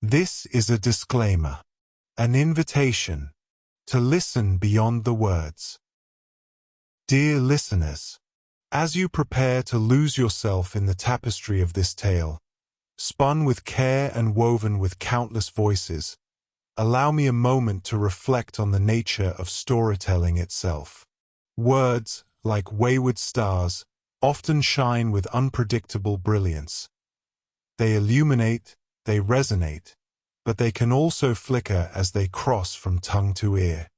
This is a disclaimer, an invitation to listen beyond the words. Dear listeners, as you prepare to lose yourself in the tapestry of this tale, spun with care and woven with countless voices, allow me a moment to reflect on the nature of storytelling itself. Words, like wayward stars, often shine with unpredictable brilliance. They illuminate, they resonate, but they can also flicker as they cross from tongue to ear.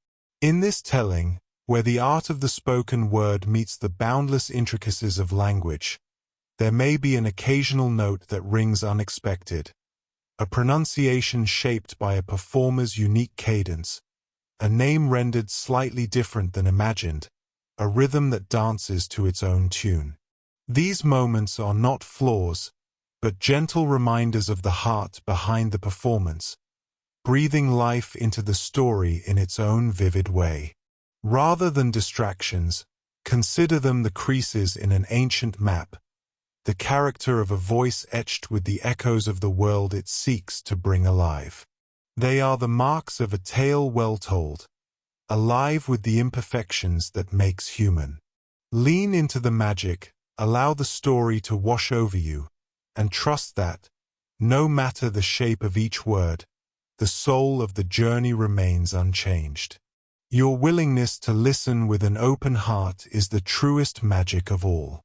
In this telling, where the art of the spoken word meets the boundless intricacies of language, there may be an occasional note that rings unexpected, a pronunciation shaped by a performer's unique cadence, a name rendered slightly different than imagined, a rhythm that dances to its own tune. These moments are not flaws, but gentle reminders of the heart behind the performance, breathing life into the story in its own vivid way. Rather than distractions, consider them the creases in an ancient map, the character of a voice etched with the echoes of the world it seeks to bring alive. They are the marks of a tale well told, alive with the imperfections that makes human. Lean into the magic, allow the story to wash over you, and trust that, no matter the shape of each word, the soul of the journey remains unchanged. Your willingness to listen with an open heart is the truest magic of all.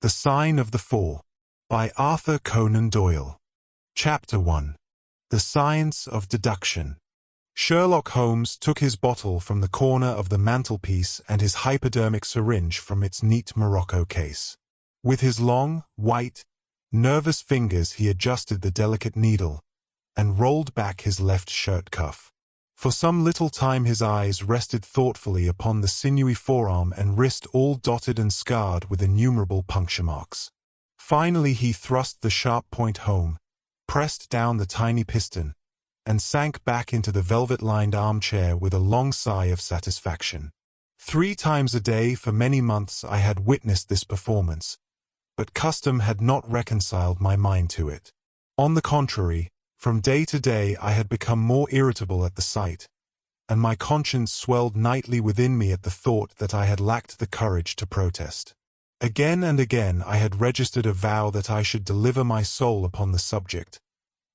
The Sign of the Four, by Arthur Conan Doyle. Chapter 1. The Science of Deduction. Sherlock Holmes took his bottle from the corner of the mantelpiece and his hypodermic syringe from its neat morocco case. With his long, white, nervous fingers he adjusted the delicate needle and rolled back his left shirt cuff. For some little time his eyes rested thoughtfully upon the sinewy forearm and wrist all dotted and scarred with innumerable puncture marks. Finally he thrust the sharp point home, pressed down the tiny piston, and sank back into the velvet-lined armchair with a long sigh of satisfaction. 3 times a day for many months I had witnessed this performance, but custom had not reconciled my mind to it. On the contrary, from day to day I had become more irritable at the sight, and my conscience swelled nightly within me at the thought that I had lacked the courage to protest. Again and again I had registered a vow that I should deliver my soul upon the subject,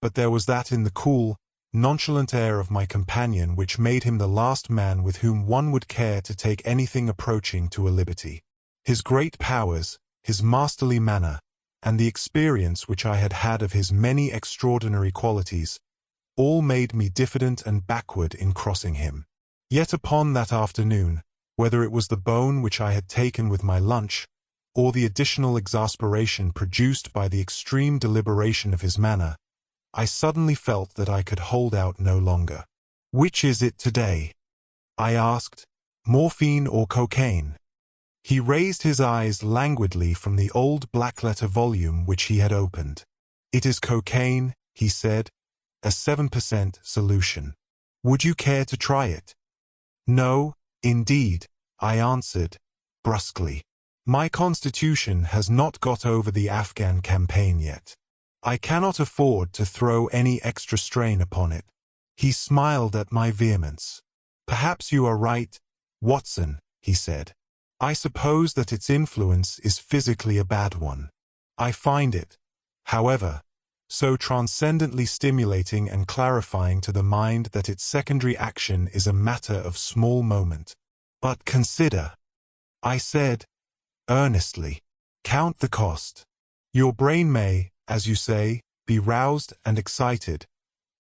but there was that in the cool, nonchalant air of my companion which made him the last man with whom one would care to take anything approaching to a liberty. His great powers, his masterly manner, and the experience which I had had of his many extraordinary qualities, all made me diffident and backward in crossing him. Yet upon that afternoon, whether it was the bone which I had taken with my lunch, or the additional exasperation produced by the extreme deliberation of his manner, I suddenly felt that I could hold out no longer. "Which is it today?" I asked. "Morphine or cocaine?" He raised his eyes languidly from the old black-letter volume which he had opened. "It is cocaine," he said, "a 7% solution. Would you care to try it?" "No, indeed," I answered, brusquely. "My constitution has not got over the Afghan campaign yet. I cannot afford to throw any extra strain upon it." He smiled at my vehemence. "Perhaps you are right, Watson," he said. "I suppose that its influence is physically a bad one. I find it, however, so transcendently stimulating and clarifying to the mind that its secondary action is a matter of small moment. But consider," I said, earnestly, "count the cost. Your brain may, as you say, be roused and excited,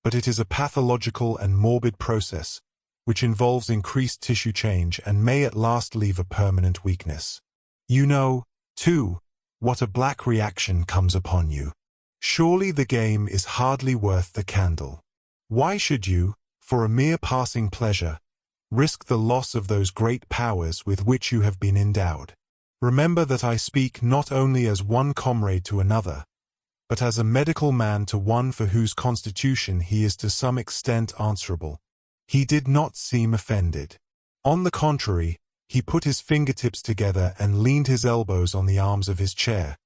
but it is a pathological and morbid process, which involves increased tissue change and may at last leave a permanent weakness. You know, too, what a black reaction comes upon you. Surely the game is hardly worth the candle. Why should you, for a mere passing pleasure, risk the loss of those great powers with which you have been endowed? Remember that I speak not only as one comrade to another, but as a medical man to one for whose constitution he is to some extent answerable." He did not seem offended. On the contrary, he put his fingertips together and leaned his elbows on the arms of his chair,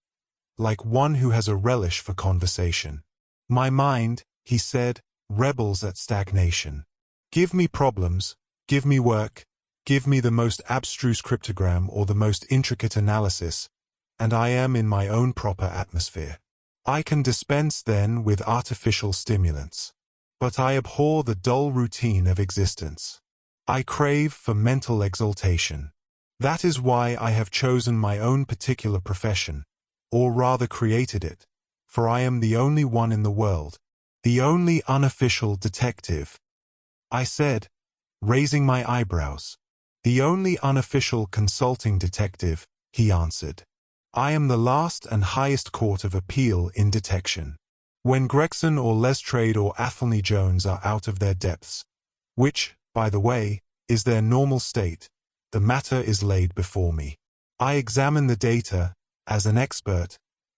like one who has a relish for conversation. "My mind," he said, rebels at stagnation. Give me problems, give me work, give me the most abstruse cryptogram or the most intricate analysis, and I am in my own proper atmosphere. I can dispense then with artificial stimulants. But I abhor the dull routine of existence. I crave for mental exaltation. That is why I have chosen my own particular profession, or rather created it, for I am the only one in the world, the only unofficial detective. I said, raising my eyebrows. The only unofficial consulting detective, he answered. I am the last and highest court of appeal in detection. When Gregson or Lestrade or Athelney Jones are out of their depths, which, by the way, is their normal state, the matter is laid before me. I examine the data, as an expert,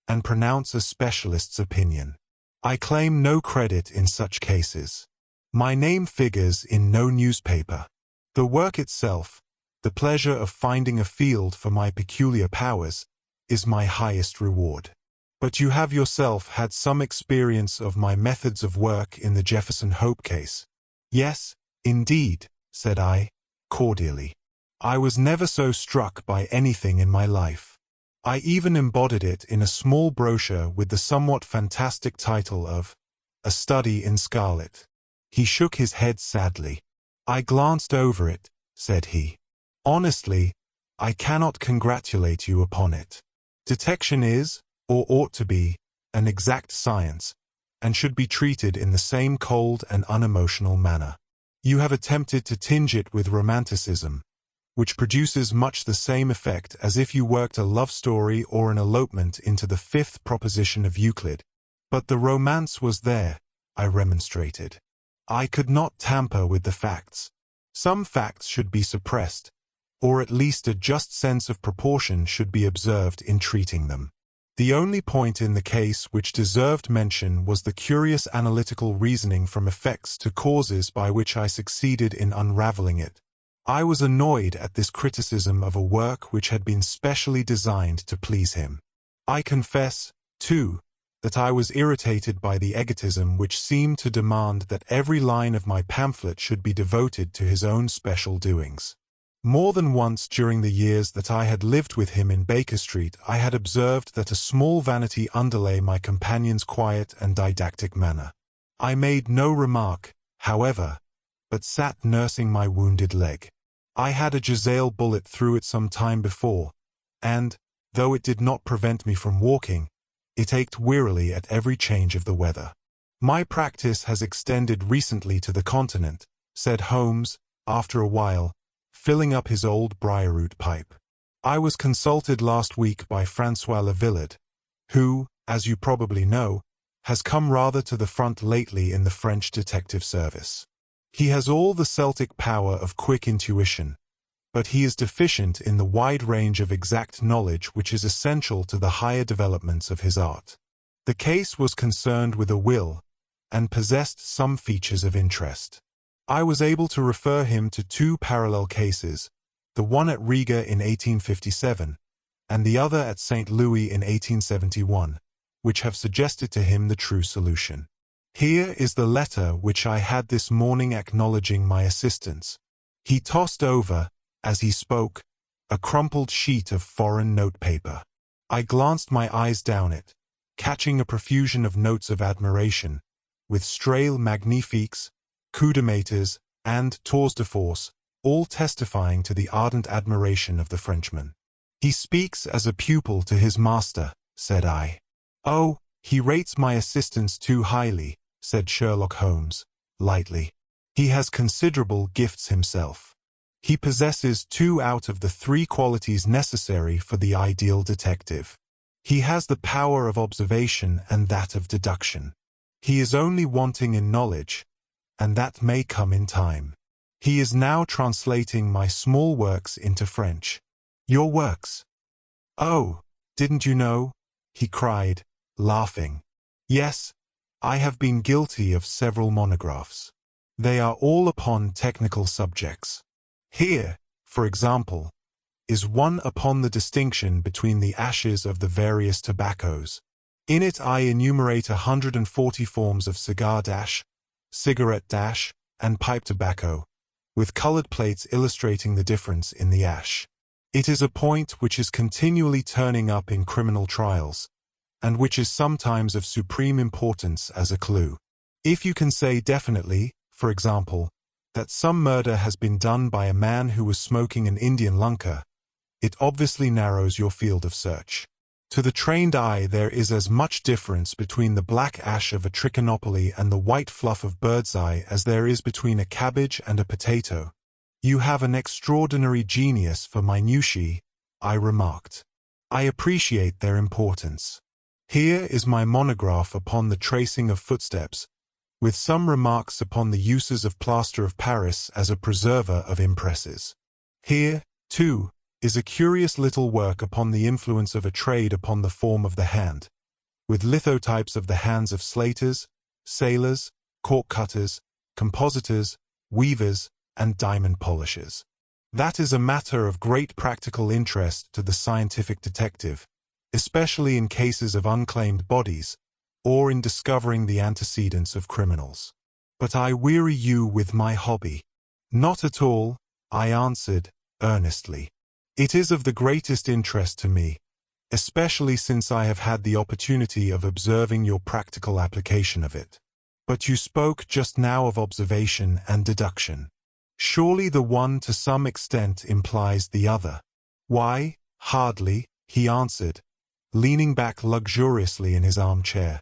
and pronounce a specialist's opinion. I claim no credit in such cases. My name figures in no newspaper. The work itself, the pleasure of finding a field for my peculiar powers, is my highest reward. But you have yourself had some experience of my methods of work in the Jefferson Hope case. Yes, indeed, said I, cordially. I was never so struck by anything in my life. I even embodied it in a small brochure with the somewhat fantastic title of A Study in Scarlet. He shook his head sadly. I glanced over it, said he. Honestly, I cannot congratulate you upon it. Detection is, or ought to be, an exact science, and should be treated in the same cold and unemotional manner. You have attempted to tinge it with romanticism, which produces much the same effect as if you worked a love story or an elopement into the fifth proposition of Euclid. But the romance was there, I remonstrated. I could not tamper with the facts. Some facts should be suppressed, or at least a just sense of proportion should be observed in treating them. The only point in the case which deserved mention was the curious analytical reasoning from effects to causes by which I succeeded in unraveling it. I was annoyed at this criticism of a work which had been specially designed to please him. I confess, too, that I was irritated by the egotism which seemed to demand that every line of my pamphlet should be devoted to his own special doings. More than once during the years that I had lived with him in Baker Street I had observed that a small vanity underlay my companion's quiet and didactic manner. I made no remark, however, but sat nursing my wounded leg. I had a Giselle bullet through it some time before, and, though it did not prevent me from walking, it ached wearily at every change of the weather. My practice has extended recently to the continent, said Holmes, after a while, filling up his old briarroot pipe. I was consulted last week by Francois Lavillard, who, as you probably know, has come rather to the front lately in the French detective service. He has all the Celtic power of quick intuition, but he is deficient in the wide range of exact knowledge which is essential to the higher developments of his art. The case was concerned with a will, and possessed some features of interest. I was able to refer him to two parallel cases, the one at Riga in 1857, and the other at St. Louis in 1871, which have suggested to him the true solution. Here is the letter which I had this morning acknowledging my assistance. He tossed over, as he spoke, a crumpled sheet of foreign notepaper. I glanced my eyes down it, catching a profusion of notes of admiration, with Strail magnifiques, coups de maîtres, and tours de force, all testifying to the ardent admiration of the Frenchman. He speaks as a pupil to his master, said I. Oh, he rates my assistance too highly, said Sherlock Holmes, lightly. He has considerable gifts himself. He possesses 2 out of the 3 qualities necessary for the ideal detective. He has the power of observation and that of deduction. He is only wanting in knowledge, and that may come in time. He is now translating my small works into French. Your works? Oh, didn't you know? He cried, laughing. Yes, I have been guilty of several monographs. They are all upon technical subjects. Here, for example, is one upon the distinction between the ashes of the various tobaccos, In it I enumerate 140 forms of cigarette, and pipe tobacco, with colored plates illustrating the difference in the ash. It is a point which is continually turning up in criminal trials, and which is sometimes of supreme importance as a clue. If you can say definitely, for example, that some murder has been done by a man who was smoking an Indian lunka, it obviously narrows your field of search. To the trained eye there is as much difference between the black ash of a trichinopoly and the white fluff of bird's eye as there is between a cabbage and a potato. You have an extraordinary genius for minutiae, I remarked. I appreciate their importance. Here is my monograph upon the tracing of footsteps, with some remarks upon the uses of plaster of Paris as a preserver of impresses. Here, too, is a curious little work upon the influence of a trade upon the form of the hand, with lithotypes of the hands of slaters, sailors, cork cutters, compositors, weavers, and diamond polishers. That is a matter of great practical interest to the scientific detective, especially in cases of unclaimed bodies, or in discovering the antecedents of criminals. But I weary you with my hobby. Not at all, I answered, earnestly. It is of the greatest interest to me, especially since I have had the opportunity of observing your practical application of it. But you spoke just now of observation and deduction. Surely the one to some extent implies the other. Why, hardly, he answered, leaning back luxuriously in his armchair,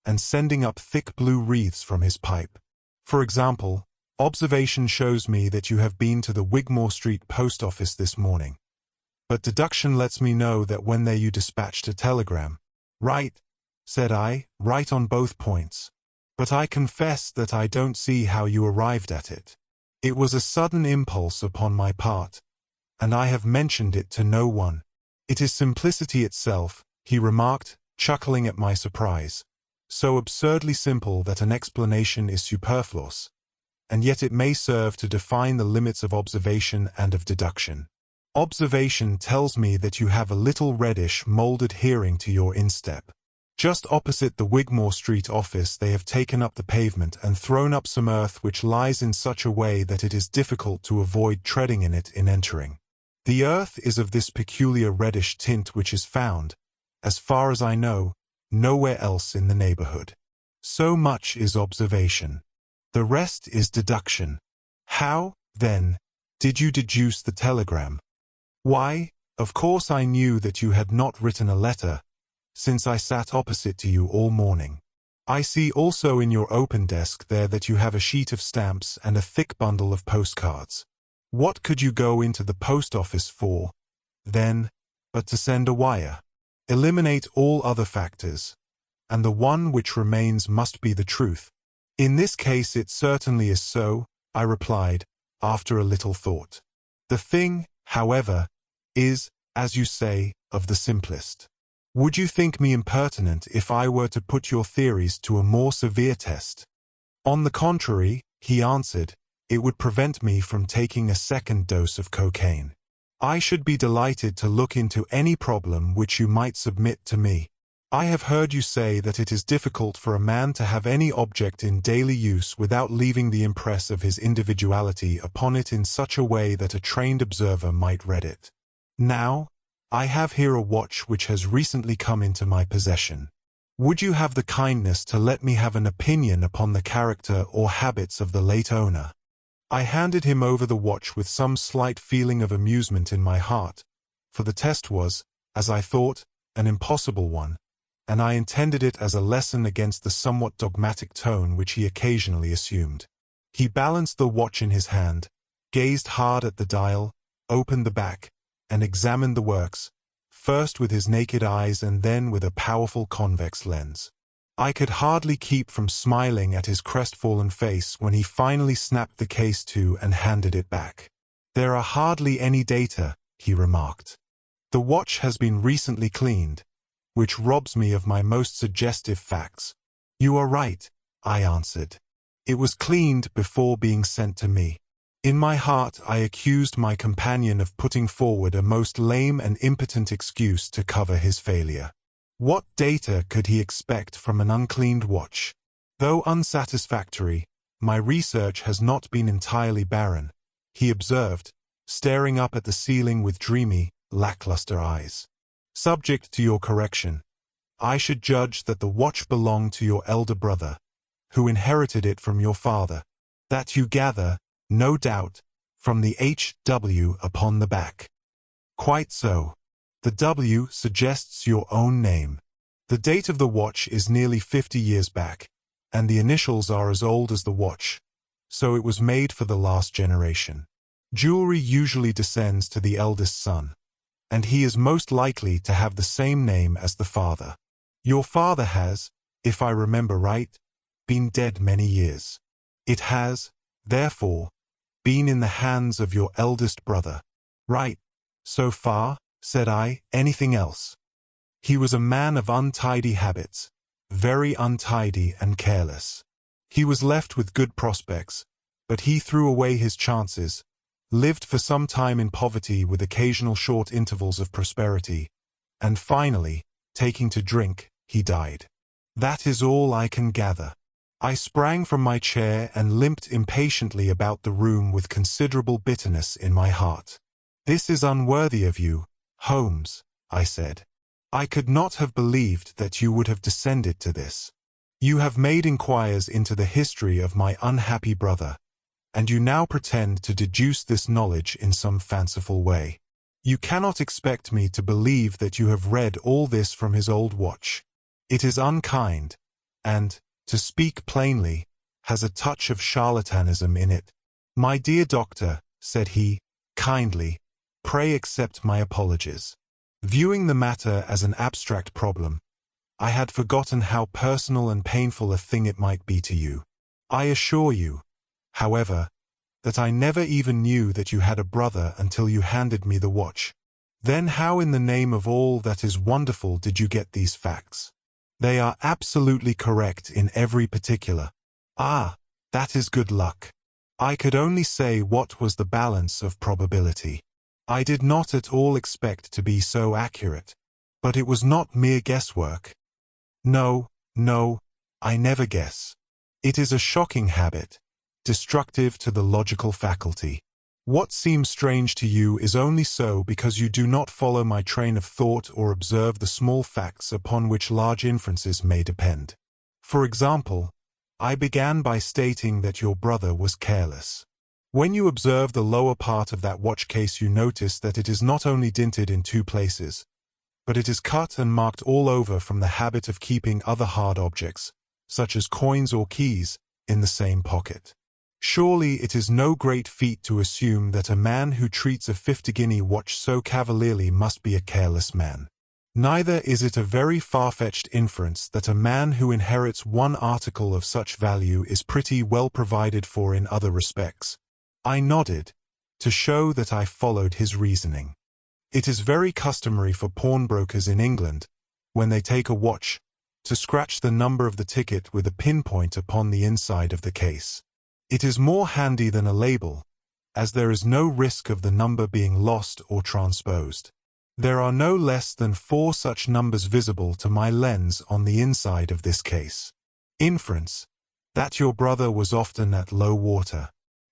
and sending up thick blue wreaths from his pipe. For example, observation shows me that you have been to the Wigmore Street post office this morning. But deduction lets me know that when there you dispatched a telegram. Right, said I, right on both points. But I confess that I don't see how you arrived at it. It was a sudden impulse upon my part, and I have mentioned it to no one. It is simplicity itself, he remarked, chuckling at my surprise. So absurdly simple that an explanation is superfluous, and yet it may serve to define the limits of observation and of deduction. Observation tells me that you have a little reddish, molded hearing to your instep. Just opposite the Wigmore Street office they have taken up the pavement and thrown up some earth which lies in such a way that it is difficult to avoid treading in it in entering. The earth is of this peculiar reddish tint which is found, as far as I know, nowhere else in the neighborhood. So much is observation. The rest is deduction. How, then, did you deduce the telegram? Why, of course I knew that you had not written a letter, since I sat opposite to you all morning. I see also in your open desk there that you have a sheet of stamps and a thick bundle of postcards. What could you go into the post office for, then, but to send a wire? Eliminate all other factors, and the one which remains must be the truth. In this case it certainly is so, I replied, after a little thought. The thing, however, is, as you say, of the simplest. Would you think me impertinent if I were to put your theories to a more severe test? On the contrary, he answered, it would prevent me from taking a second dose of cocaine. I should be delighted to look into any problem which you might submit to me. I have heard you say that it is difficult for a man to have any object in daily use without leaving the impress of his individuality upon it in such a way that a trained observer might read it. Now, I have here a watch which has recently come into my possession. Would you have the kindness to let me have an opinion upon the character or habits of the late owner? I handed him over the watch with some slight feeling of amusement in my heart, for the test was, as I thought, an impossible one, and I intended it as a lesson against the somewhat dogmatic tone which he occasionally assumed. He balanced the watch in his hand, gazed hard at the dial, opened the back, and examined the works, first with his naked eyes and then with a powerful convex lens. I could hardly keep from smiling at his crestfallen face when he finally snapped the case to and handed it back. There are hardly any data, he remarked. The watch has been recently cleaned, which robs me of my most suggestive facts. You are right, I answered. It was cleaned before being sent to me. In my heart I accused my companion of putting forward a most lame and impotent excuse to cover his failure. What data could he expect from an uncleaned watch? Though unsatisfactory, my research has not been entirely barren, he observed, staring up at the ceiling with dreamy, lackluster eyes. Subject to your correction, I should judge that the watch belonged to your elder brother, who inherited it from your father. That you gather, no doubt, from the HW upon the back. Quite so. The W suggests your own name. The date of the watch is nearly 50 years back, and the initials are as old as the watch, so it was made for the last generation. Jewelry usually descends to the eldest son, and he is most likely to have the same name as the father. Your father has, if I remember right, been dead many years. It has, therefore, been in the hands of your eldest brother. Right, so far, said I. Anything else? He was a man of untidy habits, very untidy and careless. He was left with good prospects, but he threw away his chances, lived for some time in poverty with occasional short intervals of prosperity, and finally, taking to drink, he died. That is all I can gather. I sprang from my chair and limped impatiently about the room with considerable bitterness in my heart. This is unworthy of you, Holmes, I said. I could not have believed that you would have descended to this. You have made inquiries into the history of my unhappy brother, and you now pretend to deduce this knowledge in some fanciful way. You cannot expect me to believe that you have read all this from his old watch. It is unkind, and, to speak plainly, has a touch of charlatanism in it. My dear doctor, said he, kindly, pray accept my apologies. Viewing the matter as an abstract problem, I had forgotten how personal and painful a thing it might be to you. I assure you, however, that I never even knew that you had a brother until you handed me the watch. Then how in the name of all that is wonderful did you get these facts? They are absolutely correct in every particular. Ah, that is good luck. I could only say what was the balance of probability. I did not at all expect to be so accurate. But it was not mere guesswork. No, I never guess. It is a shocking habit, destructive to the logical faculty. What seems strange to you is only so because you do not follow my train of thought or observe the small facts upon which large inferences may depend. For example, I began by stating that your brother was careless. When you observe the lower part of that watch case, you notice that it is not only dinted in 2 places, but it is cut and marked all over from the habit of keeping other hard objects, such as coins or keys, in the same pocket. Surely it is no great feat to assume that a man who treats a 50-guinea watch so cavalierly must be a careless man. Neither is it a very far-fetched inference that a man who inherits one article of such value is pretty well provided for in other respects. I nodded, to show that I followed his reasoning. It is very customary for pawnbrokers in England, when they take a watch, to scratch the number of the ticket with a pinpoint upon the inside of the case. It is more handy than a label, as there is no risk of the number being lost or transposed. There are no less than 4 such numbers visible to my lens on the inside of this case. Inference, that your brother was often at low water.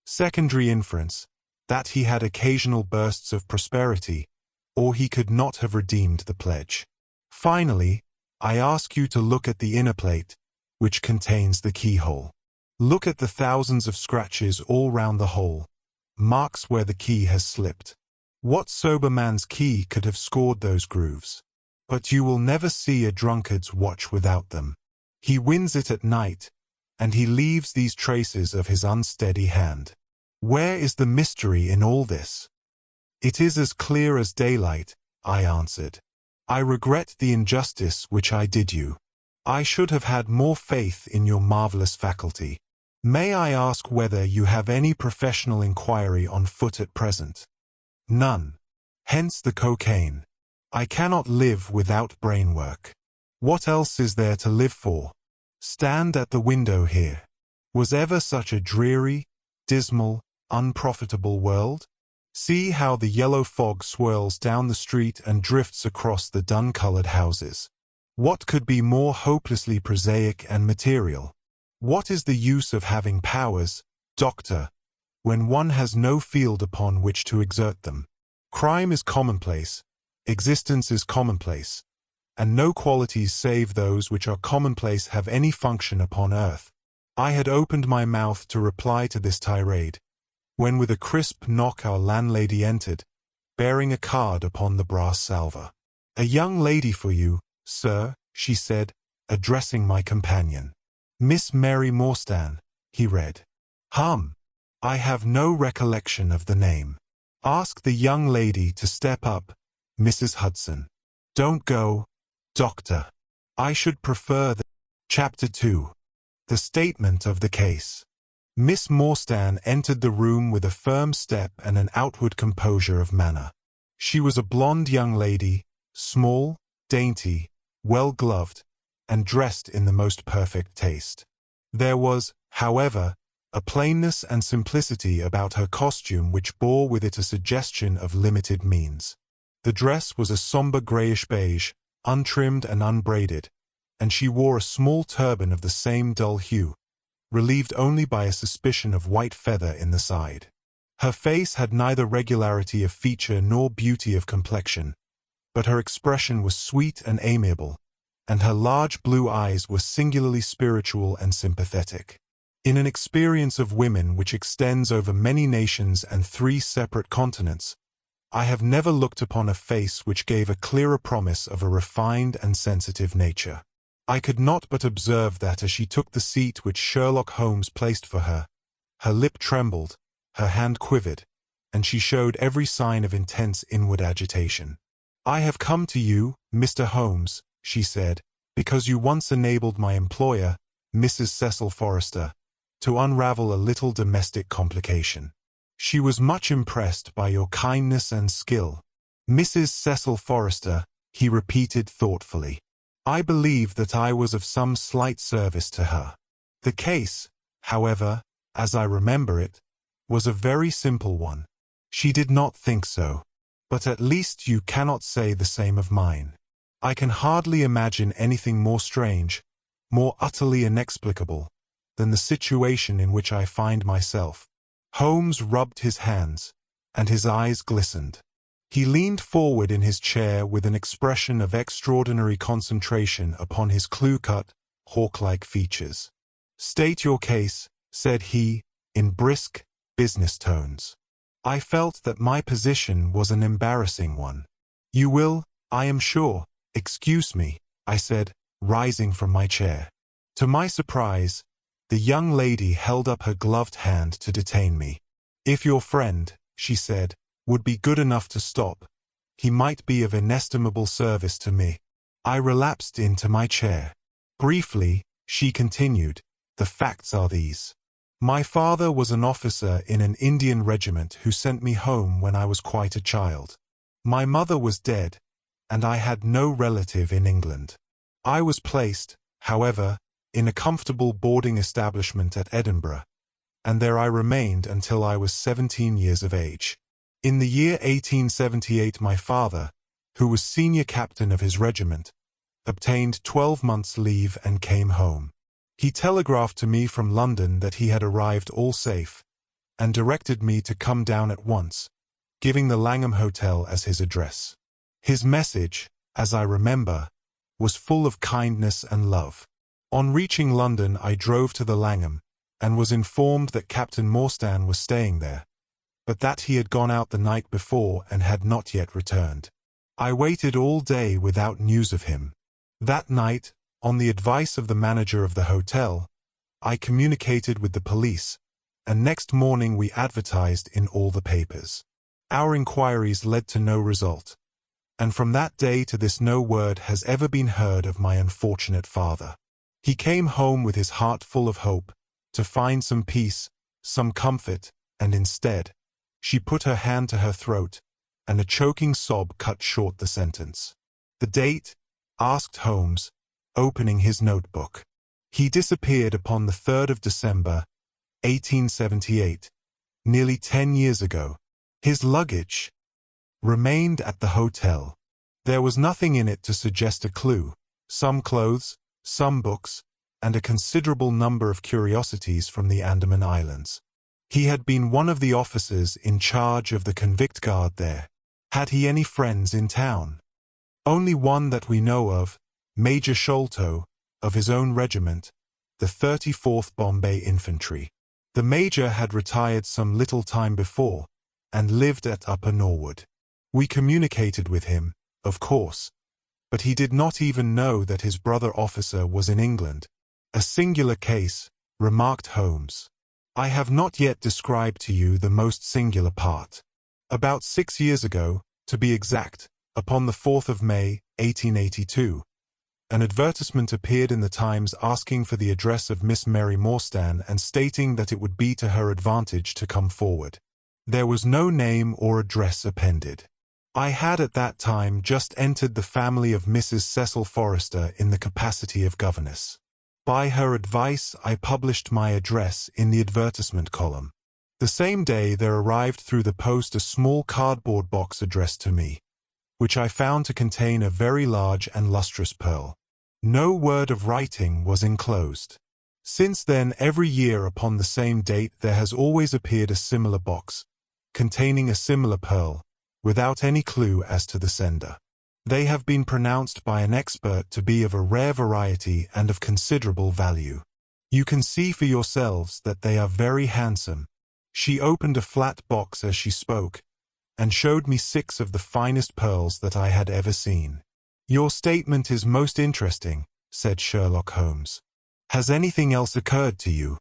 Secondary inference, that he had occasional bursts of prosperity, or he could not have redeemed the pledge. Finally, I ask you to look at the inner plate, which contains the keyhole. Look at the thousands of scratches all round the hole, marks where the key has slipped. What sober man's key could have scored those grooves? But you will never see a drunkard's watch without them. He wins it at night, and he leaves these traces of his unsteady hand. Where is the mystery in all this? It is as clear as daylight, I answered. I regret the injustice which I did you. I should have had more faith in your marvelous faculty. May I ask whether you have any professional inquiry on foot at present? None. Hence the cocaine. I cannot live without brain work. What else is there to live for? Stand at the window here. Was ever such a dreary, dismal, unprofitable world? See how the yellow fog swirls down the street and drifts across the dun-colored houses. What could be more hopelessly prosaic and material? What is the use of having powers, Doctor, when one has no field upon which to exert them? Crime is commonplace, existence is commonplace, and no qualities save those which are commonplace have any function upon earth. I had opened my mouth to reply to this tirade, when with a crisp knock our landlady entered, bearing a card upon the brass salver. "A young lady for you, sir," she said, addressing my companion. "Miss Mary Morstan," he read. I have no recollection of the name. Ask the young lady to step up, Mrs. Hudson. Don't go, Doctor. I should prefer the... Chapter 2. The Statement of the Case. Miss Morstan entered the room with a firm step and an outward composure of manner. She was a blonde young lady, small, dainty, well-gloved, and dressed in the most perfect taste. There was, however, a plainness and simplicity about her costume which bore with it a suggestion of limited means. The dress was a somber grayish-beige, untrimmed and unbraided, and she wore a small turban of the same dull hue, relieved only by a suspicion of white feather in the side. Her face had neither regularity of feature nor beauty of complexion, but her expression was sweet and amiable, and her large blue eyes were singularly spiritual and sympathetic. In an experience of women which extends over many nations and 3 separate continents, I have never looked upon a face which gave a clearer promise of a refined and sensitive nature. I could not but observe that as she took the seat which Sherlock Holmes placed for her, her lip trembled, her hand quivered, and she showed every sign of intense inward agitation. "I have come to you, Mr. Holmes," she said, "because you once enabled my employer, Mrs. Cecil Forrester, to unravel a little domestic complication. She was much impressed by your kindness and skill." "Mrs. Cecil Forrester," he repeated thoughtfully. "I believe that I was of some slight service to her. The case, however, as I remember it, was a very simple one." "She did not think so. But at least you cannot say the same of mine. I can hardly imagine anything more strange, more utterly inexplicable, than the situation in which I find myself." Holmes rubbed his hands, and his eyes glistened. He leaned forward in his chair with an expression of extraordinary concentration upon his clew-cut, hawk-like features. "State your case," said he, in brisk, business tones. I felt that my position was an embarrassing one. "You will, I am sure, excuse me," I said, rising from my chair. To my surprise, the young lady held up her gloved hand to detain me. "If your friend," she said, "would be good enough to stop, he might be of inestimable service to me." I relapsed into my chair. "Briefly," she continued, "the facts are these. My father was an officer in an Indian regiment who sent me home when I was quite a child. My mother was dead, and I had no relative in England. I was placed, however, in a comfortable boarding establishment at Edinburgh, and there I remained until I was 17 years of age. In the year 1878 my father, who was senior captain of his regiment, obtained 12 months' leave and came home. He telegraphed to me from London that he had arrived all safe, and directed me to come down at once, giving the Langham Hotel as his address. His message, as I remember, was full of kindness and love. On reaching London I drove to the Langham, and was informed that Captain Morstan was staying there, but that he had gone out the night before and had not yet returned. I waited all day without news of him. That night, on the advice of the manager of the hotel, I communicated with the police, and next morning we advertised in all the papers. Our inquiries led to no result, and from that day to this no word has ever been heard of my unfortunate father. He came home with his heart full of hope, to find some peace, some comfort, and instead, she put her hand to her throat, and a choking sob cut short the sentence. "The date?" asked Holmes, opening his notebook. "He disappeared upon the 3rd of December, 1878, nearly 10 years ago. His luggage remained at the hotel. There was nothing in it to suggest a clue, some clothes, some books, and a considerable number of curiosities from the Andaman Islands. He had been one of the officers in charge of the convict guard there. Had he any friends in town? Only one that we know of, Major Sholto, of his own regiment, the 34th Bombay Infantry. The major had retired some little time before, and lived at Upper Norwood. We communicated with him, of course, but he did not even know that his brother officer was in England. A singular case, remarked Holmes. I have not yet described to you the most singular part. About 6 years ago, to be exact, upon the 4th of May, 1882, an advertisement appeared in the Times asking for the address of Miss Mary Morstan and stating that it would be to her advantage to come forward. There was no name or address appended. I had at that time just entered the family of Mrs. Cecil Forrester in the capacity of governess. By her advice, I published my address in the advertisement column. The same day there arrived through the post a small cardboard box addressed to me, which I found to contain a very large and lustrous pearl. No word of writing was enclosed. Since then, every year upon the same date there has always appeared a similar box, containing a similar pearl, without any clue as to the sender. They have been pronounced by an expert to be of a rare variety and of considerable value. You can see for yourselves that they are very handsome. She opened a flat box as she spoke, and showed me 6 of the finest pearls that I had ever seen. Your statement is most interesting, said Sherlock Holmes. Has anything else occurred to you?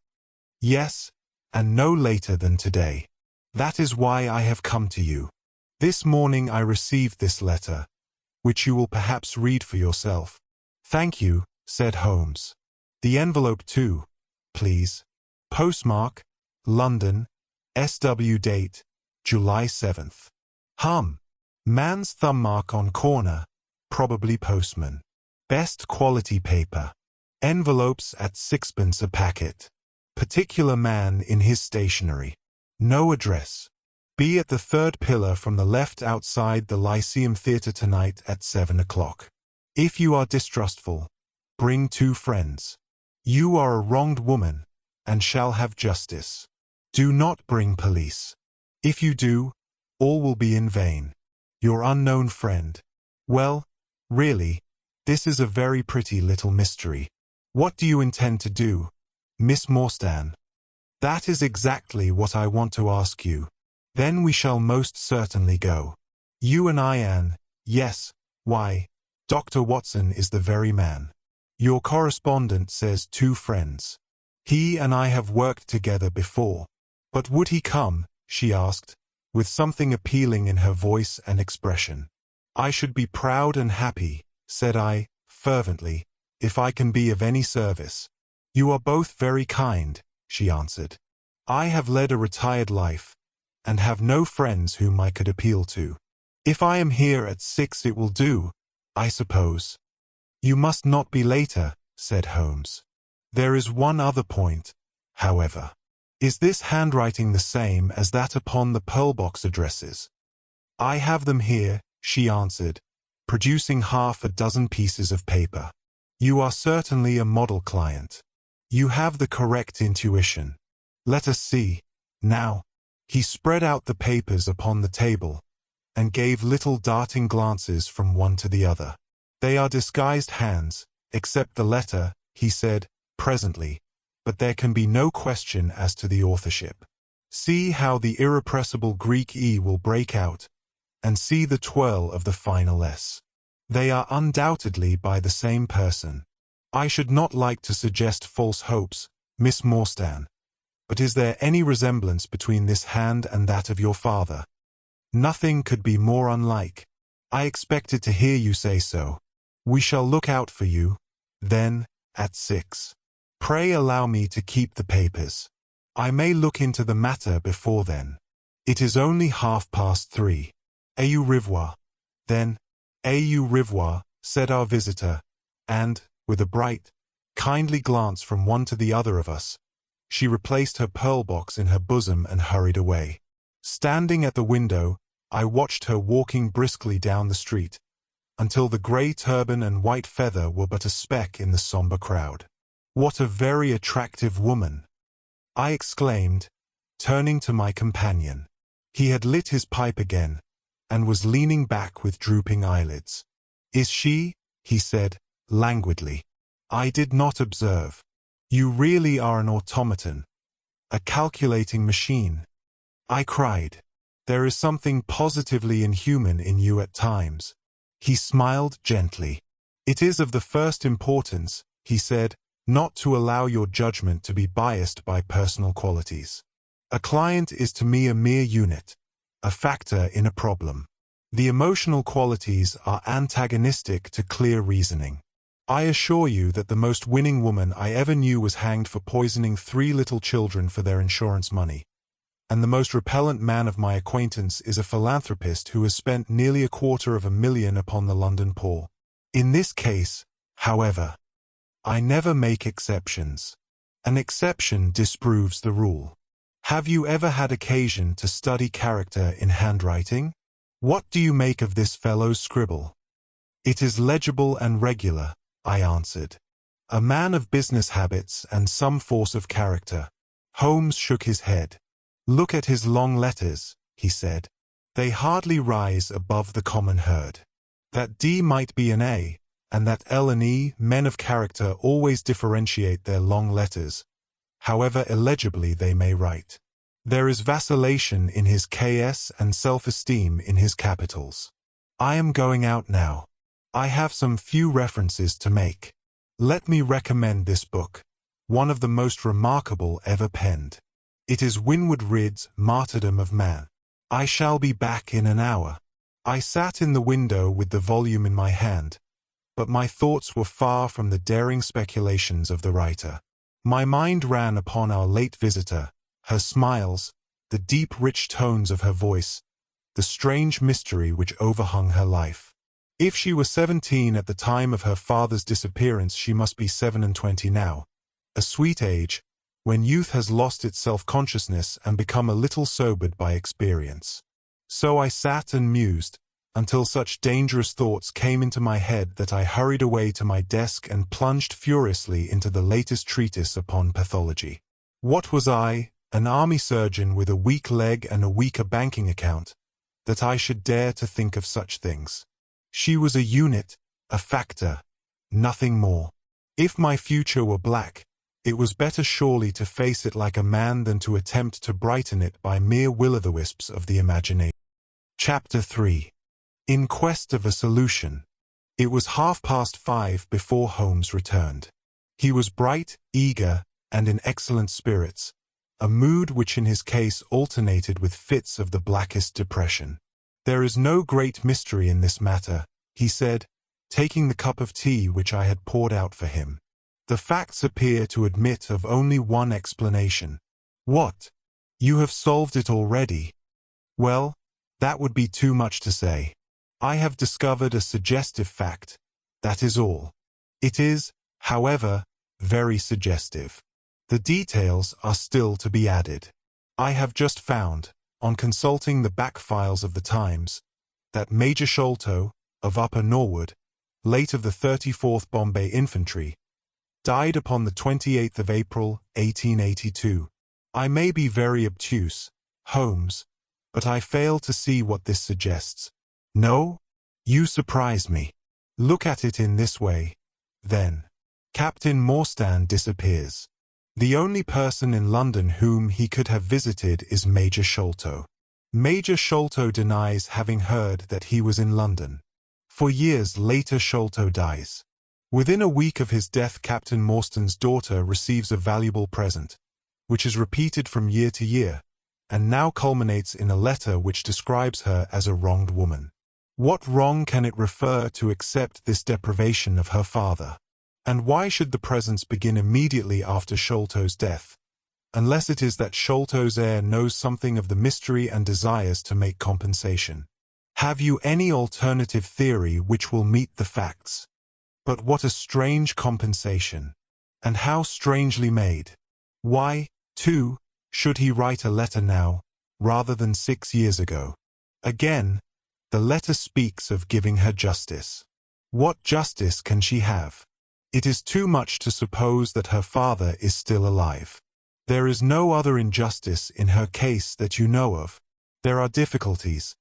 Yes, and no later than today. That is why I have come to you. This morning I received this letter, which you will perhaps read for yourself. Thank you, said Holmes. The envelope too, please. Postmark, London, SW date, July 7th. Man's thumb mark on corner, probably postman. Best quality paper. Envelopes at 6pence a packet. Particular man in his stationery. No address. Be at the 3rd pillar from the left outside the Lyceum Theatre tonight at 7 o'clock. If you are distrustful, bring 2 friends. You are a wronged woman, and shall have justice. Do not bring police. If you do, all will be in vain. Your unknown friend. Well, really, this is a very pretty little mystery. What do you intend to do, Miss Morstan? That is exactly what I want to ask you. Then we shall most certainly go. You and I, Anne. Yes, why, Dr. Watson is the very man. Your correspondent says 2 friends. He and I have worked together before. But would he come? She asked, with something appealing in her voice and expression. I should be proud and happy, said I, fervently, if I can be of any service. You are both very kind, she answered. I have led a retired life, and have no friends whom I could appeal to. If I am here at 6 it will do, I suppose. You must not be later, said Holmes. There is one other point, however. Is this handwriting the same as that upon the pearl box addresses? I have them here, she answered, producing half a dozen pieces of paper. You are certainly a model client. You have the correct intuition. Let us see. Now, he spread out the papers upon the table, and gave little darting glances from one to the other. They are disguised hands, except the letter, he said, presently, but there can be no question as to the authorship. See how the irrepressible Greek E will break out, and see the twirl of the final S. They are undoubtedly by the same person. I should not like to suggest false hopes, Miss Morstan, but is there any resemblance between this hand and that of your father? Nothing could be more unlike. I expected to hear you say so. We shall look out for you, then, at 6. Pray allow me to keep the papers. I may look into the matter before then. It is only 3:30. Au revoir. Then, au revoir, said our visitor, and, with a bright, kindly glance from one to the other of us, she replaced her pearl box in her bosom and hurried away. Standing at the window, I watched her walking briskly down the street, until the grey turban and white feather were but a speck in the sombre crowd. "What a very attractive woman!" I exclaimed, turning to my companion. He had lit his pipe again, and was leaning back with drooping eyelids. "Is she?" he said, languidly. "I did not observe. You really are an automaton, a calculating machine," I cried. "There is something positively inhuman in you at times." He smiled gently. "It is of the first importance," he said, "not to allow your judgment to be biased by personal qualities. A client is to me a mere unit, a factor in a problem. The emotional qualities are antagonistic to clear reasoning. I assure you that the most winning woman I ever knew was hanged for poisoning 3 little children for their insurance money, and the most repellent man of my acquaintance is a philanthropist who has spent nearly $250,000 upon the London poor. In this case, however, I never make exceptions. An exception disproves the rule. Have you ever had occasion to study character in handwriting? What do you make of this fellow's scribble?" "It is legible and regular," I answered. "A man of business habits and some force of character." Holmes shook his head. "Look at his long letters," he said. "They hardly rise above the common herd. That D might be an A, and that L and E, men of character always differentiate their long letters, however illegibly they may write. There is vacillation in his KS and self-esteem in his capitals. I am going out now. I have some few references to make. Let me recommend this book, one of the most remarkable ever penned. It is Winwood Reade's Martyrdom of Man. I shall be back in an hour." I sat in the window with the volume in my hand, but my thoughts were far from the daring speculations of the writer. My mind ran upon our late visitor, her smiles, the deep rich tones of her voice, the strange mystery which overhung her life. If she was 17 at the time of her father's disappearance, she must be 27 now, a sweet age, when youth has lost its self-consciousness and become a little sobered by experience. So I sat and mused, until such dangerous thoughts came into my head that I hurried away to my desk and plunged furiously into the latest treatise upon pathology. What was I, an army surgeon with a weak leg and a weaker banking account, that I should dare to think of such things? She was a unit, a factor, nothing more. If my future were black, it was better surely to face it like a man than to attempt to brighten it by mere will-o'-the-wisps of the imagination. Chapter 3. In quest of a solution. It was 5:30 before Holmes returned. He was bright, eager, and in excellent spirits, a mood which in his case alternated with fits of the blackest depression. "There is no great mystery in this matter," he said, taking the cup of tea which I had poured out for him. "The facts appear to admit of only one explanation." "What? You have solved it already?" "Well, that would be too much to say. I have discovered a suggestive fact, that is all. It is, however, very suggestive. The details are still to be added. I have just found, on consulting the back files of the Times, that Major Sholto, of Upper Norwood, late of the 34th Bombay Infantry, died upon the 28th of April, 1882. I may be very obtuse, Holmes, but I fail to see what this suggests. No? You surprise me. Look at it in this way, then. Captain Morstan disappears. The only person in London whom he could have visited is Major Sholto. Major Sholto denies having heard that he was in London. For years later Sholto dies. Within a week of his death Captain Morstan's daughter receives a valuable present, which is repeated from year to year, and now culminates in a letter which describes her as a wronged woman. What wrong can it refer to except this deprivation of her father? And why should the presents begin immediately after Sholto's death, unless it is that Sholto's heir knows something of the mystery and desires to make compensation? Have you any alternative theory which will meet the facts? But what a strange compensation, and how strangely made. Why, too, should he write a letter now, rather than 6 years ago? Again, the letter speaks of giving her justice. What justice can she have? It is too much to suppose that her father is still alive. There is no other injustice in her case that you know of. There are difficulties.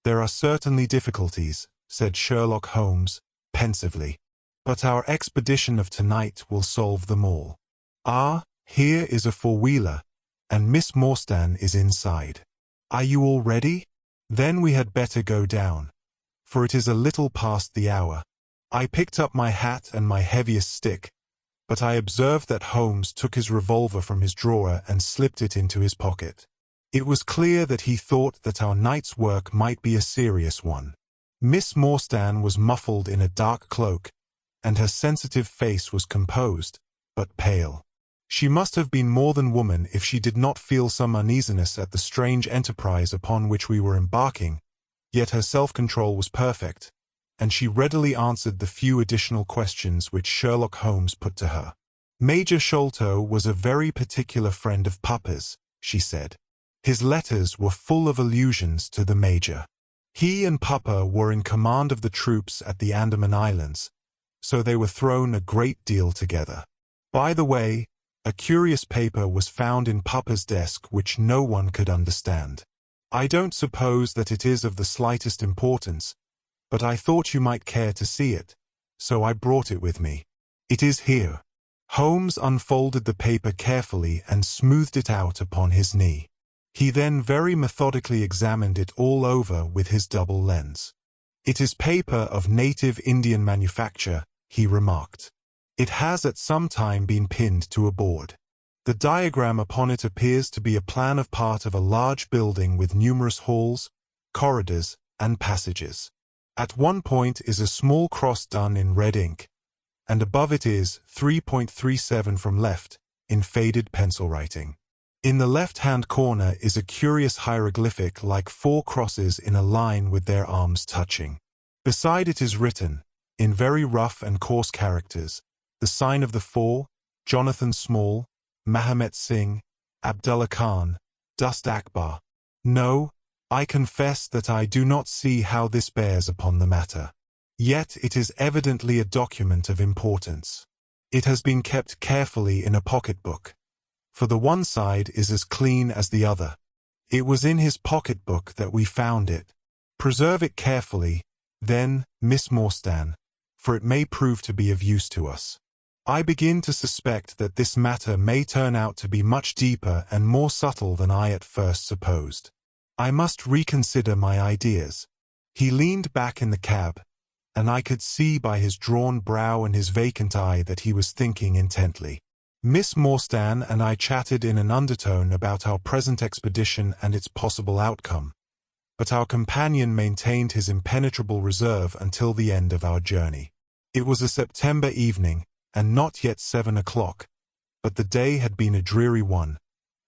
There are certainly difficulties, said Sherlock Holmes, pensively. But our expedition of tonight will solve them all. Ah, here is a four-wheeler, and Miss Morstan is inside. Are you all ready? Then we had better go down, for it is a little past the hour. I picked up my hat and my heaviest stick, but I observed that Holmes took his revolver from his drawer and slipped it into his pocket. It was clear that he thought that our night's work might be a serious one. Miss Morstan was muffled in a dark cloak, and her sensitive face was composed, but pale. She must have been more than woman if she did not feel some uneasiness at the strange enterprise upon which we were embarking, yet her self-control was perfect, and she readily answered the few additional questions which Sherlock Holmes put to her. Major Sholto was a very particular friend of Papa's, she said. His letters were full of allusions to the Major. He and Papa were in command of the troops at the Andaman Islands, so they were thrown a great deal together. By the way, a curious paper was found in Papa's desk which no one could understand. I don't suppose that it is of the slightest importance, but I thought you might care to see it, so I brought it with me. It is here. Holmes unfolded the paper carefully and smoothed it out upon his knee. He then very methodically examined it all over with his double lens. It is paper of native Indian manufacture, he remarked. It has at some time been pinned to a board. The diagram upon it appears to be a plan of part of a large building with numerous halls, corridors, and passages. At one point is a small cross done in red ink, and above it is 3.37 from left, in faded pencil writing. In the left-hand corner is a curious hieroglyphic like four crosses in a line with their arms touching. Beside it is written, in very rough and coarse characters, the sign of the four, Jonathan Small, Mahomet Singh, Abdullah Khan, Dust Akbar. No, I confess that I do not see how this bears upon the matter. Yet it is evidently a document of importance. It has been kept carefully in a pocketbook, for the one side is as clean as the other. It was in his pocketbook that we found it. Preserve it carefully, then, Miss Morstan, for it may prove to be of use to us. I begin to suspect that this matter may turn out to be much deeper and more subtle than I at first supposed. I must reconsider my ideas. He leaned back in the cab, and I could see by his drawn brow and his vacant eye that he was thinking intently. Miss Morstan and I chatted in an undertone about our present expedition and its possible outcome, but our companion maintained his impenetrable reserve until the end of our journey. It was a September evening, and not yet 7 o'clock, but the day had been a dreary one,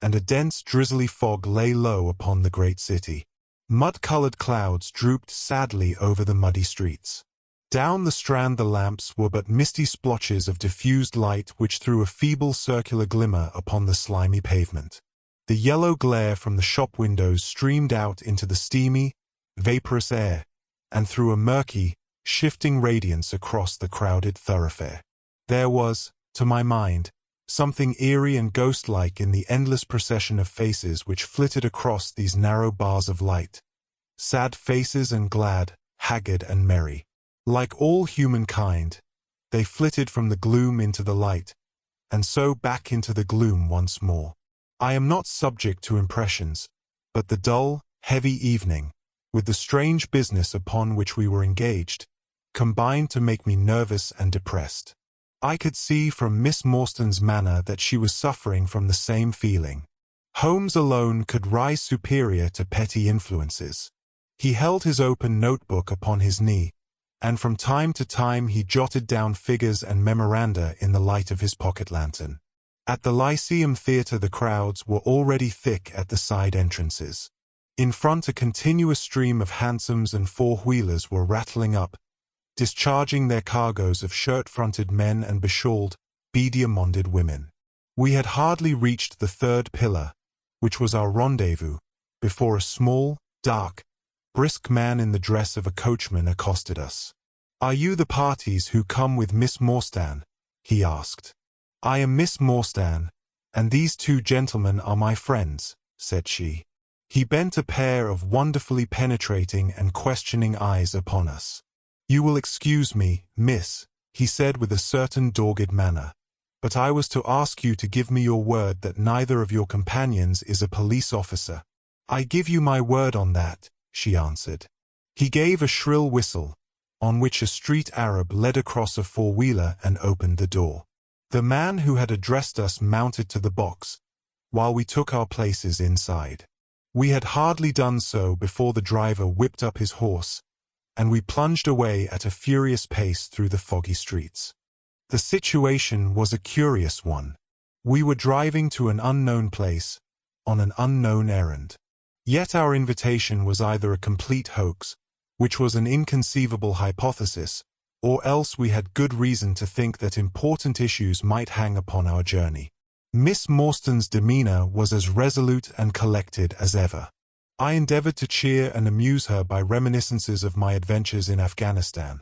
and a dense drizzly fog lay low upon the great city. Mud-colored clouds drooped sadly over the muddy streets. Down the Strand the lamps were but misty splotches of diffused light which threw a feeble circular glimmer upon the slimy pavement. The yellow glare from the shop windows streamed out into the steamy, vaporous air, and threw a murky, shifting radiance across the crowded thoroughfare. There was, to my mind, something eerie and ghost-like in the endless procession of faces which flitted across these narrow bars of light. Sad faces and glad, haggard and merry. Like all humankind, they flitted from the gloom into the light, and so back into the gloom once more. I am not subject to impressions, but the dull, heavy evening, with the strange business upon which we were engaged, combined to make me nervous and depressed. I could see from Miss Morstan's manner that she was suffering from the same feeling. Holmes alone could rise superior to petty influences. He held his open notebook upon his knee, and from time to time he jotted down figures and memoranda in the light of his pocket lantern. At the Lyceum Theatre the crowds were already thick at the side entrances. In front a continuous stream of hansoms and four-wheelers were rattling up, discharging their cargoes of shirt-fronted men and beshawled, beadier-monded women. We had hardly reached the third pillar, which was our rendezvous, before a small, dark, brisk man in the dress of a coachman accosted us. "Are you the parties who come with Miss Morstan?" he asked. "I am Miss Morstan, and these two gentlemen are my friends," said she. He bent a pair of wonderfully penetrating and questioning eyes upon us. "You will excuse me, miss," he said with a certain dogged manner, "but I was to ask you to give me your word that neither of your companions is a police officer." "I give you my word on that," she answered. He gave a shrill whistle, on which a street Arab led across a four-wheeler and opened the door. The man who had addressed us mounted to the box, while we took our places inside. We had hardly done so before the driver whipped up his horse, and we plunged away at a furious pace through the foggy streets. The situation was a curious one. We were driving to an unknown place, on an unknown errand. Yet our invitation was either a complete hoax, which was an inconceivable hypothesis, or else we had good reason to think that important issues might hang upon our journey. Miss Morstan's demeanor was as resolute and collected as ever. I endeavored to cheer and amuse her by reminiscences of my adventures in Afghanistan.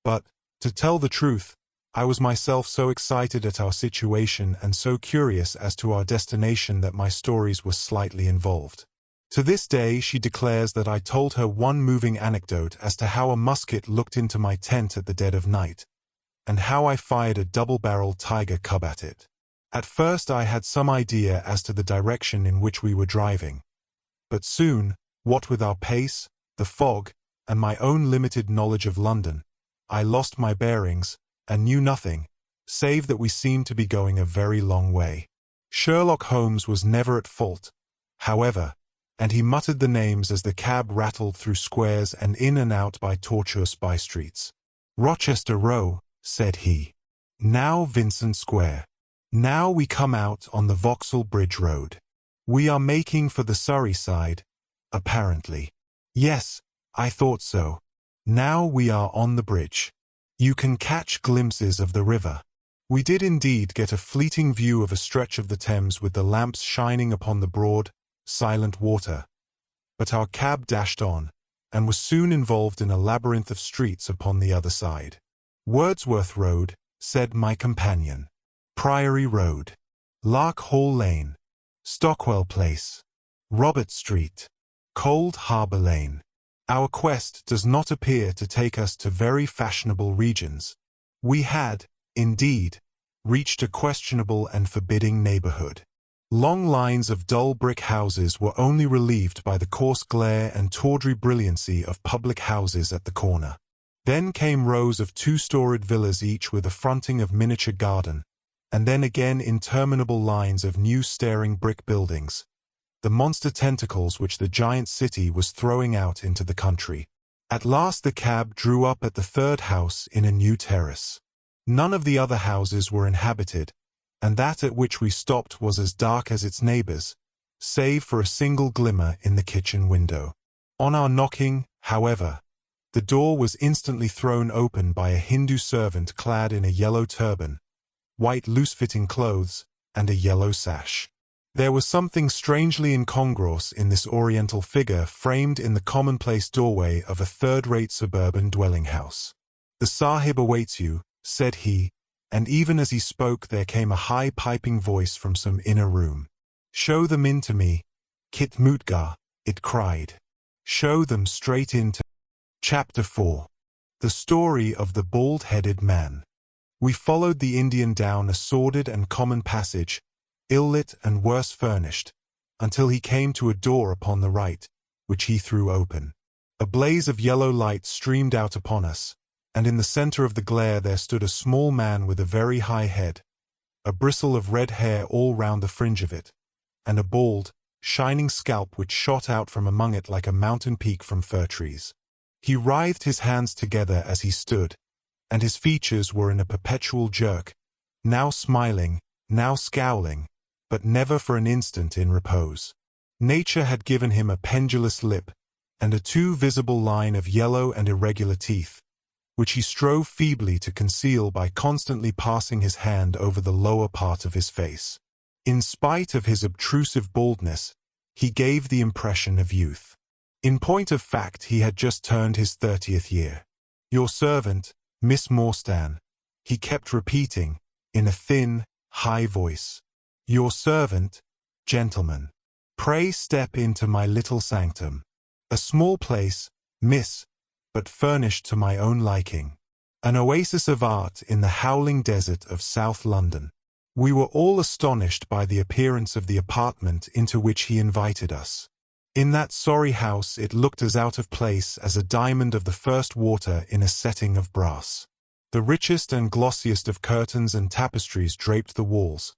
But, to tell the truth, I was myself so excited at our situation and so curious as to our destination that my stories were slightly involved. To this day she declares that I told her one moving anecdote as to how a musket looked into my tent at the dead of night, and how I fired a double-barreled tiger cub at it. At first I had some idea as to the direction in which we were driving, but soon, what with our pace, the fog, and my own limited knowledge of London, I lost my bearings, and knew nothing, save that we seemed to be going a very long way. Sherlock Holmes was never at fault, however, and he muttered the names as the cab rattled through squares and in and out by tortuous by-streets. "Rochester Row," said he. "Now Vincent Square. Now we come out on the Vauxhall Bridge Road. We are making for the Surrey side, apparently. Yes, I thought so. Now we are on the bridge. You can catch glimpses of the river." We did indeed get a fleeting view of a stretch of the Thames with the lamps shining upon the broad, silent water, but our cab dashed on, and was soon involved in a labyrinth of streets upon the other side. "Wordsworth Road," said my companion. "Priory Road. Lark Hall Lane. Stockwell Place. Robert Street. Cold Harbour Lane. Our quest does not appear to take us to very fashionable regions. We had, indeed, reached a questionable and forbidding neighborhood. Long lines of dull brick houses were only relieved by the coarse glare and tawdry brilliancy of public houses at the corner. Then came rows of two-storied villas each with a fronting of miniature garden, and then again interminable lines of new staring brick buildings, the monster tentacles which the giant city was throwing out into the country. At last the cab drew up at the third house in a new terrace. None of the other houses were inhabited, and that at which we stopped was as dark as its neighbors, save for a single glimmer in the kitchen window. On our knocking, however, the door was instantly thrown open by a Hindu servant clad in a yellow turban, white loose-fitting clothes, and a yellow sash. There was something strangely incongruous in this oriental figure framed in the commonplace doorway of a third-rate suburban dwelling-house. "The Sahib awaits you," said he, and even as he spoke there came a high piping voice from some inner room. "Show them in to me, Kit Mutgar," it cried. "Show them straight into—" Chapter 4. The Story of the Bald-Headed Man. We followed the Indian down a sordid and common passage, ill-lit and worse furnished, until he came to a door upon the right, which he threw open. A blaze of yellow light streamed out upon us, and in the center of the glare there stood a small man with a very high head, a bristle of red hair all round the fringe of it, and a bald, shining scalp which shot out from among it like a mountain peak from fir trees. He writhed his hands together as he stood, and his features were in a perpetual jerk, now smiling, now scowling, but never for an instant in repose. Nature had given him a pendulous lip, and a too visible line of yellow and irregular teeth, which he strove feebly to conceal by constantly passing his hand over the lower part of his face. In spite of his obtrusive baldness, he gave the impression of youth. In point of fact, he had just turned his 30th year. Your servant, Miss Morstan, he kept repeating, in a thin, high voice. Your servant, gentlemen. Pray step into my little sanctum. A small place, miss, but furnished to my own liking. An oasis of art in the howling desert of South London. We were all astonished by the appearance of the apartment into which he invited us. In that sorry house it looked as out of place as a diamond of the first water in a setting of brass. The richest and glossiest of curtains and tapestries draped the walls,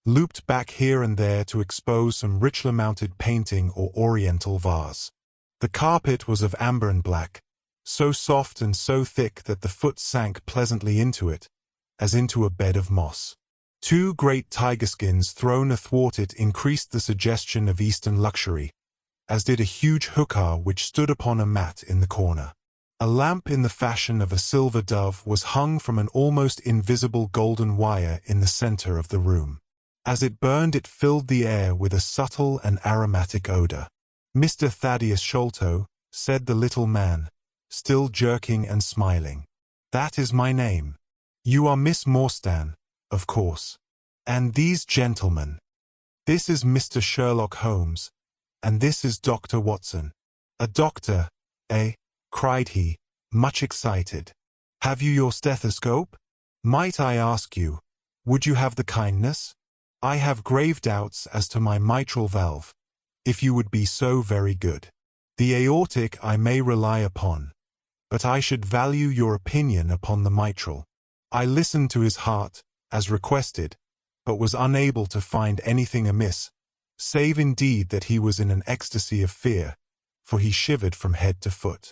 looped back here and there to expose some richly mounted painting or oriental vase. The carpet was of amber and black, so soft and so thick that the foot sank pleasantly into it, as into a bed of moss. 2 great tiger skins thrown athwart it increased the suggestion of Eastern luxury, as did a huge hookah which stood upon a mat in the corner. A lamp in the fashion of a silver dove was hung from an almost invisible golden wire in the center of the room. As it burned it filled the air with a subtle and aromatic odor. Mr. Thaddius Sholto, said the little man, still jerking and smiling. That is my name. You are Miss Morstan, of course. And these gentlemen. This is Mr. Sherlock Holmes, and this is Dr. Watson. A doctor, eh? Cried he, much excited. Have you your stethoscope? Might I ask you, would you have the kindness? I have grave doubts as to my mitral valve, if you would be so very good. The aortic I may rely upon, but I should value your opinion upon the mitral. I listened to his heart, as requested, but was unable to find anything amiss, save indeed that he was in an ecstasy of fear, for he shivered from head to foot.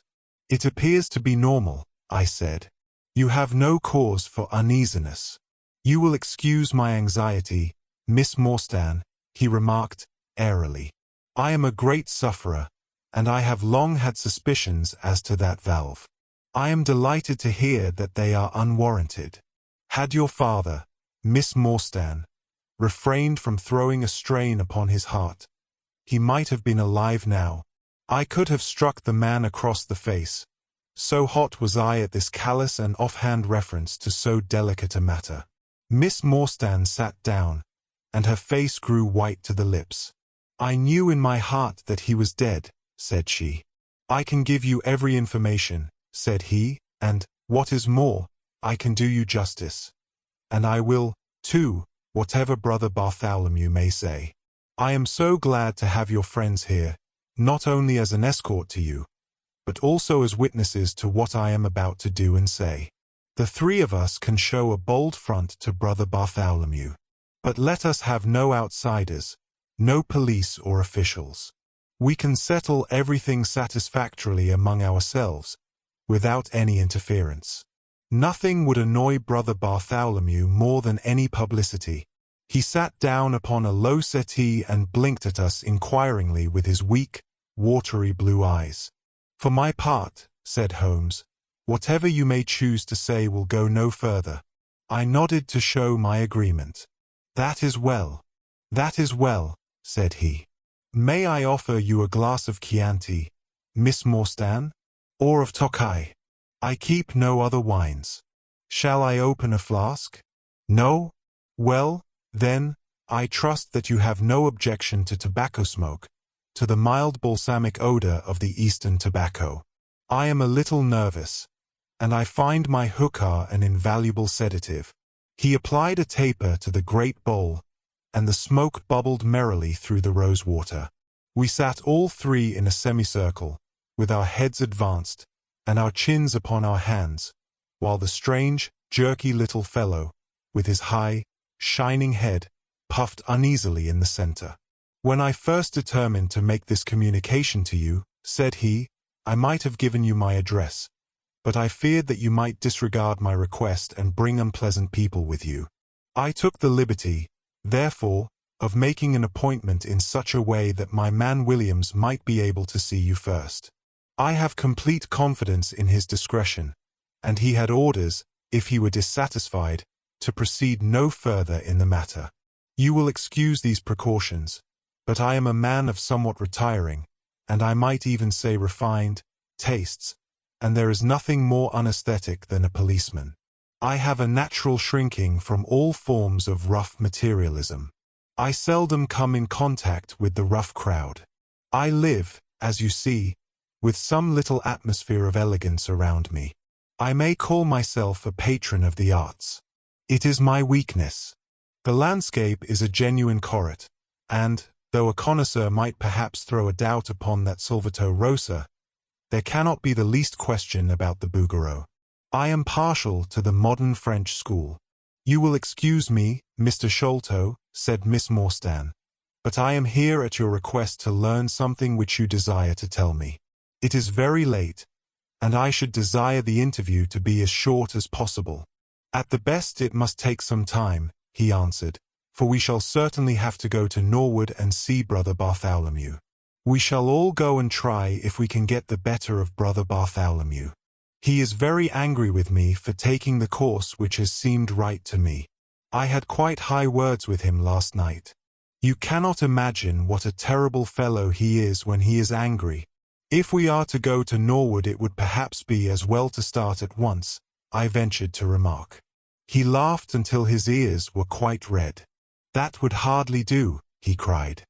It appears to be normal, I said. You have no cause for uneasiness. You will excuse my anxiety, Miss Morstan, he remarked, airily. I am a great sufferer, and I have long had suspicions as to that valve. I am delighted to hear that they are unwarranted. Had your father, Miss Morstan, refrained from throwing a strain upon his heart, he might have been alive now. I could have struck the man across the face, so hot was I at this callous and offhand reference to so delicate a matter. Miss Morstan sat down, and her face grew white to the lips. I knew in my heart that he was dead, said she. I can give you every information, said he, and, what is more, I can do you justice. And I will, too, whatever Brother Bartholomew may say. I am so glad to have your friends here, not only as an escort to you, but also as witnesses to what I am about to do and say. The 3 of us can show a bold front to Brother Bartholomew. But let us have no outsiders, no police or officials. We can settle everything satisfactorily among ourselves, without any interference. Nothing would annoy Brother Bartholomew more than any publicity. He sat down upon a low settee and blinked at us inquiringly with his weak, watery blue eyes. For my part, said Holmes, whatever you may choose to say will go no further. I nodded to show my agreement. That is well, said he. May I offer you a glass of Chianti, Miss Morstan, or of Tokay? I keep no other wines. Shall I open a flask? No? Well, then, I trust that you have no objection to tobacco smoke, to the mild balsamic odor of the Eastern tobacco. I am a little nervous, and I find my hookah an invaluable sedative. He applied a taper to the great bowl, and the smoke bubbled merrily through the rosewater. We sat all 3 in a semicircle, with our heads advanced, and our chins upon our hands, while the strange, jerky little fellow, with his high, shining head, puffed uneasily in the center. When I first determined to make this communication to you, said he, I might have given you my address, but I feared that you might disregard my request and bring unpleasant people with you. I took the liberty, therefore, of making an appointment in such a way that my man Williams might be able to see you first. I have complete confidence in his discretion, and he had orders, if he were dissatisfied, to proceed no further in the matter. You will excuse these precautions, but I am a man of somewhat retiring, and I might even say refined, tastes, and there is nothing more unaesthetic than a policeman. I have a natural shrinking from all forms of rough materialism. I seldom come in contact with the rough crowd. I live, as you see, with some little atmosphere of elegance around me. I may call myself a patron of the arts. It is my weakness. The landscape is a genuine corot, and, though a connoisseur might perhaps throw a doubt upon that Salvator Rosa, there cannot be the least question about the Bouguereau. I am partial to the modern French school. You will excuse me, Mr. Sholto, said Miss Morstan, but I am here at your request to learn something which you desire to tell me. It is very late, and I should desire the interview to be as short as possible. At the best it must take some time, he answered, for we shall certainly have to go to Norwood and see Brother Bartholomew. We shall all go and try if we can get the better of Brother Bartholomew. He is very angry with me for taking the course which has seemed right to me. I had quite high words with him last night. You cannot imagine what a terrible fellow he is when he is angry. If we are to go to Norwood it would perhaps be as well to start at once, I ventured to remark. He laughed until his ears were quite red. That would hardly do, he cried.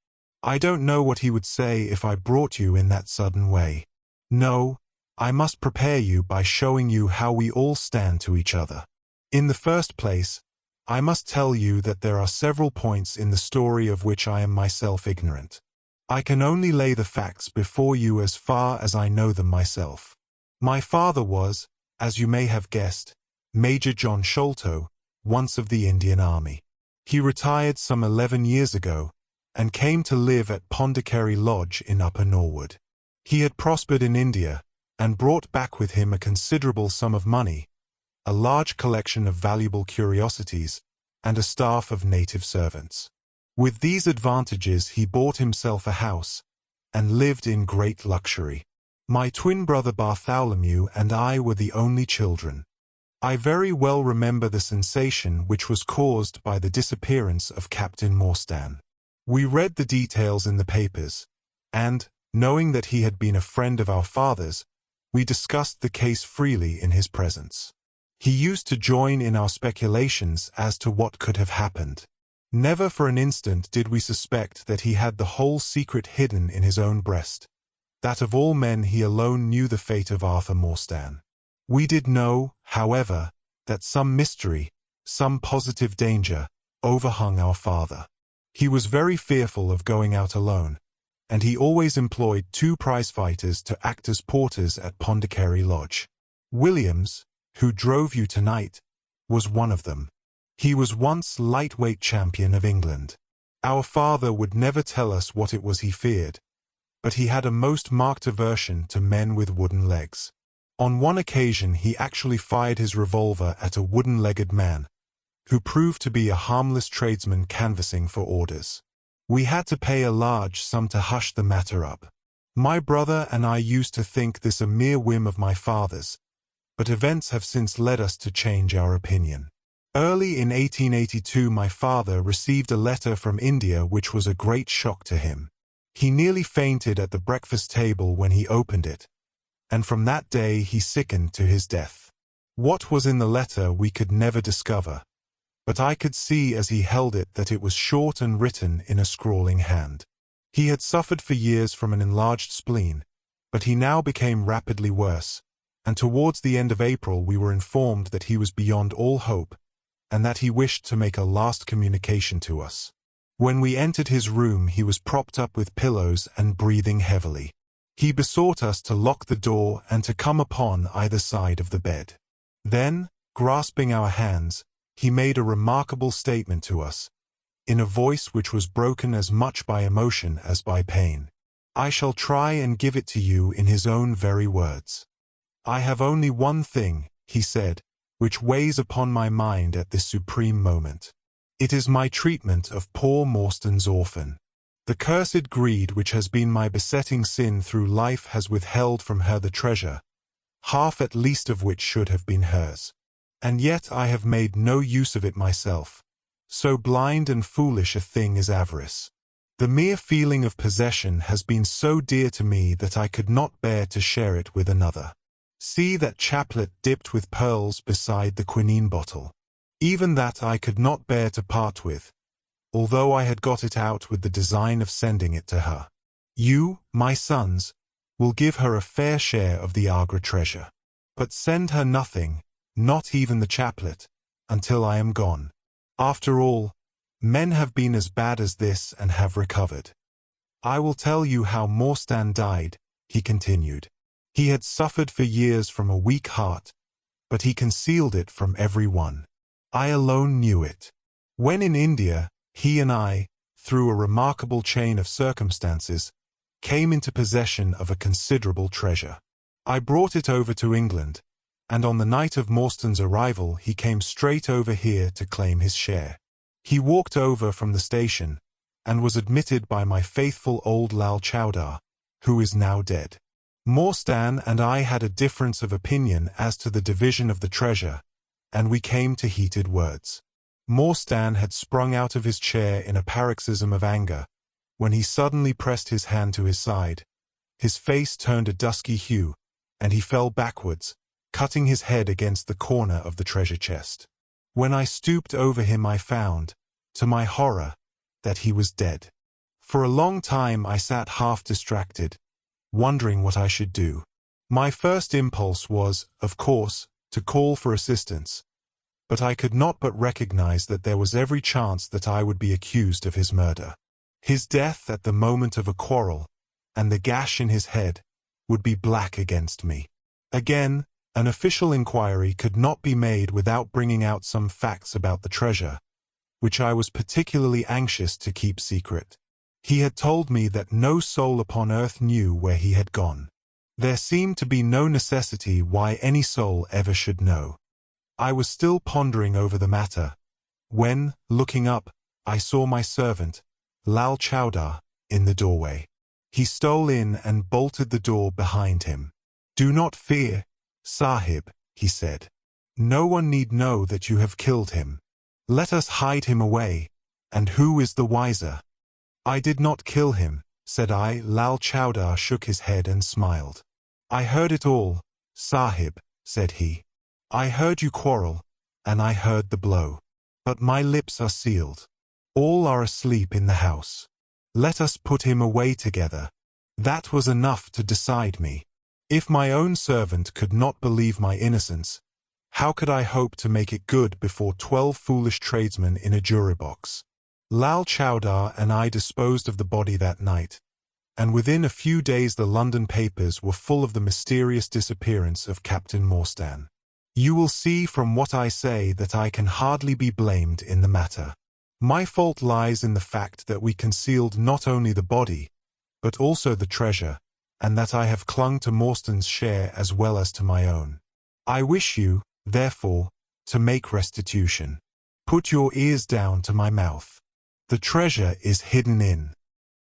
I don't know what he would say if I brought you in that sudden way. No, I must prepare you by showing you how we all stand to each other. In the first place, I must tell you that there are several points in the story of which I am myself ignorant. I can only lay the facts before you as far as I know them myself. My father was, as you may have guessed, Major John Sholto, once of the Indian Army. He retired some 11 years ago, and came to live at Pondicherry Lodge in Upper Norwood. He had prospered in India, and brought back with him a considerable sum of money, a large collection of valuable curiosities, and a staff of native servants. With these advantages he bought himself a house, and lived in great luxury. My twin brother Bartholomew and I were the only children. I very well remember the sensation which was caused by the disappearance of Captain Morstan. We read the details in the papers, and, knowing that he had been a friend of our father's, we discussed the case freely in his presence. He used to join in our speculations as to what could have happened. Never for an instant did we suspect that he had the whole secret hidden in his own breast, that of all men he alone knew the fate of Arthur Morstan. We did know, however, that some mystery, some positive danger, overhung our father. He was very fearful of going out alone, and he always employed 2 prize-fighters to act as porters at Pondicherry Lodge. Williams, who drove you tonight, was one of them. He was once lightweight champion of England. Our father would never tell us what it was he feared, but he had a most marked aversion to men with wooden legs. On one occasion he actually fired his revolver at a wooden-legged man, who proved to be a harmless tradesman canvassing for orders. We had to pay a large sum to hush the matter up. My brother and I used to think this a mere whim of my father's, but events have since led us to change our opinion. Early in 1882 my father received a letter from India which was a great shock to him. He nearly fainted at the breakfast table when he opened it, and from that day he sickened to his death. What was in the letter we could never discover, but I could see as he held it that it was short and written in a scrawling hand. He had suffered for years from an enlarged spleen, but he now became rapidly worse, and towards the end of April we were informed that he was beyond all hope, and that he wished to make a last communication to us. When we entered his room he was propped up with pillows and breathing heavily. He besought us to lock the door and to come upon either side of the bed. Then, grasping our hands, he made a remarkable statement to us, in a voice which was broken as much by emotion as by pain. I shall try and give it to you in his own very words. I have only one thing, he said, which weighs upon my mind at this supreme moment. It is my treatment of poor Morstan's orphan. The cursed greed which has been my besetting sin through life has withheld from her the treasure, half at least of which should have been hers. And yet I have made no use of it myself. So blind and foolish a thing is avarice. The mere feeling of possession has been so dear to me that I could not bear to share it with another. See that chaplet dipped with pearls beside the quinine bottle. Even that I could not bear to part with, although I had got it out with the design of sending it to her. You, my sons, will give her a fair share of the Agra treasure. But send her nothing, not even the chaplet, until I am gone. After all, men have been as bad as this and have recovered. I will tell you how Morstan died, he continued. He had suffered for years from a weak heart, but he concealed it from every one. I alone knew it. When in India, he and I, through a remarkable chain of circumstances, came into possession of a considerable treasure. I brought it over to England, and on the night of Morstan's arrival he came straight over here to claim his share. He walked over from the station, and was admitted by my faithful old Lal Chowdar, who is now dead. Morstan and I had a difference of opinion as to the division of the treasure, and we came to heated words. Morstan had sprung out of his chair in a paroxysm of anger, when he suddenly pressed his hand to his side. His face turned a dusky hue, and he fell backwards, cutting his head against the corner of the treasure chest. When I stooped over him I found, to my horror, that he was dead. For a long time I sat half distracted, wondering what I should do. My first impulse was, of course, to call for assistance, but I could not but recognize that there was every chance that I would be accused of his murder. His death at the moment of a quarrel, and the gash in his head, would be black against me. Again, an official inquiry could not be made without bringing out some facts about the treasure, which I was particularly anxious to keep secret. He had told me that no soul upon earth knew where he had gone. There seemed to be no necessity why any soul ever should know. I was still pondering over the matter, when, looking up, I saw my servant, Lal Chowdar, in the doorway. He stole in and bolted the door behind him. "Do not fear, Sahib," he said. "No one need know that you have killed him. Let us hide him away, and who is the wiser?" "I did not kill him," said I. Lal Chowdar shook his head and smiled. "I heard it all, Sahib," said he. "I heard you quarrel, and I heard the blow. But my lips are sealed. All are asleep in the house. Let us put him away together." That was enough to decide me. If my own servant could not believe my innocence, how could I hope to make it good before 12 foolish tradesmen in a jury box? Lal Chowdar and I disposed of the body that night, and within a few days the London papers were full of the mysterious disappearance of Captain Morstan. You will see from what I say that I can hardly be blamed in the matter. My fault lies in the fact that we concealed not only the body, but also the treasure, and that I have clung to Morstan's share as well as to my own. I wish you, therefore, to make restitution. Put your ears down to my mouth. The treasure is hidden in.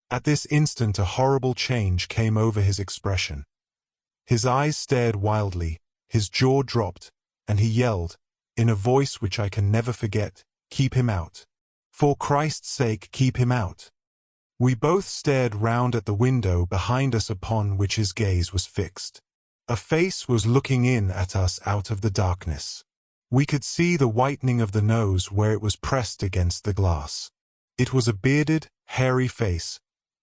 At this instant a horrible change came over his expression. His eyes stared wildly, his jaw dropped, and he yelled, in a voice which I can never forget, "Keep him out. For Christ's sake, keep him out." We both stared round at the window behind us upon which his gaze was fixed. A face was looking in at us out of the darkness. We could see the whitening of the nose where it was pressed against the glass. It was a bearded, hairy face,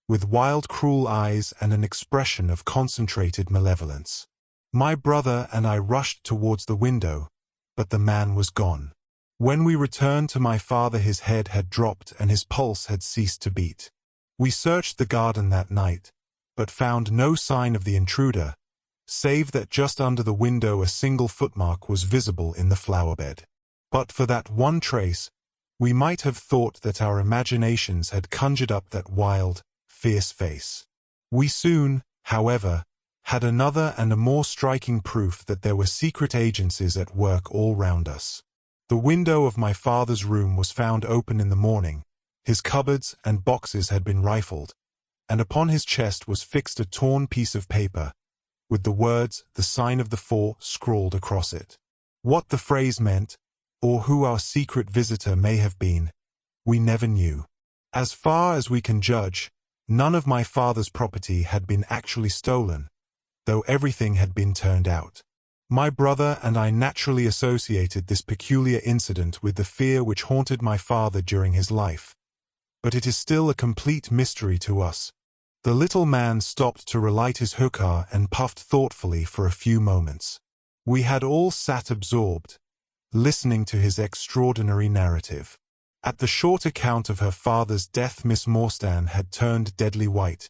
with wild, cruel eyes and an expression of concentrated malevolence. My brother and I rushed towards the window, but the man was gone. When we returned to my father his head had dropped and his pulse had ceased to beat. We searched the garden that night, but found no sign of the intruder, save that just under the window a single footmark was visible in the flower-bed. But for that one trace, we might have thought that our imaginations had conjured up that wild, fierce face. We soon, however, had another and a more striking proof that there were secret agencies at work all round us. The window of my father's room was found open in the morning, his cupboards and boxes had been rifled, and upon his chest was fixed a torn piece of paper, with the words, "The sign of the four," scrawled across it. What the phrase meant, or who our secret visitor may have been, we never knew. As far as we can judge, none of my father's property had been actually stolen, though everything had been turned out. My brother and I naturally associated this peculiar incident with the fear which haunted my father during his life. But it is still a complete mystery to us. The little man stopped to relight his hookah and puffed thoughtfully for a few moments. We had all sat absorbed, listening to his extraordinary narrative. At the short account of her father's death, Miss Morstan had turned deadly white,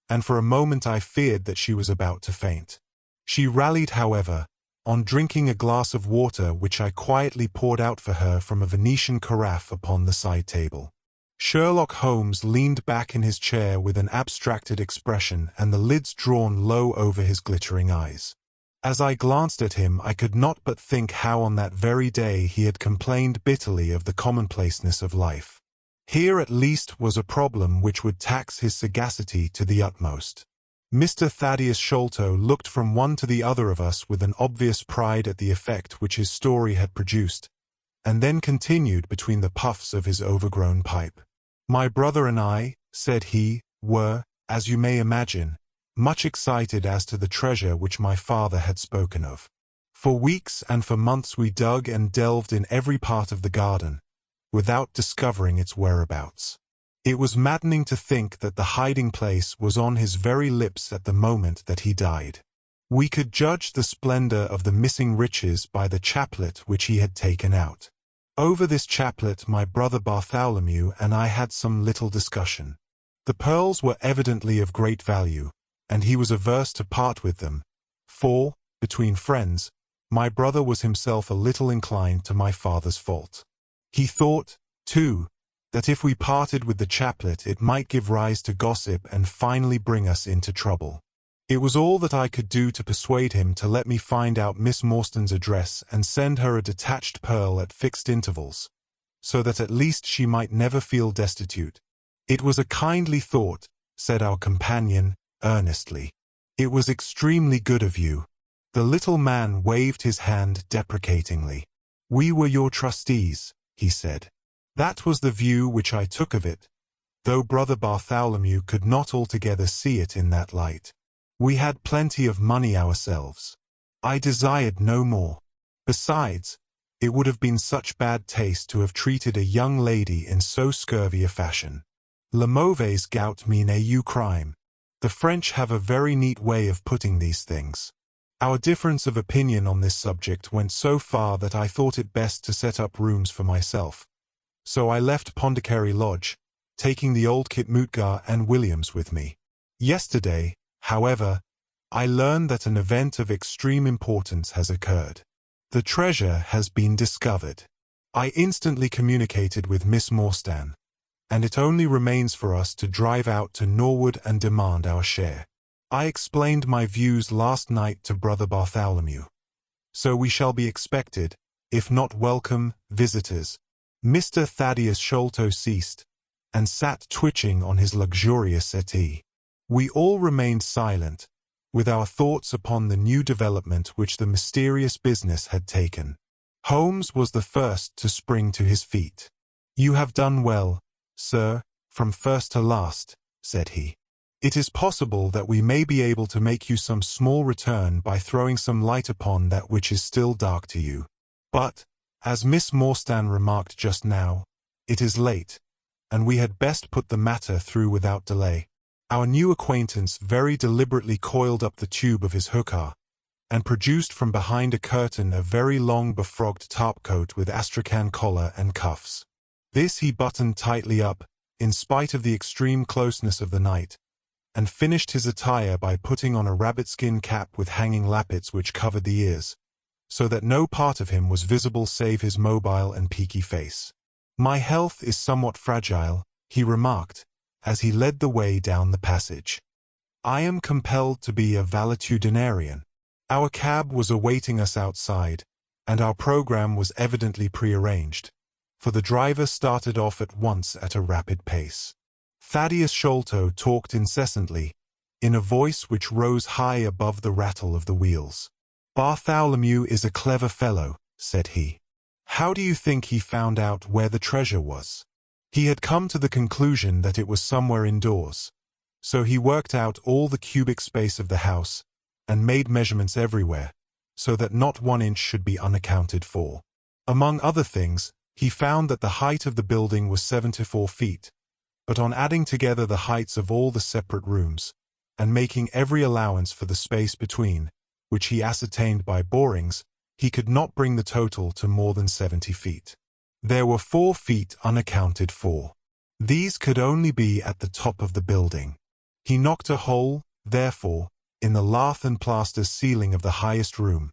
and for a moment I feared that she was about to faint. She rallied, however, on drinking a glass of water which I quietly poured out for her from a Venetian carafe upon the side table. Sherlock Holmes leaned back in his chair with an abstracted expression and the lids drawn low over his glittering eyes. As I glanced at him, I could not but think how on that very day he had complained bitterly of the commonplaceness of life. Here at least was a problem which would tax his sagacity to the utmost. Mr. Thaddius Sholto looked from one to the other of us with an obvious pride at the effect which his story had produced, and then continued between the puffs of his overgrown pipe. My brother and I, said he, were, as you may imagine, much excited as to the treasure which my father had spoken of. For weeks and for months we dug and delved in every part of the garden, without discovering its whereabouts. It was maddening to think that the hiding place was on his very lips at the moment that he died. We could judge the splendor of the missing riches by the chaplet which he had taken out. Over this chaplet my brother Bartholomew and I had some little discussion. The pearls were evidently of great value, and he was averse to part with them, for, between friends, my brother was himself a little inclined to my father's fault. He thought, too, that if we parted with the chaplet it might give rise to gossip and finally bring us into trouble. It was all that I could do to persuade him to let me find out Miss Morstan's address and send her a detached pearl at fixed intervals, so that at least she might never feel destitute. It was a kindly thought, said our companion, earnestly. It was extremely good of you. The little man waved his hand deprecatingly. We were your trustees, he said. That was the view which I took of it, though brother Bartholomew could not altogether see it in that light. We had plenty of money ourselves. I desired no more. Besides, it would have been such bad taste to have treated a young lady in so scurvy a fashion. Le mauvais goût mène au crime. The French have a very neat way of putting these things. Our difference of opinion on this subject went so far that I thought it best to set up rooms for myself. So I left Pondicherry Lodge, taking the old Kitmutgar and Williams with me. Yesterday, however, I learned that an event of extreme importance has occurred. The treasure has been discovered. I instantly communicated with Miss Morstan, and it only remains for us to drive out to Norwood and demand our share. I explained my views last night to brother Bartholomew. So we shall be expected, if not welcome, visitors. Mr. Thaddius Sholto ceased, and sat twitching on his luxurious settee. We all remained silent, with our thoughts upon the new development which the mysterious business had taken. Holmes was the first to spring to his feet. You have done well, sir, from first to last, said he. It is possible that we may be able to make you some small return by throwing some light upon that which is still dark to you. But, as Miss Morstan remarked just now, it is late, and we had best put the matter through without delay. Our new acquaintance very deliberately coiled up the tube of his hookah, and produced from behind a curtain a very long befrogged topcoat with astrakhan collar and cuffs. This he buttoned tightly up, in spite of the extreme closeness of the night, and finished his attire by putting on a rabbit-skin cap with hanging lappets which covered the ears, so that no part of him was visible save his mobile and peaky face. My health is somewhat fragile, he remarked, as he led the way down the passage. I am compelled to be a valetudinarian. Our cab was awaiting us outside, and our program was evidently prearranged, for the driver started off at once at a rapid pace. Thaddius Sholto talked incessantly, in a voice which rose high above the rattle of the wheels. Bartholomew is a clever fellow, said he. How do you think he found out where the treasure was? He had come to the conclusion that it was somewhere indoors, so he worked out all the cubic space of the house, and made measurements everywhere, so that not 1 inch should be unaccounted for. Among other things, he found that the height of the building was 74 feet, but on adding together the heights of all the separate rooms, and making every allowance for the space between, which he ascertained by borings, he could not bring the total to more than 70 feet. There were 4 feet unaccounted for. These could only be at the top of the building. He knocked a hole, therefore, in the lath and plaster ceiling of the highest room,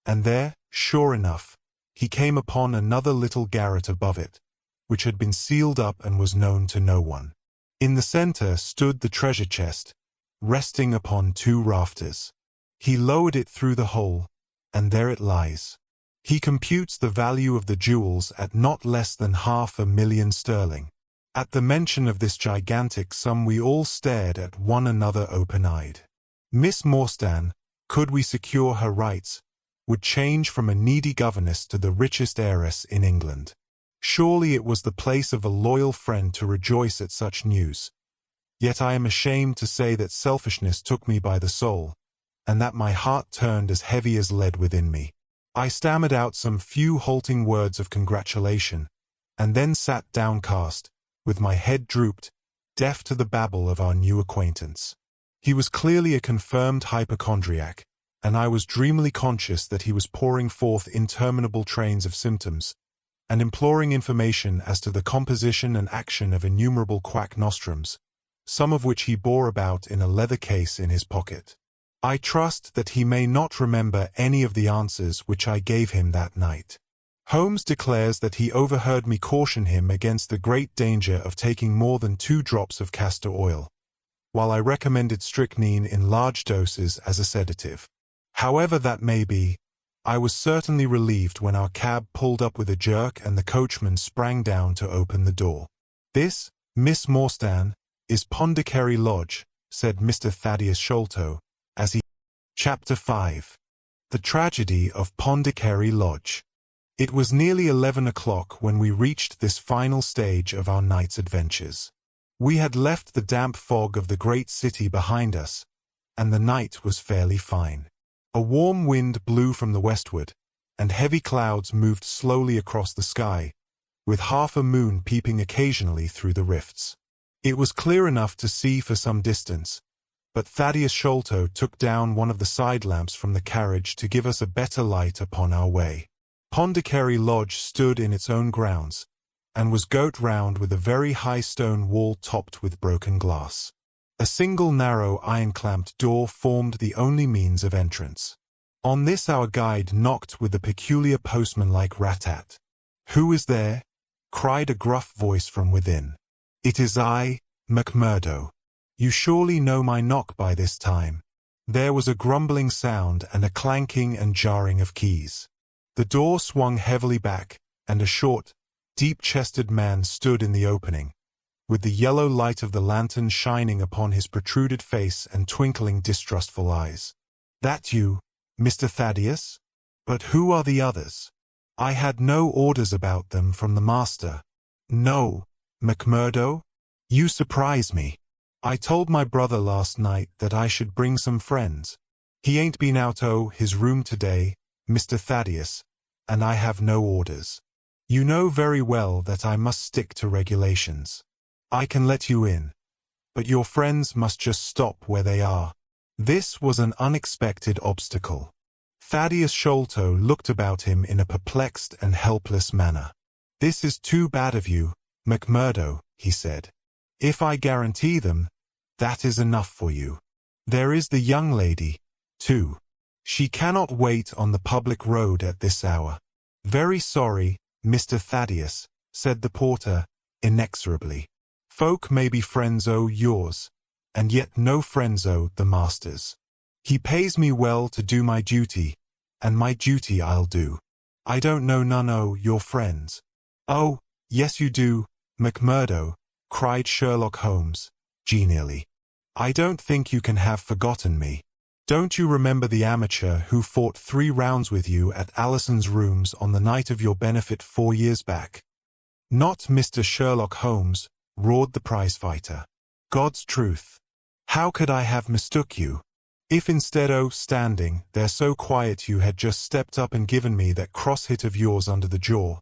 and there, sure enough, he came upon another little garret above it, which had been sealed up and was known to no one. In the center stood the treasure chest, resting upon 2 rafters. He lowered it through the hole, and there it lies. He computes the value of the jewels at not less than £500,000 sterling. At the mention of this gigantic sum we all stared at one another open-eyed. Miss Morstan, could we secure her rights, would change from a needy governess to the richest heiress in England. Surely it was the place of a loyal friend to rejoice at such news. Yet I am ashamed to say that selfishness took me by the soul, and that my heart turned as heavy as lead within me. I stammered out some few halting words of congratulation, and then sat downcast, with my head drooped, deaf to the babble of our new acquaintance. He was clearly a confirmed hypochondriac, and I was dreamily conscious that he was pouring forth interminable trains of symptoms, and imploring information as to the composition and action of innumerable quack nostrums, some of which he bore about in a leather case in his pocket. I trust that he may not remember any of the answers which I gave him that night. Holmes declares that he overheard me caution him against the great danger of taking more than 2 drops of castor oil, while I recommended strychnine in large doses as a sedative. However that may be, I was certainly relieved when our cab pulled up with a jerk and the coachman sprang down to open the door. "This, Miss Morstan, is Pondicherry Lodge," said Mr. Thaddius Sholto, as he... Chapter 5. The Tragedy of Pondicherry Lodge. It was nearly 11 o'clock when we reached this final stage of our night's adventures. We had left the damp fog of the great city behind us, and the night was fairly fine. A warm wind blew from the westward, and heavy clouds moved slowly across the sky, with half a moon peeping occasionally through the rifts. It was clear enough to see for some distance, but Thaddius Sholto took down one of the side lamps from the carriage to give us a better light upon our way. Pondicherry Lodge stood in its own grounds, and was girt round with a very high stone wall topped with broken glass. A single narrow iron-clamped door formed the only means of entrance. On this our guide knocked with a peculiar postman-like rat-tat. "Who is there?" cried a gruff voice from within. "It is I, McMurdo. You surely know my knock by this time." There was a grumbling sound and a clanking and jarring of keys. The door swung heavily back, and a short, deep-chested man stood in the opening, with the yellow light of the lantern shining upon his protruded face and twinkling distrustful eyes. "That you, Mr. Thaddius? But who are the others? I had no orders about them from the master." "No, McMurdo? You surprise me. I told my brother last night that I should bring some friends. He ain't been out o' his room today, Mr. Thaddius, and I have no orders. You know very well that I must stick to regulations. I can let you in, but your friends must just stop where they are." This was an unexpected obstacle. Thaddius Sholto looked about him in a perplexed and helpless manner. "This is too bad of you, McMurdo," he said. "If I guarantee them, that is enough for you. There is the young lady, too. She cannot wait on the public road at this hour." "Very sorry, Mr. Thaddius," said the porter, inexorably. "Folk may be friends o' yours, and yet no friends o' the master's. He pays me well to do my duty, and my duty I'll do. I don't know none o' your friends." "Oh, yes you do, McMurdo," cried Sherlock Holmes, genially. "I don't think you can have forgotten me. Don't you remember the amateur who fought 3 rounds with you at Allison's rooms on the night of your benefit 4 years back?" "Not Mr. Sherlock Holmes," roared the prizefighter. "God's truth. How could I have mistook you?" If instead standing there so quiet you had just stepped up and given me that cross hit of yours under the jaw,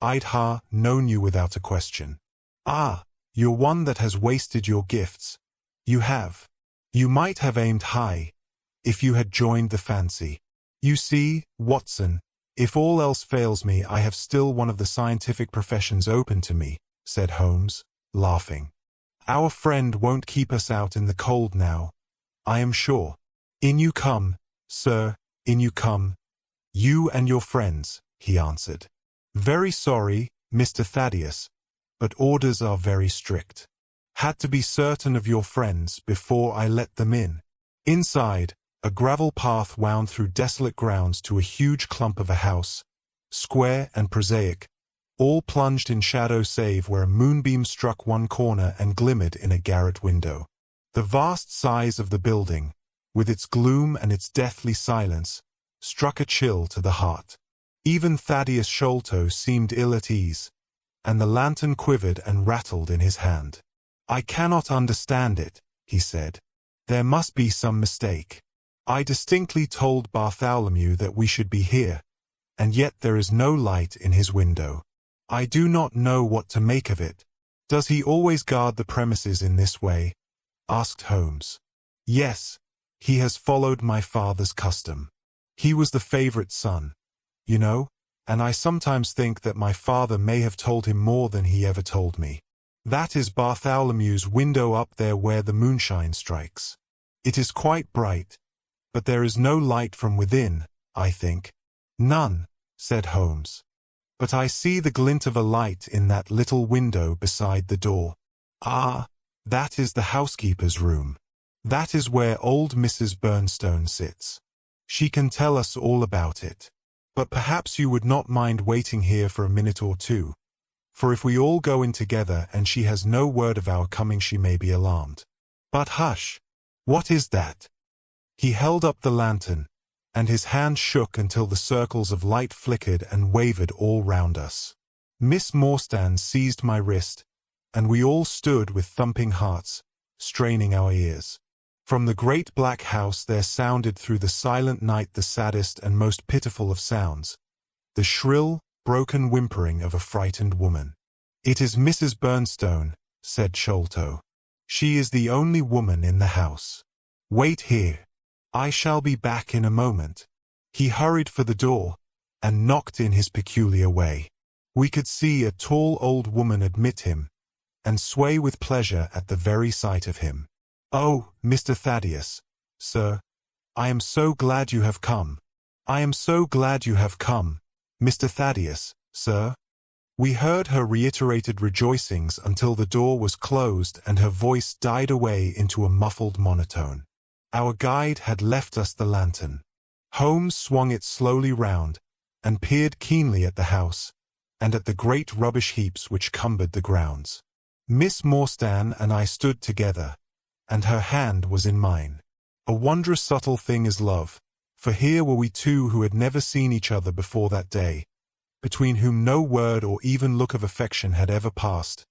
I'd known you without a question. Ah, you're one that has wasted your gifts. You have. You might have aimed high, if you had joined the fancy. You see, Watson, if all else fails me I have still one of the scientific professions open to me, said Holmes, laughing. Our friend won't keep us out in the cold now, I am sure. In you come, sir, in you come. You and your friends, he answered. Very sorry, Mr. Thaddius, but orders are very strict. Had to be certain of your friends before I let them in. Inside, a gravel path wound through desolate grounds to a huge clump of a house, square and prosaic, all plunged in shadow save where a moonbeam struck one corner and glimmered in a garret window. The vast size of the building, with its gloom and its deathly silence, struck a chill to the heart. Even Thaddius Sholto seemed ill at ease, and the lantern quivered and rattled in his hand. I cannot understand it, he said. There must be some mistake. I distinctly told Bartholomew that we should be here, and yet there is no light in his window. I do not know what to make of it. Does he always guard the premises in this way? Asked Holmes. Yes, he has followed my father's custom. He was the favorite son, you know, and I sometimes think that my father may have told him more than he ever told me. That is Bartholomew's window up there where the moonshine strikes. It is quite bright, but there is no light from within, I think. None, said Holmes. But I see the glint of a light in that little window beside the door. Ah, that is the housekeeper's room. That is where old Mrs. Bernstone sits. She can tell us all about it. But perhaps you would not mind waiting here for a minute or two, for if we all go in together and she has no word of our coming she may be alarmed. But hush! What is that? He held up the lantern, and his hand shook until the circles of light flickered and wavered all round us. Miss Morstan seized my wrist, and we all stood with thumping hearts, straining our ears. From the great black house there sounded through the silent night the saddest and most pitiful of sounds, the shrill, broken whimpering of a frightened woman. It is Mrs. Bernstone, said Sholto. She is the only woman in the house. Wait here. I shall be back in a moment. He hurried for the door, and knocked in his peculiar way. We could see a tall old woman admit him, and sway with pleasure at the very sight of him. Oh, Mr. Thaddius, sir, I am so glad you have come. I am so glad you have come, Mr. Thaddius, sir. We heard her reiterated rejoicings until the door was closed and her voice died away into a muffled monotone. Our guide had left us the lantern. Holmes swung it slowly round, and peered keenly at the house, and at the great rubbish heaps which cumbered the grounds. Miss Morstan and I stood together, and her hand was in mine. A wondrous subtle thing is love, for here were we two who had never seen each other before that day, between whom no word or even look of affection had ever passed,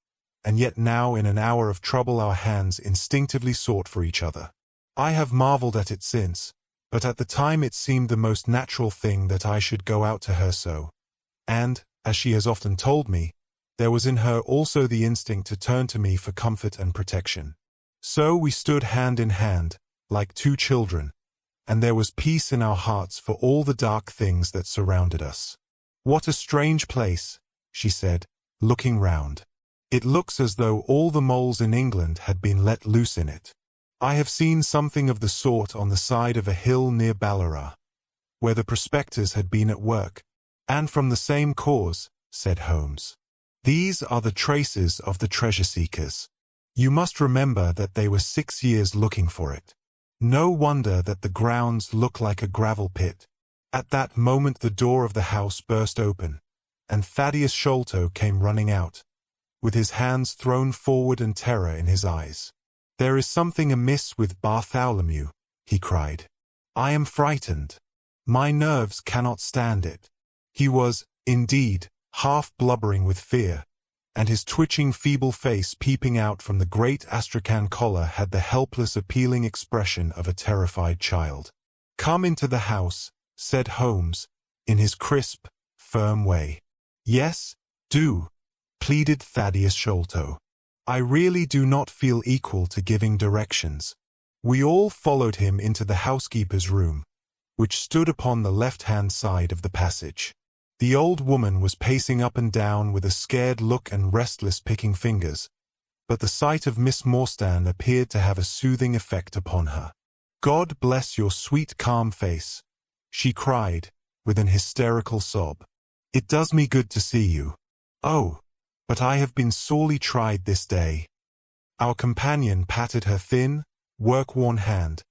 and yet now in an hour of trouble our hands instinctively sought for each other. I have marveled at it since, but at the time it seemed the most natural thing that I should go out to her so, and, as she has often told me, there was in her also the instinct to turn to me for comfort and protection. So we stood hand in hand, like two children, and there was peace in our hearts for all the dark things that surrounded us. What a strange place, she said, looking round. It looks as though all the moles in England had been let loose in it. I have seen something of the sort on the side of a hill near Ballarat, where the prospectors had been at work, and from the same cause, said Holmes. These are the traces of the treasure-seekers. You must remember that they were 6 years looking for it. No wonder that the grounds look like a gravel pit. At that moment the door of the house burst open, and Thaddius Sholto came running out, with his hands thrown forward and terror in his eyes. There is something amiss with Bartholomew, he cried. I am frightened. My nerves cannot stand it. He was, indeed, half blubbering with fear, and his twitching feeble face peeping out from the great astrakhan collar had the helpless appealing expression of a terrified child. "Come into the house," said Holmes, in his crisp, firm way. "Yes, do," pleaded Thaddius Sholto. "I really do not feel equal to giving directions." We all followed him into the housekeeper's room, which stood upon the left-hand side of the passage. The old woman was pacing up and down with a scared look and restless picking fingers, but the sight of Miss Morstan appeared to have a soothing effect upon her. "God bless your sweet calm face," she cried, with an hysterical sob. "It does me good to see you. Oh, but I have been sorely tried this day." Our companion patted her thin, work-worn hand,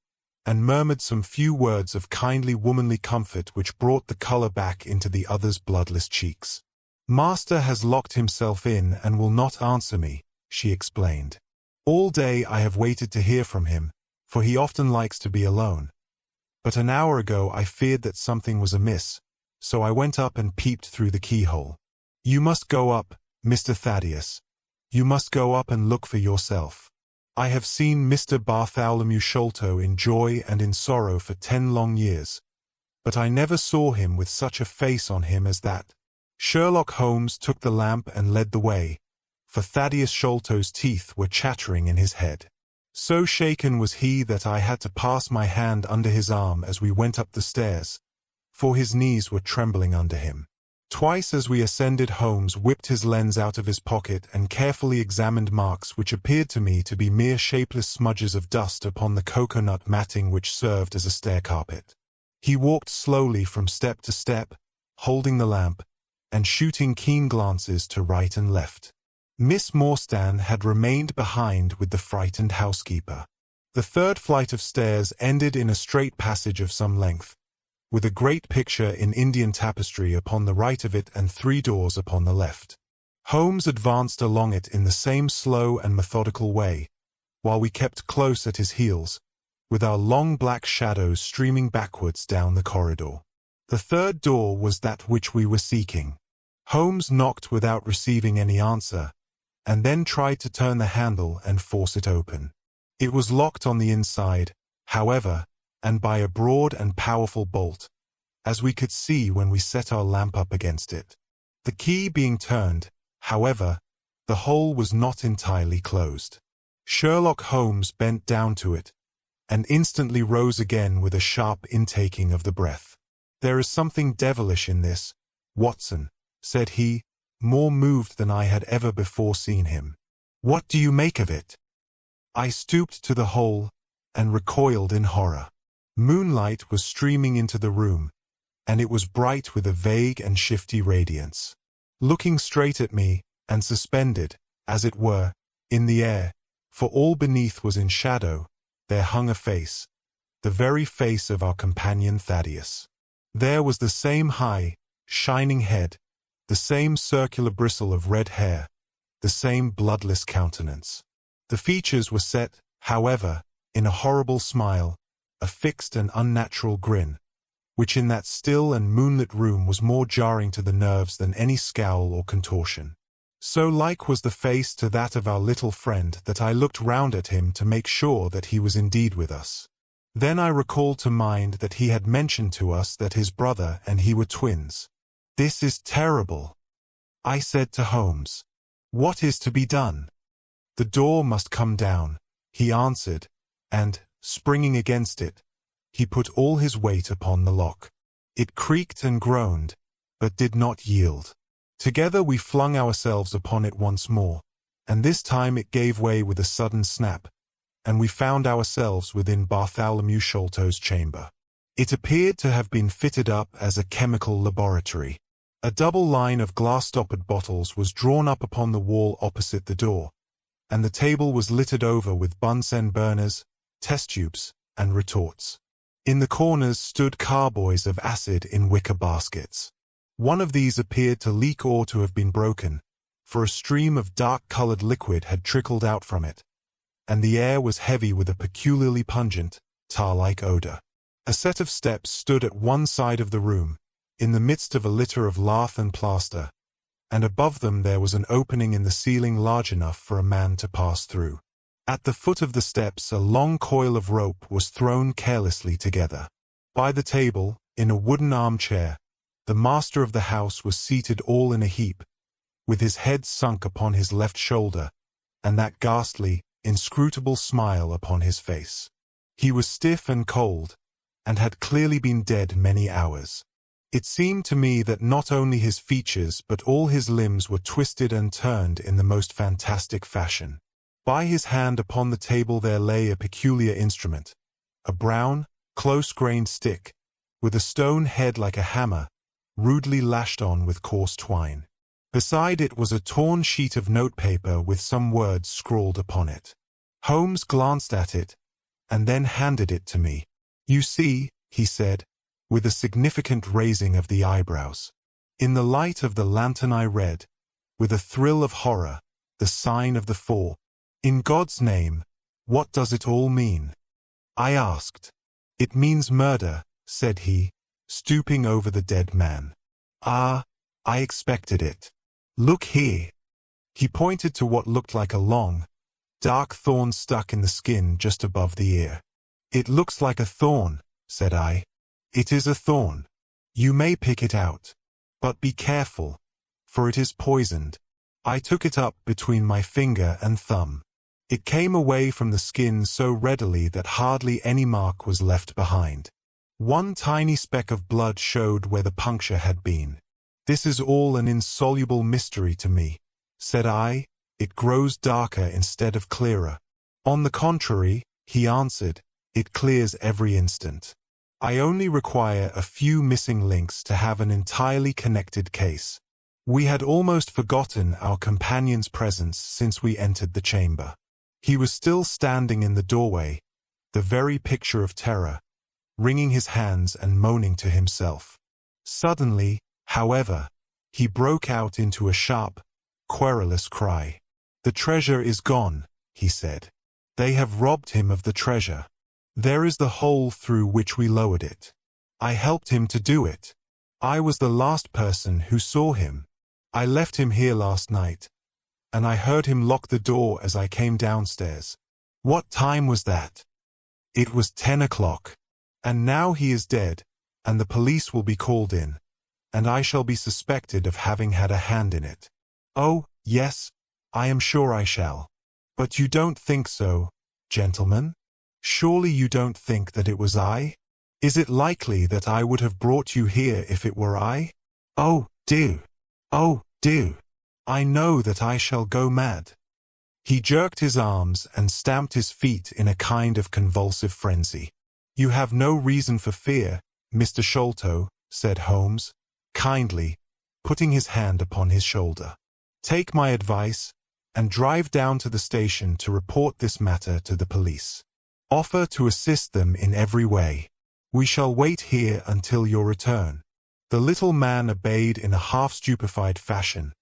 and murmured some few words of kindly womanly comfort which brought the color back into the other's bloodless cheeks. "Master has locked himself in and will not answer me," she explained. "All day I have waited to hear from him, for he often likes to be alone. But an hour ago I feared that something was amiss, so I went up and peeped through the keyhole. You must go up, Mr. Thaddius. You must go up and look for yourself. I have seen Mr. Bartholomew Sholto in joy and in sorrow for 10 long years, but I never saw him with such a face on him as that." Sherlock Holmes took the lamp and led the way, for Thaddius Sholto's teeth were chattering in his head. So shaken was he that I had to pass my hand under his arm as we went up the stairs, for his knees were trembling under him. Twice as we ascended, Holmes whipped his lens out of his pocket and carefully examined marks which appeared to me to be mere shapeless smudges of dust upon the coconut matting which served as a stair carpet. He walked slowly from step to step, holding the lamp, and shooting keen glances to right and left. Miss Morstan had remained behind with the frightened housekeeper. The third flight of stairs ended in a straight passage of some length, with a great picture in Indian tapestry upon the right of it and 3 doors upon the left. Holmes advanced along it in the same slow and methodical way, while we kept close at his heels, with our long black shadows streaming backwards down the corridor. The third door was that which we were seeking. Holmes knocked without receiving any answer, and then tried to turn the handle and force it open. It was locked on the inside, however, and by a broad and powerful bolt, as we could see when we set our lamp up against it. The key being turned, however, the hole was not entirely closed. Sherlock Holmes bent down to it, and instantly rose again with a sharp intaking of the breath. "There is something devilish in this, Watson," said he, more moved than I had ever before seen him. "What do you make of it?" I stooped to the hole, and recoiled in horror. Moonlight was streaming into the room, and it was bright with a vague and shifty radiance. Looking straight at me, and suspended, as it were, in the air, for all beneath was in shadow, there hung a face, the very face of our companion Thaddius. There was the same high, shining head, the same circular bristle of red hair, the same bloodless countenance. The features were set, however, in a horrible smile, a fixed and unnatural grin, which in that still and moonlit room was more jarring to the nerves than any scowl or contortion. So like was the face to that of our little friend that I looked round at him to make sure that he was indeed with us. Then I recalled to mind that he had mentioned to us that his brother and he were twins. "This is terrible," I said to Holmes. "What is to be done?" "The door must come down," he answered, and, springing against it, he put all his weight upon the lock. It creaked and groaned, but did not yield. Together we flung ourselves upon it once more, and this time it gave way with a sudden snap, and we found ourselves within Bartholomew Sholto's chamber. It appeared to have been fitted up as a chemical laboratory. A double line of glass-stoppered bottles was drawn up upon the wall opposite the door, and the table was littered over with Bunsen burners, test tubes, and retorts. In the corners stood carboys of acid in wicker baskets. One of these appeared to leak or to have been broken, for a stream of dark-colored liquid had trickled out from it, and the air was heavy with a peculiarly pungent, tar-like odor. A set of steps stood at one side of the room, in the midst of a litter of lath and plaster, and above them there was an opening in the ceiling large enough for a man to pass through. At the foot of the steps a long coil of rope was thrown carelessly together. By the table, in a wooden armchair, the master of the house was seated all in a heap, with his head sunk upon his left shoulder, and that ghastly, inscrutable smile upon his face. He was stiff and cold, and had clearly been dead many hours. It seemed to me that not only his features but all his limbs were twisted and turned in the most fantastic fashion. By his hand upon the table there lay a peculiar instrument, a brown, close-grained stick, with a stone head like a hammer, rudely lashed on with coarse twine. Beside it was a torn sheet of notepaper with some words scrawled upon it. Holmes glanced at it, and then handed it to me. "You see," he said, with a significant raising of the eyebrows. In the light of the lantern I read, with a thrill of horror, the sign of the four. "In God's name, what does it all mean?" I asked. "It means murder," said he, stooping over the dead man. "Ah, I expected it. Look here." He pointed to what looked like a long, dark thorn stuck in the skin just above the ear. "It looks like a thorn," said I. "It is a thorn. You may pick it out. But be careful, for it is poisoned." I took it up between my finger and thumb. It came away from the skin so readily that hardly any mark was left behind. One tiny speck of blood showed where the puncture had been. "This is all an insoluble mystery to me," said I. "It grows darker instead of clearer." "On the contrary," he answered, "it clears every instant. I only require a few missing links to have an entirely connected case." We had almost forgotten our companion's presence since we entered the chamber. He was still standing in the doorway, the very picture of terror, wringing his hands and moaning to himself. Suddenly, however, he broke out into a sharp, querulous cry. "The treasure is gone," he said. "They have robbed him of the treasure. There is the hole through which we lowered it. I helped him to do it. I was the last person who saw him. I left him here last night, and I heard him lock the door as I came downstairs." "What time was that?" "It was 10 o'clock. And now he is dead, and the police will be called in, and I shall be suspected of having had a hand in it." "Oh, yes, I am sure I shall. But you don't think so, gentlemen? Surely you don't think that it was I? Is it likely that I would have brought you here if it were I? Oh, dear! Oh, dear! I know that I shall go mad." He jerked his arms and stamped his feet in a kind of convulsive frenzy. "You have no reason for fear, Mr. Sholto," said Holmes, kindly, putting his hand upon his shoulder. "Take my advice, and drive down to the station to report this matter to the police. Offer to assist them in every way. We shall wait here until your return." The little man obeyed in a half-stupefied fashion,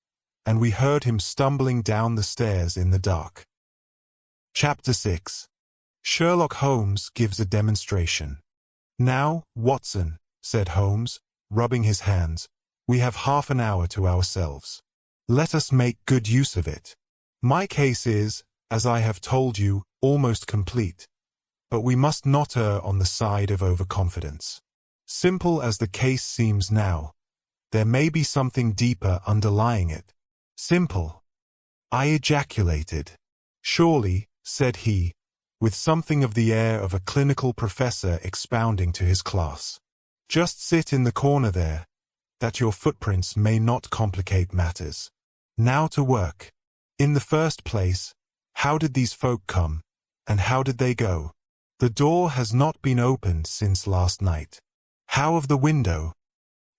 and we heard him stumbling down the stairs in the dark. Chapter 6. Sherlock Holmes gives a demonstration. "Now, Watson," said Holmes, rubbing his hands, "we have half an hour to ourselves. Let us make good use of it. My case is, as I have told you, almost complete. But we must not err on the side of overconfidence. Simple as the case seems now, there may be something deeper underlying it." "Simple!" I ejaculated. "Surely," said he, with something of the air of a clinical professor expounding to his class. "Just sit in the corner there, that your footprints may not complicate matters. Now to work. In the first place, how did these folk come, and how did they go? The door has not been opened since last night. How of the window?"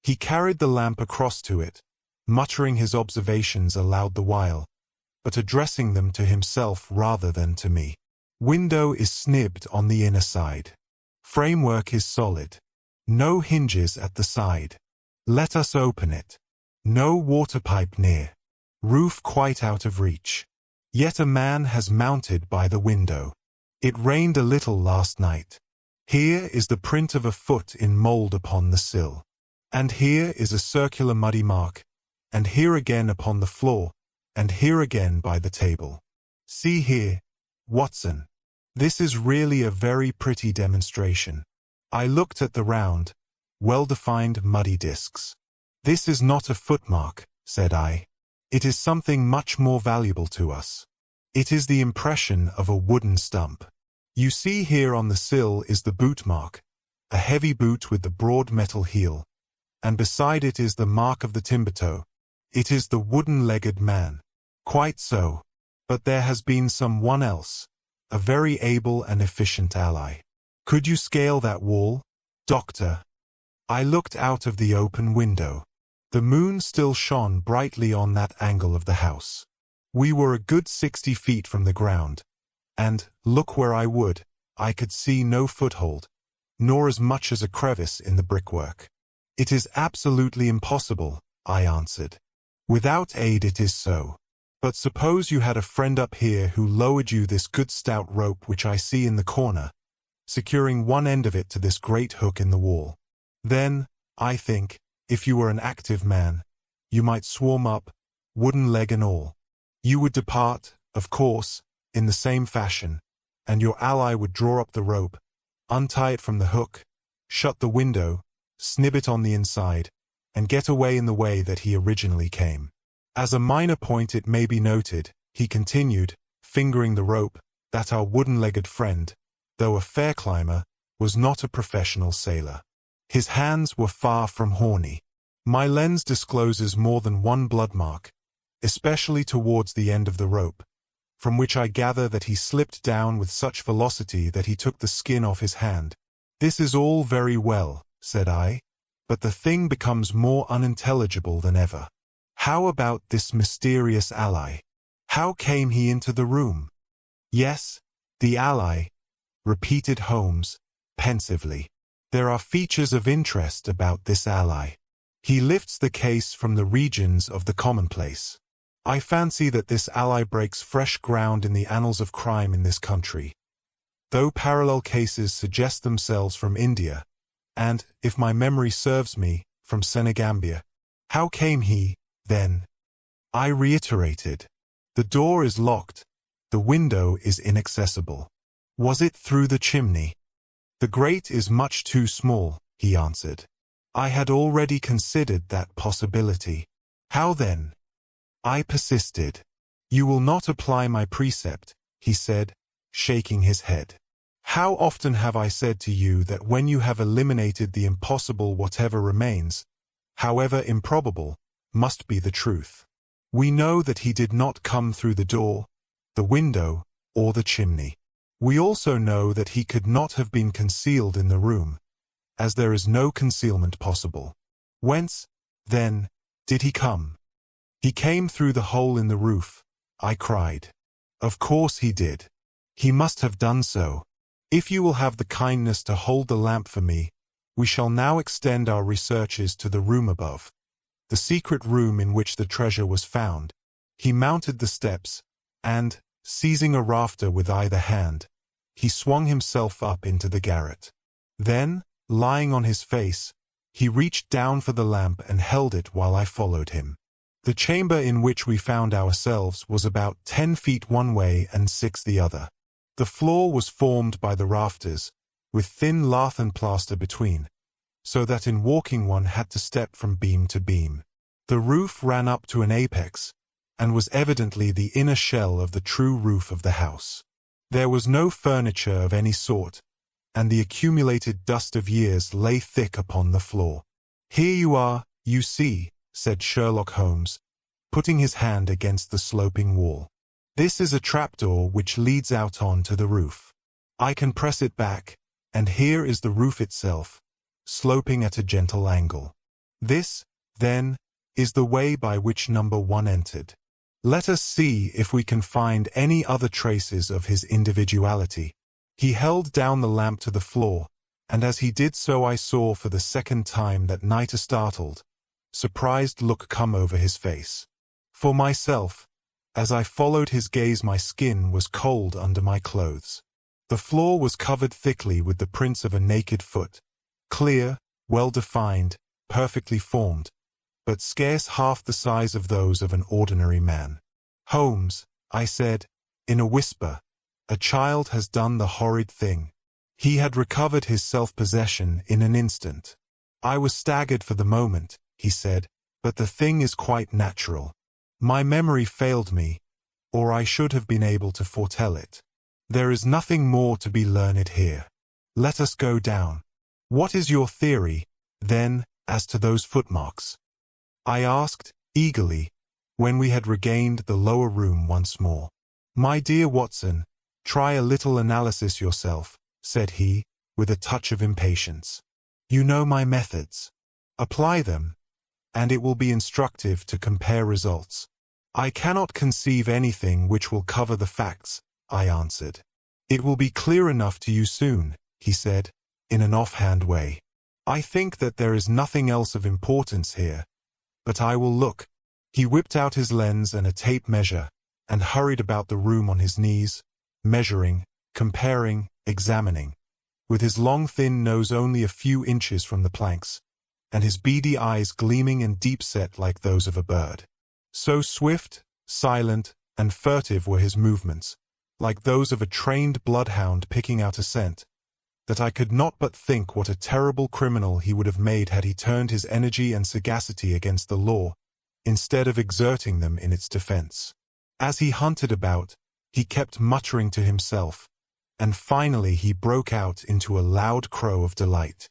He carried the lamp across to it, muttering his observations aloud the while, but addressing them to himself rather than to me. "Window is snibbed on the inner side. Framework is solid. No hinges at the side. Let us open it. No water pipe near. Roof quite out of reach. Yet a man has mounted by the window. It rained a little last night. Here is the print of a foot in mould upon the sill. And here is a circular muddy mark, and here again upon the floor, and here again by the table. See here, Watson. This is really a very pretty demonstration. I looked at the round, well-defined muddy discs. This is not a footmark, said I. It is something much more valuable to us. It is the impression of a wooden stump. You see here on the sill is the boot mark, a heavy boot with the broad metal heel, and beside it is the mark of the timber toe. It is the wooden-legged man. Quite so. But there has been someone else, a very able and efficient ally. Could you scale that wall, Doctor? I looked out of the open window. The moon still shone brightly on that angle of the house. We were a good 60 feet from the ground, and, look where I would, I could see no foothold, nor as much as a crevice in the brickwork. It is absolutely impossible, I answered. Without aid it is so. But suppose you had a friend up here who lowered you this good stout rope which I see in the corner, securing one end of it to this great hook in the wall. Then, I think, if you were an active man, you might swarm up, wooden leg and all. You would depart, of course, in the same fashion, and your ally would draw up the rope, untie it from the hook, shut the window, snib it on the inside, and get away in the way that he originally came. As a minor point it may be noted, he continued, fingering the rope, that our wooden-legged friend, though a fair climber, was not a professional sailor. His hands were far from horny. My lens discloses more than one blood mark, especially towards the end of the rope, from which I gather that he slipped down with such velocity that he took the skin off his hand. This is all very well, said I, but the thing becomes more unintelligible than ever. How about this mysterious ally? How came he into the room? Yes, the ally, repeated Holmes, pensively. There are features of interest about this ally. He lifts the case from the regions of the commonplace. I fancy that this ally breaks fresh ground in the annals of crime in this country, though parallel cases suggest themselves from India, and, if my memory serves me, from Senegambia. How came he, then? I reiterated. The door is locked. The window is inaccessible. Was it through the chimney? The grate is much too small, he answered. I had already considered that possibility. How then? I persisted. You will not apply my precept, he said, shaking his head. How often have I said to you that when you have eliminated the impossible, whatever remains, however improbable, must be the truth. We know that he did not come through the door, the window, or the chimney. We also know that he could not have been concealed in the room, as there is no concealment possible. Whence, then, did he come? He came through the hole in the roof, I cried. Of course he did. He must have done so. If you will have the kindness to hold the lamp for me, we shall now extend our researches to the room above, the secret room in which the treasure was found. He mounted the steps, and, seizing a rafter with either hand, he swung himself up into the garret. Then, lying on his face, he reached down for the lamp and held it while I followed him. The chamber in which we found ourselves was about 10 feet one way and 6 the other. The floor was formed by the rafters, with thin lath and plaster between, so that in walking one had to step from beam to beam. The roof ran up to an apex, and was evidently the inner shell of the true roof of the house. There was no furniture of any sort, and the accumulated dust of years lay thick upon the floor. Here you are, you see, said Sherlock Holmes, putting his hand against the sloping wall. This is a trapdoor which leads out on to the roof. I can press it back, and here is the roof itself, sloping at a gentle angle. This, then, is the way by which number 1 entered. Let us see if we can find any other traces of his individuality. He held down the lamp to the floor, and as he did so I saw for the second time that night a startled, surprised look come over his face. For myself, as I followed his gaze, my skin was cold under my clothes. The floor was covered thickly with the prints of a naked foot, clear, well-defined, perfectly formed, but scarce half the size of those of an ordinary man. "Holmes," I said, in a whisper, "a child has done the horrid thing." He had recovered his self-possession in an instant. "I was staggered for the moment," he said, "but the thing is quite natural. My memory failed me, or I should have been able to foretell it. There is nothing more to be learned here. Let us go down." "What is your theory, then, as to those footmarks?" I asked, eagerly, when we had regained the lower room once more. "My dear Watson, try a little analysis yourself," said he, with a touch of impatience. "You know my methods. Apply them, and it will be instructive to compare results." "I cannot conceive anything which will cover the facts," I answered. "It will be clear enough to you soon," he said, in an offhand way. "I think that there is nothing else of importance here, but I will look." He whipped out his lens and a tape measure, and hurried about the room on his knees, measuring, comparing, examining, with his long thin nose only a few inches from the planks, and his beady eyes gleaming and deep-set like those of a bird. So swift, silent, and furtive were his movements, like those of a trained bloodhound picking out a scent, that I could not but think what a terrible criminal he would have made had he turned his energy and sagacity against the law, instead of exerting them in its defense. As he hunted about, he kept muttering to himself, and finally he broke out into a loud crow of delight.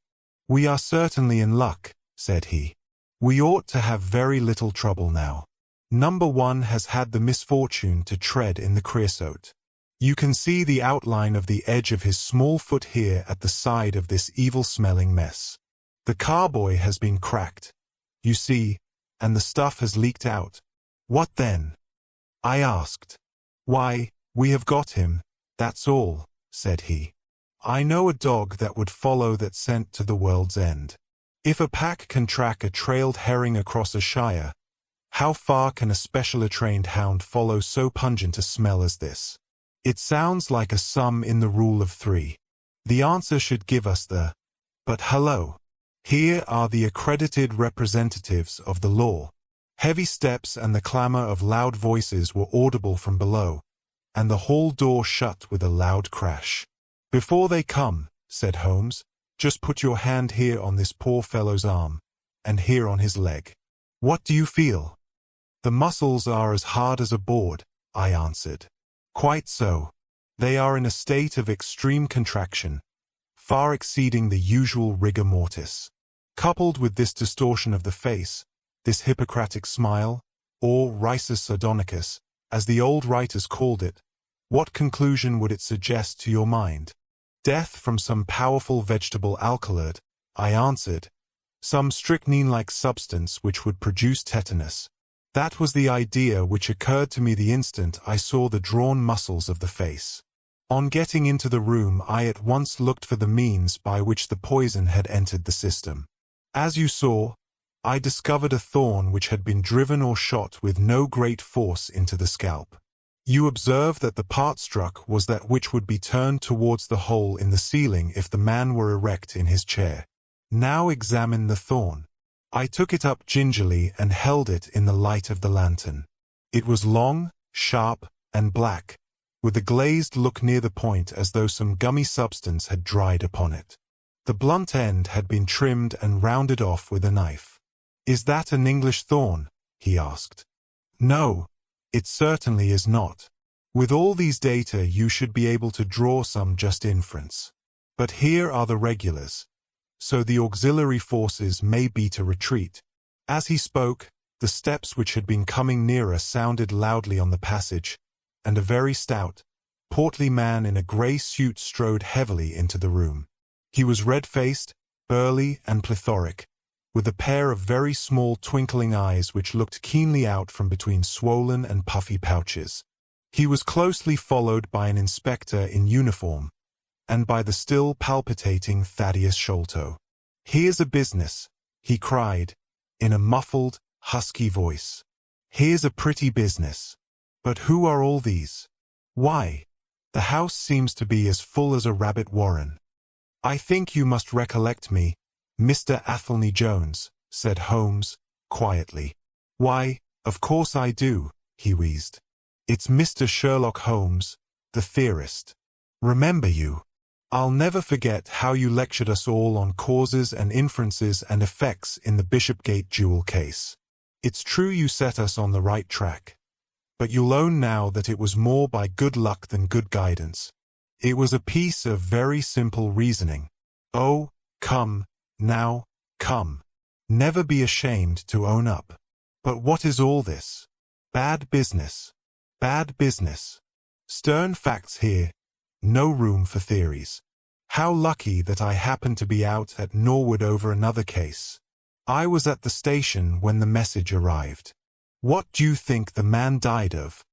"We are certainly in luck," said he. "We ought to have very little trouble now. Number 1 has had the misfortune to tread in the creosote. You can see the outline of the edge of his small foot here at the side of this evil-smelling mess. The carboy has been cracked, you see, and the stuff has leaked out." "What then?" I asked. "Why, we have got him, that's all," said he. "I know a dog that would follow that scent to the world's end. If a pack can track a trailed herring across a shire, how far can a specially trained hound follow so pungent a smell as this? It sounds like a sum in the rule of 3. The answer should give us the, but hello! Here are the accredited representatives of the law." Heavy steps and the clamor of loud voices were audible from below, and the hall door shut with a loud crash. "Before they come," said Holmes, "just put your hand here on this poor fellow's arm, and here on his leg. What do you feel?" "The muscles are as hard as a board," I answered. "Quite so. They are in a state of extreme contraction, far exceeding the usual rigor mortis. Coupled with this distortion of the face, this Hippocratic smile, or risus sardonicus, as the old writers called it, what conclusion would it suggest to your mind?" "Death from some powerful vegetable alkaloid," I answered, "some strychnine-like substance which would produce tetanus." That was the idea which occurred to me the instant I saw the drawn muscles of the face. On getting into the room, I at once looked for the means by which the poison had entered the system. As you saw, I discovered a thorn which had been driven or shot with no great force into the scalp. You observe that the part struck was that which would be turned towards the hole in the ceiling if the man were erect in his chair. Now examine the thorn. I took it up gingerly and held it in the light of the lantern. It was long, sharp, and black, with a glazed look near the point as though some gummy substance had dried upon it. The blunt end had been trimmed and rounded off with a knife. "Is that an English thorn?" he asked. "No, it certainly is not. With all these data you should be able to draw some just inference. But here are the regulars, so the auxiliary forces may beat a retreat." As he spoke, the steps which had been coming nearer sounded loudly on the passage, and a very stout, portly man in a grey suit strode heavily into the room. He was red-faced, burly, and plethoric, with a pair of very small twinkling eyes which looked keenly out from between swollen and puffy pouches. He was closely followed by an inspector in uniform, and by the still palpitating Thaddius Sholto. "Here's a business," he cried, in a muffled, husky voice. "Here's a pretty business. But who are all these? Why, the house seems to be as full as a rabbit warren." "I think you must recollect me, Mr. Athelney Jones," said Holmes, quietly. "Why, of course I do," he wheezed. "It's Mr. Sherlock Holmes, the theorist. Remember you? I'll never forget how you lectured us all on causes and inferences and effects in the Bishopgate jewel case. It's true you set us on the right track, but you'll own now that it was more by good luck than good guidance. It was a piece of very simple reasoning. Oh, come, now, come. Never be ashamed to own up. But what is all this? Bad business. Bad business. Stern facts here. No room for theories. How lucky that I happened to be out at Norwood over another case. I was at the station when the message arrived. What do you think the man died of?"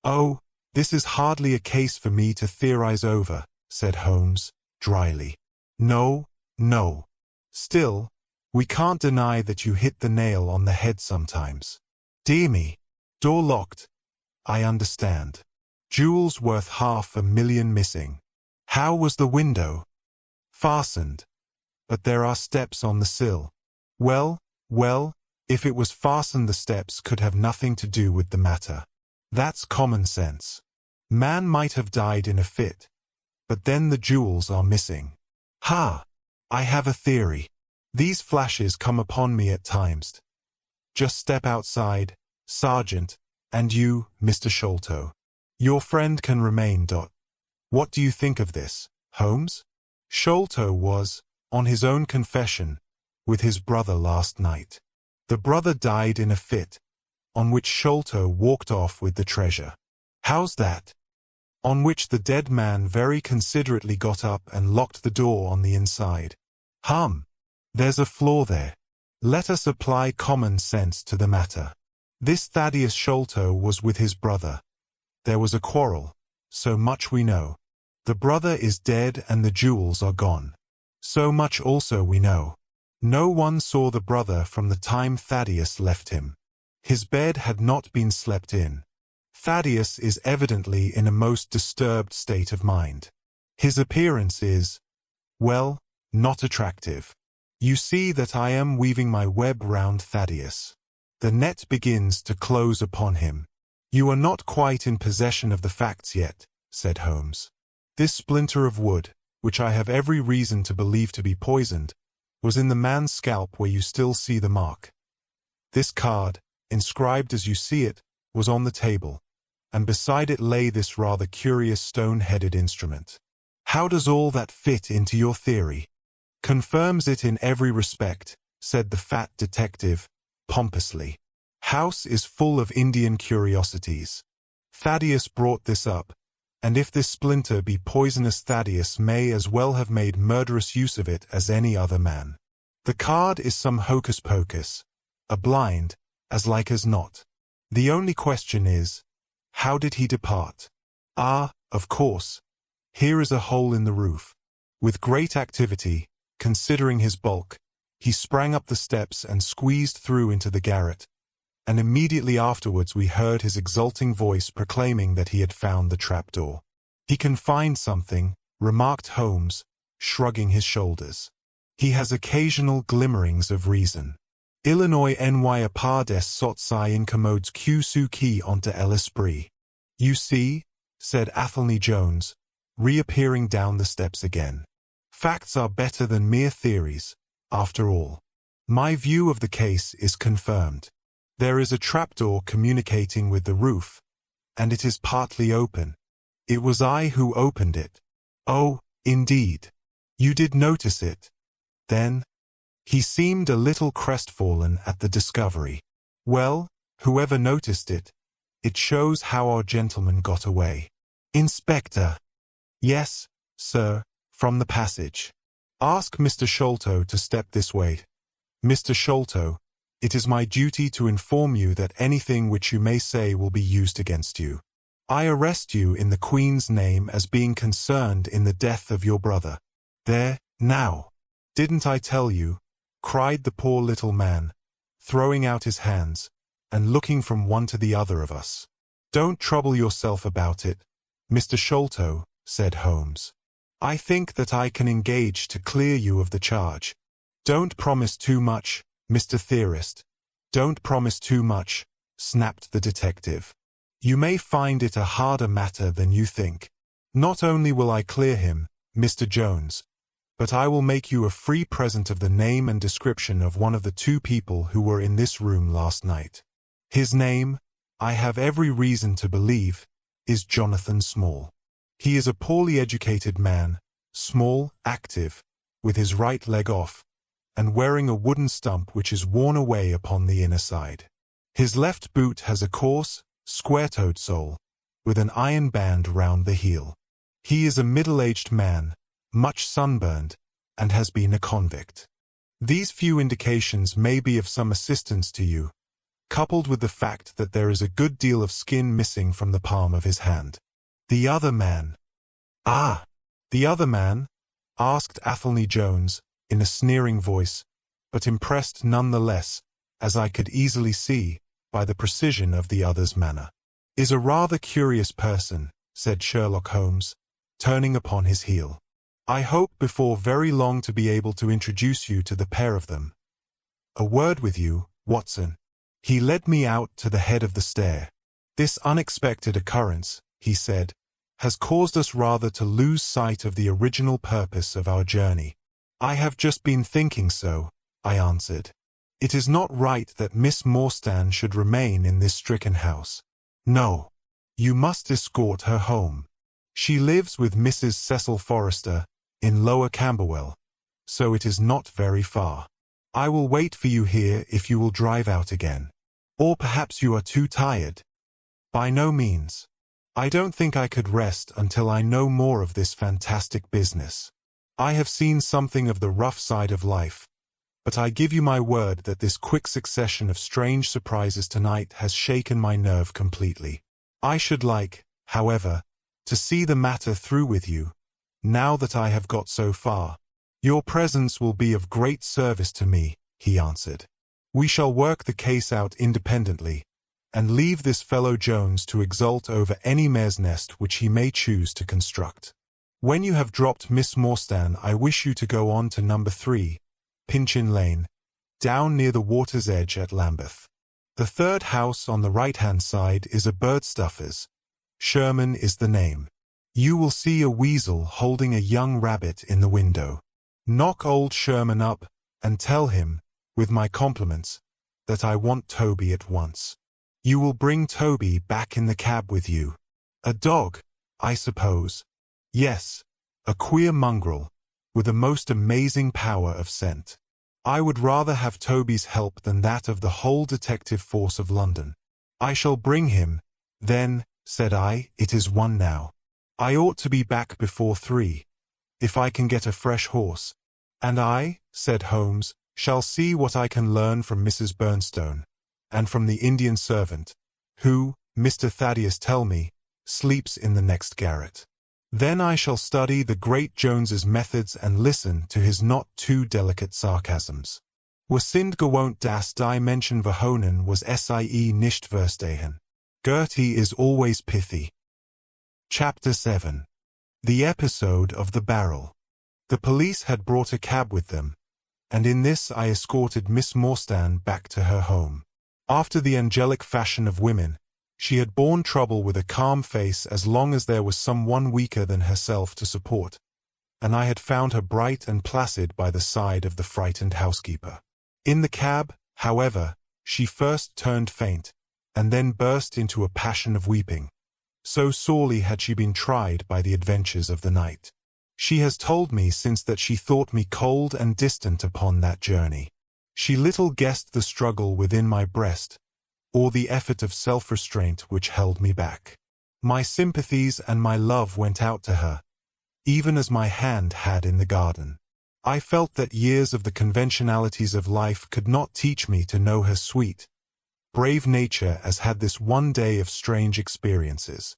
"Oh, this is hardly a case for me to theorize over," said Holmes, dryly. "No, no. Still, we can't deny that you hit the nail on the head sometimes. Dear me. Door locked. I understand. Jewels worth $500,000 missing. How was the window?" "Fastened. But there are steps on the sill." Well, if it was fastened, the steps could have nothing to do with the matter. That's common sense. Man might have died in a fit, but then the jewels are missing. Ha! I have a theory. These flashes come upon me at times. Just step outside, Sergeant, and you, Mr. Sholto. Your friend can remain. What do you think of this, Holmes?" Sholto was, on his own confession, with his brother last night. The brother died in a fit, on which Sholto walked off with the treasure. "How's that?" "On which the dead man very considerately got up and locked the door on the inside." There's a flaw there. Let us apply common sense to the matter. This Thaddius Sholto was with his brother. There was a quarrel, so much we know. The brother is dead and the jewels are gone. So much also we know. No one saw the brother from the time Thaddius left him. His bed had not been slept in. Thaddius is evidently in a most disturbed state of mind. His appearance is, well, not attractive. You see that I am weaving my web round Thaddius. The net begins to close upon him. "You are not quite in possession of the facts yet," said Holmes. "This splinter of wood, which I have every reason to believe to be poisoned, was in the man's scalp where you still see the mark. This card, inscribed as you see it, was on the table, and beside it lay this rather curious stone-headed instrument. How does all that fit into your theory?" "Confirms it in every respect," said the fat detective, pompously. "House is full of Indian curiosities. Thaddius brought this up, and if this splinter be poisonous, Thaddius may as well have made murderous use of it as any other man. The card is some hocus-pocus, a blind, as like as not. The only question is, how did he depart? Ah, of course, here is a hole in the roof. With great activity, considering his bulk, he sprang up the steps and squeezed through into the garret, and immediately afterwards we heard his exulting voice proclaiming that he had found the trapdoor. He can find something," remarked Holmes, shrugging his shoulders. "He has occasional glimmerings of reason. Illinois n'y a pas des sots incommodes qui se qui ont l'esprit." "You see," said Athelney Jones, reappearing down the steps again. "Facts are better than mere theories, after all. My view of the case is confirmed. There is a trapdoor communicating with the roof, and it is partly open. It was I who opened it." "Oh, indeed. You did notice it, then?" He seemed a little crestfallen at the discovery. "Well, whoever noticed it, it shows how our gentleman got away." "Inspector." "Yes, sir, from the passage. Ask Mr. Sholto to step this way. Mr. Sholto, it is my duty to inform you that anything which you may say will be used against you. I arrest you in the Queen's name as being concerned in the death of your brother." "There, now. Didn't I tell you?" cried the poor little man, throwing out his hands, and looking from one to the other of us. "Don't trouble yourself about it, Mr. Sholto," said Holmes. "I think that I can engage to clear you of the charge. Don't promise too much, Mr. Theorist. Don't promise too much, snapped the detective. You may find it a harder matter than you think. Not only will I clear him, Mr. Jones, but I will make you a free present of the name and description of one of the two people who were in this room last night. His name, I have every reason to believe, is Jonathan Small. He is a poorly educated man, small, active, with his right leg off, and wearing a wooden stump which is worn away upon the inner side. His left boot has a coarse, square-toed sole, with an iron band round the heel. He is a middle-aged man, much sunburned, and has been a convict. These few indications may be of some assistance to you, coupled with the fact that there is a good deal of skin missing from the palm of his hand. The other man. Ah! The other man? Asked Athelney Jones, in a sneering voice, but impressed nonetheless, as I could easily see, by the precision of the other's manner. Is a rather curious person, said Sherlock Holmes, turning upon his heel. I hope before very long to be able to introduce you to the pair of them. A word with you, Watson. He led me out to the head of the stair. This unexpected occurrence, he said, has caused us rather to lose sight of the original purpose of our journey. I have just been thinking so, I answered. It is not right that Miss Morstan should remain in this stricken house. No. You must escort her home. She lives with Mrs. Cecil Forrester, in Lower Camberwell, so it is not very far. I will wait for you here if you will drive out again. Or perhaps you are too tired. By no means. I don't think I could rest until I know more of this fantastic business. I have seen something of the rough side of life, but I give you my word that this quick succession of strange surprises tonight has shaken my nerve completely. I should like, however, to see the matter through with you, now that I have got so far. Your presence will be of great service to me, he answered. We shall work the case out independently, and leave this fellow Jones to exult over any mare's nest which he may choose to construct. When you have dropped Miss Morstan, I wish you to go on to number 3, Pinchin Lane, down near the water's edge at Lambeth. The third house on the right-hand side is a birdstuffer's. Sherman is the name. You will see a weasel holding a young rabbit in the window. Knock old Sherman up, and tell him, with my compliments, that I want Toby at once. You will bring Toby back in the cab with you. A dog, I suppose. Yes, a queer mongrel, with a most amazing power of scent. I would rather have Toby's help than that of the whole detective force of London. I shall bring him, then, said I. It is 1 now. I ought to be back before 3, if I can get a fresh horse. And I, said Holmes, shall see what I can learn from Mrs. Bernstone, and from the Indian servant, who, Mr. Thaddius tell me, sleeps in the next garret. Then I shall study the great Jones's methods and listen to his not too delicate sarcasms. Wir sind gewohnt, dass die Menschen verhohnen, was sie nicht verstehen. Gertie is always pithy. Chapter 7. The Episode of the Barrel. The police had brought a cab with them, and in this I escorted Miss Morstan back to her home. After the angelic fashion of women, she had borne trouble with a calm face as long as there was someone weaker than herself to support, and I had found her bright and placid by the side of the frightened housekeeper. In the cab, however, she first turned faint, and then burst into a passion of weeping. So sorely had she been tried by the adventures of the night. She has told me since that she thought me cold and distant upon that journey. She little guessed the struggle within my breast, or the effort of self-restraint which held me back. My sympathies and my love went out to her, even as my hand had in the garden. I felt that years of the conventionalities of life could not teach me to know her sweet, brave nature as had this one day of strange experiences.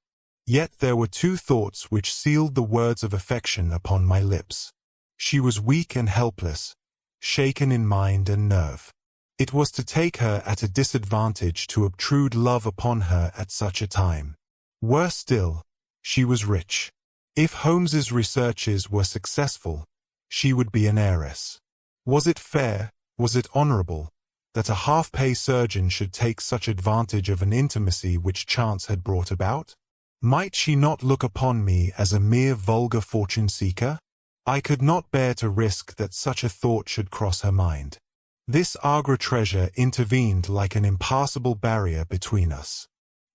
Yet there were 2 thoughts which sealed the words of affection upon my lips. She was weak and helpless, shaken in mind and nerve. It was to take her at a disadvantage to obtrude love upon her at such a time. Worse still, she was rich. If Holmes's researches were successful, she would be an heiress. Was it fair, was it honorable, that a half-pay surgeon should take such advantage of an intimacy which chance had brought about? Might she not look upon me as a mere vulgar fortune-seeker? I could not bear to risk that such a thought should cross her mind. This Agra treasure intervened like an impassable barrier between us.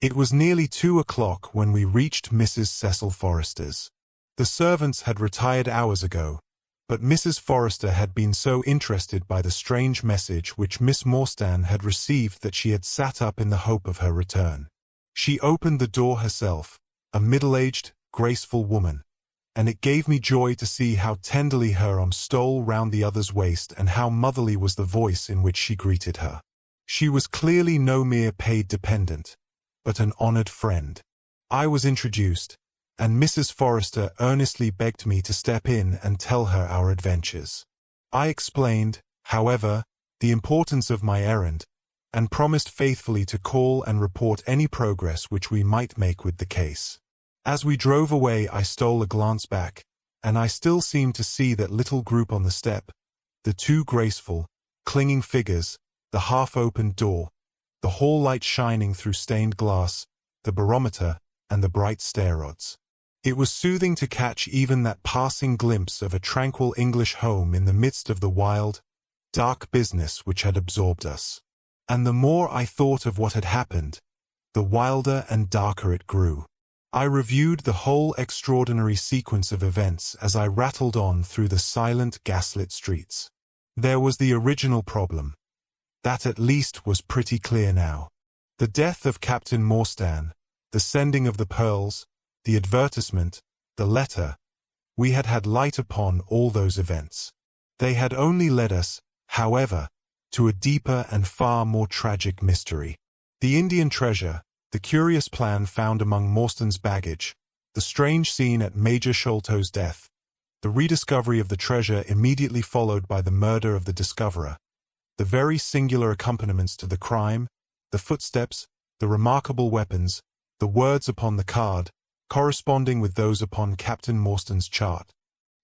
It was nearly 2 o'clock when we reached Mrs. Cecil Forrester's. The servants had retired hours ago, but Mrs. Forrester had been so interested by the strange message which Miss Morstan had received that she had sat up in the hope of her return. She opened the door herself, a middle-aged, graceful woman, and it gave me joy to see how tenderly her arm stole round the other's waist and how motherly was the voice in which she greeted her. She was clearly no mere paid dependent, but an honored friend. I was introduced, and Mrs. Forrester earnestly begged me to step in and tell her our adventures. I explained, however, the importance of my errand, and promised faithfully to call and report any progress which we might make with the case. As we drove away, I stole a glance back, and I still seemed to see that little group on the step, the two graceful, clinging figures, the half-opened door, the hall light shining through stained glass, the barometer, and the bright stair rods. It was soothing to catch even that passing glimpse of a tranquil English home in the midst of the wild, dark business which had absorbed us. And the more I thought of what had happened, the wilder and darker it grew. I reviewed the whole extraordinary sequence of events as I rattled on through the silent, gaslit streets. There was the original problem. That at least was pretty clear now. The death of Captain Morstan, the sending of the pearls, the advertisement, the letter. We had had light upon all those events. They had only led us, however, to a deeper and far more tragic mystery. The Indian treasure, the curious plan found among Morstan's baggage, the strange scene at Major Sholto's death, the rediscovery of the treasure immediately followed by the murder of the discoverer, the very singular accompaniments to the crime, the footsteps, the remarkable weapons, the words upon the card, corresponding with those upon Captain Morstan's chart.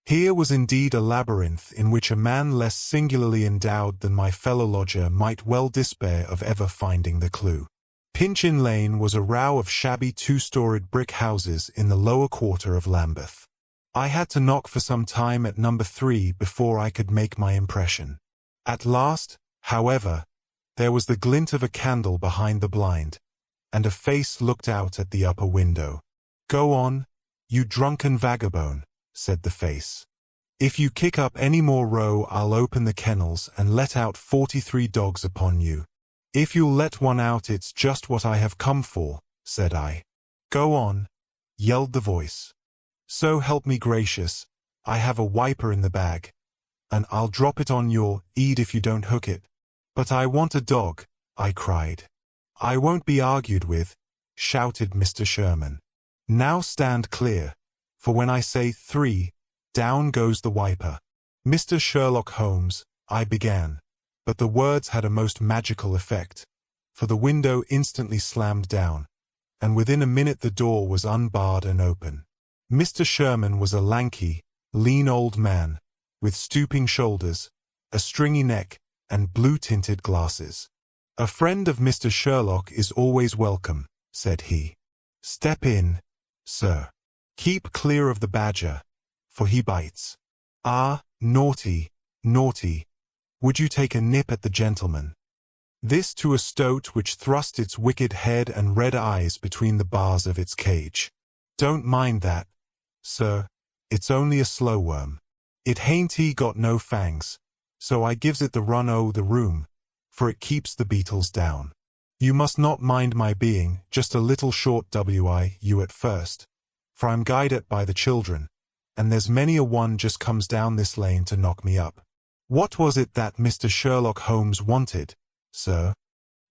Here was indeed a labyrinth in which a man less singularly endowed than my fellow lodger might well despair of ever finding the clue. Pinchin Lane was a row of shabby two-storied brick houses in the lower quarter of Lambeth. I had to knock for some time at number 3 before I could make my impression. At last, however, there was the glint of a candle behind the blind, and a face looked out at the upper window. "Go on, you drunken vagabond," said the face. "If you kick up any more row, I'll open the kennels and let out 43 dogs upon you." "If you'll let one out, it's just what I have come for," said I. "Go on," yelled the voice. "So help me gracious, I have a wiper in the bag, and I'll drop it on your head if you don't hook it." "But I want a dog," I cried. "I won't be argued with," shouted Mr. Sherman. "Now stand clear, for when I say 3, down goes the wiper." "Mr. Sherlock Holmes," I began, but the words had a most magical effect, for the window instantly slammed down, and within a minute the door was unbarred and open. Mr. Sherman was a lanky, lean old man, with stooping shoulders, a stringy neck, and blue-tinted glasses. "A friend of Mr. Sherlock is always welcome," said he. "Step in, sir. Keep clear of the badger, for he bites. Ah, naughty, naughty. Would you take a nip at the gentleman?" This to a stoat which thrust its wicked head and red eyes between the bars of its cage. "Don't mind that, sir. It's only a slow worm. It hain't got no fangs, so I gives it the run o' the room, for it keeps the beetles down. You must not mind my being just a little short you at first, for I'm guided by the children, and there's many a one just comes down this lane to knock me up." "What was it that Mr. Sherlock Holmes wanted, sir?"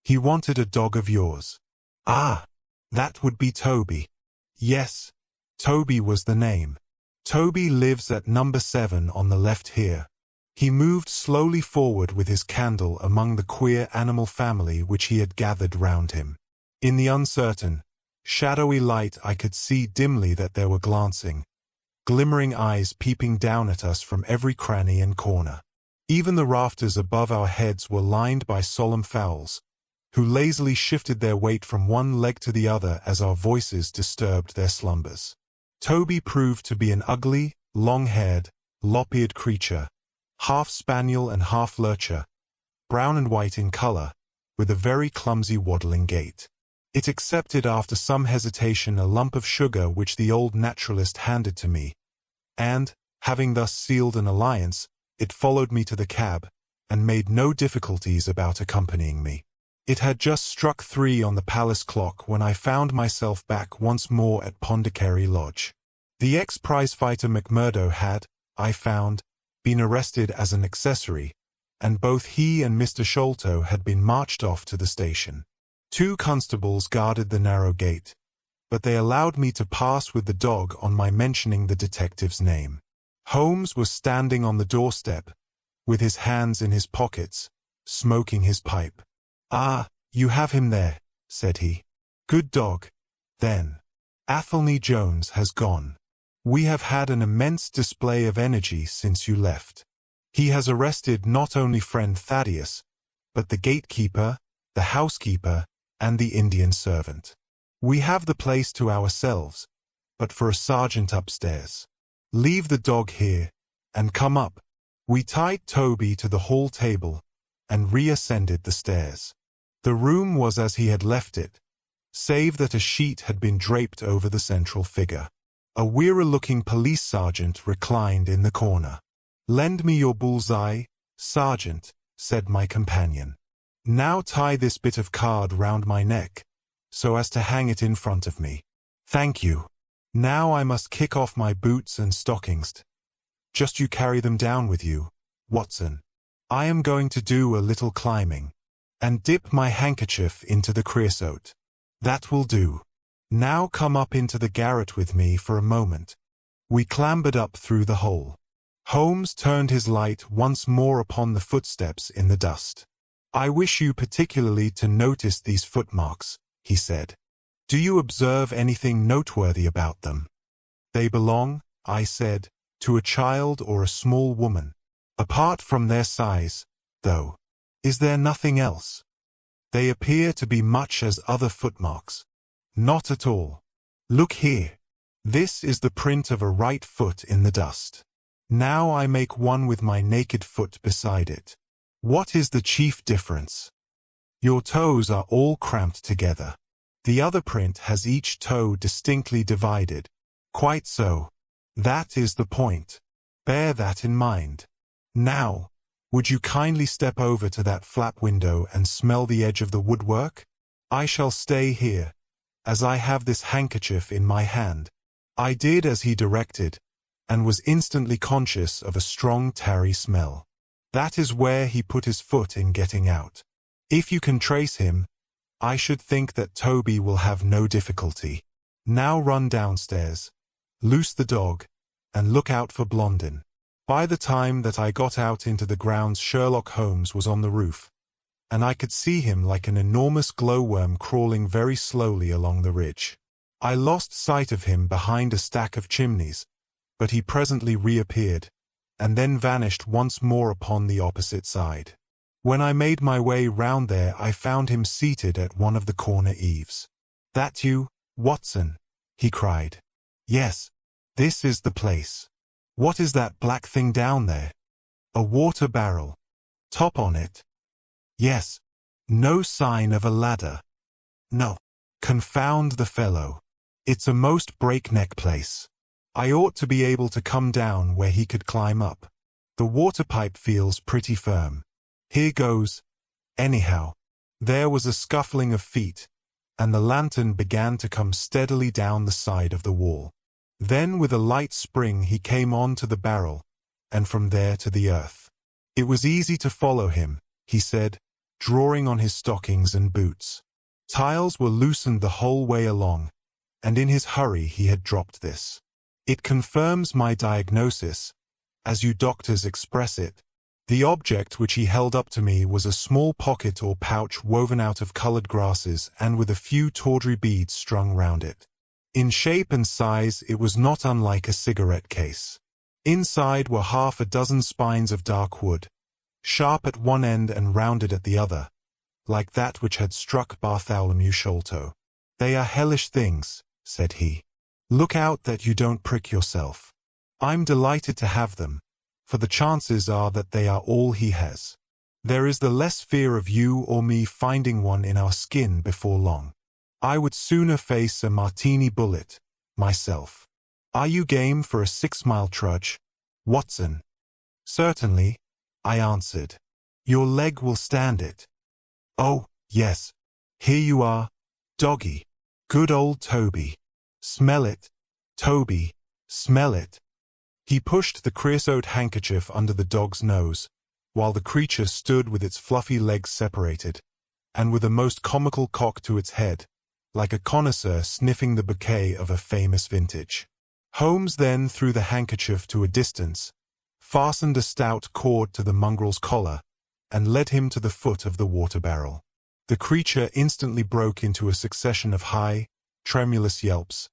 "He wanted a dog of yours." "Ah, that would be Toby." "Yes, Toby was the name. Toby lives at number 7 on the left here." He moved slowly forward with his candle among the queer animal family which he had gathered round him. In the uncertain, shadowy light I could see dimly that there were glancing, glimmering eyes peeping down at us from every cranny and corner. Even the rafters above our heads were lined by solemn fowls, who lazily shifted their weight from one leg to the other as our voices disturbed their slumbers. Toby proved to be an ugly, long-haired, lop-eared creature, half spaniel and half lurcher, brown and white in color, with a very clumsy waddling gait. It accepted after some hesitation a lump of sugar which the old naturalist handed to me, and, having thus sealed an alliance, it followed me to the cab, and made no difficulties about accompanying me. It had just struck 3 on the palace clock when I found myself back once more at Pondicherry Lodge. The ex-prizefighter McMurdo had, I found, been arrested as an accessory, and both he and Mr. Sholto had been marched off to the station. 2 constables guarded the narrow gate, but they allowed me to pass with the dog on my mentioning the detective's name. Holmes was standing on the doorstep, with his hands in his pockets, smoking his pipe. "Ah, you have him there," said he. "Good dog, then. Athelney Jones has gone. We have had an immense display of energy since you left. He has arrested not only friend Thaddius, but the gatekeeper, the housekeeper, and the Indian servant. We have the place to ourselves, but for a sergeant upstairs. Leave the dog here, and come up." We tied Toby to the hall table, and reascended the stairs. The room was as he had left it, save that a sheet had been draped over the central figure. A weary-looking police sergeant reclined in the corner. "Lend me your bull's-eye, sergeant," said my companion. "Now tie this bit of card round my neck, so as to hang it in front of me. Thank you. Now I must kick off my boots and stockings. Just you carry them down with you, Watson. I am going to do a little climbing, and dip my handkerchief into the creosote. That will do. Now come up into the garret with me for a moment." We clambered up through the hole. Holmes turned his light once more upon the footsteps in the dust. "I wish you particularly to notice these footmarks," he said. "Do you observe anything noteworthy about them?" "They belong," I said, "to a child or a small woman. Apart from their size, though, is there nothing else? They appear to be much as other footmarks." "Not at all. Look here. This is the print of a right foot in the dust. Now I make one with my naked foot beside it. What is the chief difference? Your toes are all cramped together. The other print has each toe distinctly divided." "Quite so. That is the point. Bear that in mind. Now, would you kindly step over to that flap window and smell the edge of the woodwork? I shall stay here, as I have this handkerchief in my hand." I did as he directed, and was instantly conscious of a strong tarry smell. That is where he put his foot in getting out. If you can trace him, I should think that Toby will have no difficulty. Now run downstairs, loose the dog, and look out for Blondin. By the time that I got out into the grounds, Sherlock Holmes was on the roof, and I could see him like an enormous glowworm crawling very slowly along the ridge. I lost sight of him behind a stack of chimneys, but he presently reappeared, and then vanished once more upon the opposite side. When I made my way round there, I found him seated at one of the corner eaves. "That you, Watson?" he cried. "Yes, this is the place. What is that black thing down there?" "A water barrel. Top on it?" "Yes. No sign of a ladder." "No. Confound the fellow. It's a most breakneck place. I ought to be able to come down where he could climb up. The water pipe feels pretty firm. Here goes, anyhow." There was a scuffling of feet, and the lantern began to come steadily down the side of the wall. Then with a light spring he came on to the barrel, and from there to the earth. It was easy to follow him, he said, drawing on his stockings and boots. Tiles were loosened the whole way along, and in his hurry he had dropped this. It confirms my diagnosis, as you doctors express it. The object which he held up to me was a small pocket or pouch woven out of colored grasses and with a few tawdry beads strung round it. In shape and size it was not unlike a cigarette case. Inside were half a dozen spines of dark wood, sharp at one end and rounded at the other, like that which had struck Bartholomew Sholto. "They are hellish things," said he. "Look out that you don't prick yourself. I'm delighted to have them, for the chances are that they are all he has. There is the less fear of you or me finding one in our skin before long. I would sooner face a martini bullet, myself. Are you game for a 6-mile trudge, Watson?" "Certainly," I answered. "Your leg will stand it." "Oh, yes. Here you are, doggy. Good old Toby. Smell it, Toby, smell it." He pushed the creosote handkerchief under the dog's nose, while the creature stood with its fluffy legs separated, and with a most comical cock to its head, like a connoisseur sniffing the bouquet of a famous vintage. Holmes then threw the handkerchief to a distance, fastened a stout cord to the mongrel's collar, and led him to the foot of the water barrel. The creature instantly broke into a succession of high, tremulous yelps,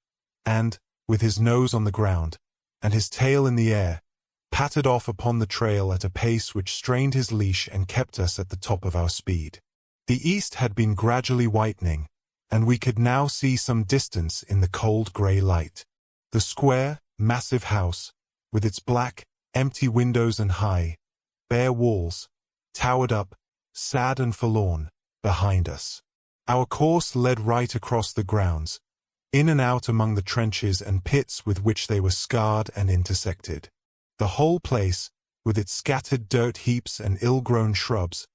and, with his nose on the ground, and his tail in the air, pattered off upon the trail at a pace which strained his leash and kept us at the top of our speed. The east had been gradually whitening, and we could now see some distance in the cold grey light. The square, massive house, with its black, empty windows and high, bare walls, towered up, sad and forlorn, behind us. Our course led right across the grounds, in and out among the trenches and pits with which they were scarred and intersected. The whole place, with its scattered dirt heaps and ill-grown shrubs,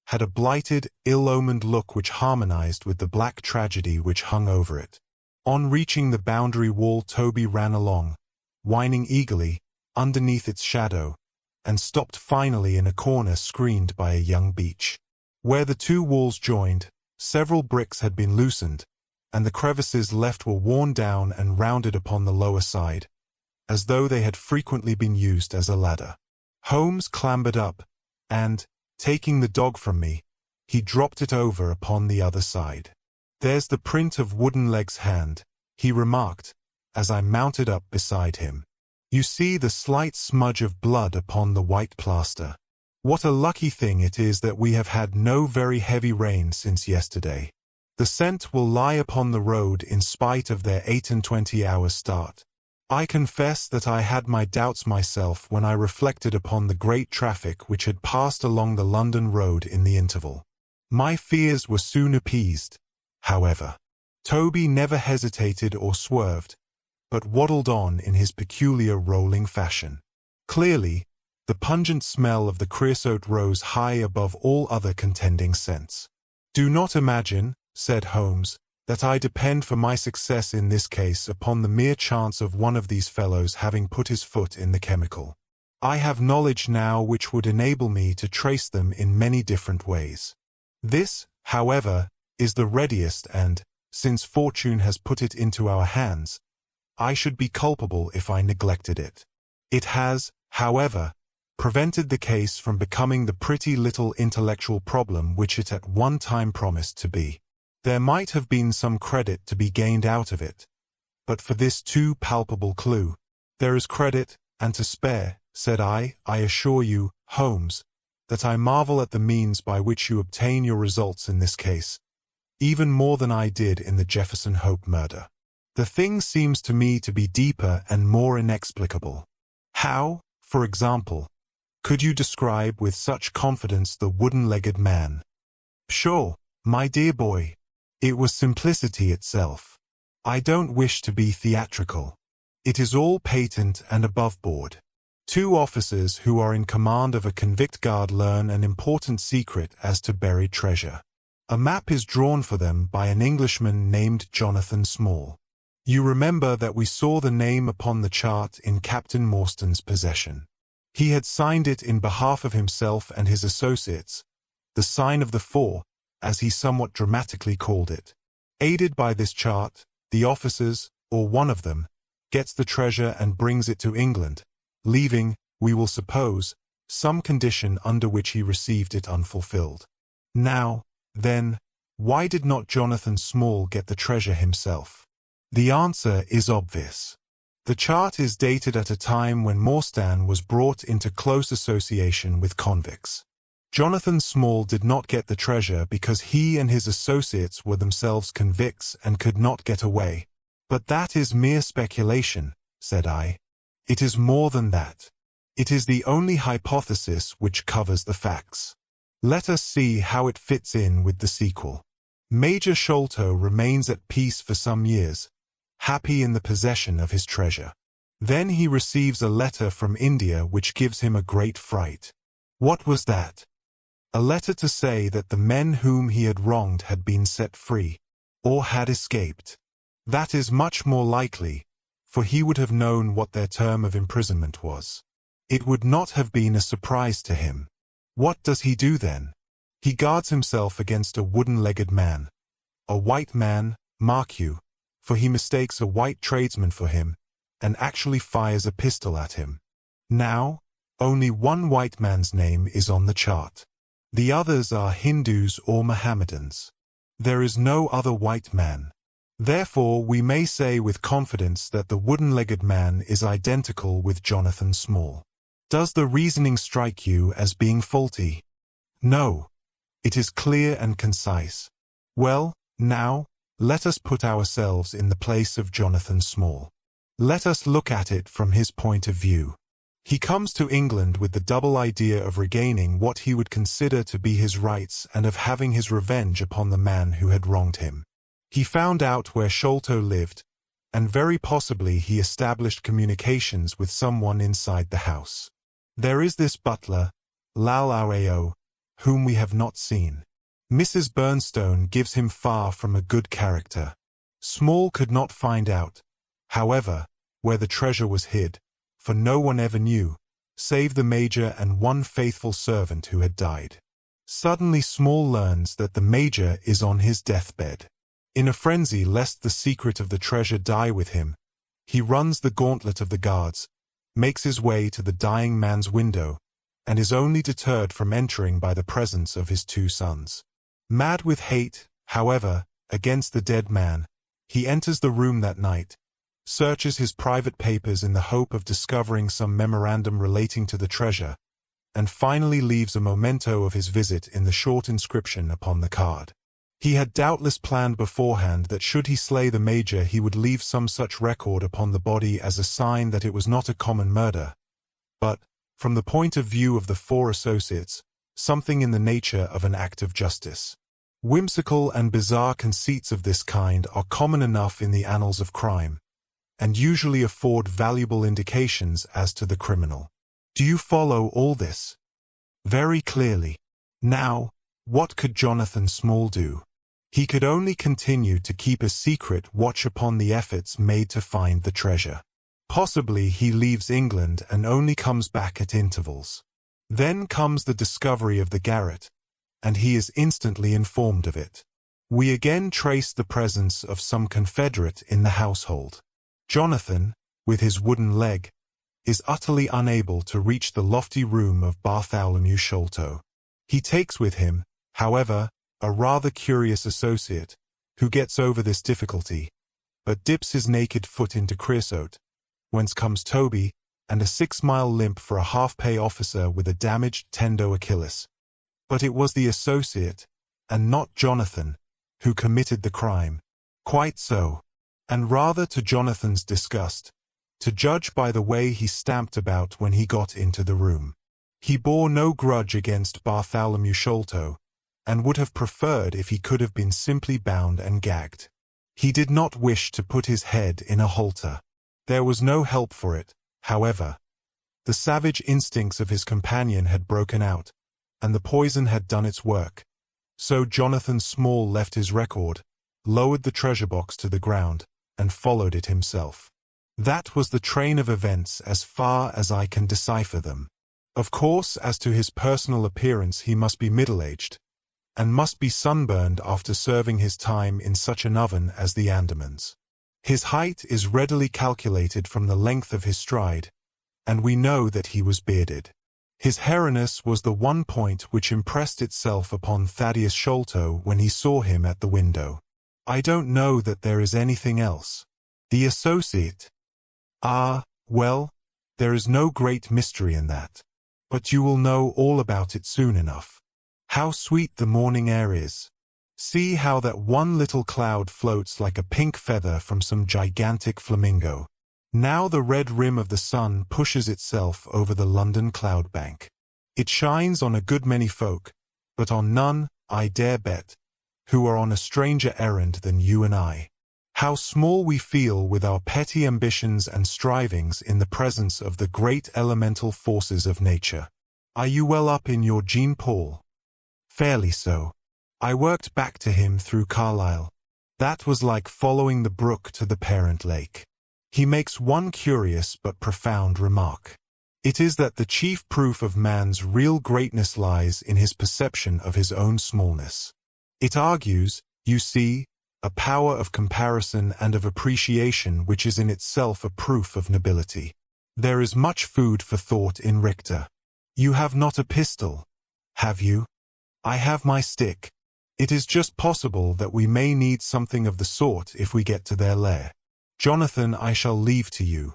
had a blighted, ill-omened look which harmonized with the black tragedy which hung over it. On reaching the boundary wall, Toby ran along, whining eagerly, underneath its shadow, and stopped finally in a corner screened by a young beech. Where the two walls joined, several bricks had been loosened, and the crevices left were worn down and rounded upon the lower side, as though they had frequently been used as a ladder. Holmes clambered up, and, taking the dog from me, he dropped it over upon the other side. "There's the print of Woodenleg's hand," he remarked, as I mounted up beside him. "You see the slight smudge of blood upon the white plaster. What a lucky thing it is that we have had no very heavy rain since yesterday. The scent will lie upon the road in spite of their 28-hour start. I confess that I had my doubts myself when I reflected upon the great traffic which had passed along the London road in the interval. My fears were soon appeased, however. Toby never hesitated or swerved, but waddled on in his peculiar rolling fashion. Clearly, the pungent smell of the creosote rose high above all other contending scents. "Do not imagine," said Holmes, "that I depend for my success in this case upon the mere chance of one of these fellows having put his foot in the chemical. I have knowledge now which would enable me to trace them in many different ways. This, however, is the readiest and, since fortune has put it into our hands, I should be culpable if I neglected it. It has, however, prevented the case from becoming the pretty little intellectual problem which it at one time promised to be. There might have been some credit to be gained out of it, but for this too palpable clue. There is credit, and to spare, said I assure you, Holmes, that I marvel at the means by which you obtain your results in this case, even more than I did in the Jefferson Hope murder. The thing seems to me to be deeper and more inexplicable. How, for example, could you describe with such confidence the wooden-legged man? Sure, my dear boy, it was simplicity itself. I don't wish to be theatrical. It is all patent and above board. Two officers who are in command of a convict guard learn an important secret as to buried treasure. A map is drawn for them by an Englishman named Jonathan Small. You remember that we saw the name upon the chart in Captain Morstan's possession. He had signed it in behalf of himself and his associates, the sign of the four, as he somewhat dramatically called it. Aided by this chart, the officers, or one of them, gets the treasure and brings it to England, leaving, we will suppose, some condition under which he received it unfulfilled. Now, then, why did not Jonathan Small get the treasure himself? The answer is obvious. The chart is dated at a time when Morstan was brought into close association with convicts. Jonathan Small did not get the treasure because he and his associates were themselves convicts and could not get away. But that is mere speculation, said I. It is more than that. It is the only hypothesis which covers the facts. Let us see how it fits in with the sequel. Major Sholto remains at peace for some years, happy in the possession of his treasure. Then he receives a letter from India which gives him a great fright. What was that? A letter to say that the men whom he had wronged had been set free, or had escaped. That is much more likely, for he would have known what their term of imprisonment was. It would not have been a surprise to him. What does he do then? He guards himself against a wooden-legged man. A white man, mark you, for he mistakes a white tradesman for him, and actually fires a pistol at him. Now, only one white man's name is on the chart. The others are Hindus or Mohammedans. There is no other white man. Therefore, we may say with confidence that the wooden-legged man is identical with Jonathan Small. Does the reasoning strike you as being faulty? No. It is clear and concise. Well, now, let us put ourselves in the place of Jonathan Small. Let us look at it from his point of view. He comes to England with the double idea of regaining what he would consider to be his rights and of having his revenge upon the man who had wronged him. He found out where Sholto lived, and very possibly he established communications with someone inside the house. There is this butler, Lal Rao, whom we have not seen. Mrs. Bernstone gives him far from a good character. Small could not find out, however, where the treasure was hid, for no one ever knew, save the Major and one faithful servant who had died. Suddenly Small learns that the Major is on his deathbed. In a frenzy lest the secret of the treasure die with him, he runs the gauntlet of the guards, makes his way to the dying man's window, and is only deterred from entering by the presence of his two sons. Mad with hate, however, against the dead man, he enters the room that night, searches his private papers in the hope of discovering some memorandum relating to the treasure, and finally leaves a memento of his visit in the short inscription upon the card. He had doubtless planned beforehand that should he slay the Major he would leave some such record upon the body as a sign that it was not a common murder, but, from the point of view of the four associates, something in the nature of an act of justice. Whimsical and bizarre conceits of this kind are common enough in the annals of crime, and usually afford valuable indications as to the criminal. Do you follow all this? Very clearly. Now, what could Jonathan Small do? He could only continue to keep a secret watch upon the efforts made to find the treasure. Possibly he leaves England and only comes back at intervals. Then comes the discovery of the garret, and he is instantly informed of it. We again trace the presence of some confederate in the household. Jonathan, with his wooden leg, is utterly unable to reach the lofty room of Bartholomew Sholto. He takes with him, however, a rather curious associate, who gets over this difficulty, but dips his naked foot into creosote, whence comes Toby, and a 6-mile limp for a half-pay officer with a damaged tendo Achilles. But it was the associate, and not Jonathan, who committed the crime. Quite so. And rather to Jonathan's disgust, to judge by the way he stamped about when he got into the room. He bore no grudge against Bartholomew Sholto, and would have preferred if he could have been simply bound and gagged. He did not wish to put his head in a halter. There was no help for it, however. The savage instincts of his companion had broken out, and the poison had done its work. So Jonathan Small left his record, lowered the treasure box to the ground, and followed it himself. That was the train of events as far as I can decipher them. Of course, as to his personal appearance he must be middle-aged, and must be sunburned after serving his time in such an oven as the Andamans. His height is readily calculated from the length of his stride, and we know that he was bearded. His hairiness was the one point which impressed itself upon Thaddius Sholto when he saw him at the window. I don't know that there is anything else. The associate? Ah, well, there is no great mystery in that. But you will know all about it soon enough. How sweet the morning air is. See how that one little cloud floats like a pink feather from some gigantic flamingo. Now the red rim of the sun pushes itself over the London cloud bank. It shines on a good many folk, but on none, I dare bet, who are on a stranger errand than you and I. How small we feel with our petty ambitions and strivings in the presence of the great elemental forces of nature. Are you well up in your Jean Paul? Fairly so. I worked back to him through Carlisle. That was like following the brook to the parent lake. He makes one curious but profound remark. It is that the chief proof of man's real greatness lies in his perception of his own smallness. It argues, you see, a power of comparison and of appreciation which is in itself a proof of nobility. There is much food for thought in Richter. You have not a pistol, have you? I have my stick. It is just possible that we may need something of the sort if we get to their lair. Jonathan, I shall leave to you.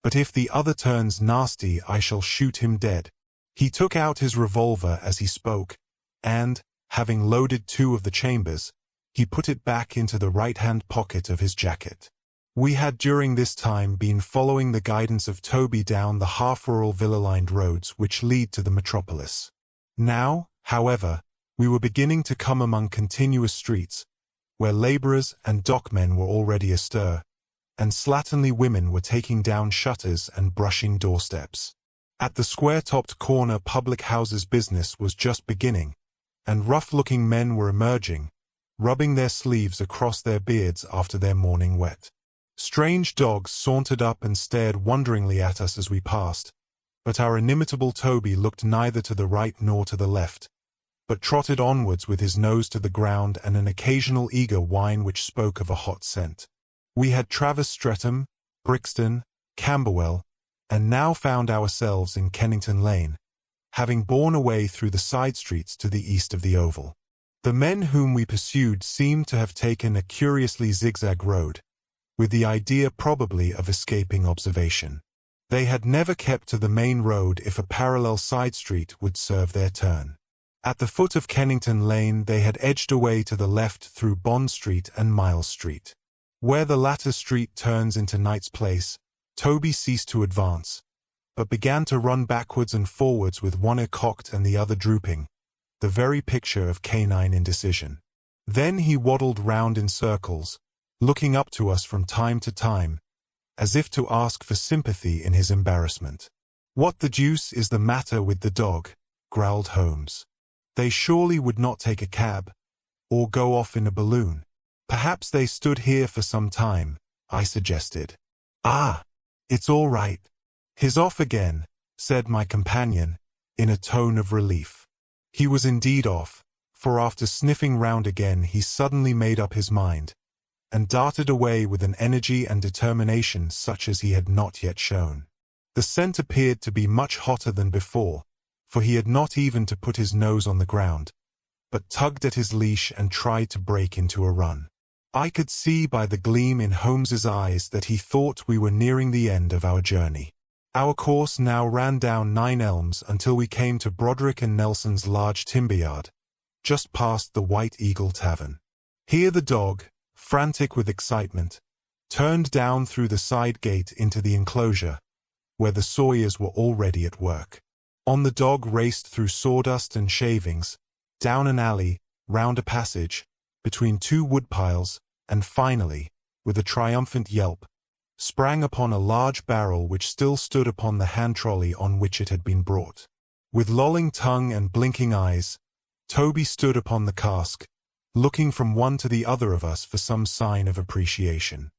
But if the other turns nasty, I shall shoot him dead. He took out his revolver as he spoke, and, having loaded 2 of the chambers, he put it back into the right-hand pocket of his jacket. We had during this time been following the guidance of Toby down the half-rural villa-lined roads which lead to the metropolis. Now, however, we were beginning to come among continuous streets, where labourers and dockmen were already astir, and slatternly women were taking down shutters and brushing doorsteps. At the square-topped corner public houses business was just beginning, and rough-looking men were emerging, rubbing their sleeves across their beards after their morning wet. Strange dogs sauntered up and stared wonderingly at us as we passed, but our inimitable Toby looked neither to the right nor to the left, but trotted onwards with his nose to the ground and an occasional eager whine which spoke of a hot scent. We had traversed Streatham, Brixton, Camberwell, and now found ourselves in Kennington Lane, having borne away through the side streets to the east of the Oval. The men whom we pursued seemed to have taken a curiously zigzag road, with the idea probably of escaping observation. They had never kept to the main road if a parallel side street would serve their turn. At the foot of Kennington Lane they had edged away to the left through Bond Street and Miles Street. Where the latter street turns into Knight's Place, Toby ceased to advance, but began to run backwards and forwards with one ear cocked and the other drooping, the very picture of canine indecision. Then he waddled round in circles, looking up to us from time to time, as if to ask for sympathy in his embarrassment. "What the deuce is the matter with the dog?" growled Holmes. "They surely would not take a cab, or go off in a balloon." "Perhaps they stood here for some time," I suggested. "Ah, it's all right. He's off again," said my companion, in a tone of relief. He was indeed off, for after sniffing round again he suddenly made up his mind, and darted away with an energy and determination such as he had not yet shown. The scent appeared to be much hotter than before, for he had not even to put his nose on the ground, but tugged at his leash and tried to break into a run. I could see by the gleam in Holmes's eyes that he thought we were nearing the end of our journey. Our course now ran down 9 Elms until we came to Broderick and Nelson's large timber yard, just past the White Eagle Tavern. Here the dog, frantic with excitement, turned down through the side gate into the enclosure, where the sawyers were already at work. On the dog raced through sawdust and shavings, down an alley, round a passage, between 2 woodpiles, and finally, with a triumphant yelp, sprang upon a large barrel which still stood upon the hand trolley on which it had been brought. With lolling tongue and blinking eyes, Toby stood upon the cask, looking from one to the other of us for some sign of appreciation.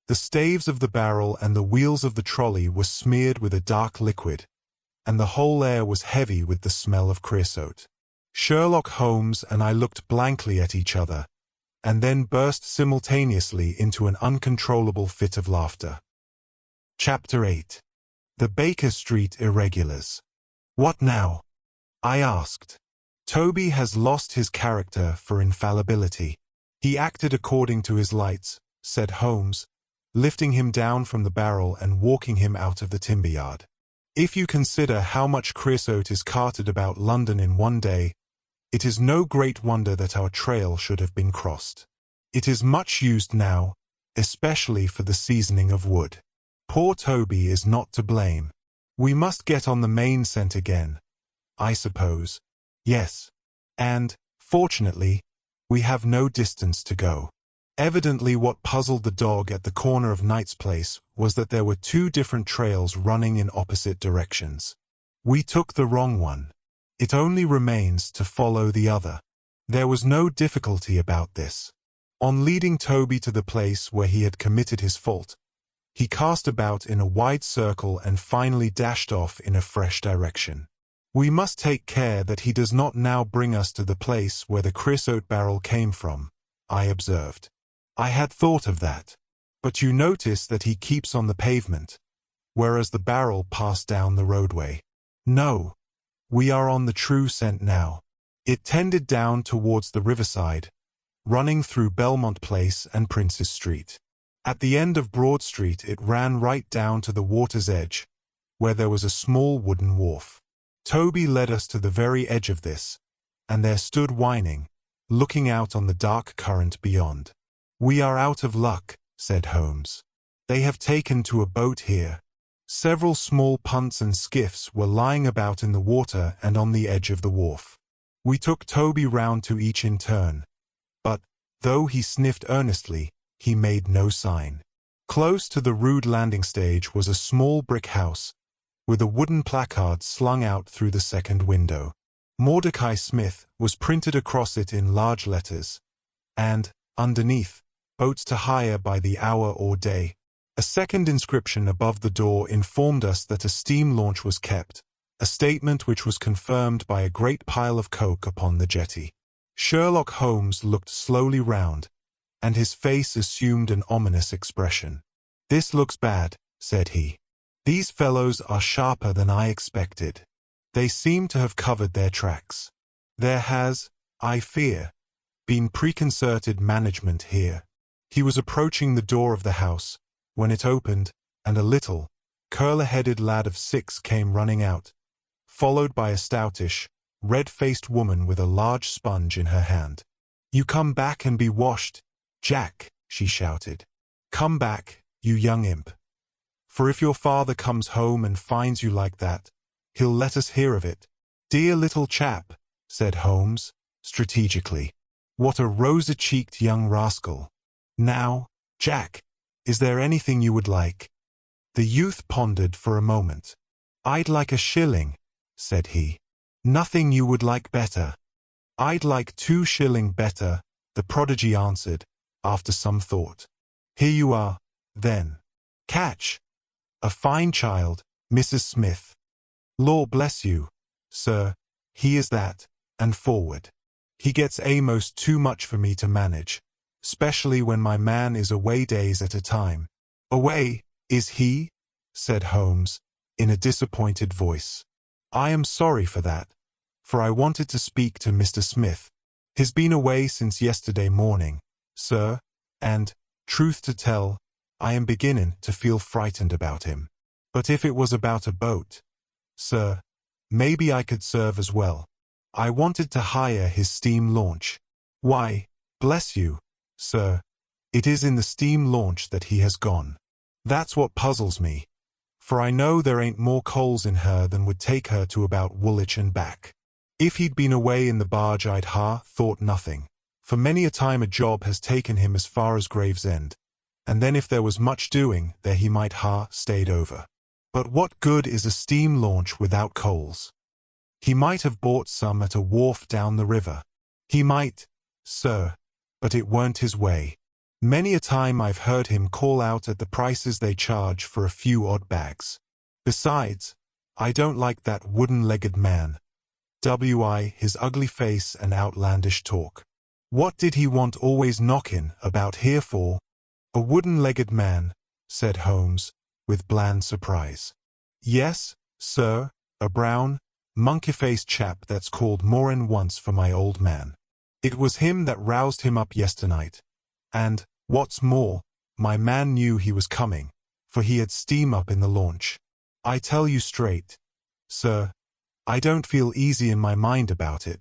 The staves of the barrel and the wheels of the trolley were smeared with a dark liquid, and the whole air was heavy with the smell of creosote. Sherlock Holmes and I looked blankly at each other, and then burst simultaneously into an uncontrollable fit of laughter. Chapter 8. The Baker Street Irregulars. "What now?" I asked. "Toby has lost his character for infallibility. He acted according to his lights," said Holmes, lifting him down from the barrel and walking him out of the timber yard. If you consider how much creosote is carted about London in one day, it is no great wonder that our trail should have been crossed. It is much used now, especially for the seasoning of wood. Poor Toby is not to blame. We must get on the main scent again, I suppose. Yes. And, fortunately, we have no distance to go. Evidently what puzzled the dog at the corner of Knight's Place was that there were two different trails running in opposite directions. We took the wrong one. It only remains to follow the other. There was no difficulty about this. On leading Toby to the place where he had committed his fault, he cast about in a wide circle and finally dashed off in a fresh direction. We must take care that he does not now bring us to the place where the creosote barrel came from, I observed. I had thought of that. But you notice that he keeps on the pavement, whereas the barrel passed down the roadway. No, we are on the true scent now. It tended down towards the riverside, running through Belmont Place and Prince's Street. At the end of Broad Street it ran right down to the water's edge, where there was a small wooden wharf. Toby led us to the very edge of this, and there stood whining, looking out on the dark current beyond. "We are out of luck," said Holmes. "They have taken to a boat here." Several small punts and skiffs were lying about in the water and on the edge of the wharf. We took Toby round to each in turn, but, though he sniffed earnestly, he made no sign. Close to the rude landing stage was a small brick house, with a wooden placard slung out through the second window. Mordecai Smith was printed across it in large letters, and, underneath, boats to hire by the hour or day. A second inscription above the door informed us that a steam launch was kept, a statement which was confirmed by a great pile of coke upon the jetty. Sherlock Holmes looked slowly round, and his face assumed an ominous expression. "This looks bad," said he. "These fellows are sharper than I expected. They seem to have covered their tracks. There has, I fear, been preconcerted management here." He was approaching the door of the house, when it opened, and a little, curler-headed lad of 6 came running out, followed by a stoutish, red-faced woman with a large sponge in her hand. "You come back and be washed, Jack," she shouted. "Come back, you young imp. For if your father comes home and finds you like that, he'll let us hear of it." "Dear little chap," said Holmes, strategically. "What a rosy-cheeked young rascal. Now, Jack, is there anything you would like?" The youth pondered for a moment. "I'd like a shilling," said he. "Nothing you would like better." "I'd like 2 shilling better," the prodigy answered, after some thought. "Here you are, then. Catch! A fine child, Mrs. Smith. Law bless you, sir, he is that, and forward. He gets amos too much for me to manage, especially when my man is away days at a time." "Away, is he?" said Holmes, in a disappointed voice. "I am sorry for that, for I wanted to speak to Mr. Smith. He's been away since yesterday morning, sir, and, truth to tell, I am beginning to feel frightened about him. But if it was about a boat, sir, maybe I could serve as well. I wanted to hire his steam launch." "Why, bless you, sir, it is in the steam launch that he has gone. That's what puzzles me, for I know there ain't more coals in her than would take her to about Woolwich and back. If he'd been away in the barge I'd thought nothing, for many a time a job has taken him as far as Gravesend, and then if there was much doing there he might stayed over. But what good is a steam launch without coals? He might have bought some at a wharf down the river. He might, sir, but it weren't his way. Many a time I've heard him call out at the prices they charge for a few odd bags. Besides, I don't like that wooden-legged man. His ugly face and outlandish talk. What did he want always knocking about here for?" "A wooden-legged man," said Holmes, with bland surprise. "Yes, sir, a brown, monkey-faced chap that's called more'n once for my old man. It was him that roused him up yesternight, and, what's more, my man knew he was coming, for he had steam up in the launch. I tell you straight, sir, I don't feel easy in my mind about it.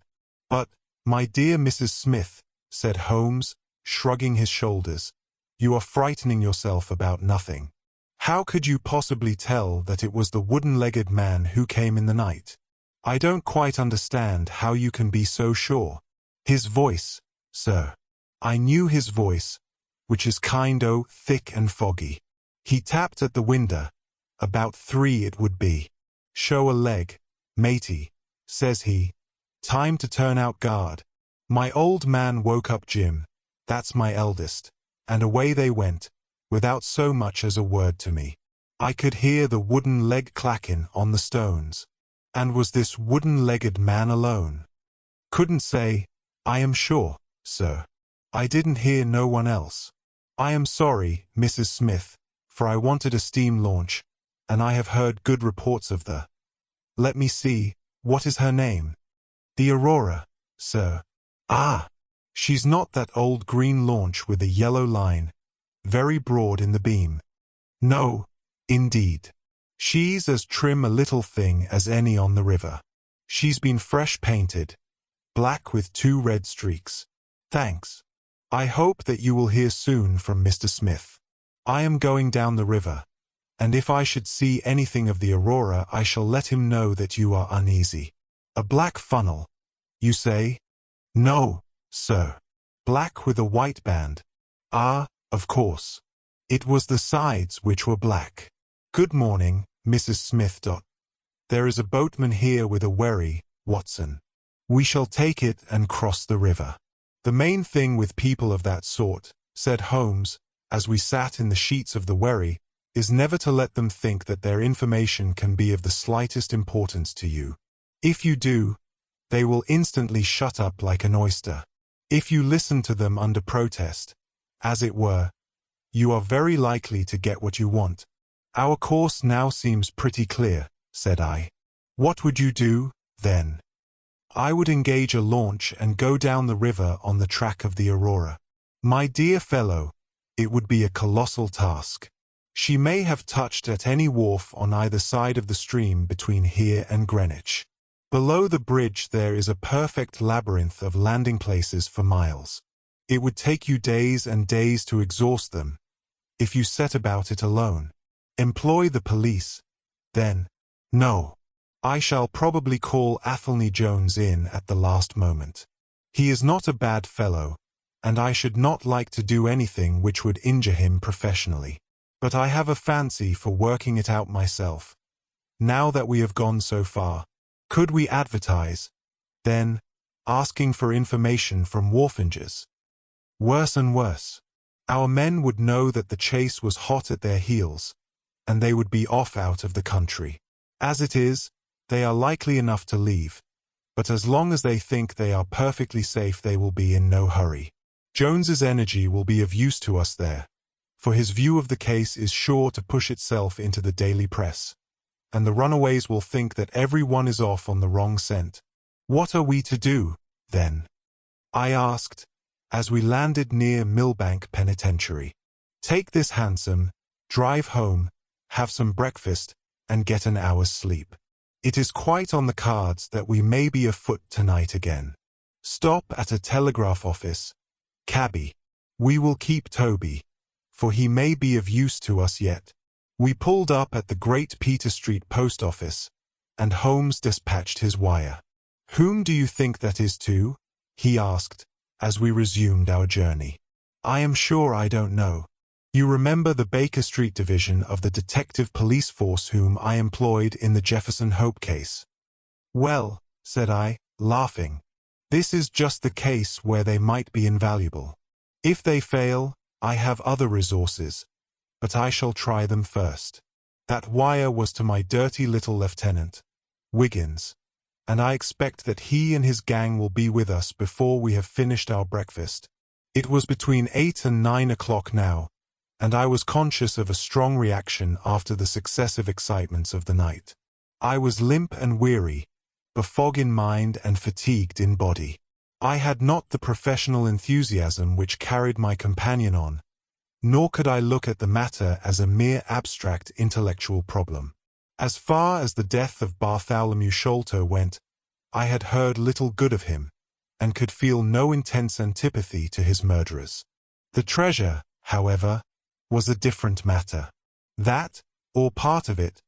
But, my dear Mrs. Smith, said Holmes, shrugging his shoulders, you are frightening yourself about nothing. How could you possibly tell that it was the wooden-legged man who came in the night? I don't quite understand how you can be so sure. His voice, sir. I knew his voice, which is kind-o thick and foggy. He tapped at the window, about 3 it would be. Show a leg, matey, says he. Time to turn out guard. My old man woke up Jim, that's my eldest, and away they went, without so much as a word to me. I could hear the wooden leg clacking on the stones. And was this wooden-legged man alone? Couldn't say, I am sure, sir. I didn't hear no one else. I am sorry, Mrs. Smith, for I wanted a steam launch, and I have heard good reports of the— Let me see, what is her name? The Aurora, sir. Ah! She's not that old green launch with a yellow line, very broad in the beam. No, indeed. She's as trim a little thing as any on the river. She's been fresh painted, black with 2 red streaks. Thanks. I hope that you will hear soon from Mr. Smith. I am going down the river, and if I should see anything of the Aurora I shall let him know that you are uneasy. A black funnel, you say? No, sir. Black with a white band. Ah, of course. It was the sides which were black. Good morning, Mrs. Smith. There is a boatman here with a wherry, Watson. We shall take it and cross the river. The main thing with people of that sort, said Holmes, as we sat in the sheets of the wherry, is never to let them think that their information can be of the slightest importance to you. If you do, they will instantly shut up like an oyster. If you listen to them under protest, as it were, you are very likely to get what you want. Our course now seems pretty clear, said I. What would you do, then? I would engage a launch and go down the river on the track of the Aurora. My dear fellow, it would be a colossal task. She may have touched at any wharf on either side of the stream between here and Greenwich. Below the bridge there is a perfect labyrinth of landing places for miles. It would take you days and days to exhaust them, if you set about it alone. Employ the police, then. No. I shall probably call Athelney Jones in at the last moment. He is not a bad fellow, and I should not like to do anything which would injure him professionally. But I have a fancy for working it out myself. Now that we have gone so far, could we advertise, then, asking for information from wharfingers? Worse and worse. Our men would know that the chase was hot at their heels, and they would be off out of the country. As it is, they are likely enough to leave, but as long as they think they are perfectly safe they will be in no hurry. Jones's energy will be of use to us there, for his view of the case is sure to push itself into the daily press, and the runaways will think that every one is off on the wrong scent. What are we to do, then? I asked, as we landed near Millbank Penitentiary. Take this hansom, drive home, have some breakfast, and get an hour's sleep. It is quite on the cards that we may be afoot tonight again. Stop at a telegraph office. Cabby. We will keep Toby, for he may be of use to us yet. We pulled up at the Great Peter Street post office, and Holmes dispatched his wire. Whom do you think that is to? He asked, as we resumed our journey. I am sure I don't know. You remember the Baker Street division of the detective police force whom I employed in the Jefferson Hope case? Well, said I, laughing, this is just the case where they might be invaluable. If they fail, I have other resources, but I shall try them first. That wire was to my dirty little lieutenant, Wiggins, and I expect that he and his gang will be with us before we have finished our breakfast. It was between 8 and 9 o'clock now, and I was conscious of a strong reaction after the successive excitements of the night. I was limp and weary, befog in mind and fatigued in body. I had not the professional enthusiasm which carried my companion on, nor could I look at the matter as a mere abstract intellectual problem. As far as the death of Bartholomew Sholto went, I had heard little good of him, and could feel no intense antipathy to his murderers. The treasure, however, was a different matter. That, or part of it,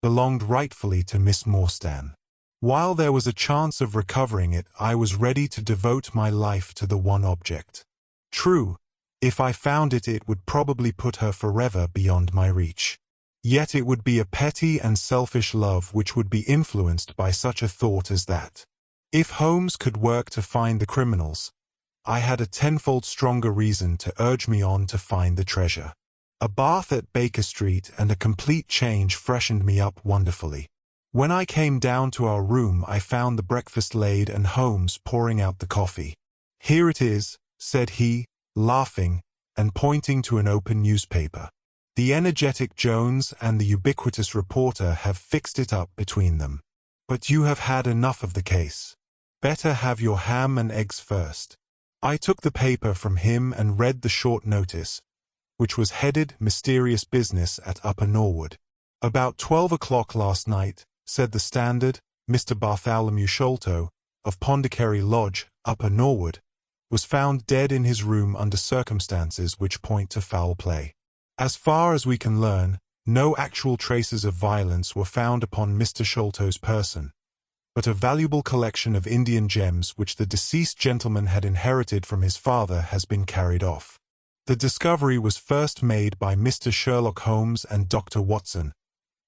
belonged rightfully to Miss Morstan. While there was a chance of recovering it, I was ready to devote my life to the one object. True, if I found it, it would probably put her forever beyond my reach. Yet it would be a petty and selfish love which would be influenced by such a thought as that. If Holmes could work to find the criminals, I had a tenfold stronger reason to urge me on to find the treasure. A bath at Baker Street and a complete change freshened me up wonderfully. When I came down to our room, I found the breakfast laid and Holmes pouring out the coffee. "Here it is," said he, laughing, and pointing to an open newspaper. "The energetic Jones and the ubiquitous reporter have fixed it up between them. But you have had enough of the case. Better have your ham and eggs first." I took the paper from him and read the short notice, which was headed "Mysterious Business at Upper Norwood." "About 12 o'clock last night," said the Standard, "Mr. Bartholomew Sholto, of Pondicherry Lodge, Upper Norwood, was found dead in his room under circumstances which point to foul play. As far as we can learn, no actual traces of violence were found upon Mr. Sholto's person, but a valuable collection of Indian gems which the deceased gentleman had inherited from his father has been carried off. The discovery was first made by Mr. Sherlock Holmes and Dr. Watson,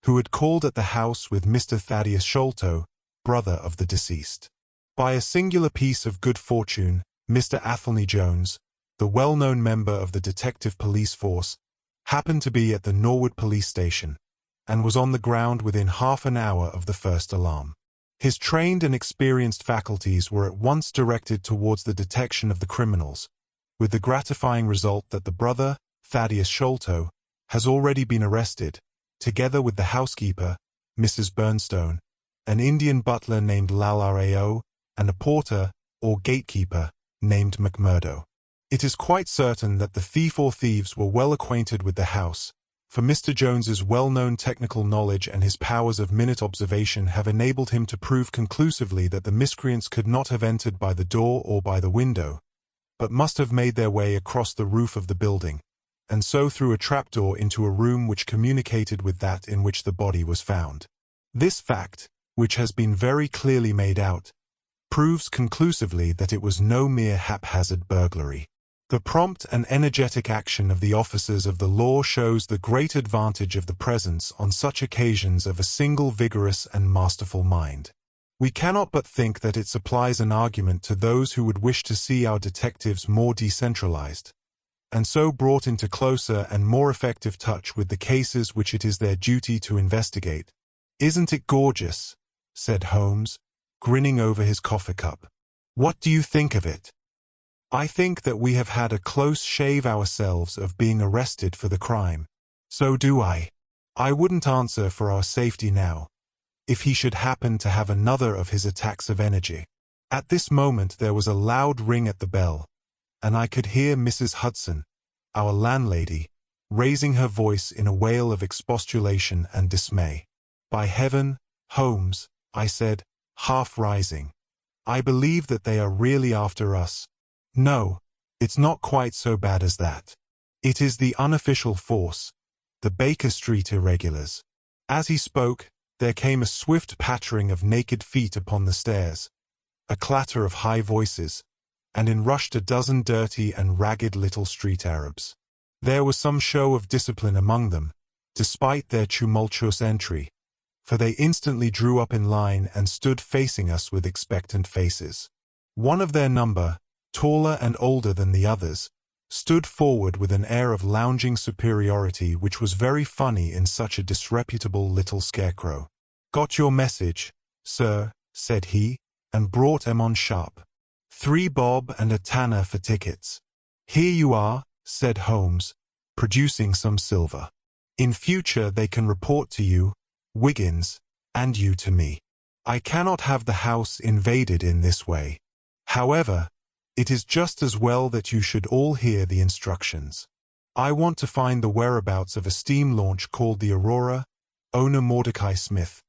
who had called at the house with Mr. Thaddius Sholto, brother of the deceased. By a singular piece of good fortune, Mr. Athelney Jones, the well-known member of the detective police force, happened to be at the Norwood police station, and was on the ground within half an hour of the first alarm. His trained and experienced faculties were at once directed towards the detection of the criminals, with the gratifying result that the brother, Thaddius Sholto, has already been arrested, together with the housekeeper, Mrs. Burnstone, an Indian butler named Lalrao, and a porter, or gatekeeper, named McMurdo. It is quite certain that the thief or thieves were well acquainted with the house, for Mr. Jones's well-known technical knowledge and his powers of minute observation have enabled him to prove conclusively that the miscreants could not have entered by the door or by the window, but must have made their way across the roof of the building, and so through a trapdoor into a room which communicated with that in which the body was found. This fact, which has been very clearly made out, proves conclusively that it was no mere haphazard burglary. The prompt and energetic action of the officers of the law shows the great advantage of the presence on such occasions of a single vigorous and masterful mind. We cannot but think that it supplies an argument to those who would wish to see our detectives more decentralized, and so brought into closer and more effective touch with the cases which it is their duty to investigate. "Isn't it gorgeous?" said Holmes, grinning over his coffee cup. "What do you think of it?" "I think that we have had a close shave ourselves of being arrested for the crime." "So do I. I wouldn't answer for our safety now, if he should happen to have another of his attacks of energy." At this moment there was a loud ring at the bell, and I could hear Mrs. Hudson, our landlady, raising her voice in a wail of expostulation and dismay. "By heaven, Holmes," I said, half rising, "I believe that they are really after us." "No, it's not quite so bad as that. It is the unofficial force, the Baker Street irregulars." As he spoke, there came a swift pattering of naked feet upon the stairs, a clatter of high voices, and in rushed a dozen dirty and ragged little street Arabs. There was some show of discipline among them, despite their tumultuous entry, for they instantly drew up in line and stood facing us with expectant faces. One of their number, taller and older than the others, stood forward with an air of lounging superiority which was very funny in such a disreputable little scarecrow. "Got your message, sir," said he, and brought 'em on sharp. 3 bob and a tanner for tickets." "Here you are," said Holmes, producing some silver. "In future they can report to you, Wiggins, and you to me. I cannot have the house invaded in this way. However, it is just as well that you should all hear the instructions. I want to find the whereabouts of a steam launch called the Aurora, Owner Mordecai Smith.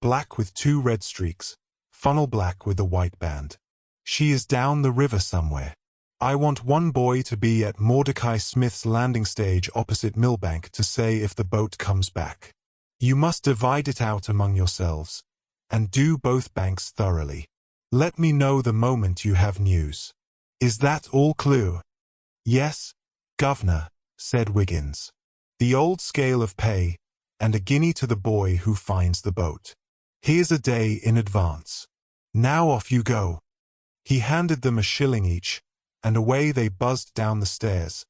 Black with 2 red streaks. Funnel black with a white band. She is down the river somewhere. I want one boy to be at Mordecai Smith's landing stage opposite Millbank to say if the boat comes back. You must divide it out among yourselves, and do both banks thoroughly. Let me know the moment you have news. Is that all clear? Yes, Governor, said Wiggins. The old scale of pay, and a guinea to the boy who finds the boat. Here's a day in advance. Now off you go. He handed them a shilling each, and away they buzzed down the stairs,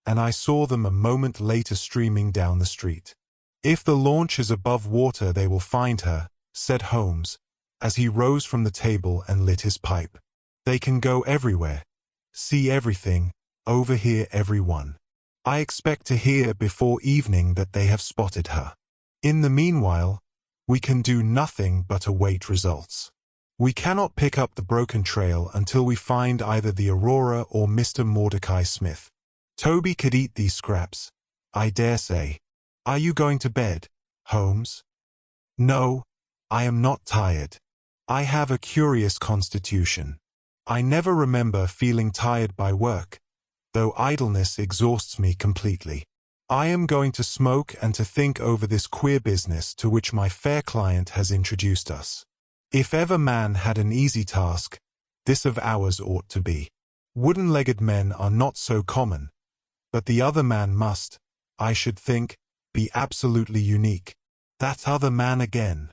and I saw them a moment later streaming down the street. If the launch is above water they will find her, said Holmes, as he rose from the table and lit his pipe. They can go everywhere, see everything, overhear everyone. I expect to hear before evening that they have spotted her. In the meanwhile, we can do nothing but await results. We cannot pick up the broken trail until we find either the Aurora or Mr. Mordecai Smith. Toby could eat these scraps, I dare say. Are you going to bed, Holmes? No, I am not tired. I have a curious constitution. I never remember feeling tired by work, though idleness exhausts me completely. I am going to smoke and to think over this queer business to which my fair client has introduced us. If ever man had an easy task, this of ours ought to be. Wooden-legged men are not so common, but the other man must, I should think, be absolutely unique. That other man again.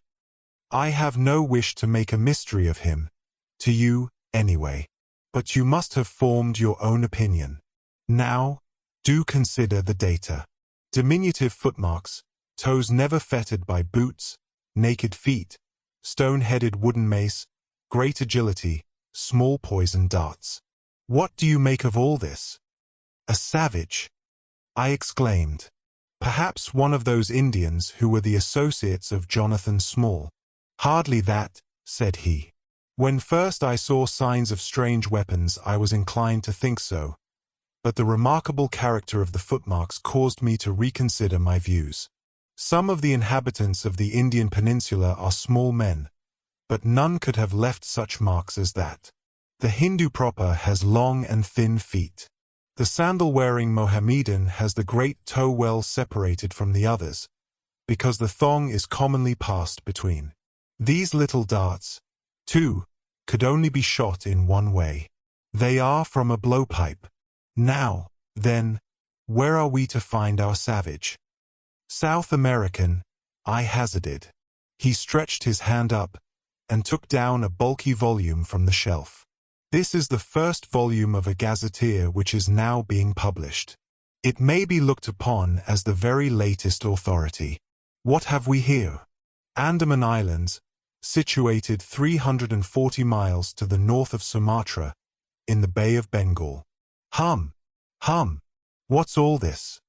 I have no wish to make a mystery of him, to you, anyway. But you must have formed your own opinion. Now, do consider the data. Diminutive footmarks, toes never fettered by boots, naked feet, stone-headed wooden mace, great agility, small poison darts. What do you make of all this? A savage, I exclaimed. Perhaps one of those Indians who were the associates of Jonathan Small. Hardly that, said he. When first I saw signs of strange weapons I was inclined to think so, but the remarkable character of the footmarks caused me to reconsider my views. Some of the inhabitants of the Indian peninsula are small men, but none could have left such marks as that. The Hindu proper has long and thin feet. The sandal-wearing Mohammedan has the great toe well separated from the others, because the thong is commonly passed between. These little darts, too, could only be shot in one way. They are from a blowpipe. Now, then, where are we to find our savage? South American, I hazarded. He stretched his hand up, and took down a bulky volume from the shelf. This is the first volume of a gazetteer which is now being published. It may be looked upon as the very latest authority. What have we here? Andaman Islands, situated 340 miles to the north of Sumatra, in the Bay of Bengal. Hum, what's all this?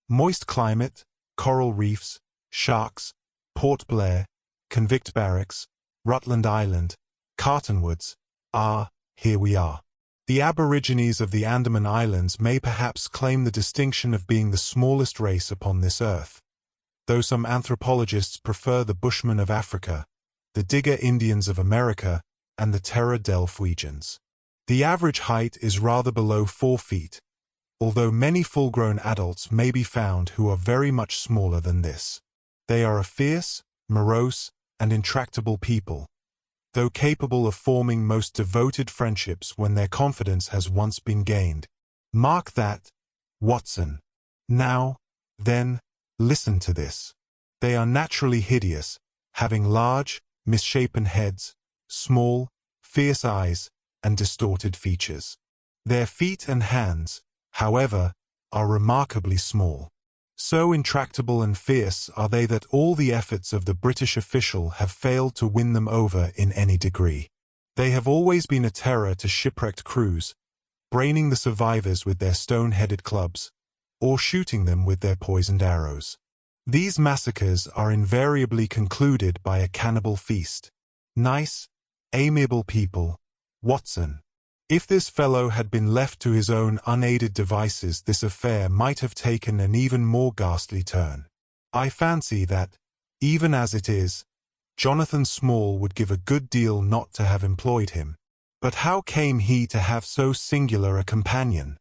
Moist climate, coral reefs, sharks, Port Blair, convict barracks, Rutland Island, Cartonwoods. Ah, here we are. The Aborigines of the Andaman Islands may perhaps claim the distinction of being the smallest race upon this earth, though some anthropologists prefer the Bushmen of Africa, the Digger Indians of America, and the Terra del Fuegians. The average height is rather below 4 feet, although many full-grown adults may be found who are very much smaller than this. They are a fierce, morose, and intractable people, though capable of forming most devoted friendships when their confidence has once been gained. Mark that, Watson. Now, then, listen to this. They are naturally hideous, having large, misshapen heads, small, fierce eyes, and distorted features. Their feet and hands, however, are remarkably small. So intractable and fierce are they that all the efforts of the British official have failed to win them over in any degree. They have always been a terror to shipwrecked crews, braining the survivors with their stone-headed clubs, or shooting them with their poisoned arrows. These massacres are invariably concluded by a cannibal feast. Nice, amiable people, Watson. If this fellow had been left to his own unaided devices, this affair might have taken an even more ghastly turn. I fancy that, Even as it is, Jonathan Small would give a good deal not to have employed him. But how came he to have so singular a companion?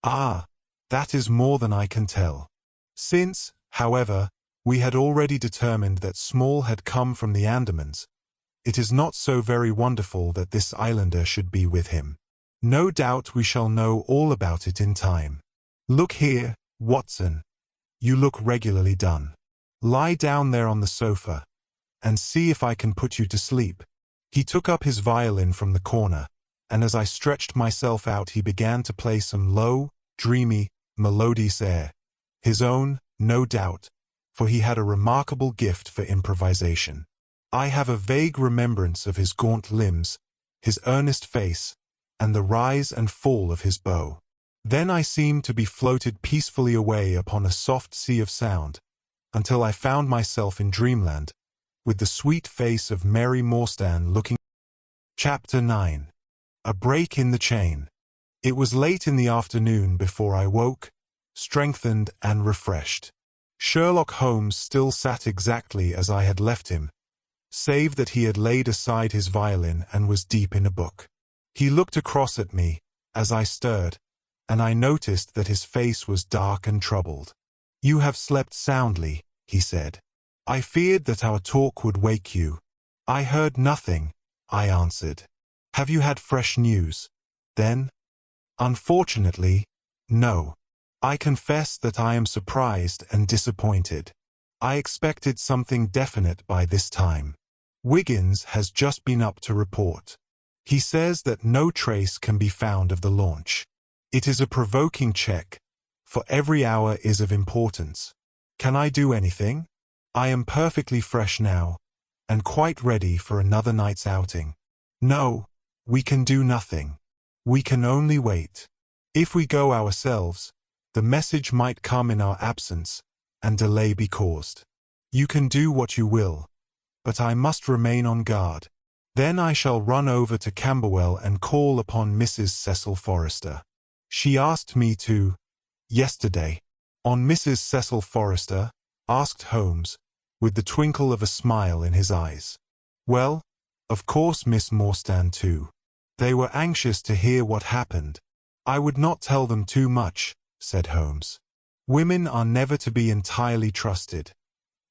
Ah, that is more than I can tell. Since, however, we had already determined that Small had come from the Andamans, it is not so very wonderful that this islander should be with him. No doubt we shall know all about it in time. Look here, Watson. You look regularly done. Lie down there on the sofa, and see if I can put you to sleep. He took up his violin from the corner, and as I stretched myself out he began to play some low, dreamy, melodious air. His own, no doubt, for he had a remarkable gift for improvisation. I have a vague remembrance of his gaunt limbs, his earnest face, and the rise and fall of his bow. Then I seemed to be floated peacefully away upon a soft sea of sound, until I found myself in dreamland, with the sweet face of Mary Morstan looking. Chapter 9. A break in the chain. It was late in the afternoon before I woke, strengthened and refreshed. Sherlock Holmes still sat exactly as I had left him, save that he had laid aside his violin and was deep in a book. He looked across at me as I stirred, and I noticed that his face was dark and troubled. "You have slept soundly," he said. "I feared that our talk would wake you." "I heard nothing," I answered. "Have you had fresh news, then?" "Unfortunately, no. I confess that I am surprised and disappointed. I expected something definite by this time. Wiggins has just been up to report. He says that no trace can be found of the launch. It is a provoking check, for every hour is of importance. Can I do anything? I am perfectly fresh now, and quite ready for another night's outing." "No, we can do nothing. We can only wait. If we go ourselves, the message might come in our absence, and delay be caused. You can do what you will, but I must remain on guard. Then I shall run over to Camberwell and call upon Mrs. Cecil Forrester. She asked me to, yesterday." "On Mrs. Cecil Forrester?" asked Holmes, with the twinkle of a smile in his eyes. "Well, of course Miss Morstan too. They were anxious to hear what happened." "I would not tell them too much," said Holmes. "Women are never to be entirely trusted.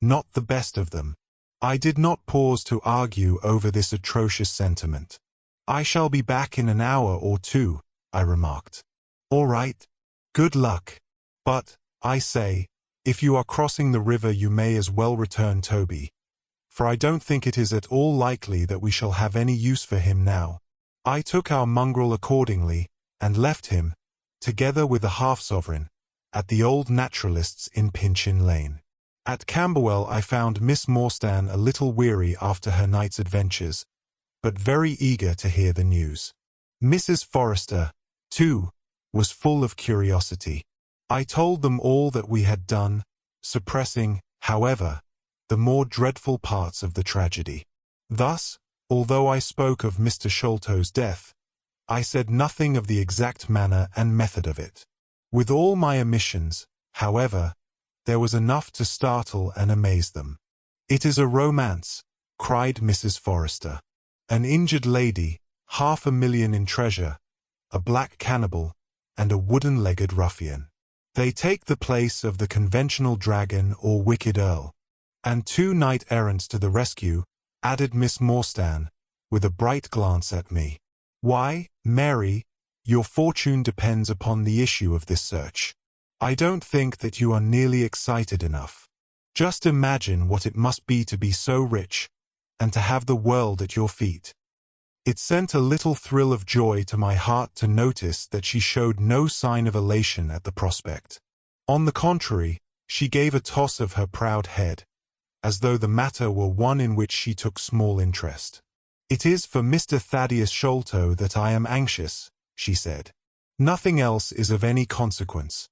Not the best of them." I did not pause to argue over this atrocious sentiment. "I shall be back in an hour or two," I remarked. "All right. Good luck. But, I say, if you are crossing the river you may as well return Toby, for I don't think it is at all likely that we shall have any use for him now." I took our mongrel accordingly, and left him, together with a half-sovereign, at the old naturalist's in Pinchin Lane. At Camberwell I found Miss Morstan a little weary after her night's adventures, but very eager to hear the news. Mrs. Forrester, too, was full of curiosity. I told them all that we had done, suppressing, however, the more dreadful parts of the tragedy. Thus, although I spoke of Mr. Sholto's death, I said nothing of the exact manner and method of it. With all my omissions, however, there was enough to startle and amaze them. "It is a romance," cried Mrs. Forrester. "An injured lady, 500,000 in treasure, a black cannibal, and a wooden-legged ruffian. They take the place of the conventional dragon or wicked earl. And 2 knight-errants to the rescue," added Miss Morstan, with a bright glance at me. "Why, Mary, your fortune depends upon the issue of this search. I don't think that you are nearly excited enough. Just imagine what it must be to be so rich, and to have the world at your feet." It sent a little thrill of joy to my heart to notice that she showed no sign of elation at the prospect. On the contrary, she gave a toss of her proud head, as though the matter were one in which she took small interest. "It is for Mr. Thaddius Sholto that I am anxious," she said. "Nothing else is of any consequence,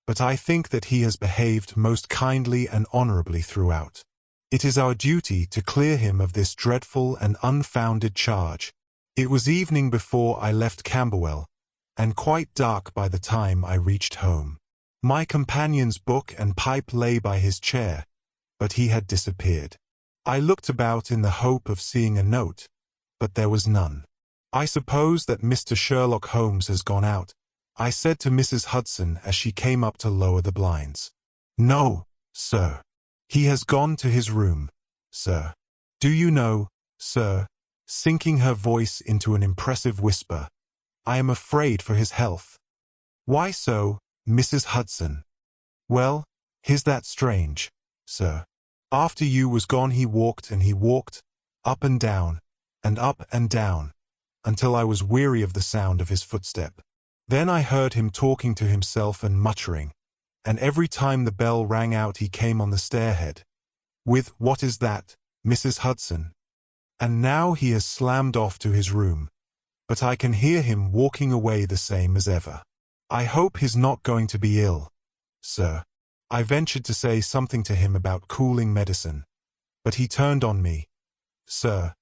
but I think that he has behaved most kindly and honorably throughout. It is our duty to clear him of this dreadful and unfounded charge." It was evening before I left Camberwell, and quite dark by the time I reached home. My companion's book and pipe lay by his chair, but he had disappeared. I looked about in the hope of seeing a note, but there was none. "I suppose that Mr. Sherlock Holmes has gone out," I said to Mrs. Hudson as she came up to lower the blinds. "No, sir. He has gone to his room, sir. Do you know, sir," sinking her voice into an impressive whisper, "I am afraid for his health." "Why so, Mrs. Hudson?" "Well, is that strange, sir? After you was gone he walked, up and down, until I was weary of the sound of his footstep. Then I heard him talking to himself and muttering, and every time the bell rang out he came on the stairhead, with 'What is that, Mrs. Hudson?' And now he has slammed off to his room, but I can hear him walking away the same as ever. I hope he's not going to be ill, sir." I ventured to say something to him about cooling medicine, but he turned on me, sir,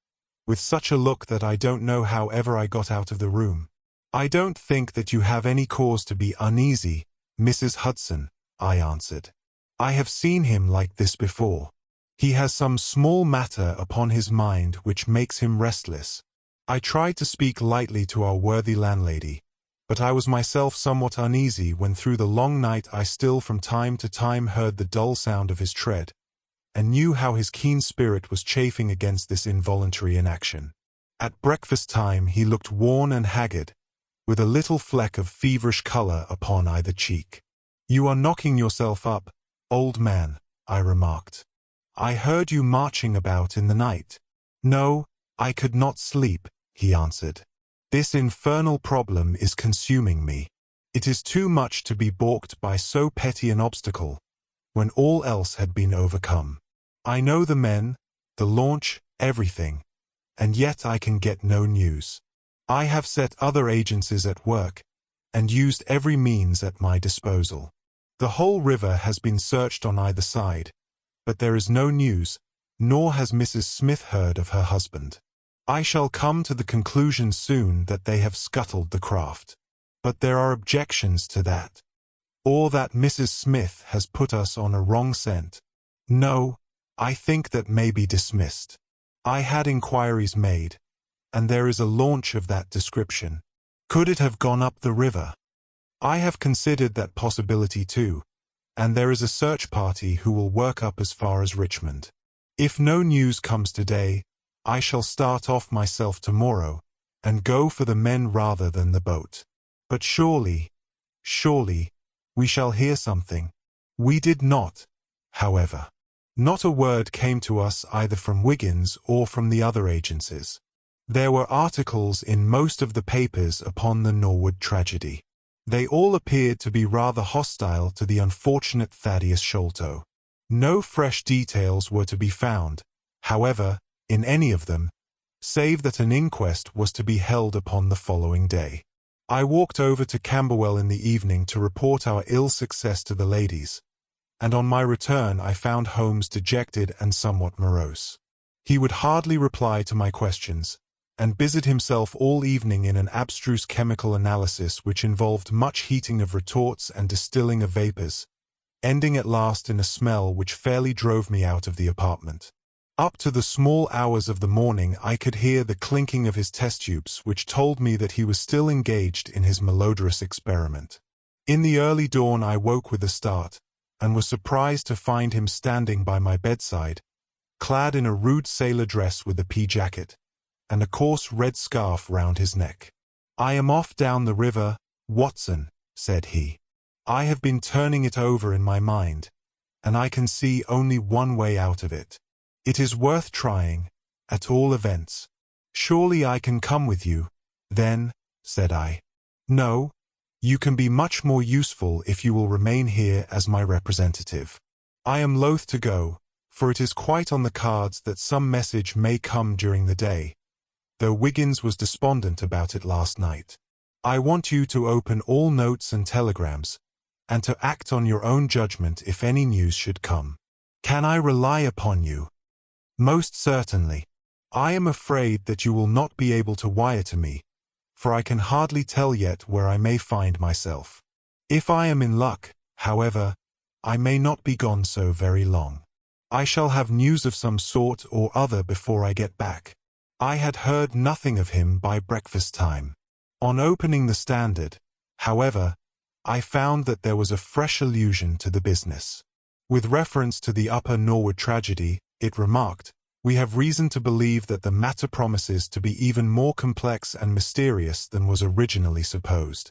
with such a look that I don't know how ever I got out of the room. "I don't think that you have any cause to be uneasy, Mrs. Hudson," I answered. "I have seen him like this before. He has some small matter upon his mind which makes him restless." I tried to speak lightly to our worthy landlady, but I was myself somewhat uneasy when through the long night I still from time to time heard the dull sound of his tread, and knew how his keen spirit was chafing against this involuntary inaction. At breakfast time he looked worn and haggard, with a little fleck of feverish color upon either cheek. "You are knocking yourself up, old man," I remarked. "I heard you marching about in the night." "No, I could not sleep," he answered. "This infernal problem is consuming me. It is too much to be balked by so petty an obstacle, when all else had been overcome. I know the men, the launch, everything, and yet I can get no news. I have set other agencies at work, and used every means at my disposal. The whole river has been searched on either side, but there is no news, nor has Mrs. Smith heard of her husband. I shall come to the conclusion soon that they have scuttled the craft. But there are objections to that, or that Mrs. Smith has put us on a wrong scent. No, I think that may be dismissed. I had inquiries made, and there is a launch of that description. Could it have gone up the river? I have considered that possibility too, and there is a search party who will work up as far as Richmond. If no news comes today, I shall start off myself tomorrow, and go for the men rather than the boat. But surely, we shall hear something." We did not, however. Not a word came to us either from Wiggins or from the other agencies. There were articles in most of the papers upon the Norwood tragedy. They all appeared to be rather hostile to the unfortunate Thaddius Sholto. No fresh details were to be found, however, in any of them, save that an inquest was to be held upon the following day. I walked over to Camberwell in the evening to report our ill success to the ladies, and on my return I found Holmes dejected and somewhat morose. He would hardly reply to my questions, and busied himself all evening in an abstruse chemical analysis which involved much heating of retorts and distilling of vapors, ending at last in a smell which fairly drove me out of the apartment. Up to the small hours of the morning I could hear the clinking of his test tubes, which told me that he was still engaged in his malodorous experiment. In the early dawn I woke with a start, and was surprised to find him standing by my bedside, clad in a rude sailor dress with a pea jacket, and a coarse red scarf round his neck. "I am off down the river, Watson," said he. "I have been turning it over in my mind, and I can see only one way out of it. It is worth trying, at all events." "Surely I can come with you, then," said I. "No, you can be much more useful if you will remain here as my representative. I am loath to go, for it is quite on the cards that some message may come during the day, though Wiggins was despondent about it last night. I want you to open all notes and telegrams, and to act on your own judgment if any news should come. Can I rely upon you?" "Most certainly. I am afraid that you will not be able to wire to me, for I can hardly tell yet where I may find myself. If I am in luck, however, I may not be gone so very long. I shall have news of some sort or other before I get back. I had heard nothing of him by breakfast time. On opening the Standard, however, I found that there was a fresh allusion to the business. With reference to the Upper Norwood tragedy, it remarked, "We have reason to believe that the matter promises to be even more complex and mysterious than was originally supposed.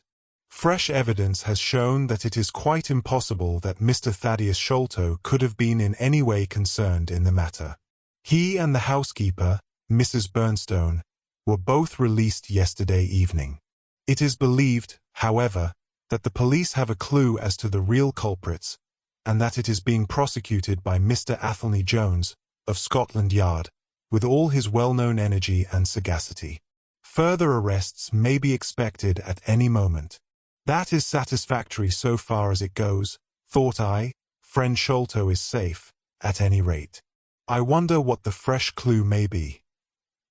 Fresh evidence has shown that it is quite impossible that Mr. Thaddius Sholto could have been in any way concerned in the matter. He and the housekeeper, Mrs. Bernstone, were both released yesterday evening. It is believed, however, that the police have a clue as to the real culprits, and that it is being prosecuted by Mr. Athelney Jones, of Scotland Yard, with all his well-known energy and sagacity. Further arrests may be expected at any moment. That is satisfactory so far as it goes, thought I. Friend Sholto is safe, at any rate. I wonder what the fresh clue may be.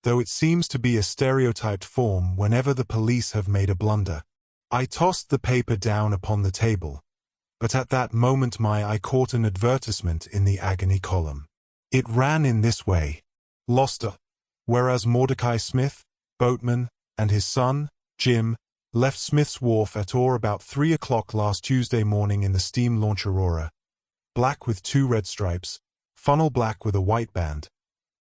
Though it seems to be a stereotyped form whenever the police have made a blunder. I tossed the paper down upon the table, but at that moment my eye caught an advertisement in the agony column. It ran in this way: Loster, whereas Mordecai Smith, boatman, and his son, Jim, left Smith's Wharf at or about 3 o'clock last Tuesday morning in the steam launch Aurora, black with 2 red stripes, funnel black with a white band.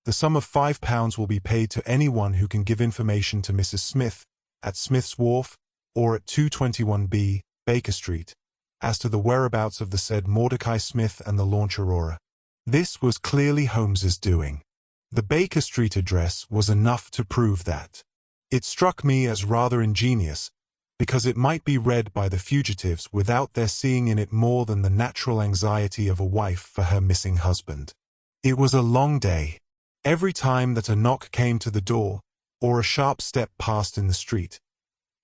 The sum of £5 will be paid to anyone who can give information to Mrs. Smith, at Smith's Wharf, or at 221B, Baker Street, as to the whereabouts of the said Mordecai Smith and the launch Aurora. This was clearly Holmes's doing. The Baker Street address was enough to prove that. It struck me as rather ingenious, because it might be read by the fugitives without their seeing in it more than the natural anxiety of a wife for her missing husband. It was a long day. Every time that a knock came to the door, or a sharp step passed in the street,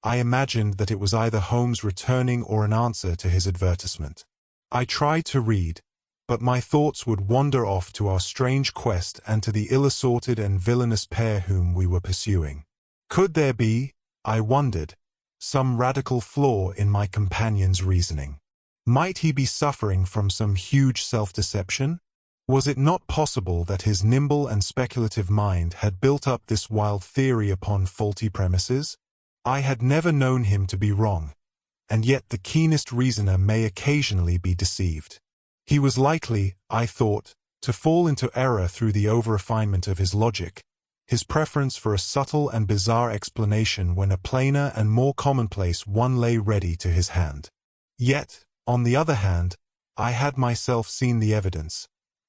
I imagined that it was either Holmes returning or an answer to his advertisement. I tried to read, but my thoughts would wander off to our strange quest and to the ill-assorted and villainous pair whom we were pursuing. Could there be, I wondered, some radical flaw in my companion's reasoning? Might he be suffering from some huge self-deception? Was it not possible that his nimble and speculative mind had built up this wild theory upon faulty premises? I had never known him to be wrong, and yet the keenest reasoner may occasionally be deceived. He was likely, I thought, to fall into error through the over-refinement of his logic, his preference for a subtle and bizarre explanation when a plainer and more commonplace one lay ready to his hand. Yet, on the other hand, I had myself seen the evidence,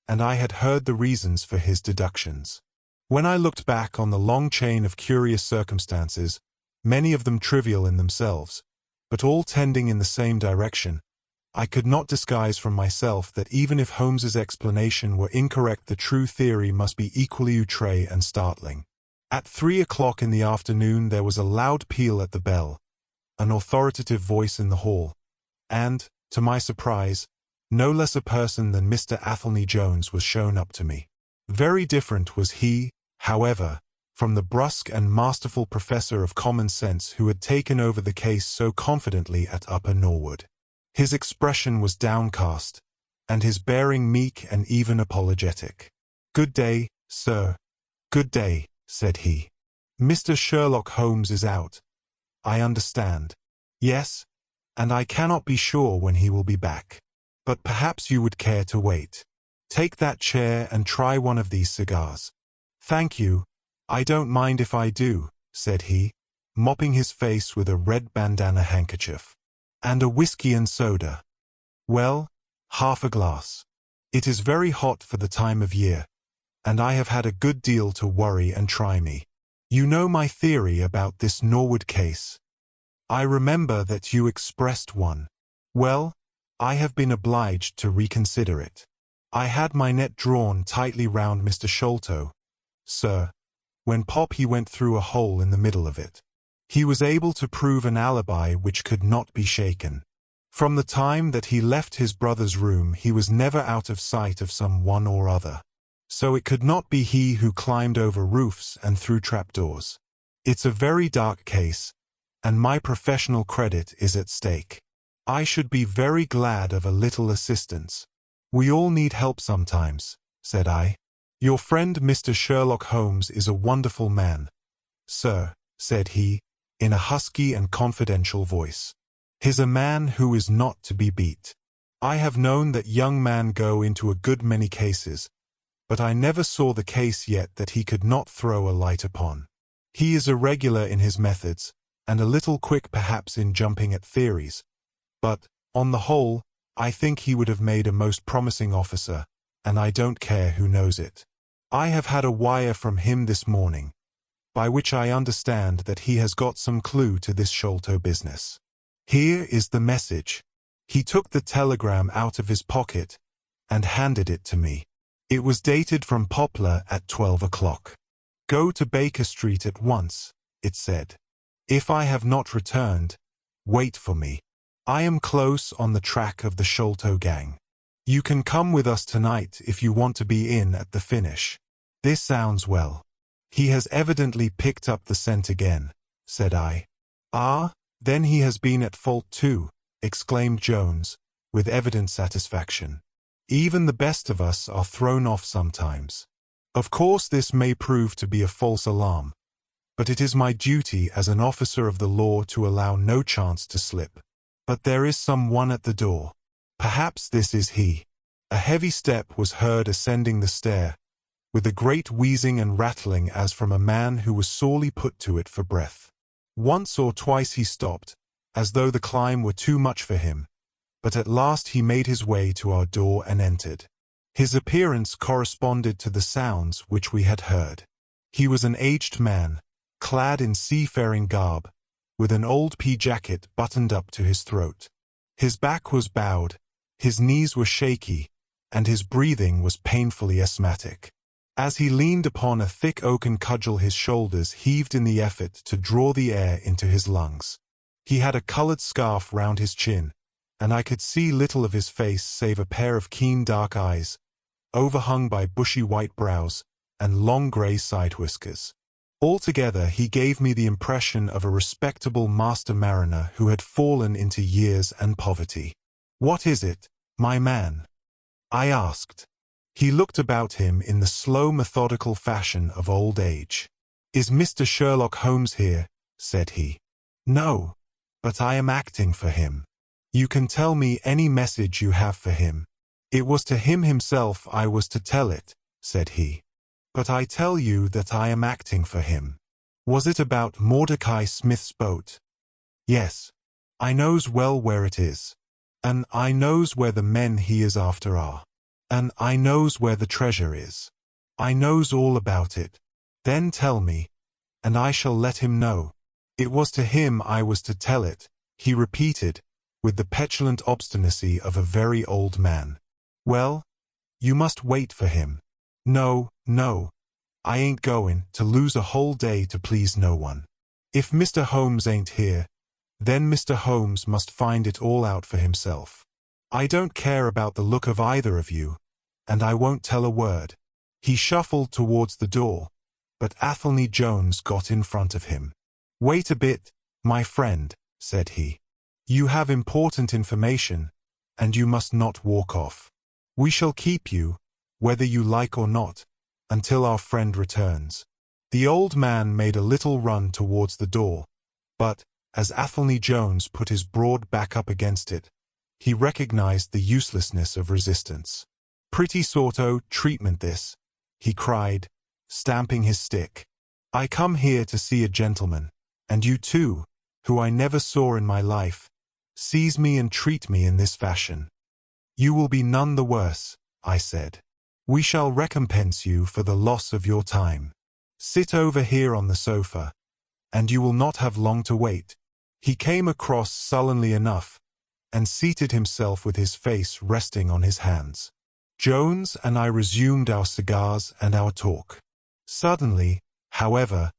and I had heard the reasons for his deductions. When I looked back on the long chain of curious circumstances, many of them trivial in themselves, but all tending in the same direction, I could not disguise from myself that even if Holmes's explanation were incorrect, the true theory must be equally outre and startling. At 3 o'clock in the afternoon there was a loud peal at the bell, an authoritative voice in the hall, and, to my surprise, no less a person than Mr. Athelney Jones was shown up to me. Very different was he, however, from the brusque and masterful professor of common sense who had taken over the case so confidently at Upper Norwood. His expression was downcast, and his bearing meek and even apologetic. "Good day, sir." "Good day," said he. "Mr. Sherlock Holmes is out, I understand." "Yes, and I cannot be sure when he will be back. But perhaps you would care to wait. Take that chair and try one of these cigars." "Thank you, I don't mind if I do," said he, mopping his face with a red bandana handkerchief. "And a whiskey and soda." "Well, half a glass. It is very hot for the time of year, and I have had a good deal to worry and try me. You know my theory about this Norwood case. I remember that you expressed one. Well, I have been obliged to reconsider it. I had my net drawn tightly round Mr. Sholto, sir, when he went through a hole in the middle of it. He was able to prove an alibi which could not be shaken. From the time that he left his brother's room he was never out of sight of some one or other. So it could not be he who climbed over roofs and through trapdoors. It's a very dark case, and my professional credit is at stake. I should be very glad of a little assistance. We all need help sometimes, said I. "Your friend Mr. Sherlock Holmes is a wonderful man, sir," said he, in a husky and confidential voice. "He's a man who is not to be beat. I have known that young man go into a good many cases, but I never saw the case yet that he could not throw a light upon. He is irregular in his methods, and a little quick perhaps in jumping at theories, but, on the whole, I think he would have made a most promising officer, and I don't care who knows it. I have had a wire from him this morning, by which I understand that he has got some clue to this Sholto business. Here is the message." He took the telegram out of his pocket and handed it to me. It was dated from Poplar at 12 o'clock. "Go to Baker Street at once," it said. "If I have not returned, wait for me. I am close on the track of the Sholto gang. You can come with us tonight if you want to be in at the finish." "This sounds well. He has evidently picked up the scent again," said I. "Ah, then he has been at fault too," exclaimed Jones, with evident satisfaction. "Even the best of us are thrown off sometimes. Of course this may prove to be a false alarm, but it is my duty as an officer of the law to allow no chance to slip. But there is some one at the door. Perhaps this is he." A heavy step was heard ascending the stair, with a great wheezing and rattling as from a man who was sorely put to it for breath. Once or twice he stopped, as though the climb were too much for him, but at last he made his way to our door and entered. His appearance corresponded to the sounds which we had heard. He was an aged man, clad in seafaring garb, with an old pea jacket buttoned up to his throat. His back was bowed, his knees were shaky, and his breathing was painfully asthmatic. As he leaned upon a thick oaken cudgel, his shoulders heaved in the effort to draw the air into his lungs. He had a colored scarf round his chin, and I could see little of his face save a pair of keen dark eyes, overhung by bushy white brows and long grey side whiskers. Altogether he gave me the impression of a respectable master mariner who had fallen into years and poverty. "What is it, my man?" I asked. He looked about him in the slow methodical fashion of old age. "Is Mr. Sherlock Holmes here?" said he. "No, but I am acting for him. You can tell me any message you have for him." "It was to him himself I was to tell it," said he. "But I tell you that I am acting for him." "Was it about Mordecai Smith's boat?" "Yes. I knows well where it is. And I knows where the men he is after are. And I knows where the treasure is. I knows all about it." "Then tell me, and I shall let him know." "It was to him I was to tell it," he repeated, with the petulant obstinacy of a very old man. "Well, you must wait for him." "No, no, I ain't going to lose a whole day to please no one. If Mr. Holmes ain't here, then Mr. Holmes must find it all out for himself. I don't care about the look of either of you, and I won't tell a word." He shuffled towards the door, but Athelney Jones got in front of him. "Wait a bit, my friend," said he. "You have important information, and you must not walk off. We shall keep you, whether you like or not, until our friend returns." The old man made a little run towards the door, but, as Athelney Jones put his broad back up against it, he recognized the uselessness of resistance. "Pretty sort o' treatment this," he cried, stamping his stick. "I come here to see a gentleman, and you too, who I never saw in my life, seize me and treat me in this fashion." "You will be none the worse," I said. "We shall recompense you for the loss of your time. Sit over here on the sofa, and you will not have long to wait." He came across sullenly enough, and seated himself with his face resting on his hands. Jones and I resumed our cigars and our talk. Suddenly, however,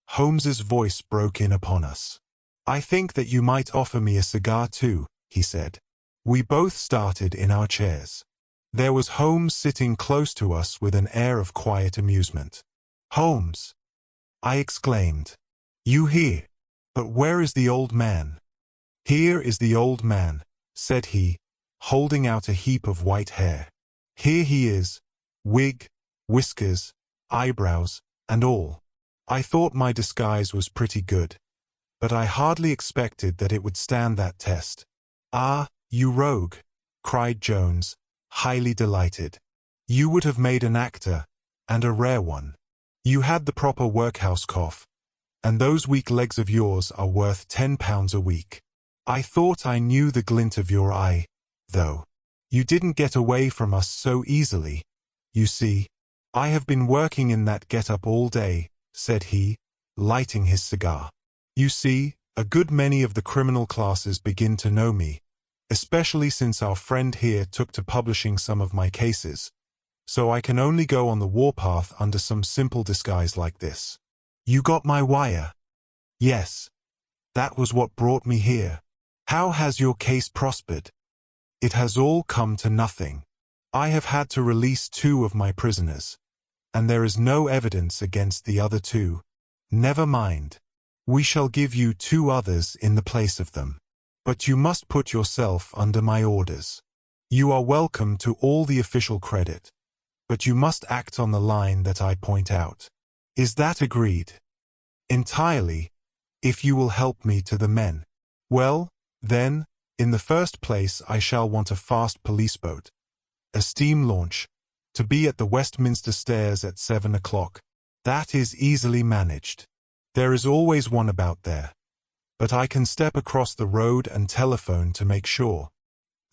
Holmes's voice broke in upon us. "I think that you might offer me a cigar too," he said. We both started in our chairs. There was Holmes sitting close to us with an air of quiet amusement. "Holmes!" I exclaimed. "You here? But where is the old man?" "Here is the old man," said he, holding out a heap of white hair. "Here he is, Wig, whiskers, eyebrows, and all. I thought my disguise was pretty good, but I hardly expected that it would stand that test. "Ah, you rogue," cried Jones, highly delighted. "You would have made an actor, and a rare one. You had the proper workhouse cough, and those weak legs of yours are worth £10 a week. I thought I knew the glint of your eye, though. You didn't get away from us so easily. You see, I have been working in that get-up all day," said he, lighting his cigar. "You see, a good many of the criminal classes begin to know me, especially since our friend here took to publishing some of my cases, so I can only go on the warpath under some simple disguise like this." "You got my wire?" "Yes. That was what brought me here." "How has your case prospered?" "It has all come to nothing. I have had to release 2 of my prisoners, and there is no evidence against the other 2. Never mind. We shall give you 2 others in the place of them. But you must put yourself under my orders. You are welcome to all the official credit, but you must act on the line that I point out. Is that agreed?" "Entirely, if you will help me to the men." "Well, then, in the first place I shall want a fast police boat, a steam launch, to be at the Westminster Stairs at 7 o'clock. That is easily managed. There is always one about there, but I can step across the road and telephone to make sure.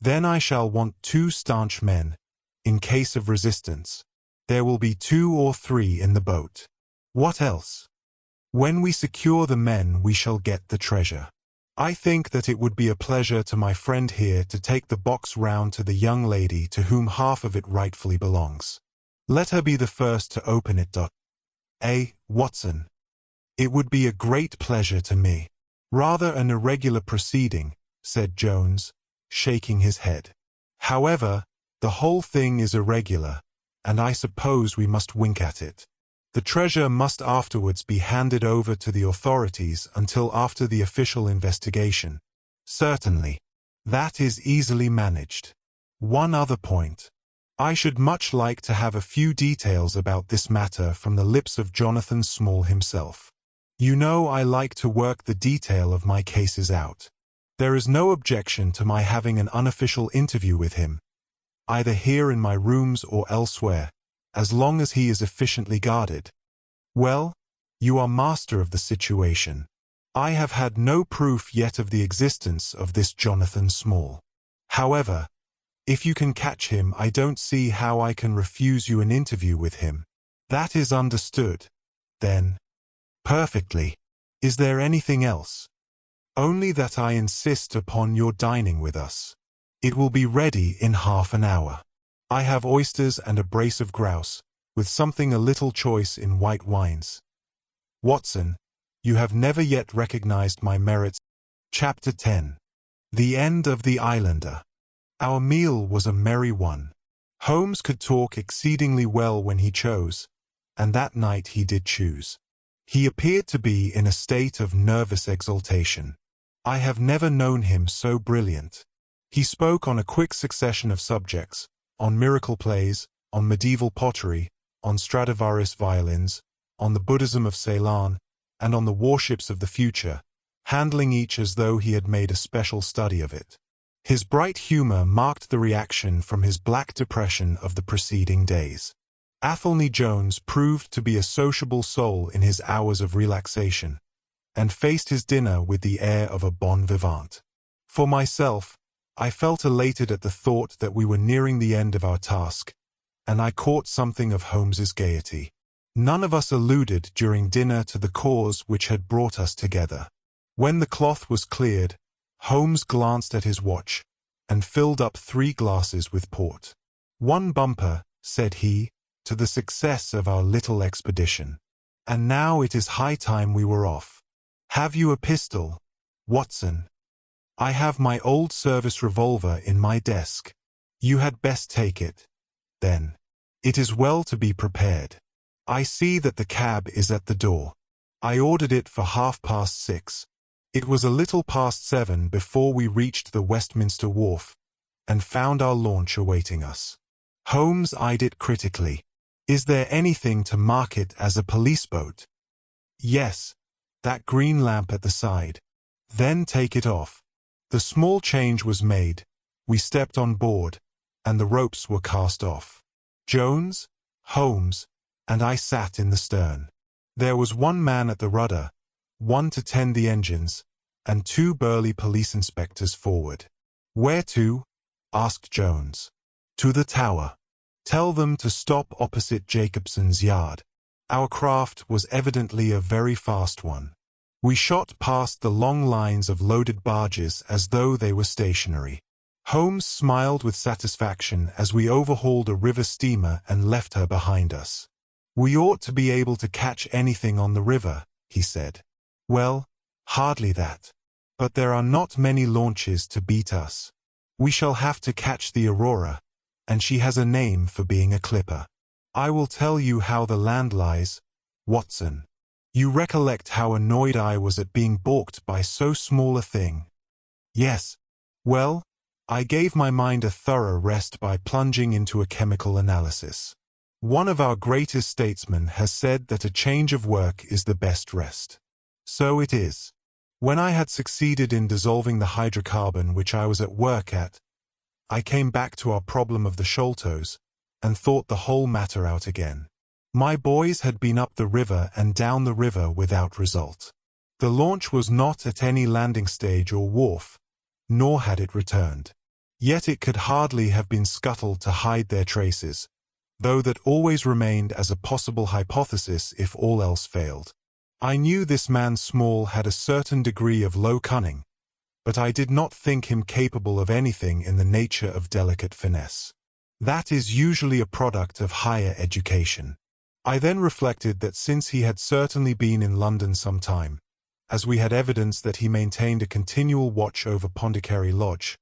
Then I shall want 2 staunch men, in case of resistance. There will be 2 or 3 in the boat. What else? When we secure the men we shall get the treasure. I think that it would be a pleasure to my friend here to take the box round to the young lady to whom half of it rightfully belongs. Let her be the first to open it. Watson? It would be a great pleasure to me." "Rather an irregular proceeding," said Jones, shaking his head. "However, the whole thing is irregular, and I suppose we must wink at it. The treasure must afterwards be handed over to the authorities until after the official investigation." "Certainly. That is easily managed. One other point. I should much like to have a few details about this matter from the lips of Jonathan Small himself. You know I like to work the detail of my cases out. There is no objection to my having an unofficial interview with him, either here in my rooms or elsewhere, as long as he is efficiently guarded." "Well, you are master of the situation. I have had no proof yet of the existence of this Jonathan Small. However, if you can catch him, I don't see how I can refuse you an interview with him." "That is understood, then." "Perfectly. Is there anything else?" "Only that I insist upon your dining with us. It will be ready in half an hour. I have oysters and a brace of grouse, with something a little choice in white wines. Watson, you have never yet recognized my merits." Chapter 10. The End of the Islander. Our meal was a merry one. Holmes could talk exceedingly well when he chose, and that night he did choose. He appeared to be in a state of nervous exaltation. I have never known him so brilliant. He spoke on a quick succession of subjects, on miracle plays, on medieval pottery, on Stradivarius violins, on the Buddhism of Ceylon, and on the warships of the future, handling each as though he had made a special study of it. His bright humor marked the reaction from his black depression of the preceding days. Athelney Jones proved to be a sociable soul in his hours of relaxation, and faced his dinner with the air of a bon vivant. For myself, I felt elated at the thought that we were nearing the end of our task, and I caught something of Holmes's gaiety. None of us alluded during dinner to the cause which had brought us together. When the cloth was cleared, Holmes glanced at his watch, and filled up 3 glasses with port. "One bumper," said he, "to the success of our little expedition. And now it is high time we were off. Have you a pistol, Watson?" "I have my old service revolver in my desk." "You had best take it, then. It is well to be prepared. I see that the cab is at the door. I ordered it for 6:30. It was a little past 7 before we reached the Westminster Wharf, and found our launch awaiting us. Holmes eyed it critically. Is there anything to mark it as a police boat? Yes, that green lamp at the side. Then take it off. The small change was made. We stepped on board, and the ropes were cast off. Jones, Holmes, and I sat in the stern. There was one man at the rudder, one to tend the engines, and two burly police inspectors forward. Where to? Asked Jones. To the tower. Tell them to stop opposite Jacobson's yard. Our craft was evidently a very fast one. We shot past the long lines of loaded barges as though they were stationary. Holmes smiled with satisfaction as we overhauled a river steamer and left her behind us. We ought to be able to catch anything on the river, he said. Well, hardly that. But there are not many launches to beat us. We shall have to catch the Aurora, and she has a name for being a clipper. I will tell you how the land lies, Watson. You recollect how annoyed I was at being balked by so small a thing? Yes. Well, I gave my mind a thorough rest by plunging into a chemical analysis. One of our greatest statesmen has said that a change of work is the best rest. So it is. When I had succeeded in dissolving the hydrocarbon which I was at work at, I came back to our problem of the Sholtos, and thought the whole matter out again. My boys had been up the river and down the river without result. The launch was not at any landing stage or wharf, nor had it returned. Yet it could hardly have been scuttled to hide their traces, though that always remained as a possible hypothesis if all else failed. I knew this man Small had a certain degree of low cunning, but I did not think him capable of anything in the nature of delicate finesse. That is usually a product of higher education. I then reflected that since he had certainly been in London some time, as we had evidence that he maintained a continual watch over Pondicherry Lodge,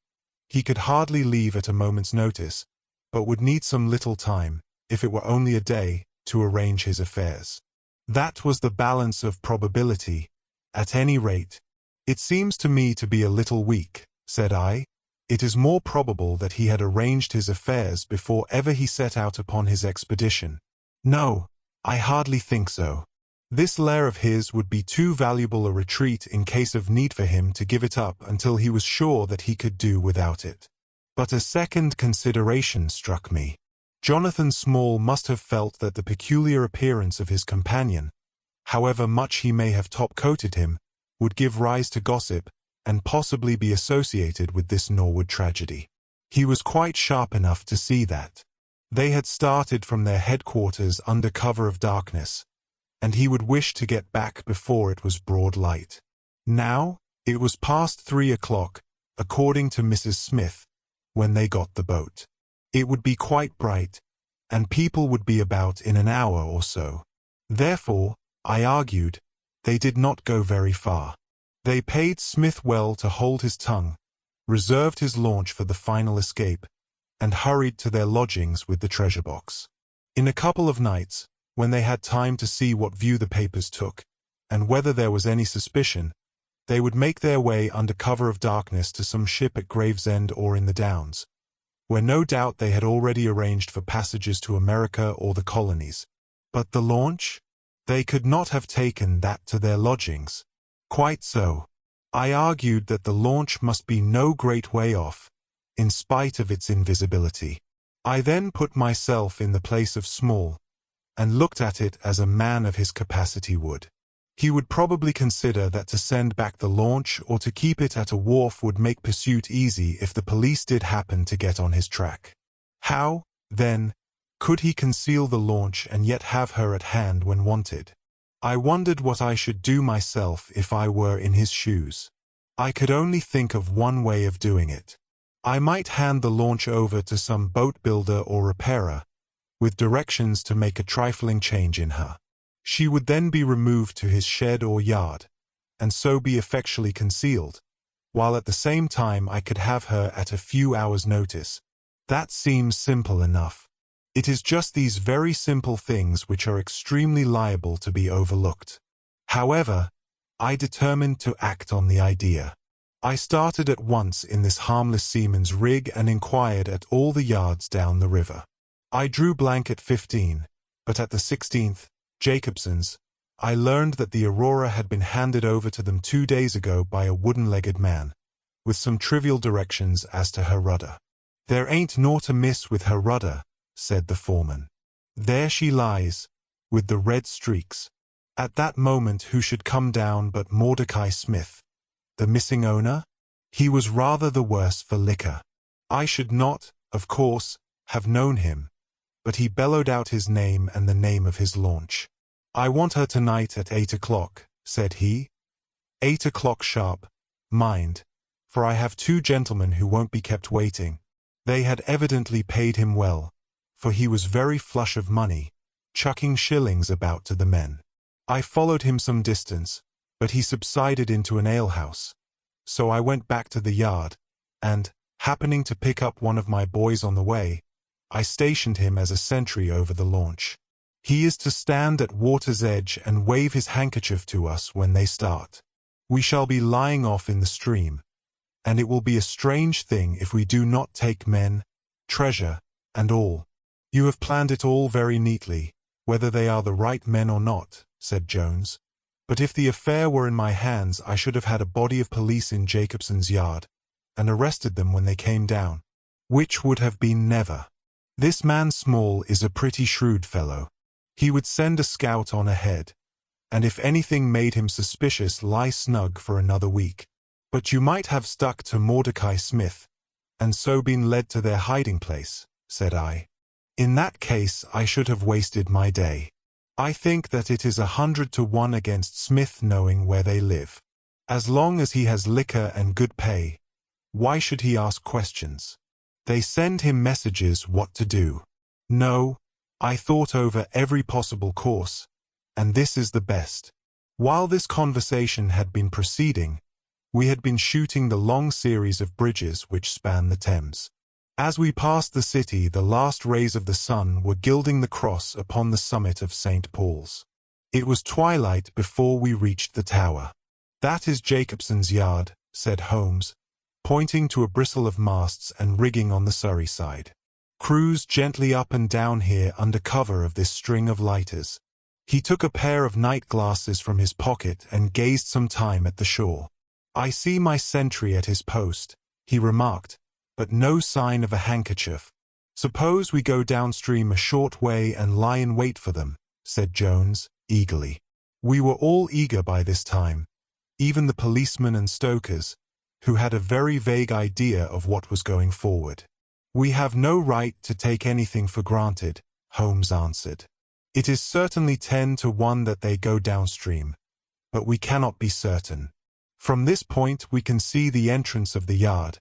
he could hardly leave at a moment's notice, but would need some little time, if it were only a day, to arrange his affairs. That was the balance of probability, at any rate. It seems to me to be a little weak, said I. It is more probable that he had arranged his affairs before ever he set out upon his expedition. No, I hardly think so. This lair of his would be too valuable a retreat in case of need for him to give it up until he was sure that he could do without it. But a second consideration struck me. Jonathan Small must have felt that the peculiar appearance of his companion, however much he may have top-coated him, would give rise to gossip, and possibly be associated with this Norwood tragedy. He was quite sharp enough to see that. They had started from their headquarters under cover of darkness, and he would wish to get back before it was broad light. Now, it was past 3 o'clock, according to Mrs. Smith, when they got the boat. It would be quite bright, and people would be about in an hour or so. Therefore, I argued, they did not go very far. They paid Smith well to hold his tongue, reserved his launch for the final escape, and hurried to their lodgings with the treasure box. In a couple of nights, when they had time to see what view the papers took, and whether there was any suspicion, they would make their way under cover of darkness to some ship at Gravesend or in the Downs, where no doubt they had already arranged for passages to America or the colonies. But the launch? They could not have taken that to their lodgings. Quite so. I argued that the launch must be no great way off, in spite of its invisibility. I then put myself in the place of Small, and looked at it as a man of his capacity would. He would probably consider that to send back the launch or to keep it at a wharf would make pursuit easy if the police did happen to get on his track. How, then, could he conceal the launch and yet have her at hand when wanted? I wondered what I should do myself if I were in his shoes. I could only think of one way of doing it. I might hand the launch over to some boat builder or repairer, with directions to make a trifling change in her. She would then be removed to his shed or yard, and so be effectually concealed, while at the same time I could have her at a few hours' notice. That seems simple enough. It is just these very simple things which are extremely liable to be overlooked. However, I determined to act on the idea. I started at once in this harmless seaman's rig and inquired at all the yards down the river. I drew blank at 15, but at the 16th, Jacobson's, I learned that the Aurora had been handed over to them 2 days ago by a wooden-legged man, with some trivial directions as to her rudder. "There ain't naught amiss with her rudder," said the foreman. "There she lies, with the red streaks." At that moment who should come down but Mordecai Smith, the missing owner? He was rather the worse for liquor. I should not, of course, have known him, but he bellowed out his name and the name of his launch. "I want her tonight at 8 o'clock, said he. 8 o'clock sharp, mind, for I have 2 gentlemen who won't be kept waiting. They had evidently paid him well, for he was very flush of money, chucking shillings about to the men. I followed him some distance, but he subsided into an alehouse. So I went back to the yard, and, happening to pick up one of my boys on the way, I stationed him as a sentry over the launch. He is to stand at water's edge and wave his handkerchief to us when they start. We shall be lying off in the stream, and it will be a strange thing if we do not take men, treasure, and all." "You have planned it all very neatly, whether they are the right men or not," said Jones. "But if the affair were in my hands I should have had a body of police in Jacobson's yard, and arrested them when they came down. Which would have been never. This man Small is a pretty shrewd fellow. He would send a scout on ahead, and if anything made him suspicious lie snug for another week. But you might have stuck to Mordecai Smith, and so been led to their hiding place," said I. "In that case I should have wasted my day. I think that it is 100 to 1 against Smith knowing where they live. As long as he has liquor and good pay, why should he ask questions? They send him messages what to do. No, I thought over every possible course, and this is the best." While this conversation had been proceeding, we had been shooting the long series of bridges which span the Thames. As we passed the city, the last rays of the sun were gilding the cross upon the summit of St. Paul's. It was twilight before we reached the tower. "That is Jacobson's yard," said Holmes, pointing to a bristle of masts and rigging on the Surrey side. "Cruise gently up and down here under cover of this string of lighters." He took a pair of night glasses from his pocket and gazed some time at the shore. "I see my sentry at his post," he remarked, "but no sign of a handkerchief." "Suppose we go downstream a short way and lie in wait for them," said Jones, eagerly. We were all eager by this time, even the policemen and stokers, who had a very vague idea of what was going forward. "We have no right to take anything for granted," Holmes answered. "It is certainly 10 to 1 that they go downstream, but we cannot be certain. From this point we can see the entrance of the yard,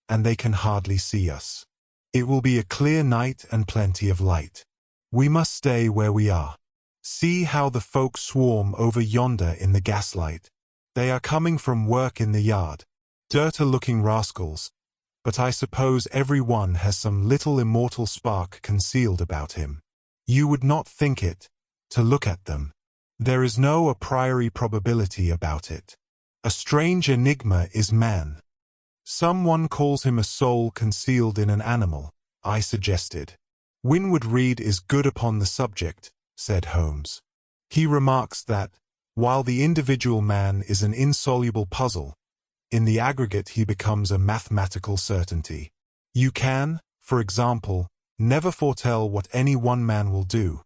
and they can hardly see us. It will be a clear night and plenty of light. We must stay where we are. See how the folk swarm over yonder in the gaslight. They are coming from work in the yard, dirty-looking rascals, but I suppose every one has some little immortal spark concealed about him. You would not think it, to look at them. There is no a priori probability about it. A strange enigma is man. Someone calls him a soul concealed in an animal, I suggested. Winwood Reade is good upon the subject, said Holmes. He remarks that, while the individual man is an insoluble puzzle, in the aggregate he becomes a mathematical certainty. You can, for example, never foretell what any one man will do,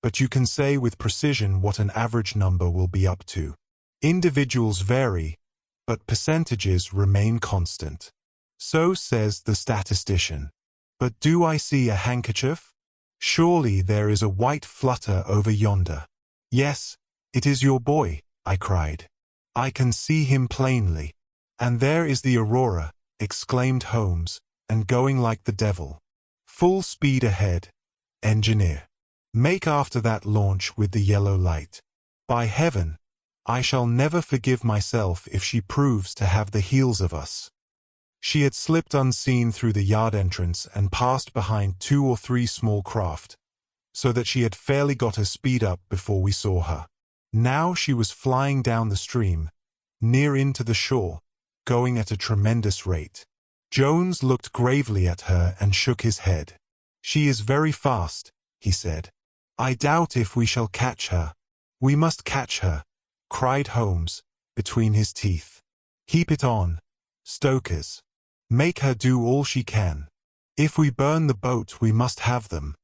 but you can say with precision what an average number will be up to. Individuals vary, but percentages remain constant. So says the statistician. But do I see a handkerchief? Surely there is a white flutter over yonder. Yes, it is your boy, I cried. I can see him plainly. And there is the Aurora, exclaimed Holmes, and going like the devil. Full speed ahead. Engineer. Make after that launch with the yellow light. By heaven, I shall never forgive myself if she proves to have the heels of us. She had slipped unseen through the yard entrance and passed behind 2 or 3 small craft, so that she had fairly got her speed up before we saw her. Now she was flying down the stream, near in to the shore, going at a tremendous rate. Jones looked gravely at her and shook his head. "She is very fast," he said. "I doubt if we shall catch her." "We must catch her," cried Holmes, between his teeth. "Keep it on, stokers. Make her do all she can. If we burn the boat, we must have them."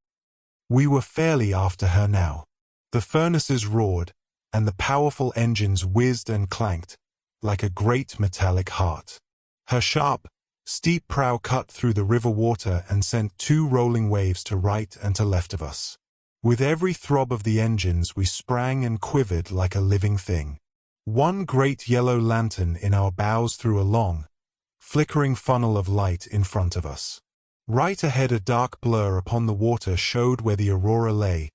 We were fairly after her now. The furnaces roared, and the powerful engines whizzed and clanked, like a great metallic heart. Her sharp, steep prow cut through the river water and sent 2 rolling waves to right and to left of us. With every throb of the engines we sprang and quivered like a living thing. One great yellow lantern in our bows threw a long, flickering funnel of light in front of us. Right ahead a dark blur upon the water showed where the Aurora lay,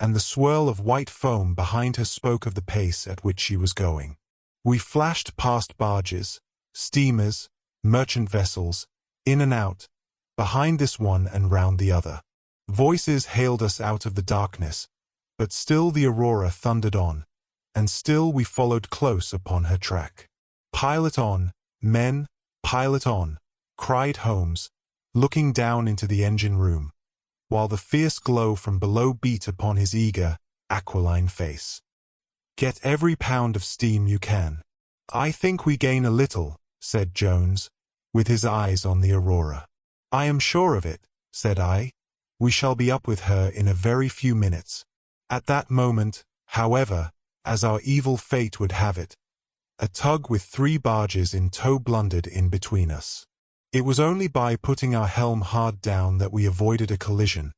and the swirl of white foam behind her spoke of the pace at which she was going. We flashed past barges, steamers, merchant vessels, in and out, behind this one and round the other. Voices hailed us out of the darkness, but still the Aurora thundered on, and still we followed close upon her track. "Pilot on, men, pilot on," cried Holmes, looking down into the engine room, while the fierce glow from below beat upon his eager, aquiline face. "Get every pound of steam you can." "I think we gain a little," said Jones, with his eyes on the Aurora. "I am sure of it," said I. "We shall be up with her in a very few minutes." At that moment, however, as our evil fate would have it, a tug with 3 barges in tow blundered in between us. It was only by putting our helm hard down that we avoided a collision,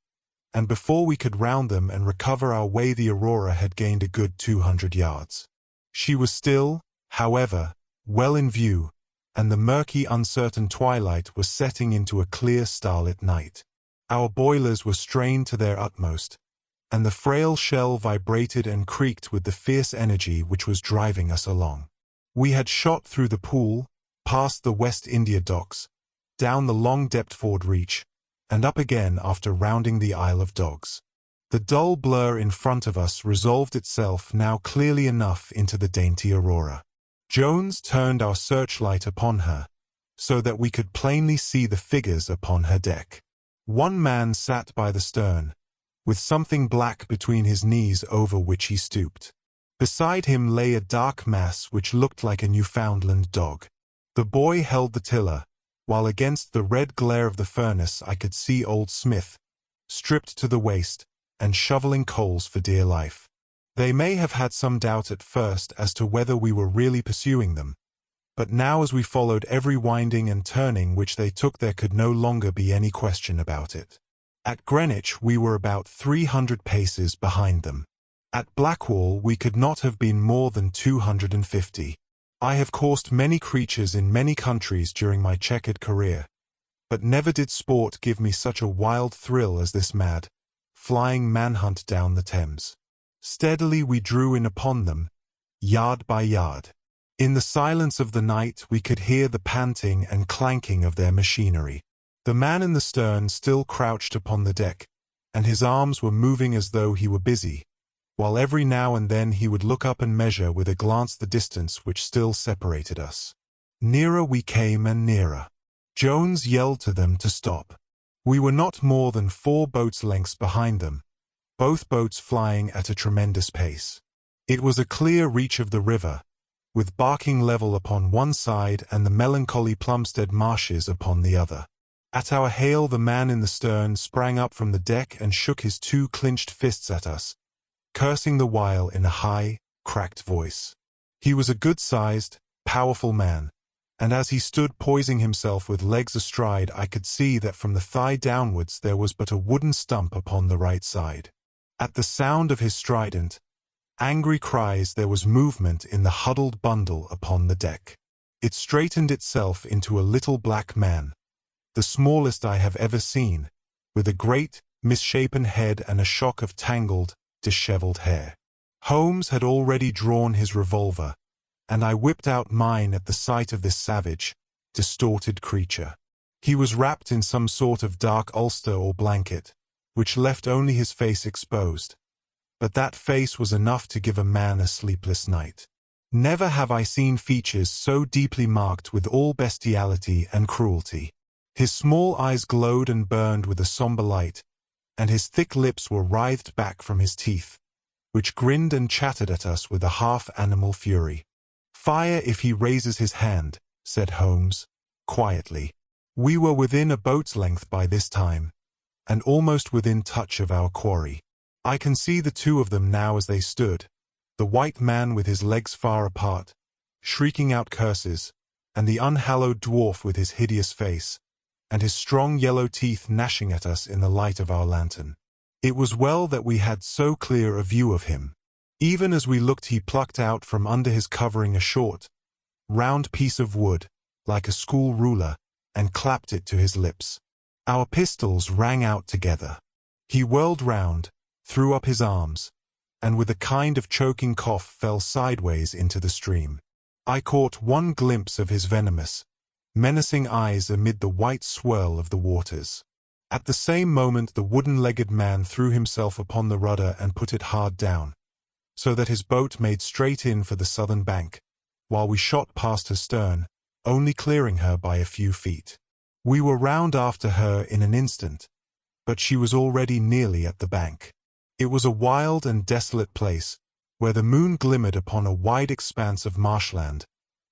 and before we could round them and recover our way the Aurora had gained a good 200 yards. She was still, however, well in view, and the murky, uncertain twilight was setting into a clear, starlit night. Our boilers were strained to their utmost, and the frail shell vibrated and creaked with the fierce energy which was driving us along. We had shot through the Pool, past the West India Docks, down the long Deptford Reach, and up again after rounding the Isle of Dogs. The dull blur in front of us resolved itself now clearly enough into the dainty Aurora. Jones turned our searchlight upon her, so that we could plainly see the figures upon her deck. One man sat by the stern, with something black between his knees over which he stooped. Beside him lay a dark mass which looked like a Newfoundland dog. The boy held the tiller, while against the red glare of the furnace I could see old Smith, stripped to the waist, and shoveling coals for dear life. They may have had some doubt at first as to whether we were really pursuing them, but now as we followed every winding and turning which they took there could no longer be any question about it. At Greenwich we were about 300 paces behind them. At Blackwall we could not have been more than 250. I have coursed many creatures in many countries during my checkered career, but never did sport give me such a wild thrill as this mad, flying manhunt down the Thames. Steadily we drew in upon them, yard by yard. In the silence of the night we could hear the panting and clanking of their machinery. The man in the stern still crouched upon the deck, and his arms were moving as though he were busy, while every now and then he would look up and measure with a glance the distance which still separated us. Nearer we came and nearer. Jones yelled to them to stop. We were not more than 4 boats' lengths behind them, both boats flying at a tremendous pace. It was a clear reach of the river, with Barking Level upon one side and the melancholy Plumstead Marshes upon the other. At our hail the man in the stern sprang up from the deck and shook his 2 clenched fists at us, cursing the while in a high, cracked voice. He was a good-sized, powerful man, and as he stood poising himself with legs astride I could see that from the thigh downwards there was but a wooden stump upon the right side. At the sound of his strident, angry cries there was movement in the huddled bundle upon the deck. It straightened itself into a little black man, the smallest I have ever seen, with a great, misshapen head and a shock of tangled, disheveled hair. Holmes had already drawn his revolver, and I whipped out mine at the sight of this savage, distorted creature. He was wrapped in some sort of dark ulster or blanket, which left only his face exposed, but that face was enough to give a man a sleepless night. Never have I seen features so deeply marked with all bestiality and cruelty. His small eyes glowed and burned with a somber light, and his thick lips were writhed back from his teeth, which grinned and chattered at us with a half-animal fury. "Fire if he raises his hand," said Holmes, quietly. We were within a boat's length by this time, and almost within touch of our quarry. I can see the two of them now as they stood, the white man with his legs far apart, shrieking out curses, and the unhallowed dwarf with his hideous face, and his strong yellow teeth gnashing at us in the light of our lantern. It was well that we had so clear a view of him. Even as we looked, he plucked out from under his covering a short, round piece of wood, like a school ruler, and clapped it to his lips. Our pistols rang out together. He whirled round, threw up his arms, and with a kind of choking cough fell sideways into the stream. I caught one glimpse of his venomous, menacing eyes amid the white swirl of the waters. At the same moment the wooden-legged man threw himself upon the rudder and put it hard down, so that his boat made straight in for the southern bank, while we shot past her stern, only clearing her by a few feet. We were round after her in an instant, but she was already nearly at the bank. It was a wild and desolate place, where the moon glimmered upon a wide expanse of marshland,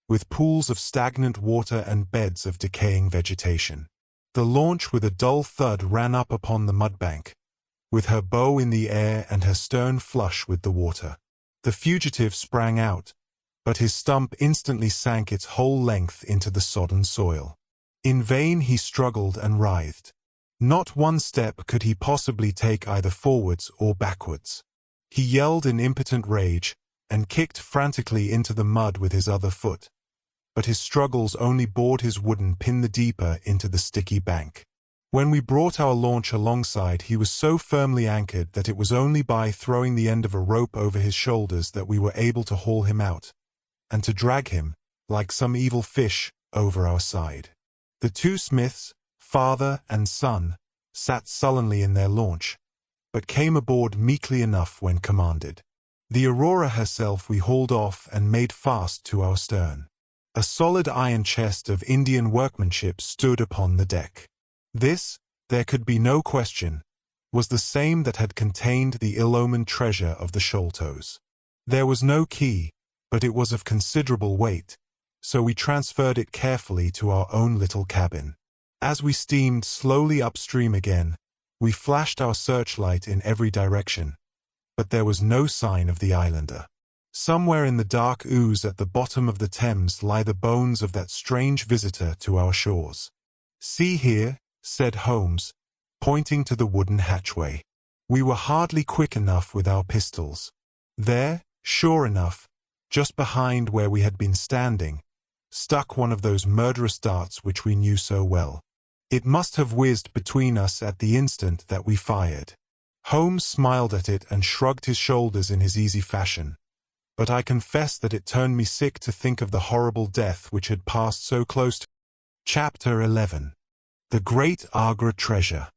with pools of stagnant water and beds of decaying vegetation. The launch with a dull thud ran up upon the mudbank, with her bow in the air and her stern flush with the water. The fugitive sprang out, but his stump instantly sank its whole length into the sodden soil. In vain he struggled and writhed. Not one step could he possibly take either forwards or backwards. He yelled in impotent rage, and kicked frantically into the mud with his other foot, but his struggles only bored his wooden pin the deeper into the sticky bank. When we brought our launch alongside, he was so firmly anchored that it was only by throwing the end of a rope over his shoulders that we were able to haul him out, and to drag him, like some evil fish, over our side. The two Smiths, father and son, sat sullenly in their launch, but came aboard meekly enough when commanded. The Aurora herself we hauled off and made fast to our stern. A solid iron chest of Indian workmanship stood upon the deck. This, there could be no question, was the same that had contained the ill-omened treasure of the Sholtos. There was no key, but it was of considerable weight, so we transferred it carefully to our own little cabin. As we steamed slowly upstream again, we flashed our searchlight in every direction, but there was no sign of the islander. Somewhere in the dark ooze at the bottom of the Thames lie the bones of that strange visitor to our shores. "See here," said Holmes, pointing to the wooden hatchway. We were hardly quick enough with our pistols. There, sure enough, just behind where we had been standing, stuck one of those murderous darts which we knew so well. It must have whizzed between us at the instant that we fired. Holmes smiled at it and shrugged his shoulders in his easy fashion, but I confess that it turned me sick to think of the horrible death which had passed so close to. Chapter 11. The Great Agra Treasure.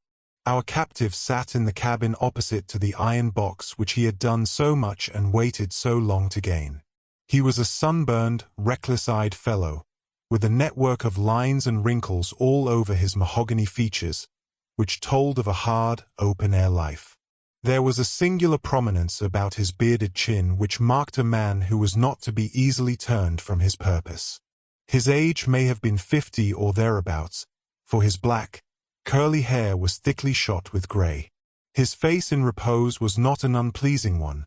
Our captive sat in the cabin opposite to the iron box which he had done so much and waited so long to gain. He was a sunburned, reckless-eyed fellow, with a network of lines and wrinkles all over his mahogany features, which told of a hard, open-air life. There was a singular prominence about his bearded chin which marked a man who was not to be easily turned from his purpose. His age may have been 50 or thereabouts, for his black, curly hair was thickly shot with grey. His face in repose was not an unpleasing one,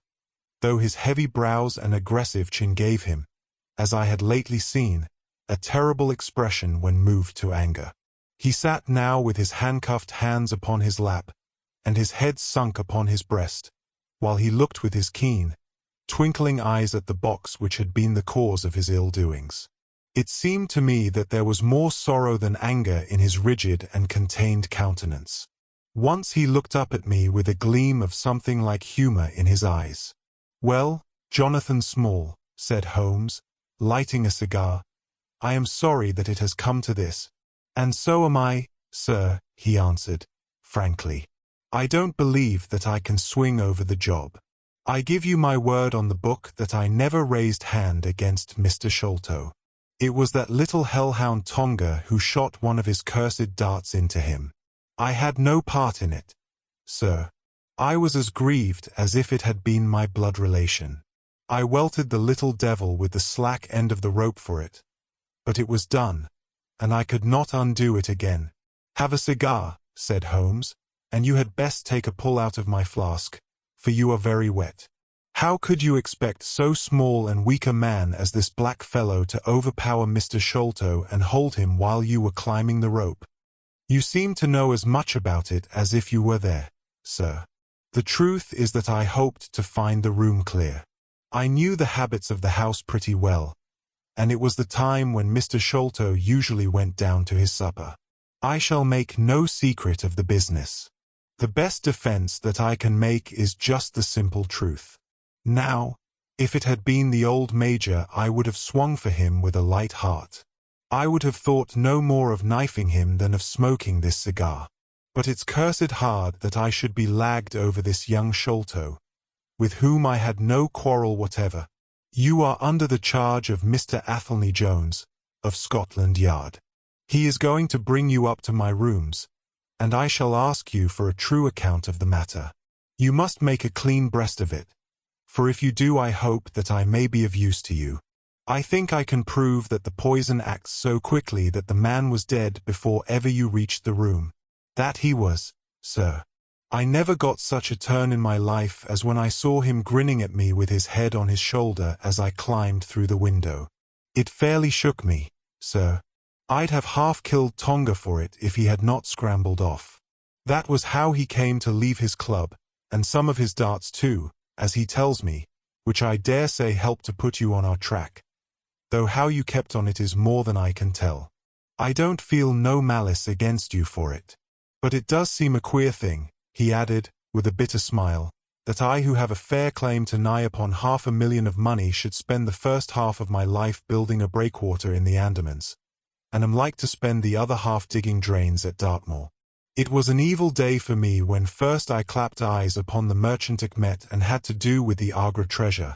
though his heavy brows and aggressive chin gave him, as I had lately seen, a terrible expression when moved to anger. He sat now with his handcuffed hands upon his lap, and his head sunk upon his breast, while he looked with his keen, twinkling eyes at the box which had been the cause of his ill-doings. It seemed to me that there was more sorrow than anger in his rigid and contained countenance. Once he looked up at me with a gleam of something like humor in his eyes. "Well, Jonathan Small," said Holmes, lighting a cigar, "I am sorry that it has come to this." "And so am I, sir," he answered, frankly. "I don't believe that I can swing over the job. I give you my word on the book that I never raised hand against Mr. Sholto. It was that little hellhound Tonga who shot one of his cursed darts into him. I had no part in it, sir. I was as grieved as if it had been my blood relation. I welted the little devil with the slack end of the rope for it. But it was done, and I could not undo it again. "Have a cigar," said Holmes, "and you had best take a pull out of my flask, for you are very wet. How could you expect so small and weak a man as this black fellow to overpower Mr. Sholto and hold him while you were climbing the rope? You seem to know as much about it as if you were there, sir. The truth is that I hoped to find the room clear. I knew the habits of the house pretty well, and it was the time when Mr. Sholto usually went down to his supper. I shall make no secret of the business. The best defense that I can make is just the simple truth. Now, if it had been the old Major, I would have swung for him with a light heart. I would have thought no more of knifing him than of smoking this cigar. But it's cursed hard that I should be lagged over this young Sholto, with whom I had no quarrel whatever. You are under the charge of Mr. Athelney Jones, of Scotland Yard. He is going to bring you up to my rooms, and I shall ask you for a true account of the matter. You must make a clean breast of it, for if you do I hope that I may be of use to you. I think I can prove that the poison acts so quickly that the man was dead before ever you reached the room. That he was, sir. I never got such a turn in my life as when I saw him grinning at me with his head on his shoulder as I climbed through the window. It fairly shook me, sir. I'd have half killed Tonga for it if he had not scrambled off. That was how he came to leave his club, and some of his darts too, as he tells me, which I dare say helped to put you on our track. Though how you kept on it is more than I can tell. I don't feel no malice against you for it. But it does seem a queer thing, he added, with a bitter smile, that I who have a fair claim to nigh upon $500,000 of money should spend the first half of my life building a breakwater in the Andamans, and am like to spend the other half digging drains at Dartmoor. It was an evil day for me when first I clapped eyes upon the merchant Met and had to do with the Agra treasure,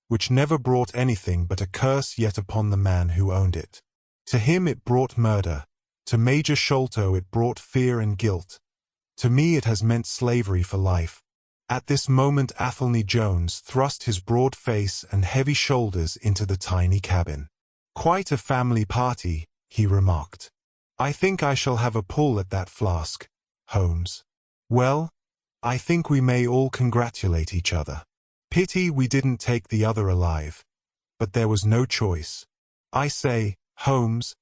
which never brought anything but a curse yet upon the man who owned it. To him it brought murder, to Major Sholto it brought fear and guilt. To me it has meant slavery for life. At this moment Athelney Jones thrust his broad face and heavy shoulders into the tiny cabin. "Quite a family party," he remarked. "I think I shall have a pull at that flask, Holmes. Well, I think we may all congratulate each other. Pity we didn't take the other alive. But there was no choice. I say, Holmes,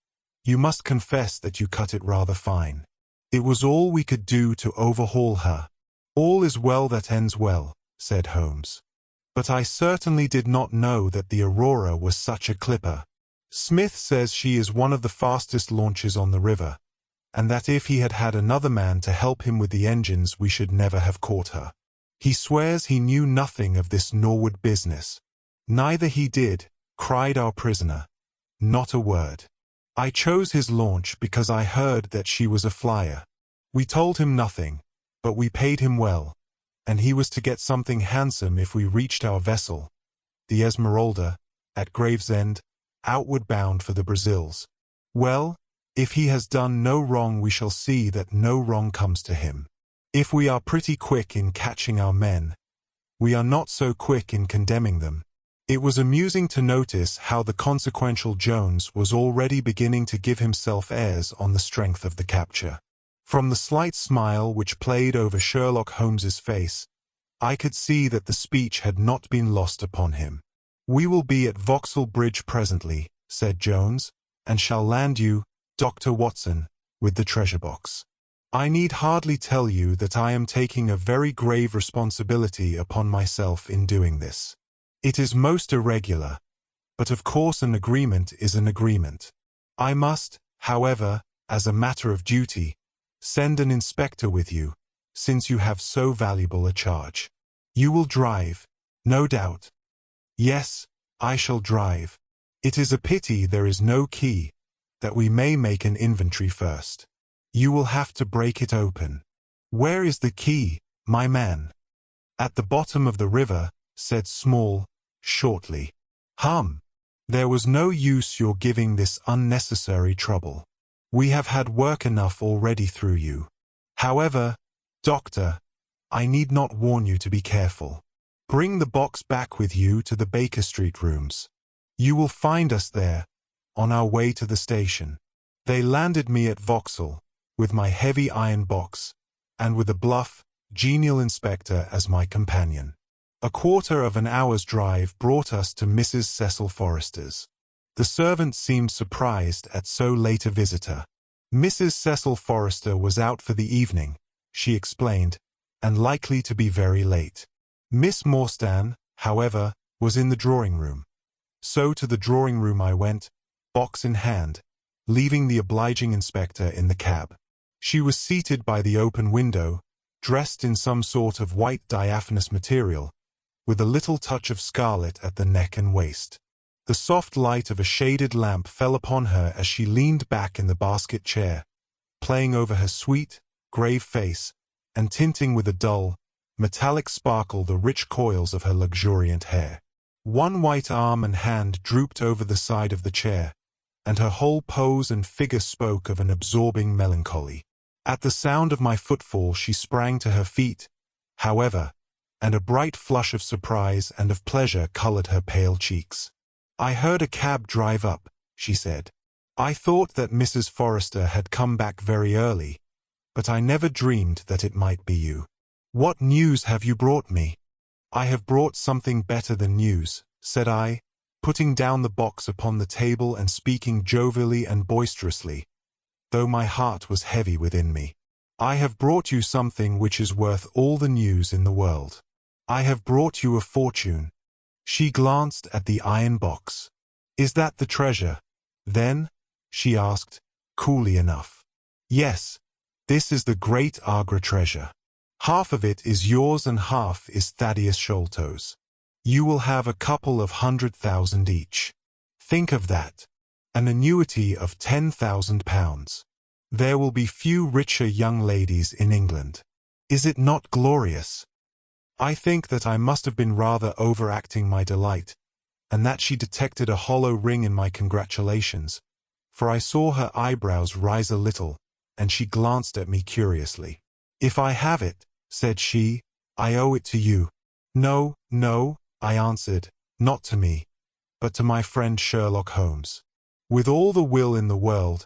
you must confess that you cut it rather fine. It was all we could do to overhaul her." "All is well that ends well," said Holmes. "But I certainly did not know that the Aurora was such a clipper. Smith says she is one of the fastest launches on the river, and that if he had had another man to help him with the engines we should never have caught her. He swears he knew nothing of this Norwood business." "Neither he did," cried our prisoner. "Not a word. I chose his launch because I heard that she was a flyer. We told him nothing, but we paid him well, and he was to get something handsome if we reached our vessel, the Esmeralda, at Gravesend, outward bound for the Brazils. Well, if he has done no wrong we shall see that no wrong comes to him. If we are pretty quick in catching our men, we are not so quick in condemning them." It was amusing to notice how the consequential Jones was already beginning to give himself airs on the strength of the capture. From the slight smile which played over Sherlock Holmes's face, I could see that the speech had not been lost upon him. "We will be at Vauxhall Bridge presently," said Jones, "and shall land you, Dr. Watson, with the treasure box. I need hardly tell you that I am taking a very grave responsibility upon myself in doing this. It is most irregular, but of course an agreement is an agreement. I must, however, as a matter of duty, send an inspector with you, since you have so valuable a charge. You will drive, no doubt." "Yes, I shall drive. It is a pity there is no key, that we may make an inventory first. You will have to break it open." "Where is the key, my man?" "At the bottom of the river," said Small, shortly. There was no use your giving this unnecessary trouble. We have had work enough already through you. However, Doctor, I need not warn you to be careful. Bring the box back with you to the Baker Street rooms. You will find us there, on our way to the station. They landed me at Vauxhall, with my heavy iron box, and with a bluff, genial inspector as my companion. A quarter of an hour's drive brought us to Mrs. Cecil Forrester's. The servant seemed surprised at so late a visitor. Mrs. Cecil Forrester was out for the evening, she explained, and likely to be very late. Miss Morstan, however, was in the drawing-room. So to the drawing-room I went, box in hand, leaving the obliging inspector in the cab. She was seated by the open window, dressed in some sort of white diaphanous material, with a little touch of scarlet at the neck and waist. The soft light of a shaded lamp fell upon her as she leaned back in the basket chair, playing over her sweet, grave face, and tinting with a dull, metallic sparkle the rich coils of her luxuriant hair. One white arm and hand drooped over the side of the chair, and her whole pose and figure spoke of an absorbing melancholy. At the sound of my footfall she sprang to her feet, however, and a bright flush of surprise and of pleasure colored her pale cheeks. "I heard a cab drive up," she said. "I thought that Mrs. Forrester had come back very early, but I never dreamed that it might be you. What news have you brought me?" "I have brought something better than news," said I, putting down the box upon the table and speaking jovially and boisterously, though my heart was heavy within me. "I have brought you something which is worth all the news in the world. I have brought you a fortune." She glanced at the iron box. "Is that the treasure, then?" she asked, coolly enough. "Yes, this is the great Agra treasure. Half of it is yours and half is Thaddius Sholto's. You will have a couple of 100,000 each. Think of that. An annuity of £10,000. There will be few richer young ladies in England. Is it not glorious?" I think that I must have been rather overacting my delight, and that she detected a hollow ring in my congratulations, for I saw her eyebrows rise a little, and she glanced at me curiously. "If I have it," said she, "I owe it to you." "No, no," I answered, "not to me, but to my friend Sherlock Holmes. With all the will in the world,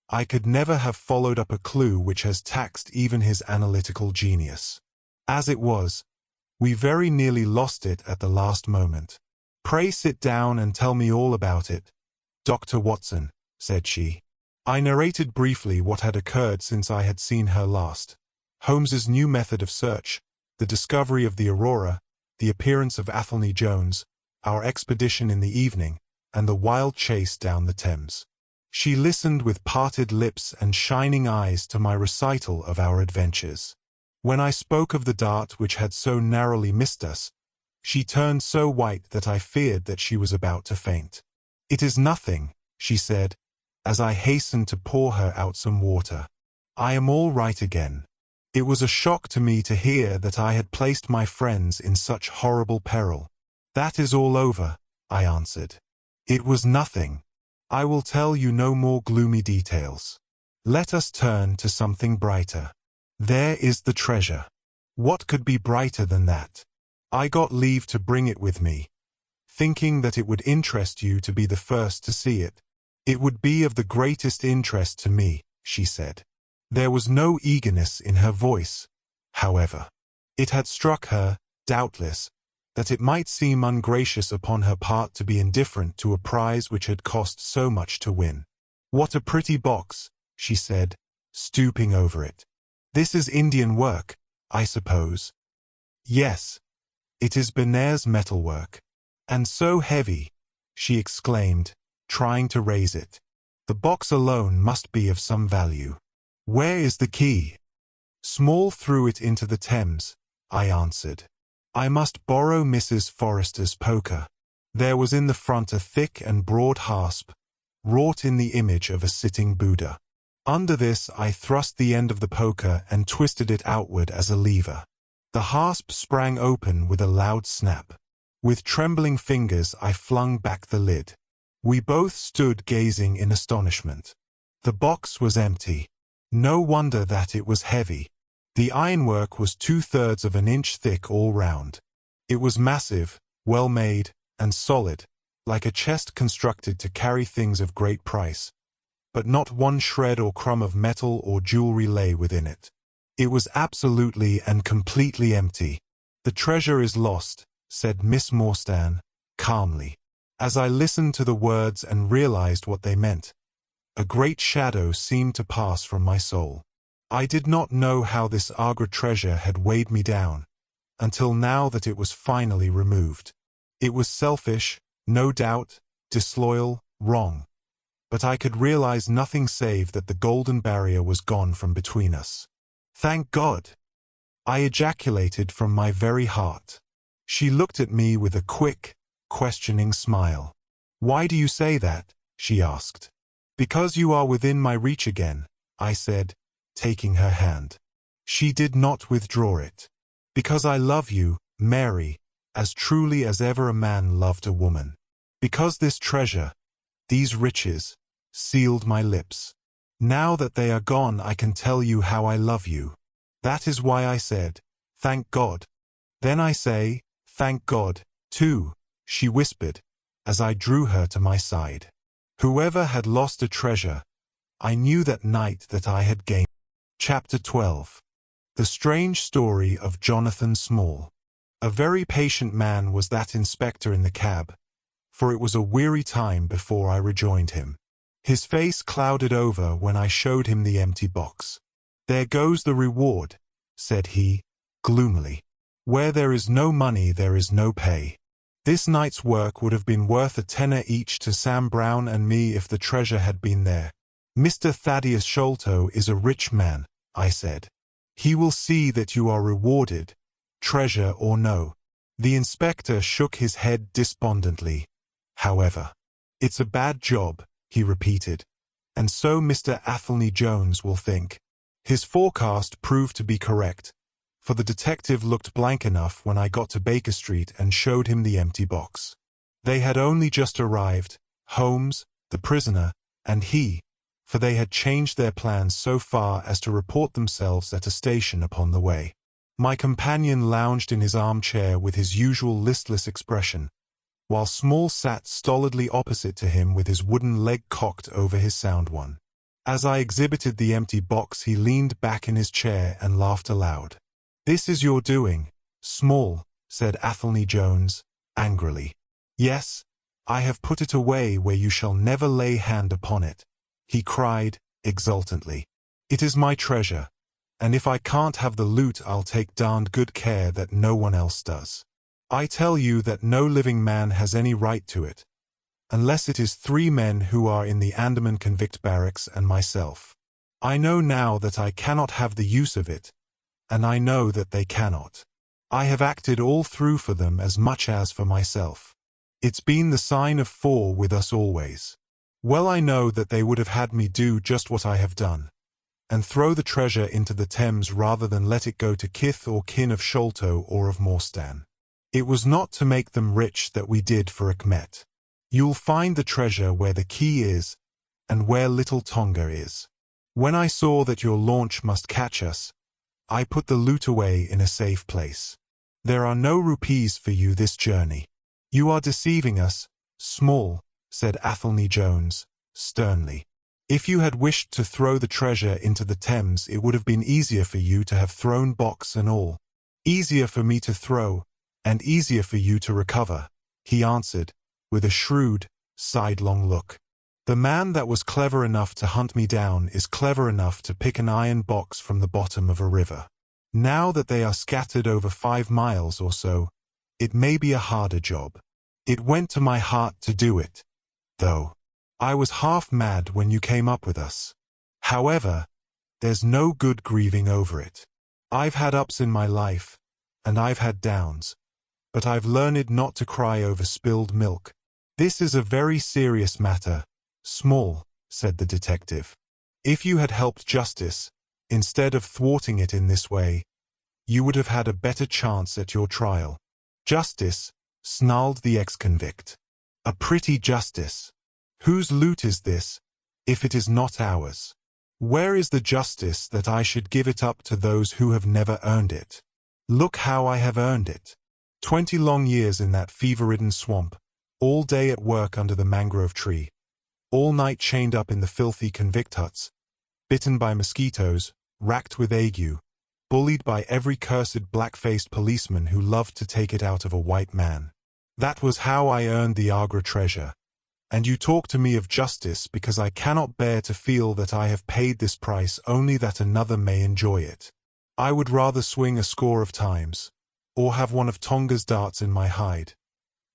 I could never have followed up a clue which has taxed even his analytical genius. As it was, we very nearly lost it at the last moment." "Pray sit down and tell me all about it, Dr. Watson," said she. I narrated briefly what had occurred since I had seen her last. Holmes's new method of search, the discovery of the Aurora, the appearance of Athelney Jones, our expedition in the evening, and the wild chase down the Thames. She listened with parted lips and shining eyes to my recital of our adventures. When I spoke of the dart which had so narrowly missed us, she turned so white that I feared that she was about to faint. "It is nothing," she said, as I hastened to pour her out some water. "I am all right again. It was a shock to me to hear that I had placed my friends in such horrible peril." "That is all over," I answered. "It was nothing. I will tell you no more gloomy details. Let us turn to something brighter. There is the treasure. What could be brighter than that? I got leave to bring it with me, thinking that it would interest you to be the first to see it." "It would be of the greatest interest to me," she said. There was no eagerness in her voice, however. It had struck her, doubtless, that it might seem ungracious upon her part to be indifferent to a prize which had cost so much to win. "What a pretty box," she said, stooping over it. "This is Indian work, I suppose?" "Yes, it is Benares metalwork. And so heavy," she exclaimed, trying to raise it. "The box alone must be of some value. Where is the key?" "Small threw it into the Thames," I answered. "I must borrow Mrs. Forrester's poker." There was in the front a thick and broad hasp, wrought in the image of a sitting Buddha. Under this I thrust the end of the poker and twisted it outward as a lever. The hasp sprang open with a loud snap. With trembling fingers I flung back the lid. We both stood gazing in astonishment. The box was empty. No wonder that it was heavy. The ironwork was 2/3 of an inch thick all round. It was massive, well made, and solid, like a chest constructed to carry things of great price. But not one shred or crumb of metal or jewelry lay within it. It was absolutely and completely empty. "The treasure is lost," said Miss Morstan, calmly. As I listened to the words and realized what they meant, a great shadow seemed to pass from my soul. I did not know how this Agra treasure had weighed me down, until now that it was finally removed. It was selfish, no doubt, disloyal, wrong. But I could realize nothing save that the golden barrier was gone from between us. "Thank God!" I ejaculated from my very heart. She looked at me with a quick, questioning smile. "Why do you say that?" she asked. "Because you are within my reach again," I said, taking her hand. She did not withdraw it. "Because I love you, Mary, as truly as ever a man loved a woman. Because this treasure, these riches, sealed my lips. Now that they are gone, I can tell you how I love you. That is why I said, 'Thank God.' Then I say, 'Thank God,' too," she whispered, as I drew her to my side. Whoever had lost a treasure, I knew that night that I had gained. Chapter 12. The Strange Story of Jonathan Small. A very patient man was that inspector in the cab, for it was a weary time before I rejoined him. His face clouded over when I showed him the empty box. "There goes the reward," said he, gloomily. "Where there is no money there is no pay. This night's work would have been worth a tenner each to Sam Brown and me if the treasure had been there." "Mr. Thaddius Sholto is a rich man," I said. "He will see that you are rewarded, treasure or no." The inspector shook his head despondently, however. "It's a bad job," he repeated, "and so Mr. Athelney Jones will think." His forecast proved to be correct, for the detective looked blank enough when I got to Baker Street and showed him the empty box. They had only just arrived, Holmes, the prisoner, and he, for they had changed their plans so far as to report themselves at a station upon the way. My companion lounged in his armchair with his usual listless expression, while Small sat stolidly opposite to him with his wooden leg cocked over his sound one. As I exhibited the empty box, he leaned back in his chair and laughed aloud. "This is your doing, Small," said Athelney Jones, angrily. "Yes, I have put it away where you shall never lay hand upon it," he cried, exultantly. "It is my treasure, and if I can't have the loot I'll take darned good care that no one else does. I tell you that no living man has any right to it, unless it is 3 men who are in the Andaman convict barracks and myself. I know now that I cannot have the use of it, and I know that they cannot. I have acted all through for them as much as for myself. It's been the sign of 4 with us always. Well, I know that they would have had me do just what I have done, and throw the treasure into the Thames rather than let it go to kith or kin of Sholto or of Morstan. It was not to make them rich that we did for Achmet. You'll find the treasure where the key is, and where little Tonga is. When I saw that your launch must catch us, I put the loot away in a safe place. There are no rupees for you this journey." "You are deceiving us, Small," said Athelney Jones, sternly. "If you had wished to throw the treasure into the Thames, it would have been easier for you to have thrown box and all. Easier for me to throw, and easier for you to recover," he answered, with a shrewd, sidelong look. "The man that was clever enough to hunt me down is clever enough to pick an iron box from the bottom of a river. Now that they are scattered over 5 miles or so, it may be a harder job. It went to my heart to do it, though. I was half mad when you came up with us. However, there's no good grieving over it. I've had ups in my life, and I've had downs, but I've learned not to cry over spilled milk. This is a very serious matter, Small," said the detective. "If you had helped justice, instead of thwarting it in this way, you would have had a better chance at your trial." "Justice," snarled the ex-convict. "A pretty justice. Whose loot is this, if it is not ours?" Where is the justice that I should give it up to those who have never earned it? Look how I have earned it. 20 long years in that fever-ridden swamp, all day at work under the mangrove tree, all night chained up in the filthy convict huts, bitten by mosquitoes, racked with ague, bullied by every cursed black-faced policeman who loved to take it out of a white man. That was how I earned the Agra treasure. And you talk to me of justice because I cannot bear to feel that I have paid this price only that another may enjoy it. I would rather swing a score of times, or have one of Tonga's darts in my hide,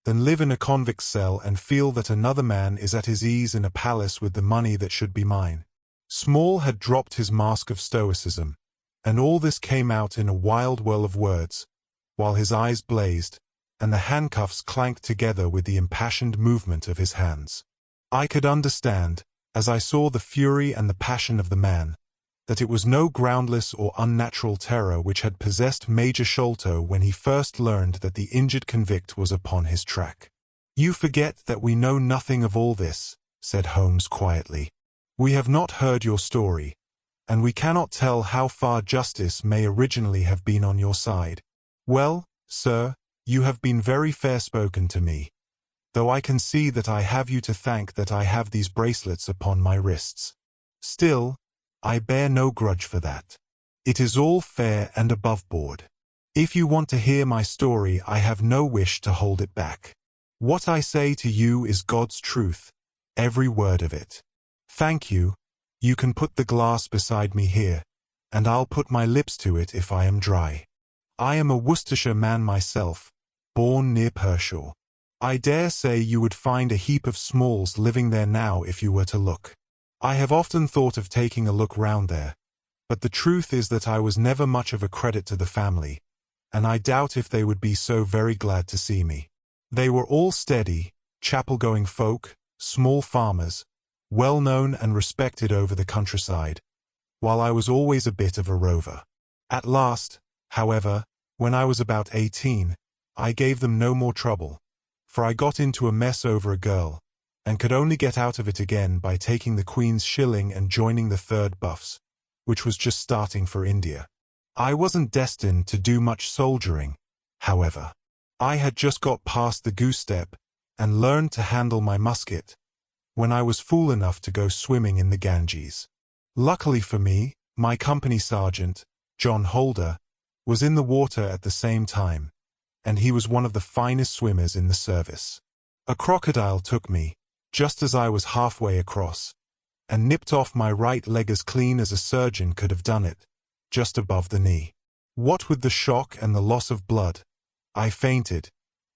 than live in a convict's cell and feel that another man is at his ease in a palace with the money that should be mine. Small had dropped his mask of stoicism, and all this came out in a wild whirl of words, while his eyes blazed, and the handcuffs clanked together with the impassioned movement of his hands. I could understand, as I saw the fury and the passion of the man, that it was no groundless or unnatural terror which had possessed Major Sholto when he first learned that the injured convict was upon his track. "You forget that we know nothing of all this," said Holmes quietly. "We have not heard your story, and we cannot tell how far justice may originally have been on your side. Well, sir, you have been very fair-spoken to me, though I can see that I have you to thank that I have these bracelets upon my wrists. Still, I bear no grudge for that. It is all fair and above board. If you want to hear my story, I have no wish to hold it back. What I say to you is God's truth, every word of it. Thank you. You can put the glass beside me here, and I'll put my lips to it if I am dry. I am a Worcestershire man myself, born near Pershore. I dare say you would find a heap of Smalls living there now if you were to look. I have often thought of taking a look round there, but the truth is that I was never much of a credit to the family, and I doubt if they would be so very glad to see me. They were all steady, chapel-going folk, small farmers, well-known and respected over the countryside, while I was always a bit of a rover. At last, however, when I was about 18, I gave them no more trouble, for I got into a mess over a girl, and could only get out of it again by taking the Queen's shilling and joining the 3rd Buffs, which was just starting for India. I wasn't destined to do much soldiering, however. I had just got past the goose step and learned to handle my musket, when I was fool enough to go swimming in the Ganges. Luckily for me, my company sergeant, John Holder, was in the water at the same time, and he was one of the finest swimmers in the service. A crocodile took me, just as I was halfway across, and nipped off my right leg as clean as a surgeon could have done it, just above the knee. What with the shock and the loss of blood, I fainted,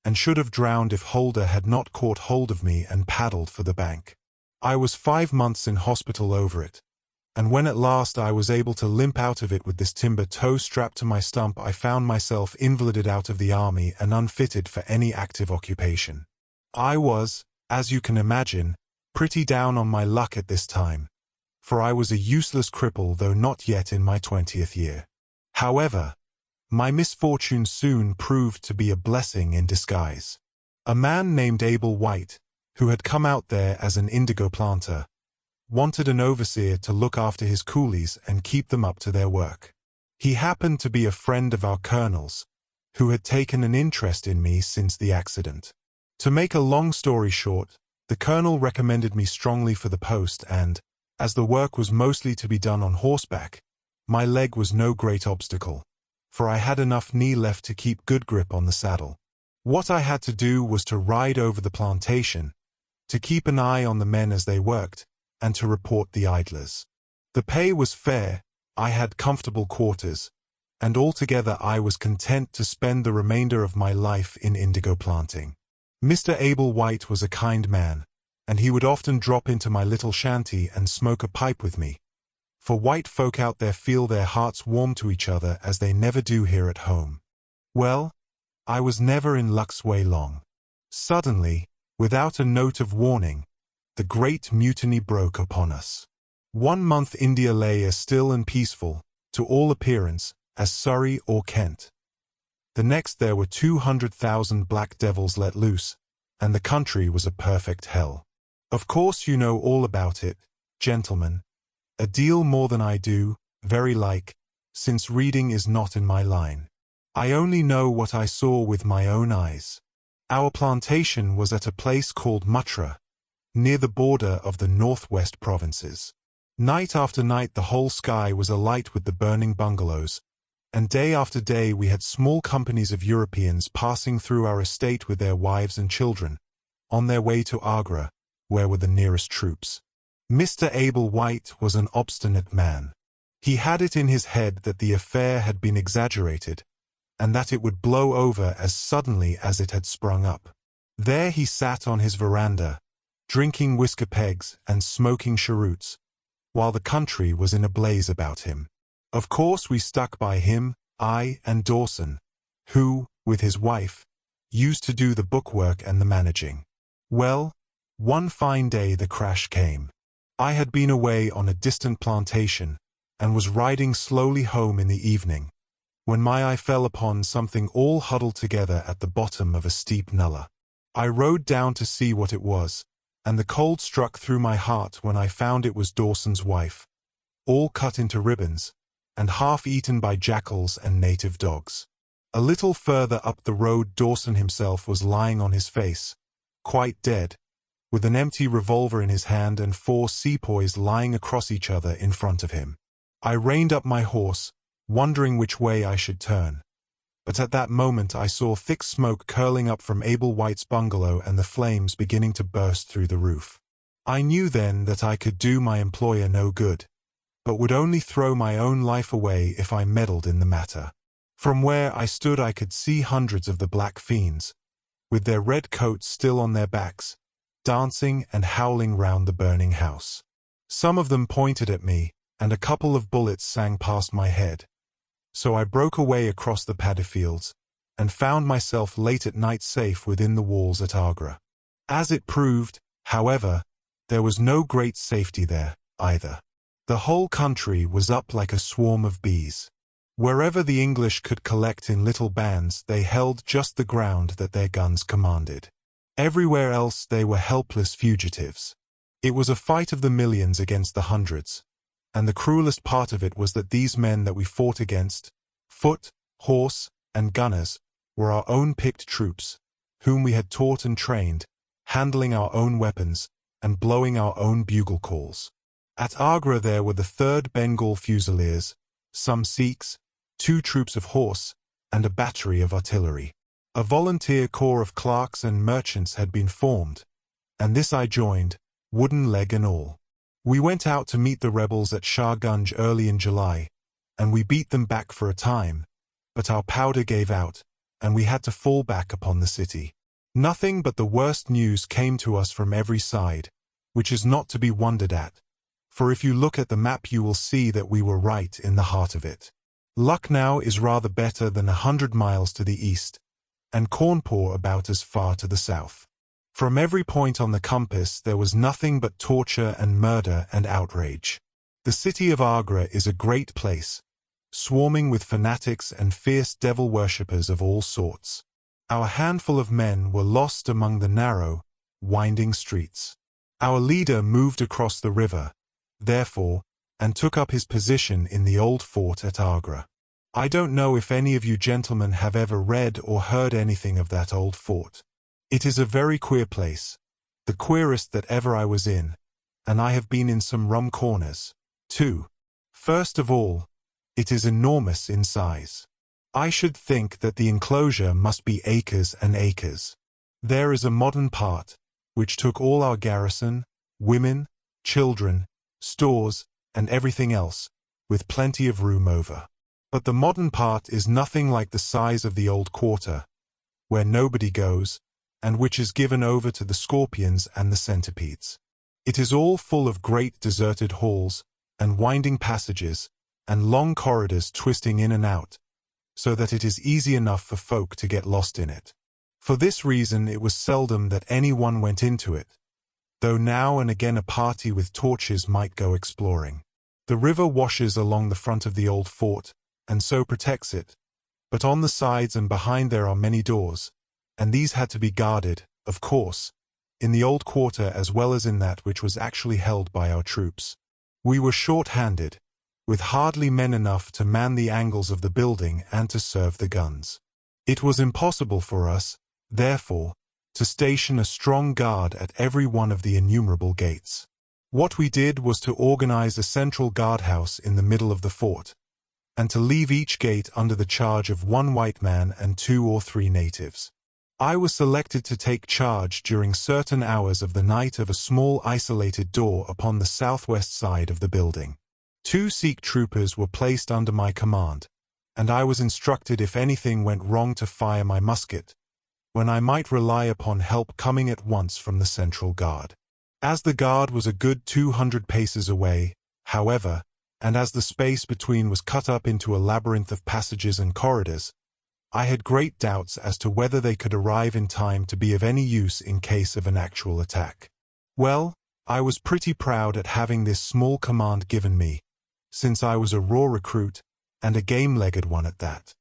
and should have drowned if Holder had not caught hold of me and paddled for the bank. I was 5 months in hospital over it, and when at last I was able to limp out of it with this timber toe strapped to my stump, I found myself invalided out of the army and unfitted for any active occupation. I was, as you can imagine, pretty down on my luck at this time, for I was a useless cripple though not yet in my 20th year. However, my misfortune soon proved to be a blessing in disguise. A man named Abel White, who had come out there as an indigo planter, wanted an overseer to look after his coolies and keep them up to their work. He happened to be a friend of our colonel's, who had taken an interest in me since the accident. To make a long story short, the colonel recommended me strongly for the post and, as the work was mostly to be done on horseback, my leg was no great obstacle, for I had enough knee left to keep good grip on the saddle. What I had to do was to ride over the plantation, to keep an eye on the men as they worked, and to report the idlers. The pay was fair, I had comfortable quarters, and altogether I was content to spend the remainder of my life in indigo planting. Mr. Abel White was a kind man, and he would often drop into my little shanty and smoke a pipe with me, for white folk out there feel their hearts warm to each other as they never do here at home. Well, I was never in luck's way long. Suddenly, without a note of warning, the Great Mutiny broke upon us. 1 month India lay as still and peaceful, to all appearance, as Surrey or Kent. The next there were 200,000 black devils let loose, and the country was a perfect hell. Of course you know all about it, gentlemen, A deal more than I do, very like, since reading is not in my line. I only know what I saw with my own eyes. Our plantation was at a place called Mutra, near the border of the northwest provinces. Night after night the whole sky was alight with the burning bungalows, and day after day we had small companies of Europeans passing through our estate with their wives and children, on their way to Agra, where were the nearest troops. Mr. Abel White was an obstinate man. He had it in his head that the affair had been exaggerated, and that it would blow over as suddenly as it had sprung up. There he sat on his veranda, drinking whisker pegs and smoking cheroots, while the country was in a blaze about him. Of course we stuck by him, I and Dawson, who, with his wife, used to do the bookwork and the managing. Well, one fine day the crash came. I had been away on a distant plantation, and was riding slowly home in the evening, when my eye fell upon something all huddled together at the bottom of a steep nullah. I rode down to see what it was, and the cold struck through my heart when I found it was Dawson's wife, all cut into ribbons, and half eaten by jackals and native dogs. A little further up the road Dawson himself was lying on his face, quite dead, with an empty revolver in his hand and 4 sepoys lying across each other in front of him. I reined up my horse, wondering which way I should turn. But at that moment I saw thick smoke curling up from Abel White's bungalow and the flames beginning to burst through the roof. I knew then that I could do my employer no good, but would only throw my own life away if I meddled in the matter. From where I stood I could see hundreds of the black fiends, with their red coats still on their backs, dancing and howling round the burning house. Some of them pointed at me, and a couple of bullets sang past my head. So I broke away across the paddy fields, and found myself late at night safe within the walls at Agra. As it proved, however, there was no great safety there, either. The whole country was up like a swarm of bees. Wherever the English could collect in little bands, they held just the ground that their guns commanded. Everywhere else they were helpless fugitives. It was a fight of the millions against the hundreds, and the cruelest part of it was that these men that we fought against, foot, horse, and gunners, were our own picked troops, whom we had taught and trained, handling our own weapons, and blowing our own bugle calls. At Agra there were the 3rd Bengal Fusiliers, some Sikhs, 2 troops of horse, and a battery of artillery. A volunteer corps of clerks and merchants had been formed, and this I joined, wooden leg and all. We went out to meet the rebels at Shahgunj early in July, and we beat them back for a time, but our powder gave out, and we had to fall back upon the city. Nothing but the worst news came to us from every side, which is not to be wondered at, for if you look at the map you will see that we were right in the heart of it. Lucknow is rather better than 100 miles to the east, and Cawnpore about as far to the south. From every point on the compass there was nothing but torture and murder and outrage. The city of Agra is a great place, swarming with fanatics and fierce devil worshippers of all sorts. Our handful of men were lost among the narrow, winding streets. Our leader moved across the river, therefore, and took up his position in the old fort at Agra. I don't know if any of you gentlemen have ever read or heard anything of that old fort. It is a very queer place, the queerest that ever I was in, and I have been in some rum corners, too. First of all, it is enormous in size. I should think that the enclosure must be acres and acres. There is a modern part, which took all our garrison, women, children, stores, and everything else, with plenty of room over. But the modern part is nothing like the size of the old quarter, where nobody goes, and which is given over to the scorpions and the centipedes. It is all full of great deserted halls, and winding passages, and long corridors twisting in and out, so that it is easy enough for folk to get lost in it. For this reason it was seldom that anyone went into it, though now and again a party with torches might go exploring. The river washes along the front of the old fort, and so protects it, but on the sides and behind there are many doors, and these had to be guarded, of course, in the old quarter as well as in that which was actually held by our troops. We were short-handed, with hardly men enough to man the angles of the building and to serve the guns. It was impossible for us, therefore, to station a strong guard at every one of the innumerable gates. What we did was to organize a central guardhouse in the middle of the fort, and to leave each gate under the charge of one white man and 2 or 3 natives. I was selected to take charge during certain hours of the night of a small isolated door upon the southwest side of the building. 2 Sikh troopers were placed under my command, and I was instructed if anything went wrong to fire my musket, when I might rely upon help coming at once from the central guard. As the guard was a good 200 paces away, however, and as the space between was cut up into a labyrinth of passages and corridors, I had great doubts as to whether they could arrive in time to be of any use in case of an actual attack. Well, I was pretty proud at having this small command given me, since I was a raw recruit, and a game-legged one at that.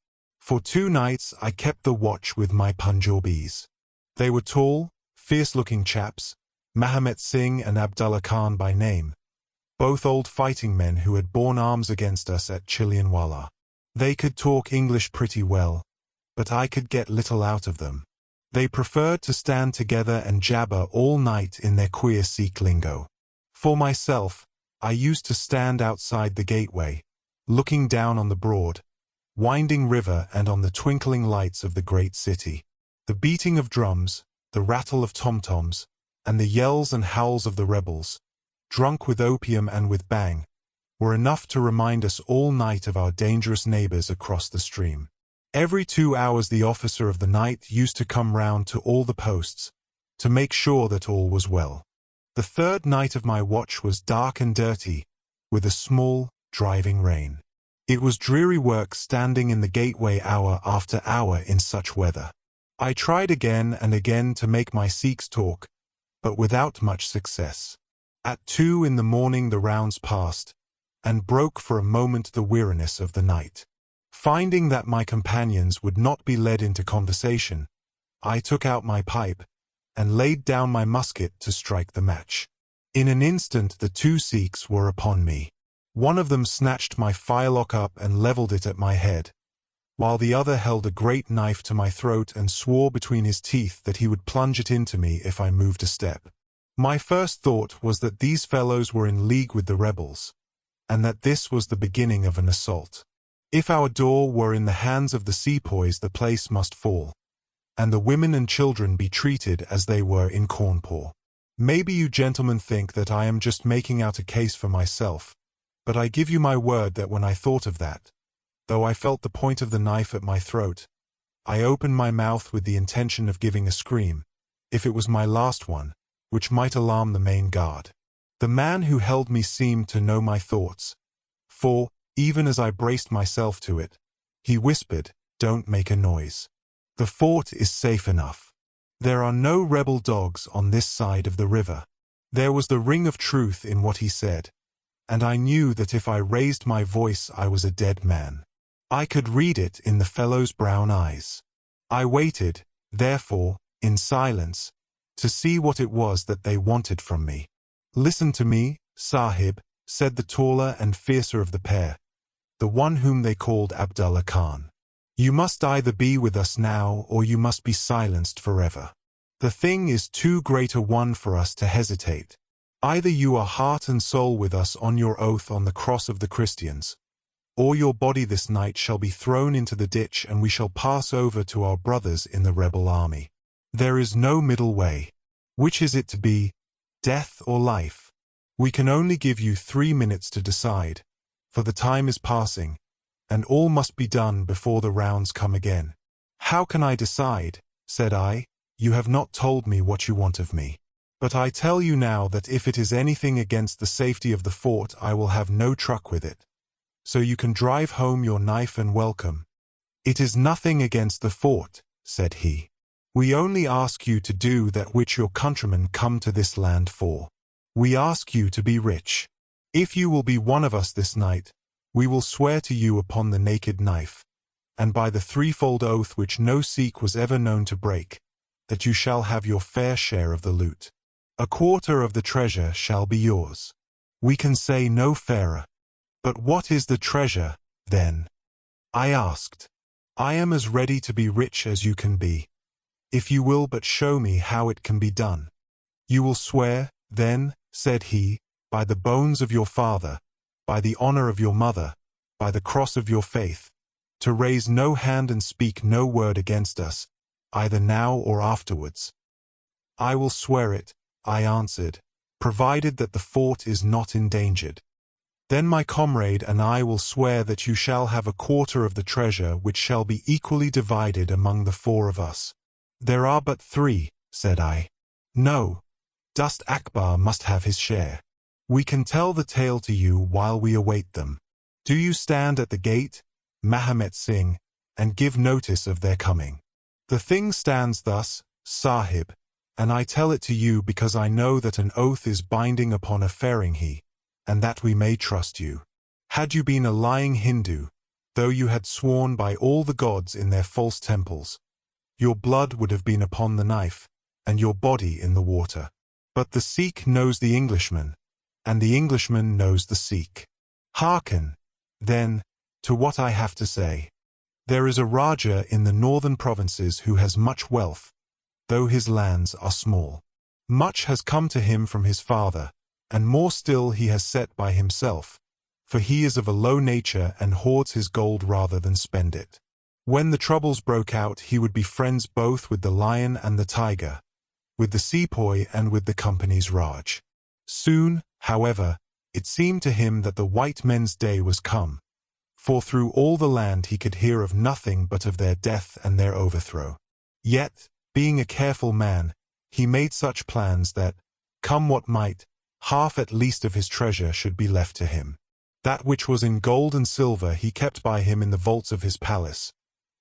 For 2 nights I kept the watch with my Punjabis. They were tall, fierce-looking chaps, Mahomet Singh and Abdullah Khan by name, both old fighting men who had borne arms against us at Chilianwala. They could talk English pretty well, but I could get little out of them. They preferred to stand together and jabber all night in their queer Sikh lingo. For myself, I used to stand outside the gateway, looking down on the broad, winding river and on the twinkling lights of the great city. The beating of drums, the rattle of tom-toms, and the yells and howls of the rebels, drunk with opium and with bang, were enough to remind us all night of our dangerous neighbors across the stream. Every 2 hours the officer of the night used to come round to all the posts, to make sure that all was well. The 3rd night of my watch was dark and dirty, with a small, driving rain. It was dreary work standing in the gateway hour after hour in such weather. I tried again and again to make my Sikhs talk, but without much success. At 2 in the morning the rounds passed, and broke for a moment the weariness of the night. Finding that my companions would not be led into conversation, I took out my pipe, and laid down my musket to strike the match. In an instant the 2 Sikhs were upon me. One of them snatched my firelock up and levelled it at my head, while the other held a great knife to my throat and swore between his teeth that he would plunge it into me if I moved a step. My first thought was that these fellows were in league with the rebels, and that this was the beginning of an assault. If our door were in the hands of the sepoys the place must fall, and the women and children be treated as they were in Cawnpore. Maybe you gentlemen think that I am just making out a case for myself, but I give you my word that when I thought of that, though I felt the point of the knife at my throat, I opened my mouth with the intention of giving a scream, if it was my last one, which might alarm the main guard. The man who held me seemed to know my thoughts, for, even as I braced myself to it, he whispered, "Don't make a noise. The fort is safe enough. There are no rebel dogs on this side of the river." There was the ring of truth in what he said, and I knew that if I raised my voice I was a dead man. I could read it in the fellow's brown eyes. I waited, therefore, in silence, to see what it was that they wanted from me. "Listen to me, Sahib," said the taller and fiercer of the pair, the one whom they called Abdullah Khan. "You must either be with us now or you must be silenced forever. The thing is too great a one for us to hesitate. Either you are heart and soul with us on your oath on the cross of the Christians, or your body this night shall be thrown into the ditch and we shall pass over to our brothers in the rebel army. There is no middle way. Which is it to be, death or life? We can only give you 3 minutes to decide, for the time is passing, and all must be done before the rounds come again." "How can I decide?" said I. "You have not told me what you want of me. But I tell you now that if it is anything against the safety of the fort I will have no truck with it. So you can drive home your knife and welcome." "It is nothing against the fort," said he. "We only ask you to do that which your countrymen come to this land for. We ask you to be rich. If you will be one of us this night, we will swear to you upon the naked knife, and by the threefold oath which no Sikh was ever known to break, that you shall have your fair share of the loot. 1/4 of the treasure shall be yours. We can say no fairer. But what is the treasure, then? I asked. I am as ready to be rich as you can be, if you will but show me how it can be done. You will swear, then, said he, by the bones of your father, by the honor of your mother, by the cross of your faith, to raise no hand and speak no word against us, either now or afterwards. I will swear it, I answered, provided that the fort is not endangered. Then my comrade and I will swear that you shall have a quarter of the treasure which shall be equally divided among the four of us. There are but three, said I. No, Dust Akbar must have his share. We can tell the tale to you while we await them. Do you stand at the gate, Mahomet Singh, and give notice of their coming. The thing stands thus, Sahib, and I tell it to you because I know that an oath is binding upon a Feringhi, and that we may trust you. Had you been a lying Hindu, though you had sworn by all the gods in their false temples, your blood would have been upon the knife, and your body in the water. But the Sikh knows the Englishman, and the Englishman knows the Sikh. Hearken, then, to what I have to say. There is a Raja in the northern provinces who has much wealth, though his lands are small. Much has come to him from his father, and more still he has set by himself, for he is of a low nature and hoards his gold rather than spend it. When the troubles broke out, he would be friends both with the lion and the tiger, with the sepoy and with the company's Raj. Soon, however, it seemed to him that the white men's day was come, for through all the land he could hear of nothing but of their death and their overthrow. Yet, being a careful man, he made such plans that, come what might, half at least of his treasure should be left to him. That which was in gold and silver he kept by him in the vaults of his palace,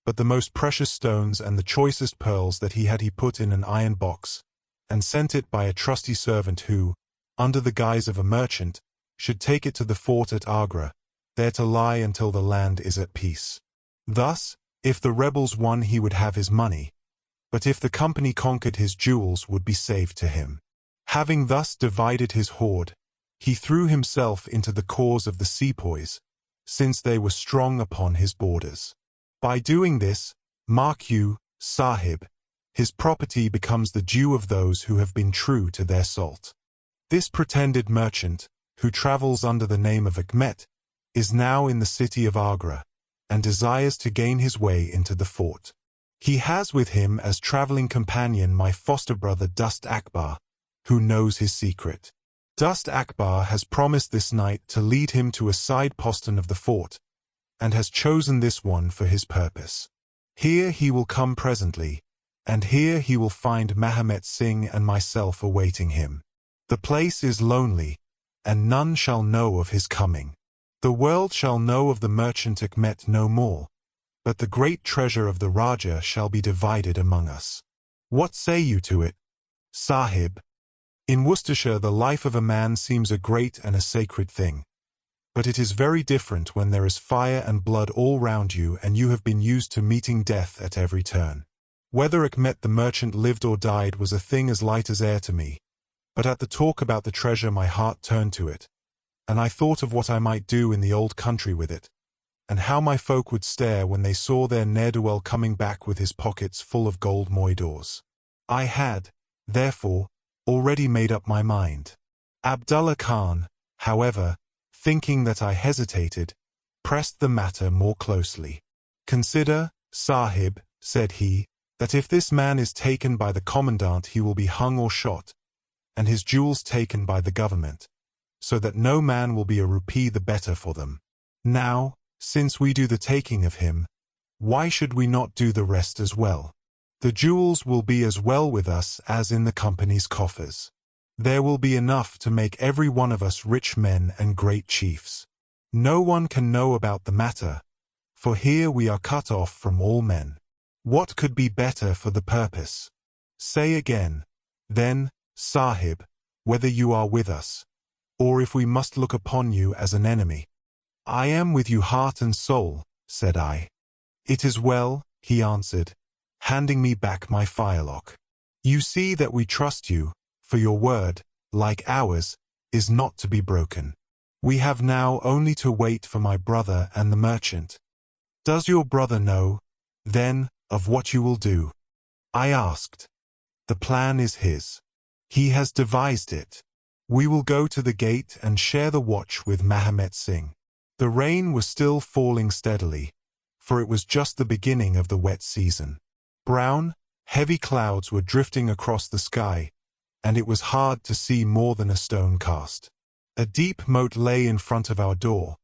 but the most precious stones and the choicest pearls that he put in an iron box, and sent it by a trusty servant who, under the guise of a merchant, should take it to the fort at Agra, there to lie until the land is at peace. Thus, if the rebels won he would have his money, but if the company conquered his jewels would be saved to him. Having thus divided his hoard, he threw himself into the cause of the sepoys, since they were strong upon his borders. By doing this, mark you, Sahib, his property becomes the due of those who have been true to their salt. This pretended merchant, who travels under the name of Achmet, is now in the city of Agra, and desires to gain his way into the fort. He has with him as traveling companion my foster brother Dust Akbar, who knows his secret. Dust Akbar has promised this night to lead him to a side postern of the fort, and has chosen this one for his purpose. Here he will come presently, and here he will find Mahomet Singh and myself awaiting him. The place is lonely, and none shall know of his coming. The world shall know of the merchant Achmet no more, but the great treasure of the Raja shall be divided among us. What say you to it, Sahib? In Worcestershire the life of a man seems a great and a sacred thing, but it is very different when there is fire and blood all round you and you have been used to meeting death at every turn. Whether Achmet the merchant lived or died was a thing as light as air to me, but at the talk about the treasure my heart turned to it, and I thought of what I might do in the old country with it, and how my folk would stare when they saw their ne'er-do-well coming back with his pockets full of gold moidores. I had, therefore, already made up my mind. Abdullah Khan, however, thinking that I hesitated, pressed the matter more closely. Consider, Sahib, said he, that if this man is taken by the commandant he will be hung or shot, and his jewels taken by the government, so that no man will be a rupee the better for them. Now, since we do the taking of him, why should we not do the rest as well? The jewels will be as well with us as in the company's coffers. There will be enough to make every one of us rich men and great chiefs. No one can know about the matter, for here we are cut off from all men. What could be better for the purpose? Say again, then, Sahib, whether you are with us, or if we must look upon you as an enemy. I am with you heart and soul, said I. It is well, he answered, handing me back my firelock. You see that we trust you, for your word, like ours, is not to be broken. We have now only to wait for my brother and the merchant. Does your brother know, then, of what you will do? I asked. The plan is his. He has devised it. We will go to the gate and share the watch with Mahomet Singh. The rain was still falling steadily, for it was just the beginning of the wet season. Brown, heavy clouds were drifting across the sky, and it was hard to see more than a stone cast. A deep moat lay in front of our door,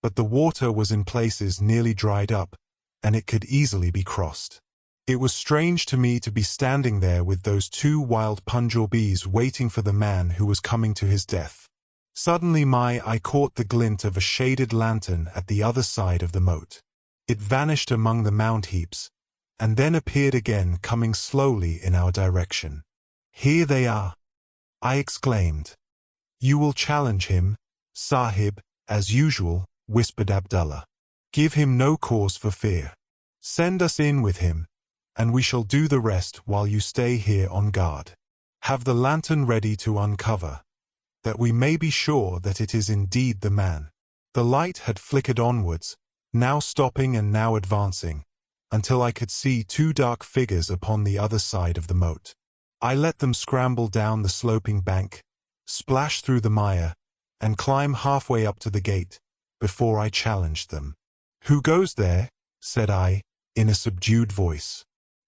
but the water was in places nearly dried up, and it could easily be crossed. It was strange to me to be standing there with those two wild Punjabis waiting for the man who was coming to his death. Suddenly my eye caught the glint of a shaded lantern at the other side of the moat. It vanished among the mound heaps, and then appeared again, coming slowly in our direction. "Here they are," I exclaimed. "You will challenge him, Sahib, as usual," whispered Abdullah. "Give him no cause for fear. Send us in with him, and we shall do the rest while you stay here on guard. Have the lantern ready to uncover, that we may be sure that it is indeed the man." The light had flickered onwards, now stopping and now advancing, until I could see two dark figures upon the other side of the moat. I let them scramble down the sloping bank, splash through the mire, and climb halfway up to the gate, before I challenged them. "Who goes there?" said I, in a subdued voice.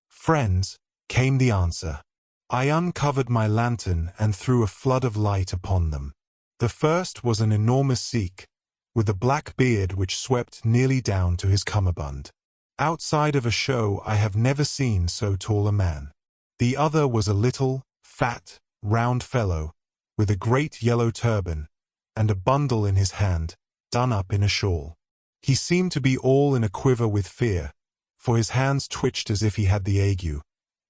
"Friends," came the answer. I uncovered my lantern and threw a flood of light upon them. The first was an enormous Sikh, with a black beard which swept nearly down to his cummerbund. Outside of a show I have never seen so tall a man. The other was a little, fat, round fellow, with a great yellow turban, and a bundle in his hand, done up in a shawl. He seemed to be all in a quiver with fear, for his hands twitched as if he had the ague,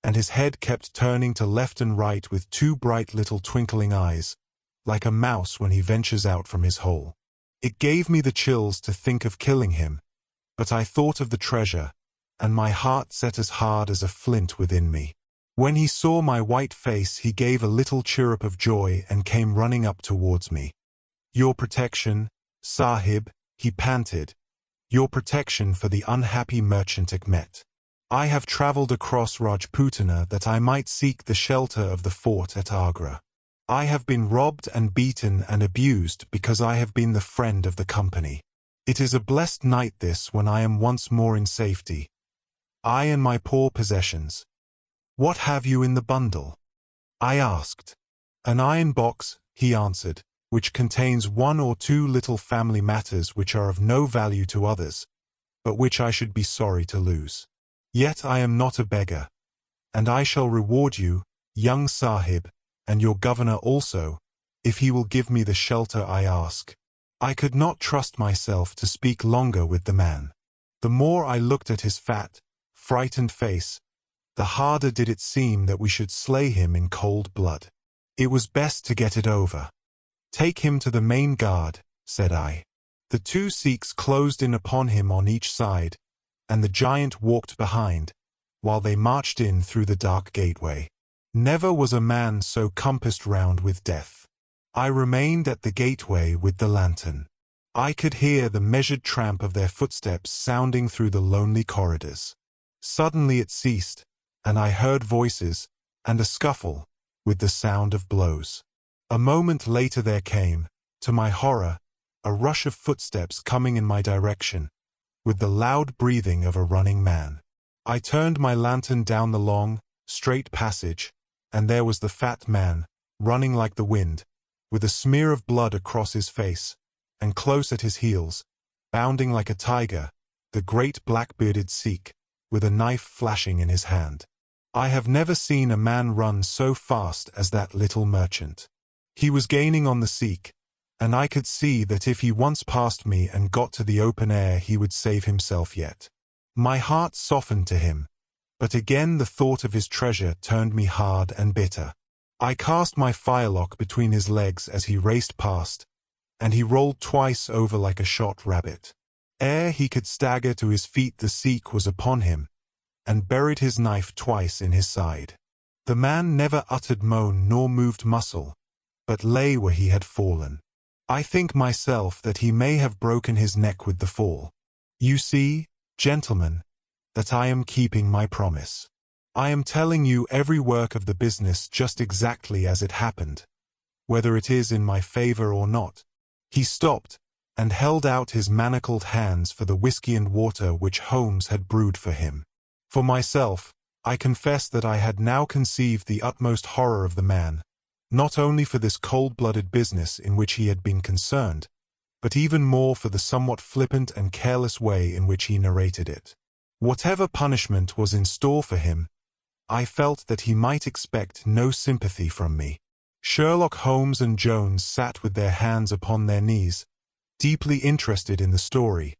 and his head kept turning to left and right with two bright little twinkling eyes, like a mouse when he ventures out from his hole. It gave me the chills to think of killing him, but I thought of the treasure, and my heart set as hard as a flint within me. When he saw my white face he gave a little chirrup of joy and came running up towards me. "Your protection, Sahib," he panted. "Your protection for the unhappy merchant Achmet. I have travelled across Rajputana that I might seek the shelter of the fort at Agra. I have been robbed and beaten and abused because I have been the friend of the company. It is a blessed night this when I am once more in safety, I and my poor possessions." "What have you in the bundle?" I asked. "An iron box," he answered, "which contains one or two little family matters which are of no value to others, but which I should be sorry to lose. Yet I am not a beggar, and I shall reward you, young Sahib, and your governor also, if he will give me the shelter I ask." I could not trust myself to speak longer with the man. The more I looked at his fat, frightened face, the harder did it seem that we should slay him in cold blood. It was best to get it over. "Take him to the main guard," said I. The two Sikhs closed in upon him on each side, and the giant walked behind, while they marched in through the dark gateway. Never was a man so compassed round with death. I remained at the gateway with the lantern. I could hear the measured tramp of their footsteps sounding through the lonely corridors. Suddenly it ceased, and I heard voices, and a scuffle, with the sound of blows. A moment later there came, to my horror, a rush of footsteps coming in my direction, with the loud breathing of a running man. I turned my lantern down the long, straight passage, and there was the fat man, running like the wind, with a smear of blood across his face, and close at his heels, bounding like a tiger, the great black-bearded Sikh, with a knife flashing in his hand. I have never seen a man run so fast as that little merchant. He was gaining on the Sikh, and I could see that if he once passed me and got to the open air he would save himself yet. My heart softened to him, but again the thought of his treasure turned me hard and bitter. I cast my firelock between his legs as he raced past, and he rolled twice over like a shot rabbit. Ere he could stagger to his feet the Sikh was upon him, and buried his knife twice in his side. The man never uttered moan nor moved muscle, but lay where he had fallen. I think myself that he may have broken his neck with the fall. You see, gentlemen, that I am keeping my promise. I am telling you every work of the business just exactly as it happened, whether it is in my favor or not." He stopped, and held out his manacled hands for the whiskey and water which Holmes had brewed for him. For myself, I confess that I had now conceived the utmost horror of the man, not only for this cold-blooded business in which he had been concerned, but even more for the somewhat flippant and careless way in which he narrated it. Whatever punishment was in store for him, I felt that he might expect no sympathy from me. Sherlock Holmes and Jones sat with their hands upon their knees, deeply interested in the story,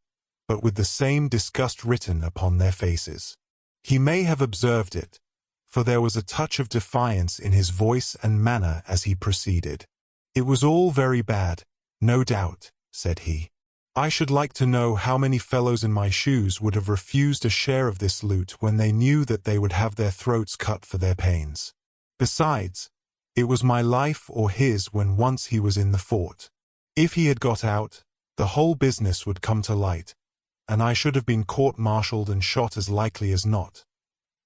but with the same disgust written upon their faces. He may have observed it, for there was a touch of defiance in his voice and manner as he proceeded. "It was all very bad, no doubt," said he. "I should like to know how many fellows in my shoes would have refused a share of this loot when they knew that they would have their throats cut for their pains. Besides, it was my life or his when once he was in the fort. If he had got out, the whole business would come to light, and I should have been court-martialed and shot as likely as not.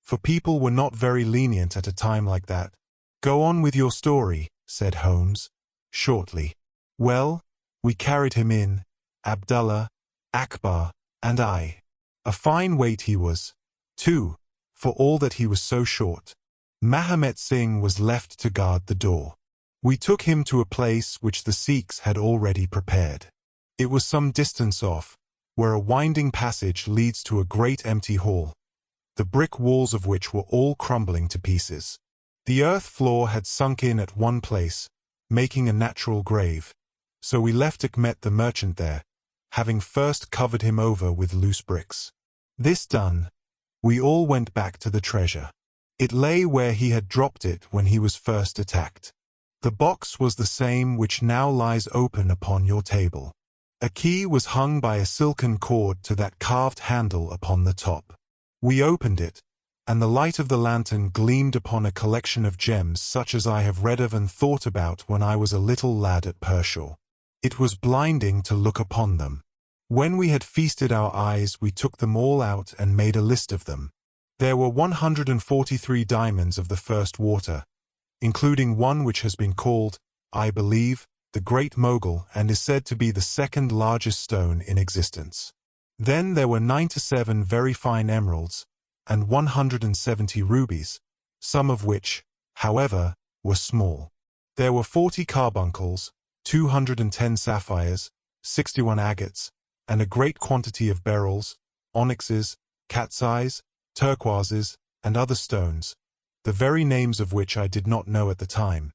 For people were not very lenient at a time like that." "Go on with your story," said Holmes, shortly. "Well, we carried him in, Abdullah, Akbar, and I. A fine weight he was, too, for all that he was so short. Mahomet Singh was left to guard the door. We took him to a place which the Sikhs had already prepared. It was some distance off, where a winding passage leads to a great empty hall, the brick walls of which were all crumbling to pieces. The earth floor had sunk in at one place, making a natural grave, so we left Achmet the merchant there, having first covered him over with loose bricks. This done, we all went back to the treasure. It lay where he had dropped it when he was first attacked. The box was the same which now lies open upon your table. A key was hung by a silken cord to that carved handle upon the top. We opened it, and the light of the lantern gleamed upon a collection of gems such as I have read of and thought about when I was a little lad at Pershore. It was blinding to look upon them. When we had feasted our eyes, we took them all out and made a list of them. There were 143 diamonds of the first water, including one which has been called, I believe, the Great Mogul, and is said to be the second largest stone in existence. Then there were 97 very fine emeralds, and 170 rubies, some of which, however, were small. There were 40 carbuncles, 210 sapphires, 61 agates, and a great quantity of beryls, onyxes, cat's eyes, turquoises, and other stones, the very names of which I did not know at the time,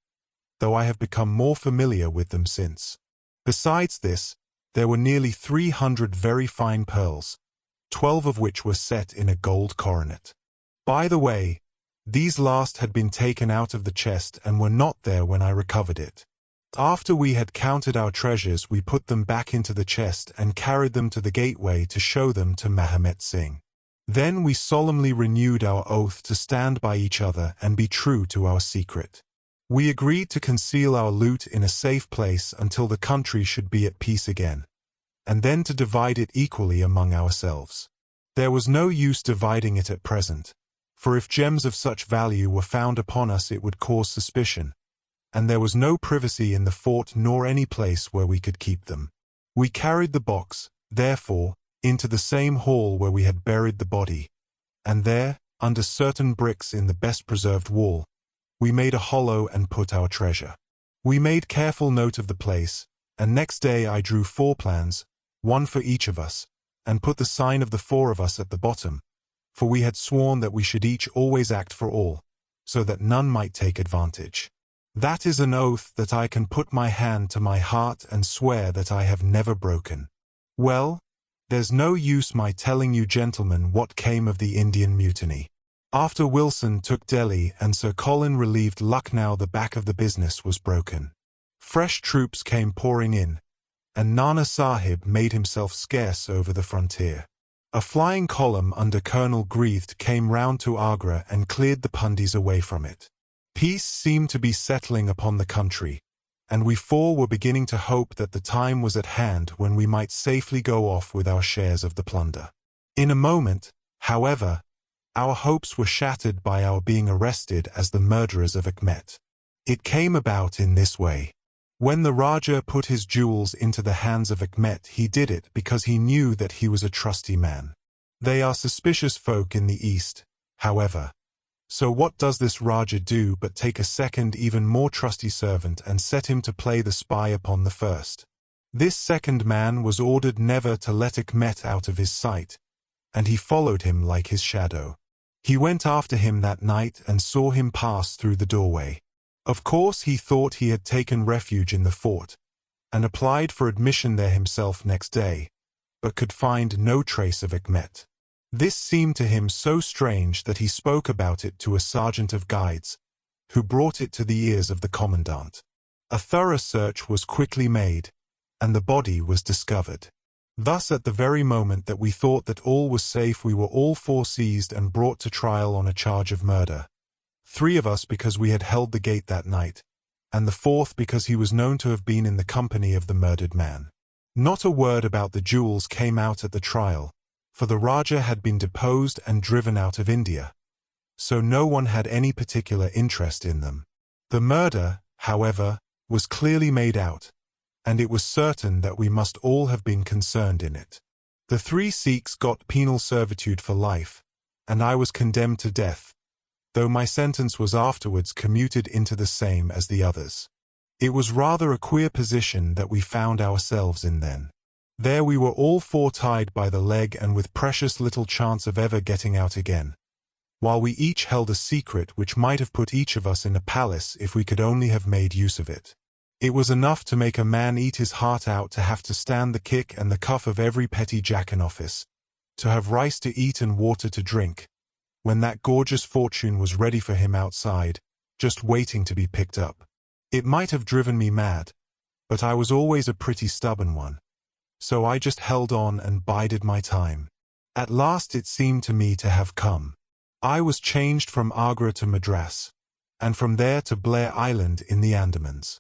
though I have become more familiar with them since. Besides this, there were nearly 300 very fine pearls, 12 of which were set in a gold coronet. By the way, these last had been taken out of the chest and were not there when I recovered it. After we had counted our treasures, we put them back into the chest and carried them to the gateway to show them to Mahomet Singh. Then we solemnly renewed our oath to stand by each other and be true to our secret. We agreed to conceal our loot in a safe place until the country should be at peace again, and then to divide it equally among ourselves. There was no use dividing it at present, for if gems of such value were found upon us it would cause suspicion, and there was no privacy in the fort nor any place where we could keep them. We carried the box, therefore, into the same hall where we had buried the body, and there, under certain bricks in the best preserved wall, we made a hollow and put our treasure. We made careful note of the place, and next day I drew 4 plans, one for each of us, and put the sign of the 4 of us at the bottom, for we had sworn that we should each always act for all, so that none might take advantage. That is an oath that I can put my hand to my heart and swear that I have never broken. Well, there's no use my telling you gentlemen what came of the Indian Mutiny. After Wilson took Delhi and Sir Colin relieved Lucknow, the back of the business was broken. Fresh troops came pouring in, and Nana Sahib made himself scarce over the frontier. A flying column under Colonel Greathed came round to Agra and cleared the Pundis away from it. Peace seemed to be settling upon the country, and we four were beginning to hope that the time was at hand when we might safely go off with our shares of the plunder. In a moment, however, our hopes were shattered by our being arrested as the murderers of Achmet. It came about in this way. When the Rajah put his jewels into the hands of Achmet, he did it because he knew that he was a trusty man. They are suspicious folk in the East, however. So what does this Rajah do but take a second, even more trusty servant and set him to play the spy upon the first? This second man was ordered never to let Achmet out of his sight, and he followed him like his shadow. He went after him that night and saw him pass through the doorway. Of course he thought he had taken refuge in the fort, and applied for admission there himself next day, but could find no trace of Achmet. This seemed to him so strange that he spoke about it to a sergeant of guides, who brought it to the ears of the commandant. A thorough search was quickly made, and the body was discovered. Thus at the very moment that we thought that all was safe, we were all four seized and brought to trial on a charge of murder. 3 of us because we had held the gate that night, and the 4th because he was known to have been in the company of the murdered man. Not a word about the jewels came out at the trial, for the Rajah had been deposed and driven out of India, so no one had any particular interest in them. The murder, however, was clearly made out, and it was certain that we must all have been concerned in it. The 3 Sikhs got penal servitude for life, and I was condemned to death, though my sentence was afterwards commuted into the same as the others. It was rather a queer position that we found ourselves in then. There we were all 4 tied by the leg and with precious little chance of ever getting out again, while we each held a secret which might have put each of us in a palace if we could only have made use of it. It was enough to make a man eat his heart out to have to stand the kick and the cuff of every petty jack in office, to have rice to eat and water to drink, when that gorgeous fortune was ready for him outside, just waiting to be picked up. It might have driven me mad, but I was always a pretty stubborn one, so I just held on and bided my time. At last it seemed to me to have come. I was changed from Agra to Madras, and from there to Blair Island in the Andamans.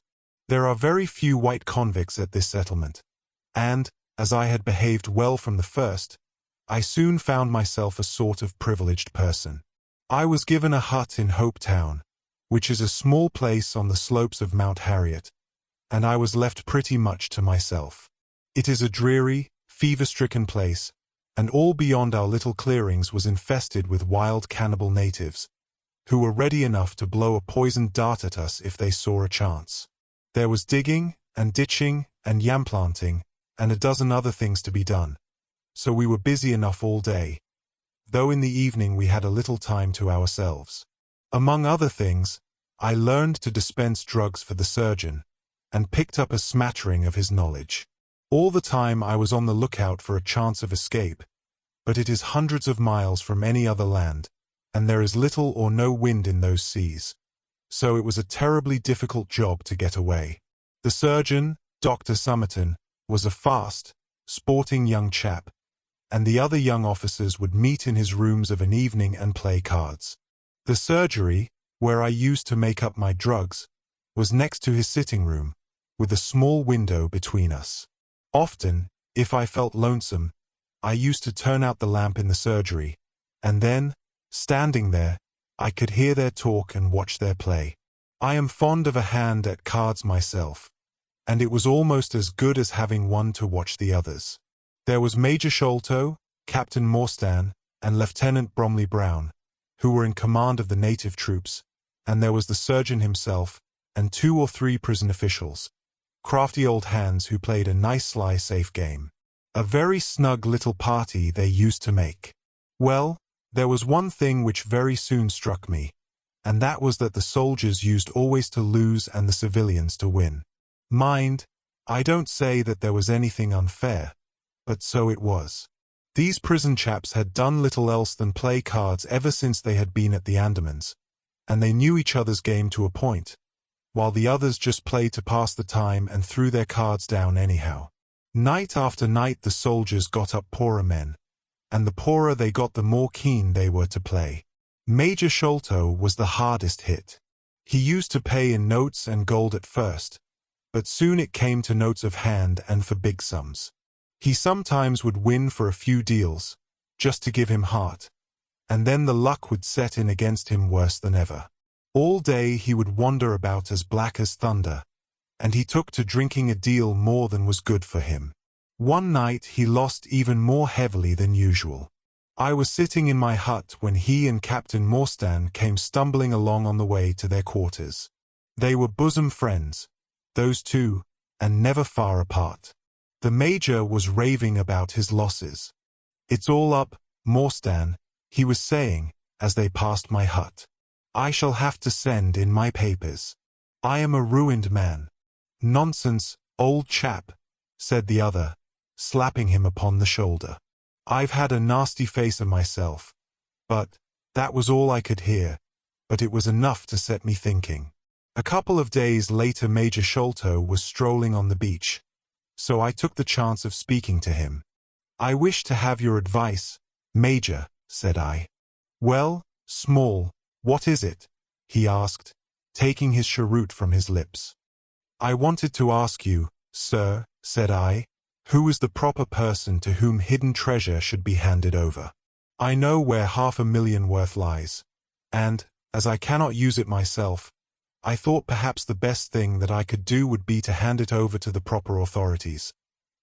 There are very few white convicts at this settlement, and, as I had behaved well from the first, I soon found myself a sort of privileged person. I was given a hut in Hope Town, which is a small place on the slopes of Mount Harriet, and I was left pretty much to myself. It is a dreary, fever-stricken place, and all beyond our little clearings was infested with wild cannibal natives, who were ready enough to blow a poisoned dart at us if they saw a chance. There was digging, and ditching, and yam planting, and a dozen other things to be done, so we were busy enough all day, though in the evening we had a little time to ourselves. Among other things, I learned to dispense drugs for the surgeon, and picked up a smattering of his knowledge. All the time I was on the lookout for a chance of escape, but it is hundreds of miles from any other land, and there is little or no wind in those seas, so it was a terribly difficult job to get away. The surgeon, Dr. Somerton, was a fast, sporting young chap, and the other young officers would meet in his rooms of an evening and play cards. The surgery, where I used to make up my drugs, was next to his sitting room, with a small window between us. Often, if I felt lonesome, I used to turn out the lamp in the surgery, and then, standing there, I could hear their talk and watch their play. I am fond of a hand at cards myself, and it was almost as good as having one to watch the others. There was Major Sholto, Captain Morstan, and Lieutenant Bromley Brown, who were in command of the native troops, and there was the surgeon himself, and 2 or 3 prison officials, crafty old hands who played a nice sly safe game. A very snug little party they used to make. Well, there was one thing which very soon struck me, and that was that the soldiers used always to lose and the civilians to win. Mind, I don't say that there was anything unfair, but so it was. These prison chaps had done little else than play cards ever since they had been at the Andamans, and they knew each other's game to a point, while the others just played to pass the time and threw their cards down anyhow. Night after night the soldiers got up poorer men, and the poorer they got the more keen they were to play. Major Sholto was the hardest hit. He used to pay in notes and gold at first, but soon it came to notes of hand and for big sums. He sometimes would win for a few deals, just to give him heart, and then the luck would set in against him worse than ever. All day he would wander about as black as thunder, and he took to drinking a deal more than was good for him. One night he lost even more heavily than usual. I was sitting in my hut when he and Captain Morstan came stumbling along on the way to their quarters. They were bosom friends, those two, and never far apart. The Major was raving about his losses. "It's all up, Morstan," he was saying, as they passed my hut. "I shall have to send in my papers. I am a ruined man." "Nonsense, old chap," said the other, slapping him upon the shoulder. "I've had a nasty face of myself, but that was all I could hear, but it was enough to set me thinking." A couple of days later Major Sholto was strolling on the beach, so I took the chance of speaking to him. "I wish to have your advice, Major," said I. "Well, Small, what is it?" he asked, taking his cheroot from his lips. "I wanted to ask you, sir," said I, "who is the proper person to whom hidden treasure should be handed over? I know where $500,000 worth lies, and, as I cannot use it myself, I thought perhaps the best thing that I could do would be to hand it over to the proper authorities,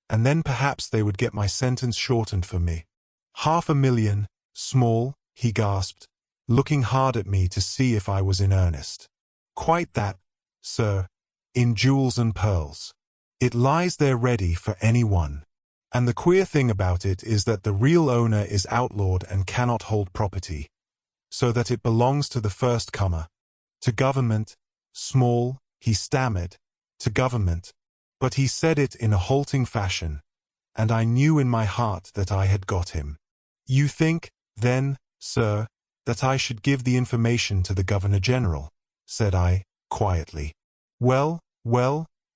and then perhaps they would get my sentence shortened for me." "$500,000, Small," he gasped, looking hard at me to see if I was in earnest. "Quite that, sir, in jewels and pearls. It lies there ready for anyone. And the queer thing about it is that the real owner is outlawed and cannot hold property, so that it belongs to the first comer. To government, Small," he stammered, "to government." But he said it in a halting fashion, and I knew in my heart that I had got him. "You think, then, sir, that I should give the information to the Governor-General?" said I, quietly. Well,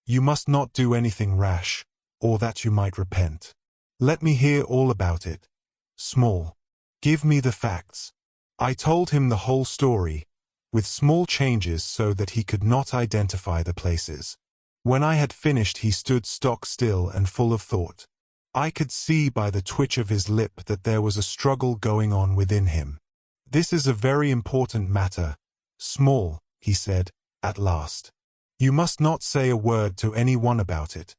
you must not do anything rash, or that you might repent. Let me hear all about it, Small. Give me the facts." I told him the whole story, with small changes so that he could not identify the places. When I had finished he stood stock still and full of thought. I could see by the twitch of his lip that there was a struggle going on within him. "This is a very important matter, Small," he said, at last. "You must not say a word to anyone about it,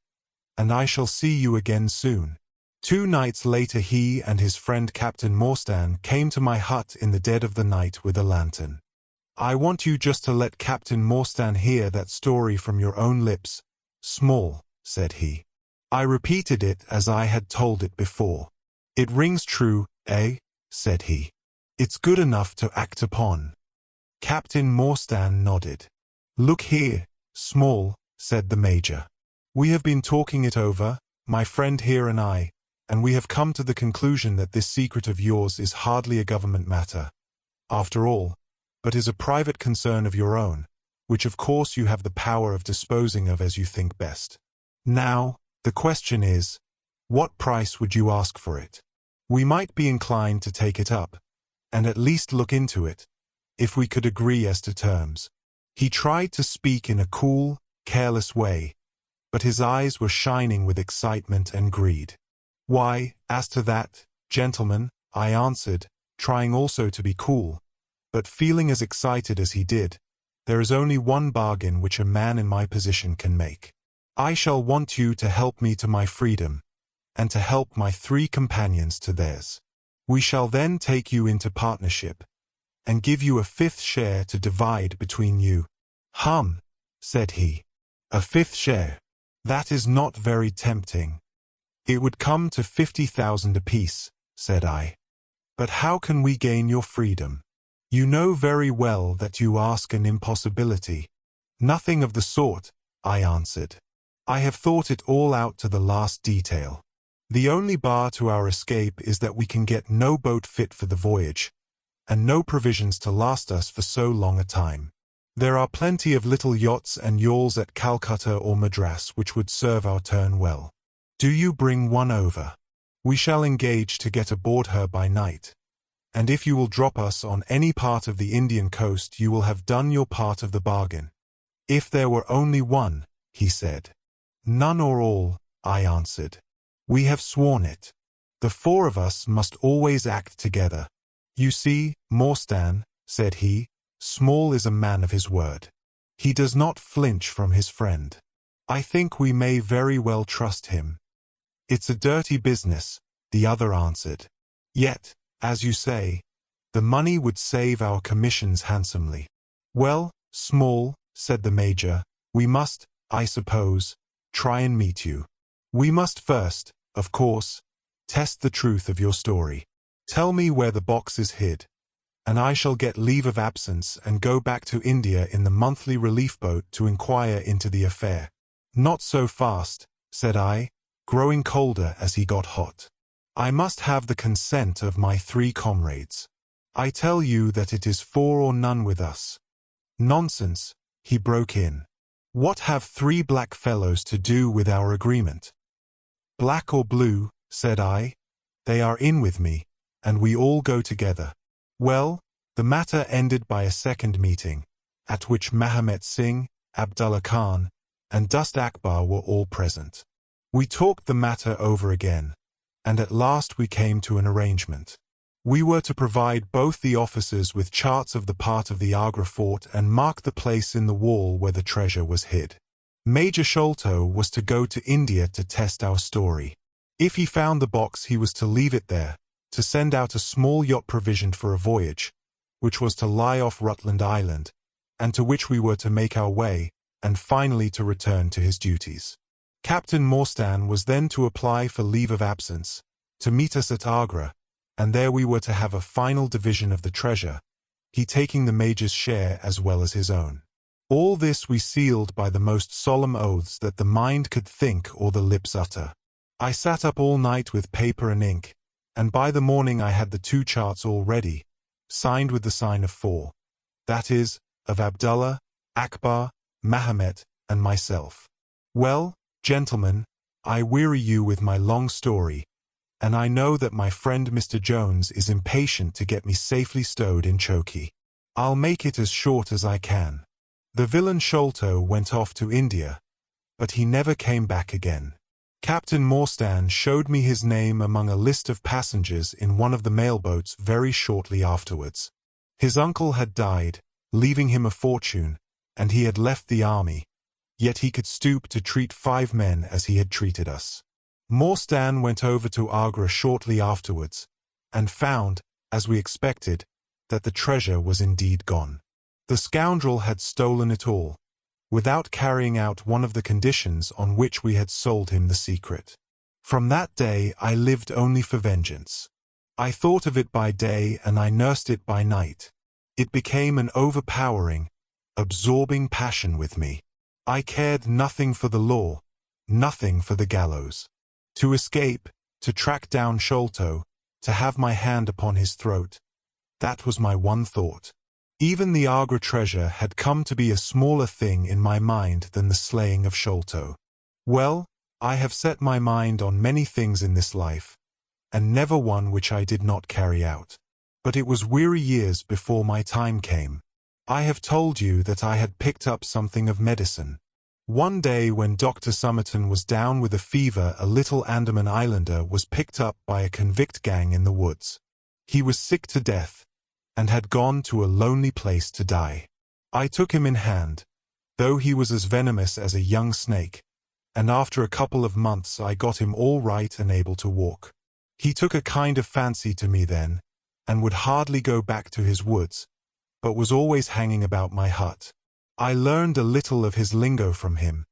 and I shall see you again soon." 2 nights later he and his friend Captain Morstan came to my hut in the dead of the night with a lantern. "I want you just to let Captain Morstan hear that story from your own lips, Small," said he. I repeated it as I had told it before. "It rings true, eh?" said he. "It's good enough to act upon." Captain Morstan nodded. "Look here, Small," said the Major. "We have been talking it over, my friend here and I, and we have come to the conclusion that this secret of yours is hardly a government matter, after all, but is a private concern of your own, which of course you have the power of disposing of as you think best. Now, the question is, what price would you ask for it? We might be inclined to take it up, and at least look into it, if we could agree as to terms." He tried to speak in a cool, careless way, but his eyes were shining with excitement and greed. "Why, as to that, gentlemen," I answered, trying also to be cool, but feeling as excited as he did, "there is only one bargain which a man in my position can make. I shall want you to help me to my freedom, and to help my 3 companions to theirs. We shall then take you into partnership, and give you a 5th share to divide between you." "Hum," said he. "A 5th share. That is not very tempting." "It would come to 50,000 apiece," said I. "But how can we gain your freedom? You know very well that you ask an impossibility." "Nothing of the sort," I answered. "I have thought it all out to the last detail. The only bar to our escape is that we can get no boat fit for the voyage, and no provisions to last us for so long a time. There are plenty of little yachts and yawls at Calcutta or Madras which would serve our turn well. Do you bring one over? We shall engage to get aboard her by night, and if you will drop us on any part of the Indian coast you will have done your part of the bargain. If there were only one, he said. None or all, I answered. We have sworn it. The four of us must always act together. You see, Morstan, said he, Small is a man of his word. He does not flinch from his friend. I think we may very well trust him. It's a dirty business, the other answered. Yet, as you say, the money would save our commissions handsomely. Well, Small, said the Major, we must, I suppose, try and meet you. We must first, of course, test the truth of your story. Tell me where the box is hid, and I shall get leave of absence and go back to India in the monthly relief boat to inquire into the affair. Not so fast, said I, growing colder as he got hot. I must have the consent of my 3 comrades. I tell you that it is 4 or none with us. Nonsense, he broke in. What have 3 black fellows to do with our agreement? Black or blue, said I, they are in with me, and we all go together. Well, the matter ended by a second meeting, at which Mahomet Singh, Abdullah Khan, and Dust Akbar were all present. We talked the matter over again, and at last we came to an arrangement. We were to provide both the officers with charts of the part of the Agra fort and mark the place in the wall where the treasure was hid. Major Sholto was to go to India to test our story. If he found the box, he was to leave it there, to send out a small yacht provisioned for a voyage, which was to lie off Rutland Island, and to which we were to make our way, and finally to return to his duties. Captain Morstan was then to apply for leave of absence, to meet us at Agra, and there we were to have a final division of the treasure, he taking the Major's share as well as his own. All this we sealed by the most solemn oaths that the mind could think or the lips utter. I sat up all night with paper and ink, and by the morning I had the 2 charts all ready, signed with the sign of 4, that is, of Abdullah, Akbar, Mahomet, and myself. Well, gentlemen, I weary you with my long story, and I know that my friend Mr. Jones is impatient to get me safely stowed in Chokey. I'll make it as short as I can. The villain Sholto went off to India, but he never came back again. Captain Morstan showed me his name among a list of passengers in one of the mailboats very shortly afterwards. His uncle had died, leaving him a fortune, and he had left the army, yet he could stoop to treat 5 men as he had treated us. Morstan went over to Agra shortly afterwards, and found, as we expected, that the treasure was indeed gone. The scoundrel had stolen it all, without carrying out one of the conditions on which we had sold him the secret. From that day I lived only for vengeance. I thought of it by day and I nursed it by night. It became an overpowering, absorbing passion with me. I cared nothing for the law, nothing for the gallows. To escape, to track down Sholto, to have my hand upon his throat, that was my one thought. Even the Agra treasure had come to be a smaller thing in my mind than the slaying of Sholto. Well, I have set my mind on many things in this life, and never one which I did not carry out. But it was weary years before my time came. I have told you that I had picked up something of medicine. One day when Dr. Somerton was down with a fever, a little Andaman islander was picked up by a convict gang in the woods. He was sick to death, and had gone to a lonely place to die. I took him in hand, though he was as venomous as a young snake, and after a couple of months I got him all right and able to walk. He took a kind of fancy to me then, and would hardly go back to his woods, but was always hanging about my hut. I learned a little of his lingo from him,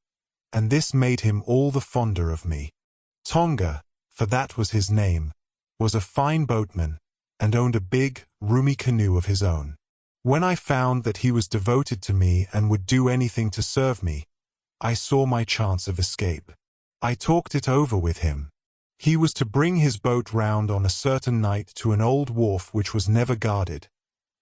and this made him all the fonder of me. Tonga, for that was his name, was a fine boatman, and owned a big, roomy canoe of his own. When I found that he was devoted to me and would do anything to serve me, I saw my chance of escape. I talked it over with him. He was to bring his boat round on a certain night to an old wharf which was never guarded,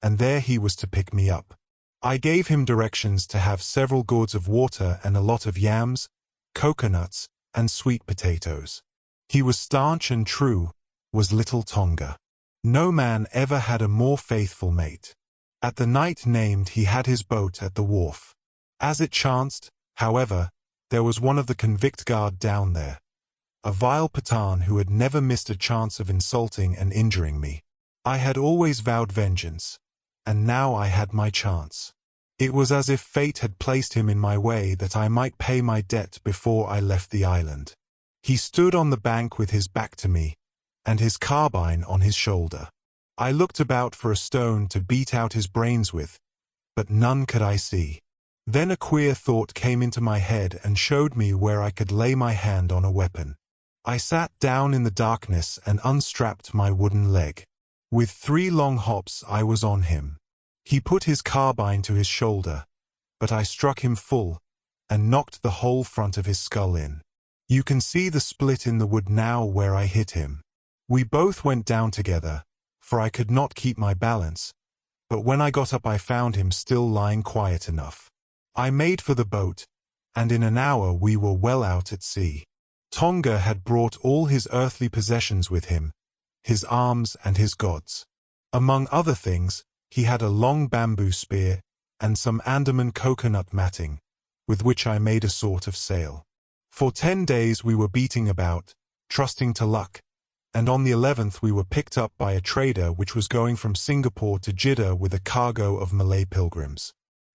and there he was to pick me up. I gave him directions to have several gourds of water and a lot of yams, coconuts, and sweet potatoes. He was staunch and true, was little Tonga. No man ever had a more faithful mate. At the night named he had his boat at the wharf. As it chanced, however, There was one of the convict guard down there, a vile Pathan who had never missed a chance of insulting and injuring me. I had always vowed vengeance, and now I had my chance. It was as if fate had placed him in my way that I might pay my debt before I left the island. He stood on the bank with his back to me, and his carbine on his shoulder. I looked about for a stone to beat out his brains with, but none could I see. Then a queer thought came into my head and showed me where I could lay my hand on a weapon. I sat down in the darkness and unstrapped my wooden leg. With 3 long hops I was on him. He put his carbine to his shoulder, but I struck him full, and knocked the whole front of his skull in. You can see the split in the wood now where I hit him. We both went down together, for I could not keep my balance, but when I got up I found him still lying quiet enough. I made for the boat, and in an hour we were well out at sea. Tonga had brought all his earthly possessions with him, his arms and his gods. Among other things, he had a long bamboo spear and some Andaman coconut matting, with which I made a sort of sail. For 10 days we were beating about, trusting to luck, and on the 11th we were picked up by a trader which was going from Singapore to Jeddah with a cargo of Malay pilgrims.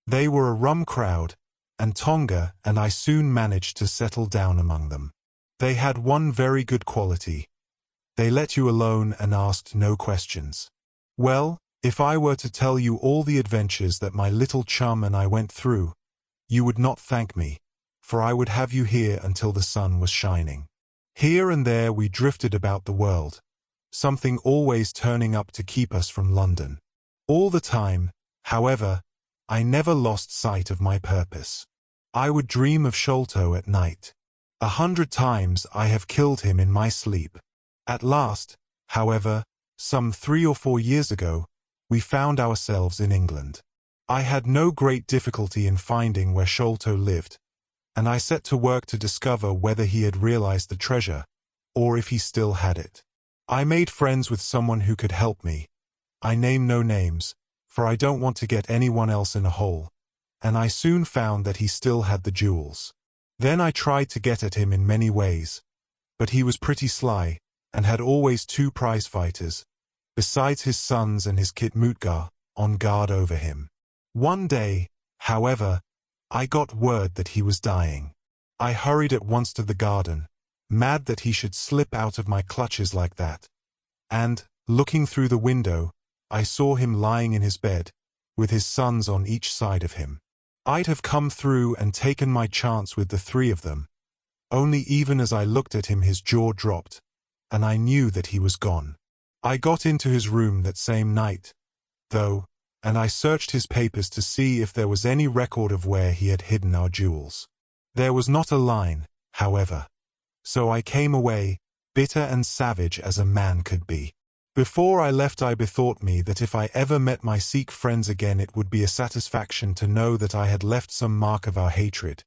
They were a rum crowd, and Tonga and I soon managed to settle down among them. They had one very good quality. They let you alone and asked no questions. Well, if I were to tell you all the adventures that my little chum and I went through, you would not thank me, for I would have you here until the sun was shining. Here and there we drifted about the world, something always turning up to keep us from London. All the time, however, I never lost sight of my purpose. I would dream of Sholto at night. 100 times I have killed him in my sleep. At last, however, some 3 or 4 years ago, we found ourselves in England. I had no great difficulty in finding where Sholto lived, and I set to work to discover whether he had realized the treasure, or if he still had it. I made friends with someone who could help me. I name no names, for I don't want to get anyone else in a hole, and I soon found that he still had the jewels. Then I tried to get at him in many ways, but he was pretty sly, and had always 2 prize fighters, besides his sons and his Khitmutgar, on guard over him. One day, however, I got word that he was dying. I hurried at once to the garden, mad that he should slip out of my clutches like that, and, looking through the window, I saw him lying in his bed, with his sons on each side of him. I'd have come through and taken my chance with the 3 of them, only even as I looked at him his jaw dropped, and I knew that he was gone. I got into his room that same night, though, and I searched his papers to see if there was any record of where he had hidden our jewels. There was not a line, however, so I came away, bitter and savage as a man could be. Before I left I bethought me that if I ever met my Sikh friends again it would be a satisfaction to know that I had left some mark of our hatred.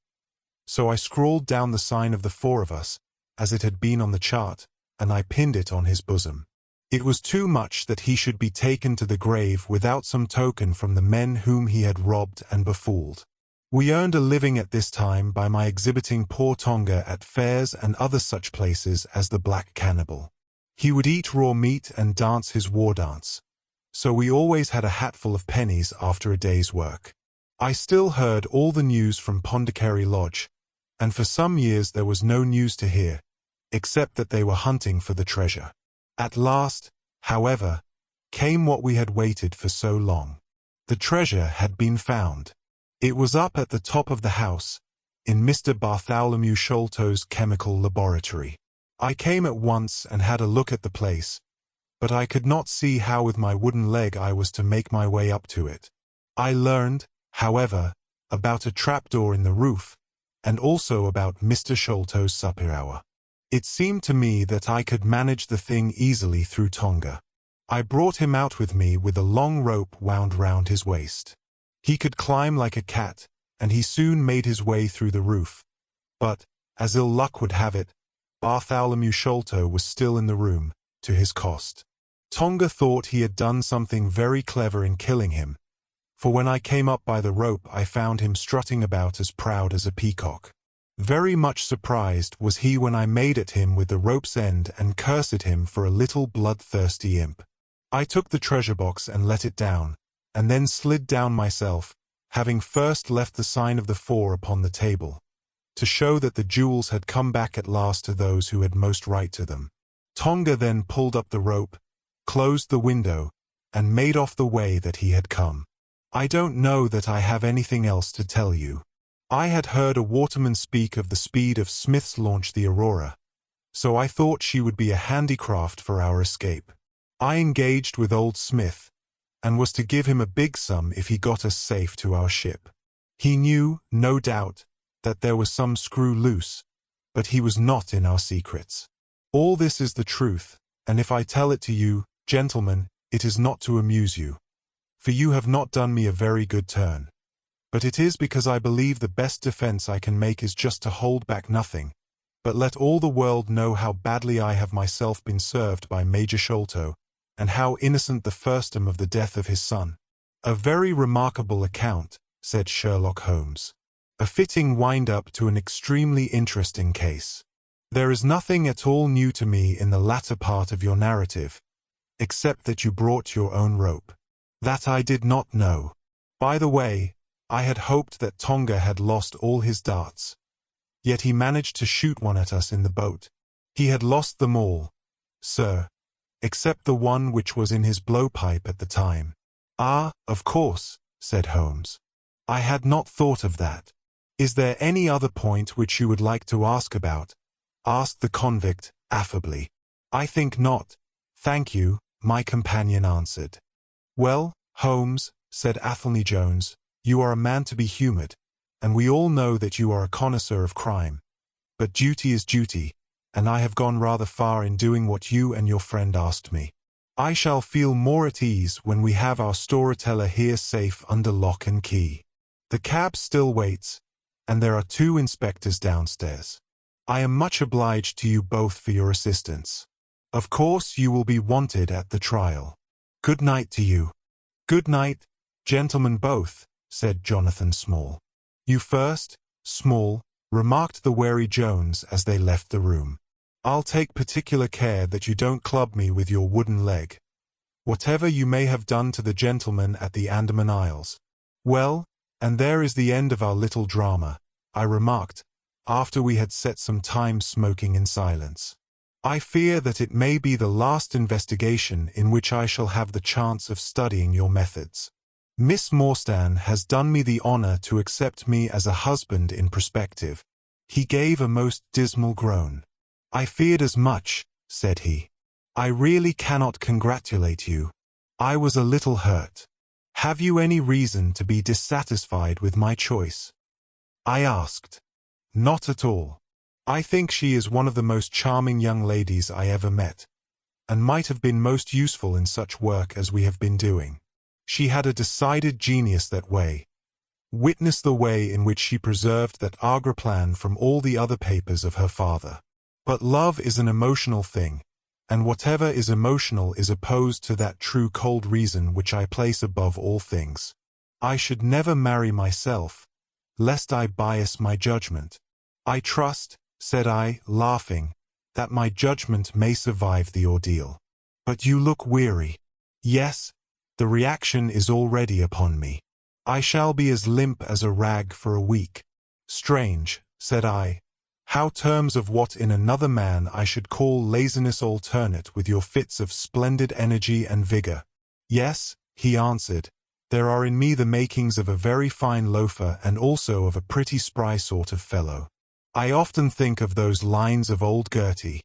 So I scrawled down the sign of the 4 of us, as it had been on the chart, and I pinned it on his bosom. It was too much that he should be taken to the grave without some token from the men whom he had robbed and befooled. We earned a living at this time by my exhibiting poor Tonga at fairs and other such places as the Black Cannibal. He would eat raw meat and dance his war dance, so we always had a hatful of pennies after a day's work. I still heard all the news from Pondicherry Lodge, and for some years there was no news to hear, except that they were hunting for the treasure. At last, however, came what we had waited for so long. The treasure had been found. It was up at the top of the house, in Mr. Bartholomew Sholto's chemical laboratory. I came at once and had a look at the place, but I could not see how with my wooden leg I was to make my way up to it. I learned, however, about a trapdoor in the roof, and also about Mr. Sholto's supper hour. It seemed to me that I could manage the thing easily through Tonga. I brought him out with me with a long rope wound round his waist. He could climb like a cat, and he soon made his way through the roof. But, as ill luck would have it, Bartholomew Sholto was still in the room, to his cost. Tonga thought he had done something very clever in killing him, for when I came up by the rope I found him strutting about as proud as a peacock. Very much surprised was he when I made at him with the rope's end and cursed him for a little bloodthirsty imp. I took the treasure box and let it down, and then slid down myself, having first left the sign of the 4 upon the table, to show that the jewels had come back at last to those who had most right to them. Tonga then pulled up the rope, closed the window, and made off the way that he had come. I don't know that I have anything else to tell you. I had heard a waterman speak of the speed of Smith's launch, the Aurora, so I thought she would be a handicraft for our escape. I engaged with old Smith, and was to give him a big sum if he got us safe to our ship. He knew, no doubt, that there was some screw loose, but he was not in our secrets. All this is the truth, and if I tell it to you, gentlemen, it is not to amuse you, for you have not done me a very good turn. But it is because I believe the best defense I can make is just to hold back nothing, but let all the world know how badly I have myself been served by Major Sholto, and how innocent the firstum of the death of his son. A very remarkable account, said Sherlock Holmes. A fitting wind-up to an extremely interesting case. There is nothing at all new to me in the latter part of your narrative, except that you brought your own rope. That I did not know. By the way, I had hoped that Tonga had lost all his darts. Yet he managed to shoot one at us in the boat. He had lost them all, sir, except the one which was in his blowpipe at the time. Ah, of course, said Holmes. I had not thought of that. Is there any other point which you would like to ask about? Asked the convict, affably. I think not, thank you, my companion answered. Well, Holmes, said Athelney Jones, you are a man to be humoured, and we all know that you are a connoisseur of crime. But duty is duty, and I have gone rather far in doing what you and your friend asked me. I shall feel more at ease when we have our storyteller here safe under lock and key. The cab still waits, and there are 2 inspectors downstairs. I am much obliged to you both for your assistance. Of course you will be wanted at the trial. Good night to you. Good night, gentlemen both, said Jonathan Small. You first, Small, remarked the wary Jones as they left the room. I'll take particular care that you don't club me with your wooden leg, whatever you may have done to the gentleman at the Andaman Isles. Well, and there is the end of our little drama, I remarked, after we had set some time smoking in silence. I fear that it may be the last investigation in which I shall have the chance of studying your methods. Miss Morstan has done me the honor to accept me as a husband in prospective. He gave a most dismal groan. I feared as much, said he. I really cannot congratulate you. I was a little hurt. Have you any reason to be dissatisfied with my choice? I asked. Not at all. I think she is one of the most charming young ladies I ever met, and might have been most useful in such work as we have been doing. She had a decided genius that way. Witness the way in which she preserved that Agra plan from all the other papers of her father. But love is an emotional thing, and whatever is emotional is opposed to that true cold reason which I place above all things. I should never marry myself, lest I bias my judgment. I trust, said I, laughing, that my judgment may survive the ordeal. But you look weary. Yes, the reaction is already upon me. I shall be as limp as a rag for a week. Strange, said I, how terms of what in another man I should call laziness alternate with your fits of splendid energy and vigor. Yes, he answered, there are in me the makings of a very fine loafer and also of a pretty spry sort of fellow. I often think of those lines of old Goethe.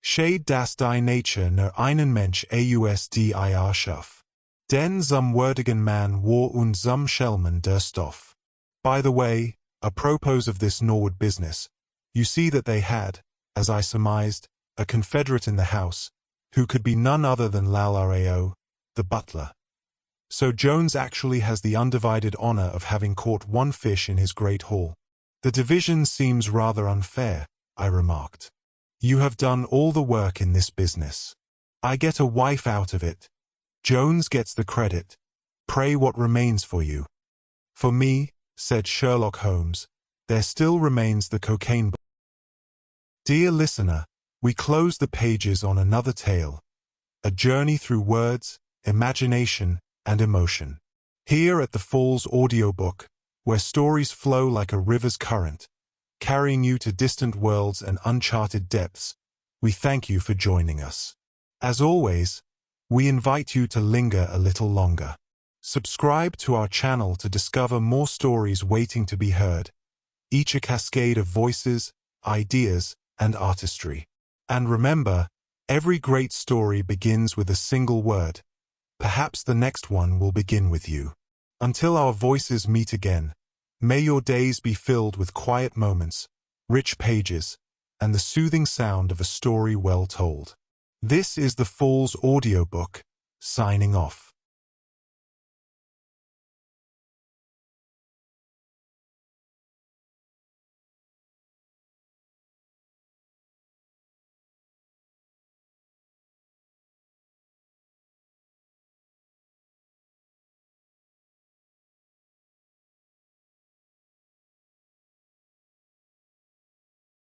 Shade das die Nature nur einen Mensch ausdir schuf. Den zum würdigen Mann war und zum Schelmen der Stoff. By the way, apropos of this Norwood business, you see that they had, as I surmised, a confederate in the house, who could be none other than Lalrao, the butler. So Jones actually has the undivided honor of having caught one fish in his great haul. The division seems rather unfair, I remarked. You have done all the work in this business. I get a wife out of it. Jones gets the credit. Pray what remains for you? For me, said Sherlock Holmes, there still remains the cocaine book. Dear listener, we close the pages on another tale, a journey through words, imagination, and emotion. Here at the Falls Audiobook, where stories flow like a river's current, carrying you to distant worlds and uncharted depths, we thank you for joining us. As always, we invite you to linger a little longer. Subscribe to our channel to discover more stories waiting to be heard, each a cascade of voices, ideas, and artistry. And remember, every great story begins with a single word. Perhaps the next one will begin with you. Until our voices meet again, may your days be filled with quiet moments, rich pages, and the soothing sound of a story well told. This is the Falls Audiobook, signing off.